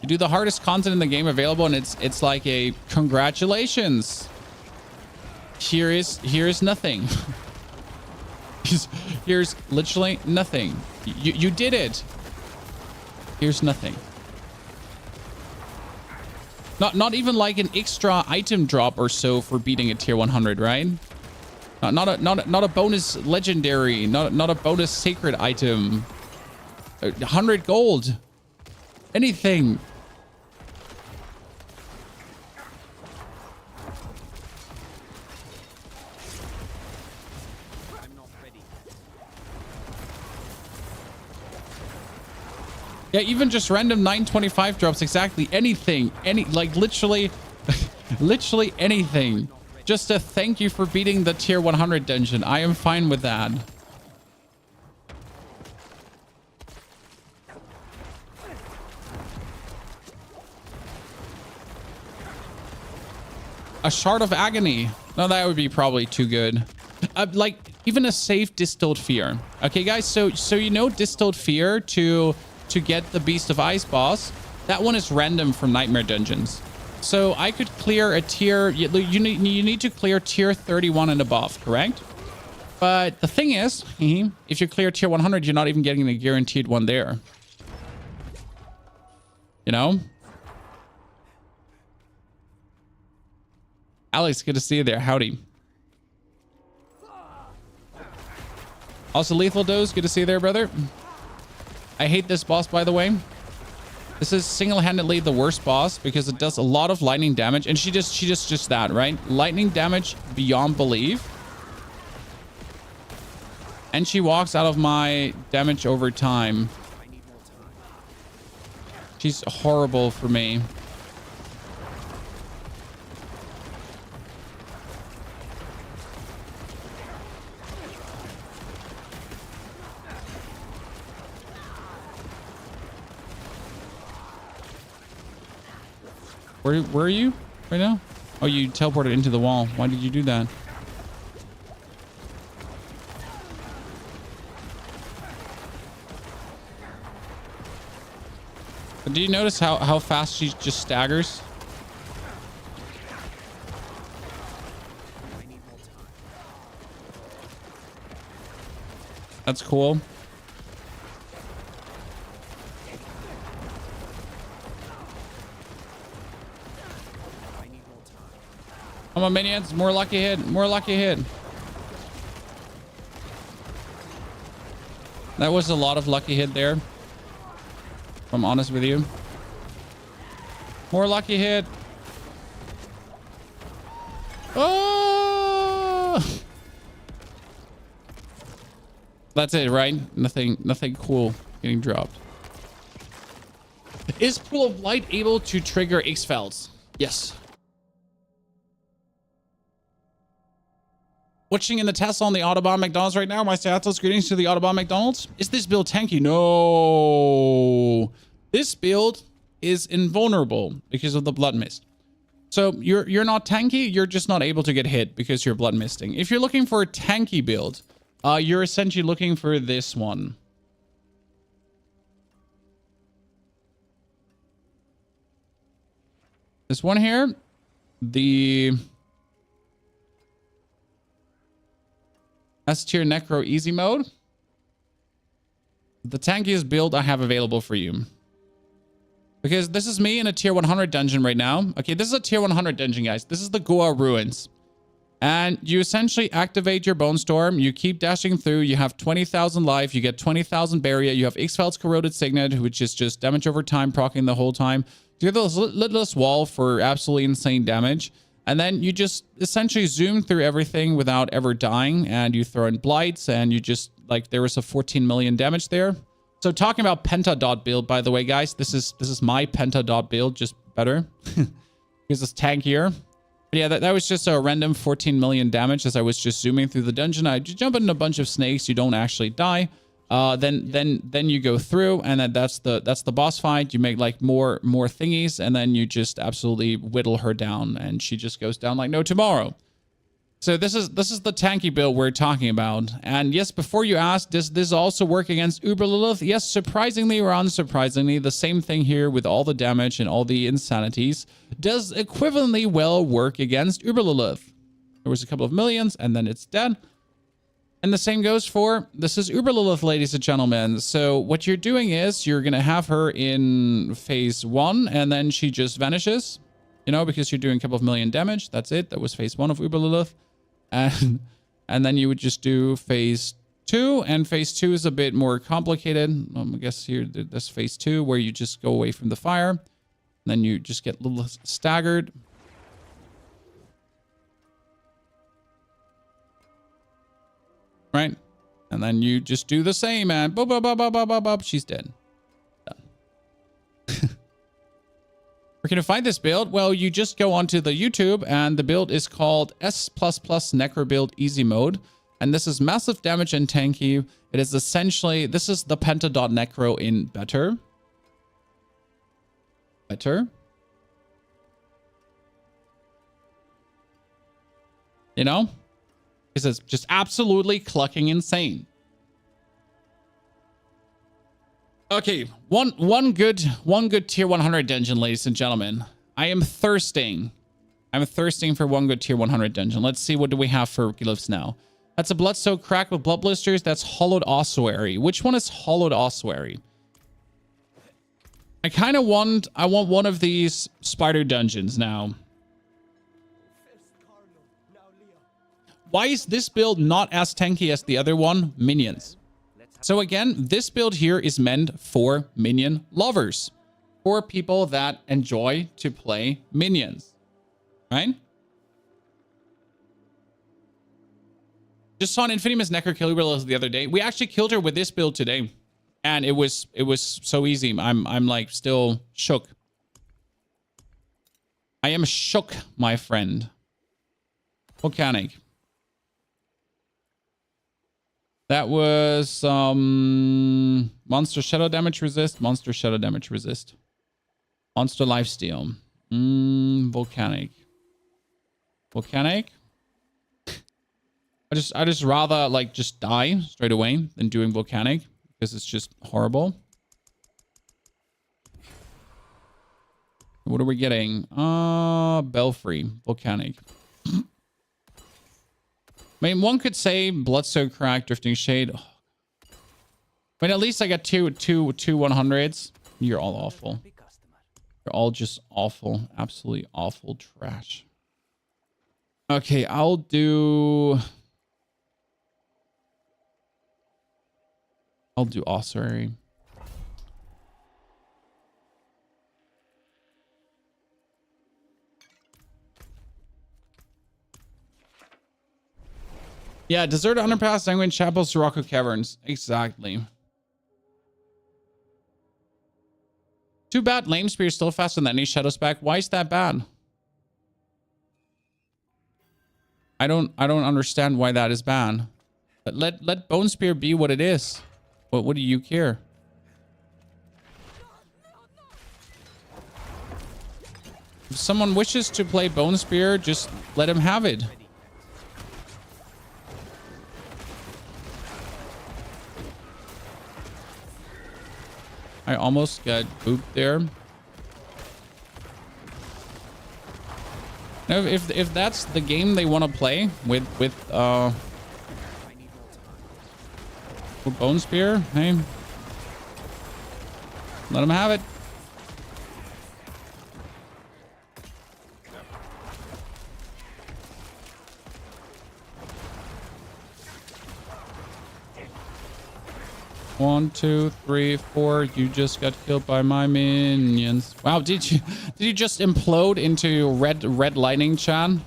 [SPEAKER 1] You do the hardest content in the game available, and it's like a congratulations. Here is nothing. Here's literally nothing. You did it. Here's nothing. Not even like an extra item drop or so for beating a tier 100, right? Not a bonus legendary, not a bonus sacred item. 100 gold. Anything.
[SPEAKER 2] I'm not ready.
[SPEAKER 1] Yeah, even just random 925 drops, exactly. Anything. Like literally literally anything. Just a thank you for beating the tier 100 dungeon. I am fine with that. A shard of agony. No, that would be probably too good. Like even a safe distilled fear. Okay, guys. So you know distilled fear to get the Beast of Ice boss. That one is random from Nightmare Dungeons. So I could clear a tier. You need to clear tier 31 and above, correct? But the thing is, if you clear tier 100, you're not even getting a guaranteed one there. You know? Alex, good to see you there. Howdy. Also, Lethal Dose, good to see you there, brother. I hate this boss, by the way. This is single-handedly the worst boss because it does a lot of lightning damage. And she just that, right? Lightning damage beyond belief. And she walks out of my damage over time.
[SPEAKER 2] I need more time.
[SPEAKER 1] She's horrible for me. Where are you right now? Oh, you teleported into the wall. Why did you do that? But do you notice how fast she just staggers?
[SPEAKER 2] I need more time.
[SPEAKER 1] That's cool. Come on, minions. More lucky hit. More lucky hit. That was a lot of lucky hit there. If I'm honest with you. More lucky hit. Oh! That's it, right? Nothing cool getting dropped. Is Pool of Light able to trigger X-Fells? Yes. Watching in the Tesla on the Autobahn McDonald's right now. My Seattle's greetings to the Autobahn McDonald's. Is this build tanky? No. This build is invulnerable because of the blood mist. So you're not tanky. You're just not able to get hit because you're blood misting. If you're looking for a tanky build, you're essentially looking for this one. This one here. The S tier Necro easy mode. The tankiest build I have available for you. Because this is me in a tier 100 dungeon right now. Okay, this is a tier 100 dungeon, guys. This is the Goa Ruins. And you essentially activate your Bone Storm. You keep dashing through. You have 20,000 life. You get 20,000 barrier. You have X-Fel's Corroded Signet, which is just damage over time, proccing the whole time. You have this Lidless Wall for absolutely insane damage. And then you just essentially zoom through everything without ever dying. And you throw in Blights. And you just, like, there was a 14 million damage there. So talking about Penta dot build, by the way, guys, this is my Penta dot build, just better. Because it's tankier. But yeah, that was just a random 14 million damage as I was just zooming through the dungeon. I just jump in a bunch of snakes. You don't actually die. Then you go through, and then that's the boss fight. You make like more thingies, and then you just absolutely whittle her down, and she just goes down like no tomorrow. So this is the tanky build we're talking about. And yes, before you ask, does this also work against Uber Lilith? Yes, surprisingly or unsurprisingly, the same thing here with all the damage and all the insanities does equivalently well work against Uber Lilith. There was a couple of millions, and then it's dead. And the same goes for, this is Uber Lilith, ladies and gentlemen. So what you're doing is you're going to have her in phase 1 and then she just vanishes, you know, because you're doing a couple of million damage. That's it. That was phase 1 of Uber Lilith. And then you would just do phase 2, and phase 2 is a bit more complicated. I guess here, this phase 2 where you just go away from the fire. And then you just get a little staggered. Right? And then you just do the same, and boop, boop, boop, boop, boop, boop, boop, she's dead. Done. Where can you find this build? Well, you just go onto the YouTube, and the build is called S++ Necro Build Easy Mode. And this is massive damage and tanky. It is essentially, this is the Penta.Necro in better. Better. You know? Because it's just absolutely clucking insane. Okay, one good tier 100 dungeon, ladies and gentlemen. I am thirsting. I'm thirsting for one good tier 100 dungeon. Let's see, what do we have for glyphs now? That's a blood-soaked crack with blood blisters. That's hollowed ossuary. Which one is hollowed ossuary? I kind of want, I want one of these spider dungeons now. Why is this build not as tanky as the other one? Minions. So again, this build here is meant for minion lovers. For people that enjoy to play minions. Right? Just saw an Infinimus Necro kill Uber the other day. We actually killed her with this build today. And it was so easy. I'm like still shook. I am shook, my friend. Volcanic. That was monster shadow damage resist, monster shadow damage resist. Monster lifesteal. Volcanic. Volcanic. I just rather like just die straight away than doing volcanic because it's just horrible. What are we getting? Belfry, volcanic. I mean, one could say blood-soaked crack, drifting shade. But at least I got two 100s. You're all awful. You're all just awful, absolutely awful trash. Okay, I'll do ossuary. Yeah, Deserted Underpass, Sanguine Chapels, Sirocco Caverns. Exactly. Too bad Lame Spear is still faster than any Shadow Spec. Why is that bad? I don't understand why that is bad. But let Bone Spear be what it is. What do you care? If someone wishes to play Bone Spear, just let him have it. I almost got booped there. Now, if that's the game they want to play with Bone Spear, hey, let them have it. One, two, three, four. You just got killed by my minions. Wow, did you just implode into red lightning, Chan?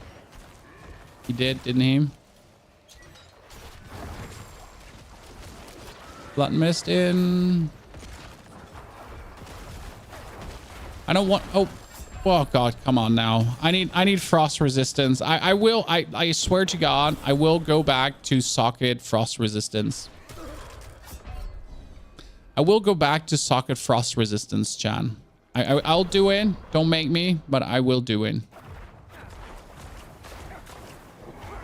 [SPEAKER 1] He did, didn't he? Blood mist in. I don't want. Oh God, come on now. I need frost resistance. I swear to God, I will go back to socket frost resistance. I will go back to socket frost resistance, Chan. I'll do it. Don't make me, but I will do it.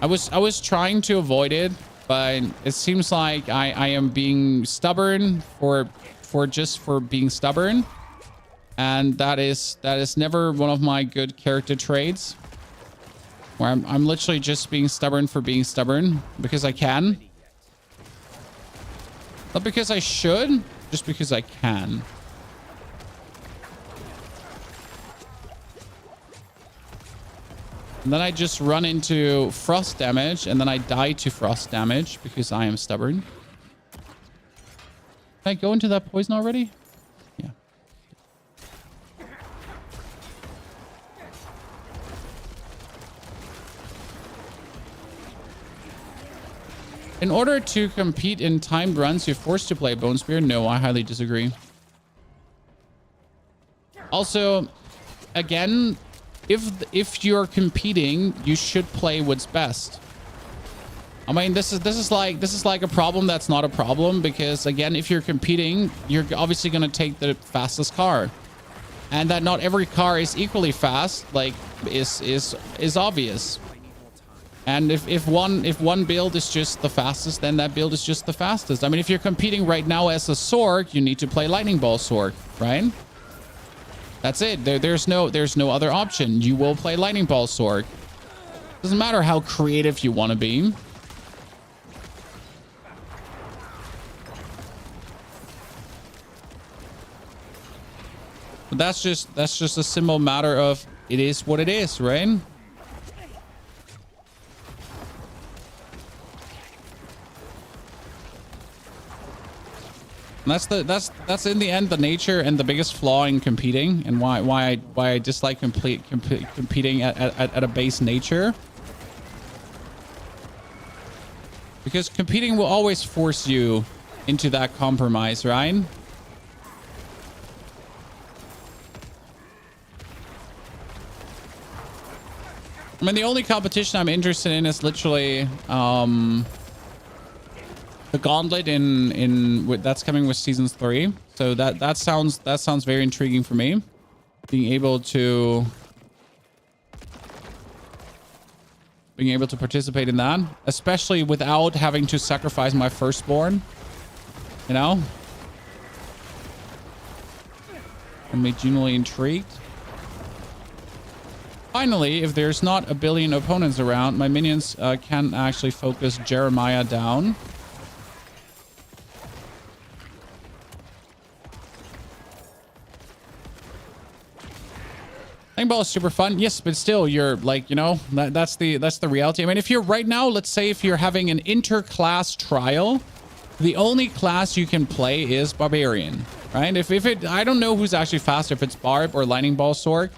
[SPEAKER 1] I was trying to avoid it, but it seems like I am being stubborn for being stubborn, and that is never one of my good character traits. Where I'm literally just being stubborn for being stubborn because I can. Not because I should, just because I can. And then I just run into frost damage, and then I die to frost damage because I am stubborn. Can I go into that poison already? Yeah. In order to compete in timed runs, you're forced to play Bone Spear? No, I highly disagree. Also, again, if you're competing, you should play what's best. I mean, this is like a problem that's not a problem, because again, if you're competing, you're obviously going to take the fastest car, and that not every car is equally fast, like is obvious. And if one build is just the fastest, then that build is just the fastest. I mean, if you're competing right now as a Sork, you need to play Lightning Ball Sork, right? That's it. There's no other option. You will play Lightning Ball Sork. Doesn't matter how creative you want to be. But that's just a simple matter of it is what it is, right? And that's in the end the nature and the biggest flaw in competing, and why I dislike competing at a base nature. Because competing will always force you into that compromise, right? I mean, the only competition I'm interested in is literally the Gauntlet in that's coming with seasons 3. So that sounds very intriguing for me. Being able to participate in that, especially without having to sacrifice my firstborn. You know? I'm genuinely intrigued. Finally, if there's not a billion opponents around, my minions can actually focus Jeremiah down. Lightning Ball is super fun. Yes, but still, you're like, you know, that's the reality. I mean, if you're right now, let's say if you're having an inter-class trial, the only class you can play is Barbarian, right? If it, I don't know who's actually faster, if it's Barb or Lightning Ball Sork.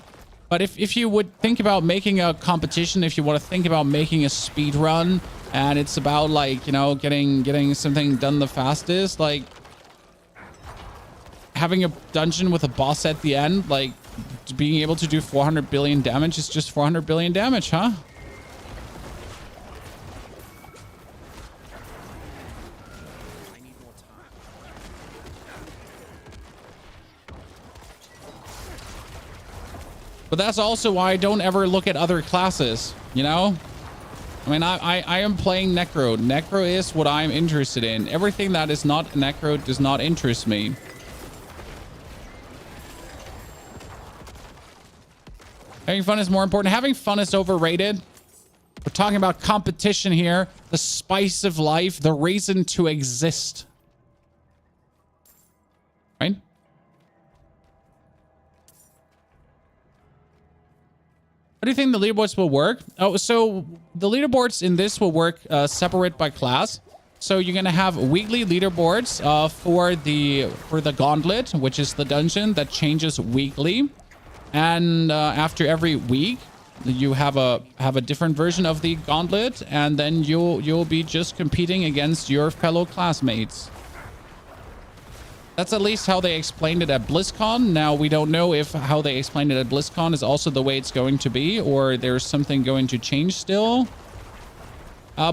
[SPEAKER 1] But if you would think about making a competition, if you want to think about making a speed run, and it's about like, you know, getting something done the fastest, like having a dungeon with a boss at the end, like being able to do 400 billion damage is just 400 billion damage, huh? But that's also why I don't ever look at other classes, you know? I mean, I am playing Necro. Necro is what I'm interested in. Everything that is not Necro does not interest me. Having fun is more important. Having fun is overrated. We're talking about competition here. The spice of life. The reason to exist. Right? How do you think the leaderboards will work? Oh, so the leaderboards in this will work separate by class. So you're going to have weekly leaderboards for the Gauntlet, which is the dungeon that changes weekly. And after every week, you have a different version of the Gauntlet, and then you'll be just competing against your fellow classmates. That's at least how they explained it at BlizzCon. Now, we don't know if how they explained it at BlizzCon is also the way it's going to be, or there's something going to change still.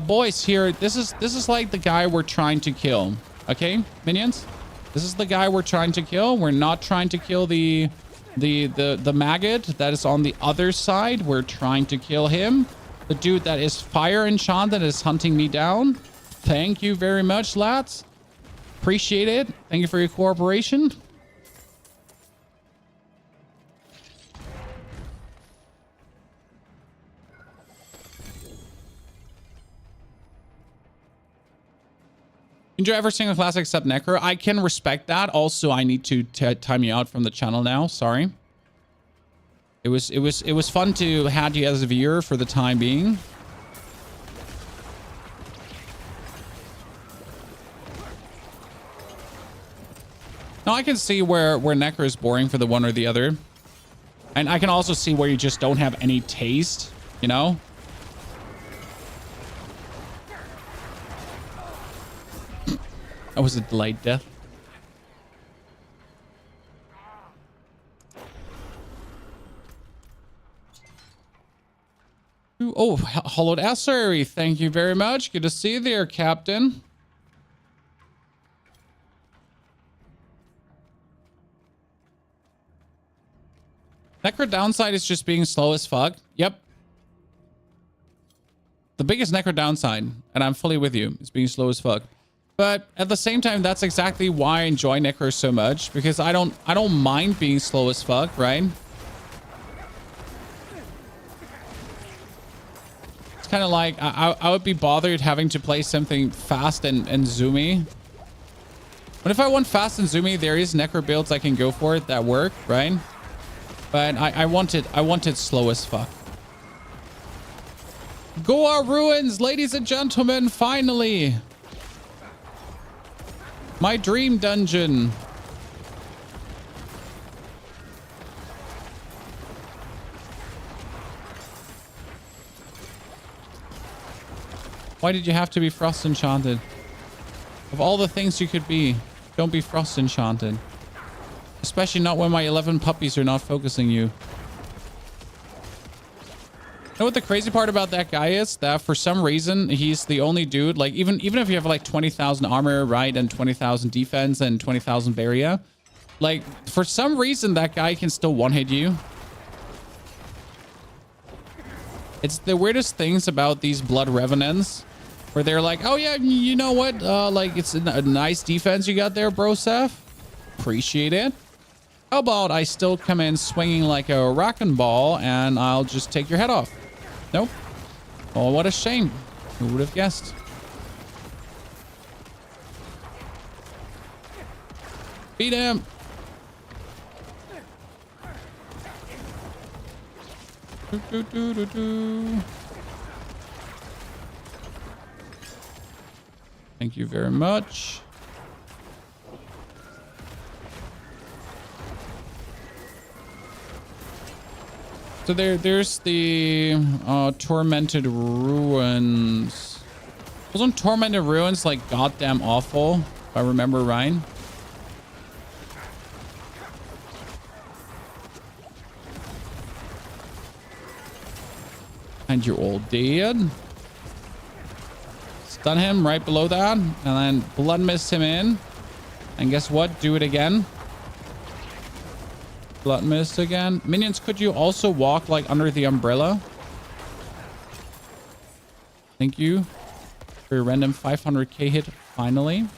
[SPEAKER 1] Boys, here, this is like the guy we're trying to kill. Okay, minions? This is the guy we're trying to kill. We're not trying to kill the maggot that is on the other side. We're trying to kill him. The dude that is fire enchanted is hunting me down. Thank you very much, lads. Appreciate it. Thank you for your cooperation. Enjoy every single class except Necro. I can respect that. Also, I need to time you out from the channel now. Sorry. It was fun to have you as a viewer for the time being. Now I can see where Necro is boring for the one or the other. And I can also see where you just don't have any taste, you know? That was a delayed death. Ooh, oh, Hollowed Estuary. Thank you very much. Good to see you there, Captain. Necro downside is just being slow as fuck. Yep. The biggest Necro downside, and I'm fully with you, is being slow as fuck. But at the same time, that's exactly why I enjoy Necro so much, because I don't mind being slow as fuck, right? It's kind of like I would be bothered having to play something fast and zoomy. But if I want fast and zoomy, there is Necro builds I can go for it that work, right? But I want it slow as fuck. Goa Ruins, ladies and gentlemen, finally. My dream dungeon. Why did you have to be frost enchanted? Of all the things you could be, don't be frost enchanted. Especially not when my 11 puppies are not focusing you. You know what the crazy part about that guy is? That for some reason, he's the only dude, like even if you have like 20,000 armor, right? And 20,000 defense and 20,000 barrier. Like for some reason, that guy can still one-hit you. It's the weirdest things about these blood revenants. Where they're like, oh yeah, you know what? Like it's a nice defense you got there, bro, Seth. Appreciate it. How about I still come in swinging like a wrecking ball and I'll just take your head off? Nope. Oh, what a shame. Who would have guessed? Beat him. Thank you very much. So there's the Tormented Ruins. Wasn't Tormented Ruins like goddamn awful, if I remember right? And you're all dead. Stun him right below that, and then blood mist him in. And guess what? Do it again. Blood mist again. Minions, could you also walk like under the umbrella? Thank you for your random 500k hit finally.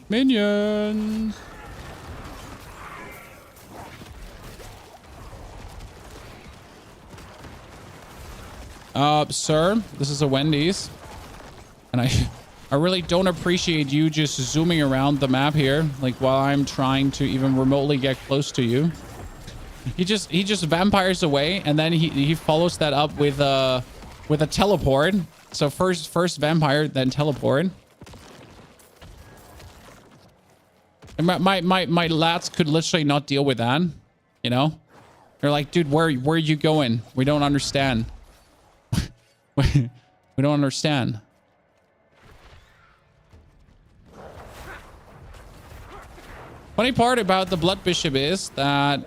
[SPEAKER 1] Minions. Sir, this is a Wendy's, and I really don't appreciate you just zooming around the map here, like while I'm trying to even remotely get close to you. He just vampires away, and then he follows that up with a teleport. So first vampire, then teleport. And my lats could literally not deal with that, you know? They're like, dude, where are you going? We don't understand. We don't understand. Funny part about the Blood Bishop is that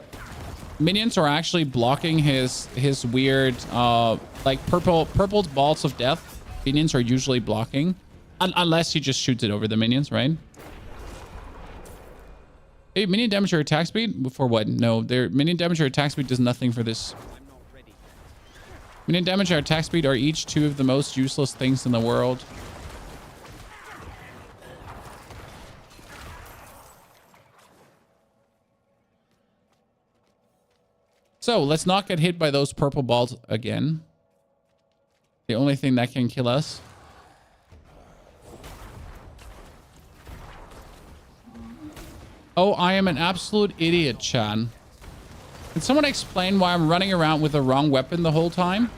[SPEAKER 1] minions are actually blocking his weird like purple balls of death. Minions are usually blocking unless he just shoots it over the minions, right? Hey, minion damage or attack speed? For what? No, their minion damage or attack speed does nothing for this. Minion damage or attack speed are each two of the most useless things in the world. So let's not get hit by those purple balls again. The only thing that can kill us. Oh, I am an absolute idiot, Chan. Can someone explain why I'm running around with the wrong weapon the whole time?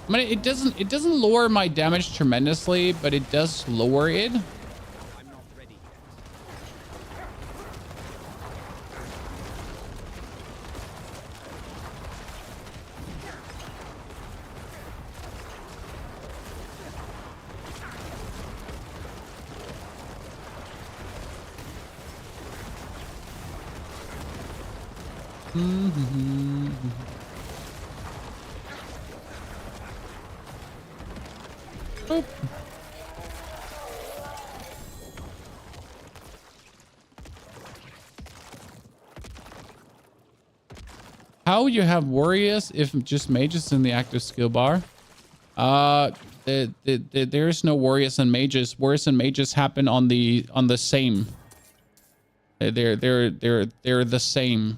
[SPEAKER 1] I mean, it doesn't lower my damage tremendously, but it does lower it.
[SPEAKER 2] I'm not ready yet.
[SPEAKER 1] Boop. How you have warriors if just mages in the active skill bar? There's no warriors and mages. Warriors and mages happen on the same. They're the same.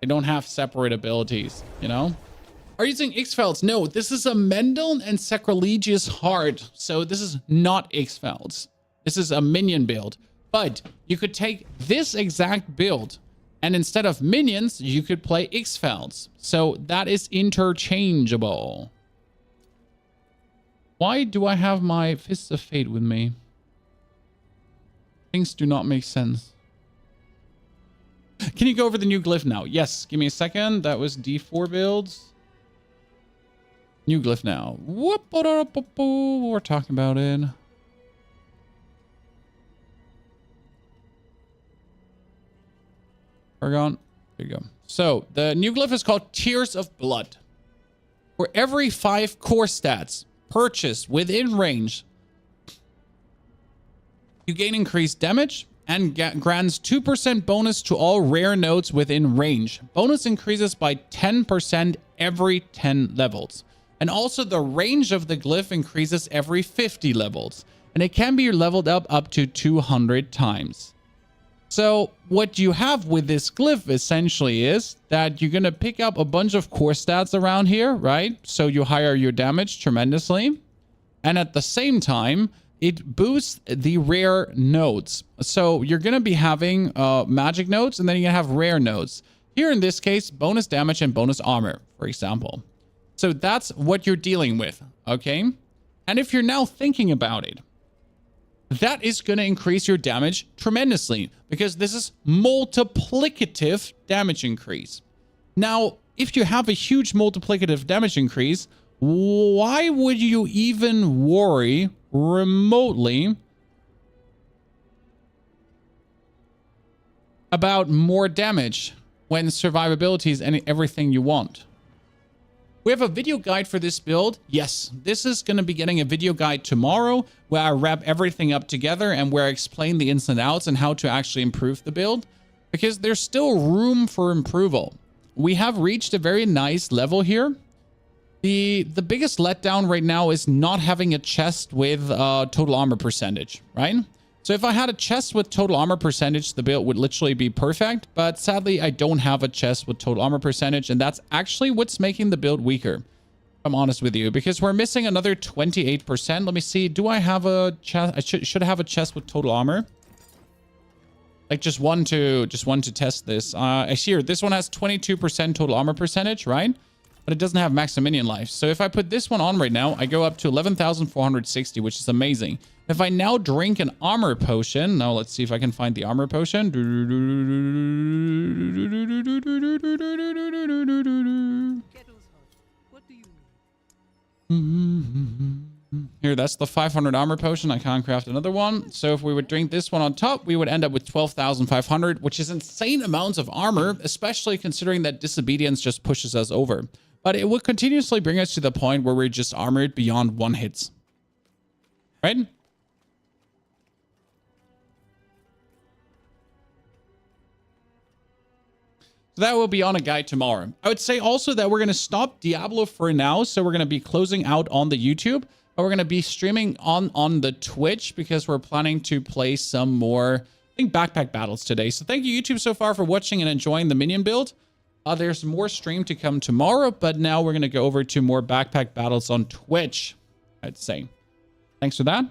[SPEAKER 1] They don't have separate abilities, you know? Are you using X-Felds? No, this is a Mendel and Sacrilegious Heart. So this is not X-Felds. This is a minion build. But you could take this exact build and instead of minions, you could play X-Felds. So that is interchangeable. Why do I have my Fists of Fate with me? Things do not make sense. Can you go over the new glyph now? Yes, give me a second. That was D4 builds. New glyph now. Whoop, we're talking about it. Paragon. There you go. So the new glyph is called Tears of Blood. For every 5 core stats purchased within range, you gain increased damage and grants 2% bonus to all rare nodes within range. Bonus increases by 10% every 10 levels. And also the range of the glyph increases every 50 levels. And it can be leveled up to 200 times. So what you have with this glyph essentially is that you're going to pick up a bunch of core stats around here, right? So you higher your damage tremendously. And at the same time, it boosts the rare nodes. So you're going to be having magic nodes, and then you're going to have rare nodes. Here in this case, bonus damage and bonus armor, for example. So that's what you're dealing with, okay? And if you're now thinking about it, that is going to increase your damage tremendously because this is multiplicative damage increase. Now, if you have a huge multiplicative damage increase, why would you even worry remotely about more damage when survivability is everything you want? We have a video guide for this build. Yes, this is going to be getting a video guide tomorrow where I wrap everything up together and where I explain the ins and outs and how to actually improve the build, because there's still room for improvement. We have reached a very nice level here. The biggest letdown right now is not having a chest with total armor percentage, right? So if I had a chest with total armor percentage, the build would literally be perfect. But sadly, I don't have a chest with total armor percentage. And that's actually what's making the build weaker, if I'm honest with you, because we're missing another 28%. Let me see. Do I have a chest? I should have a chest with total armor. Like just one to test this. I see here, this one has 22% total armor percentage, right? But it doesn't have max minion life. So if I put this one on right now, I go up to 11,460, which is amazing. If I now drink an armor potion, now let's see if I can find the armor potion.
[SPEAKER 3] What do you need?
[SPEAKER 1] Here, that's the 500 armor potion. I can't craft another one. So if we would drink this one on top, we would end up with 12,500, which is insane amounts of armor, especially considering that disobedience just pushes us over. But it would continuously bring us to the point where we're just armored beyond 1 hits. Right? So that will be on a guide tomorrow. I would say also that we're going to stop Diablo for now. So we're going to be closing out on the YouTube. But we're going to be streaming on the Twitch because we're planning to play some more, I think, backpack battles today. So thank you, YouTube, so far for watching and enjoying the minion build. There's more stream to come tomorrow, but now we're going to go over to more backpack battles on Twitch, I'd say. Thanks for that.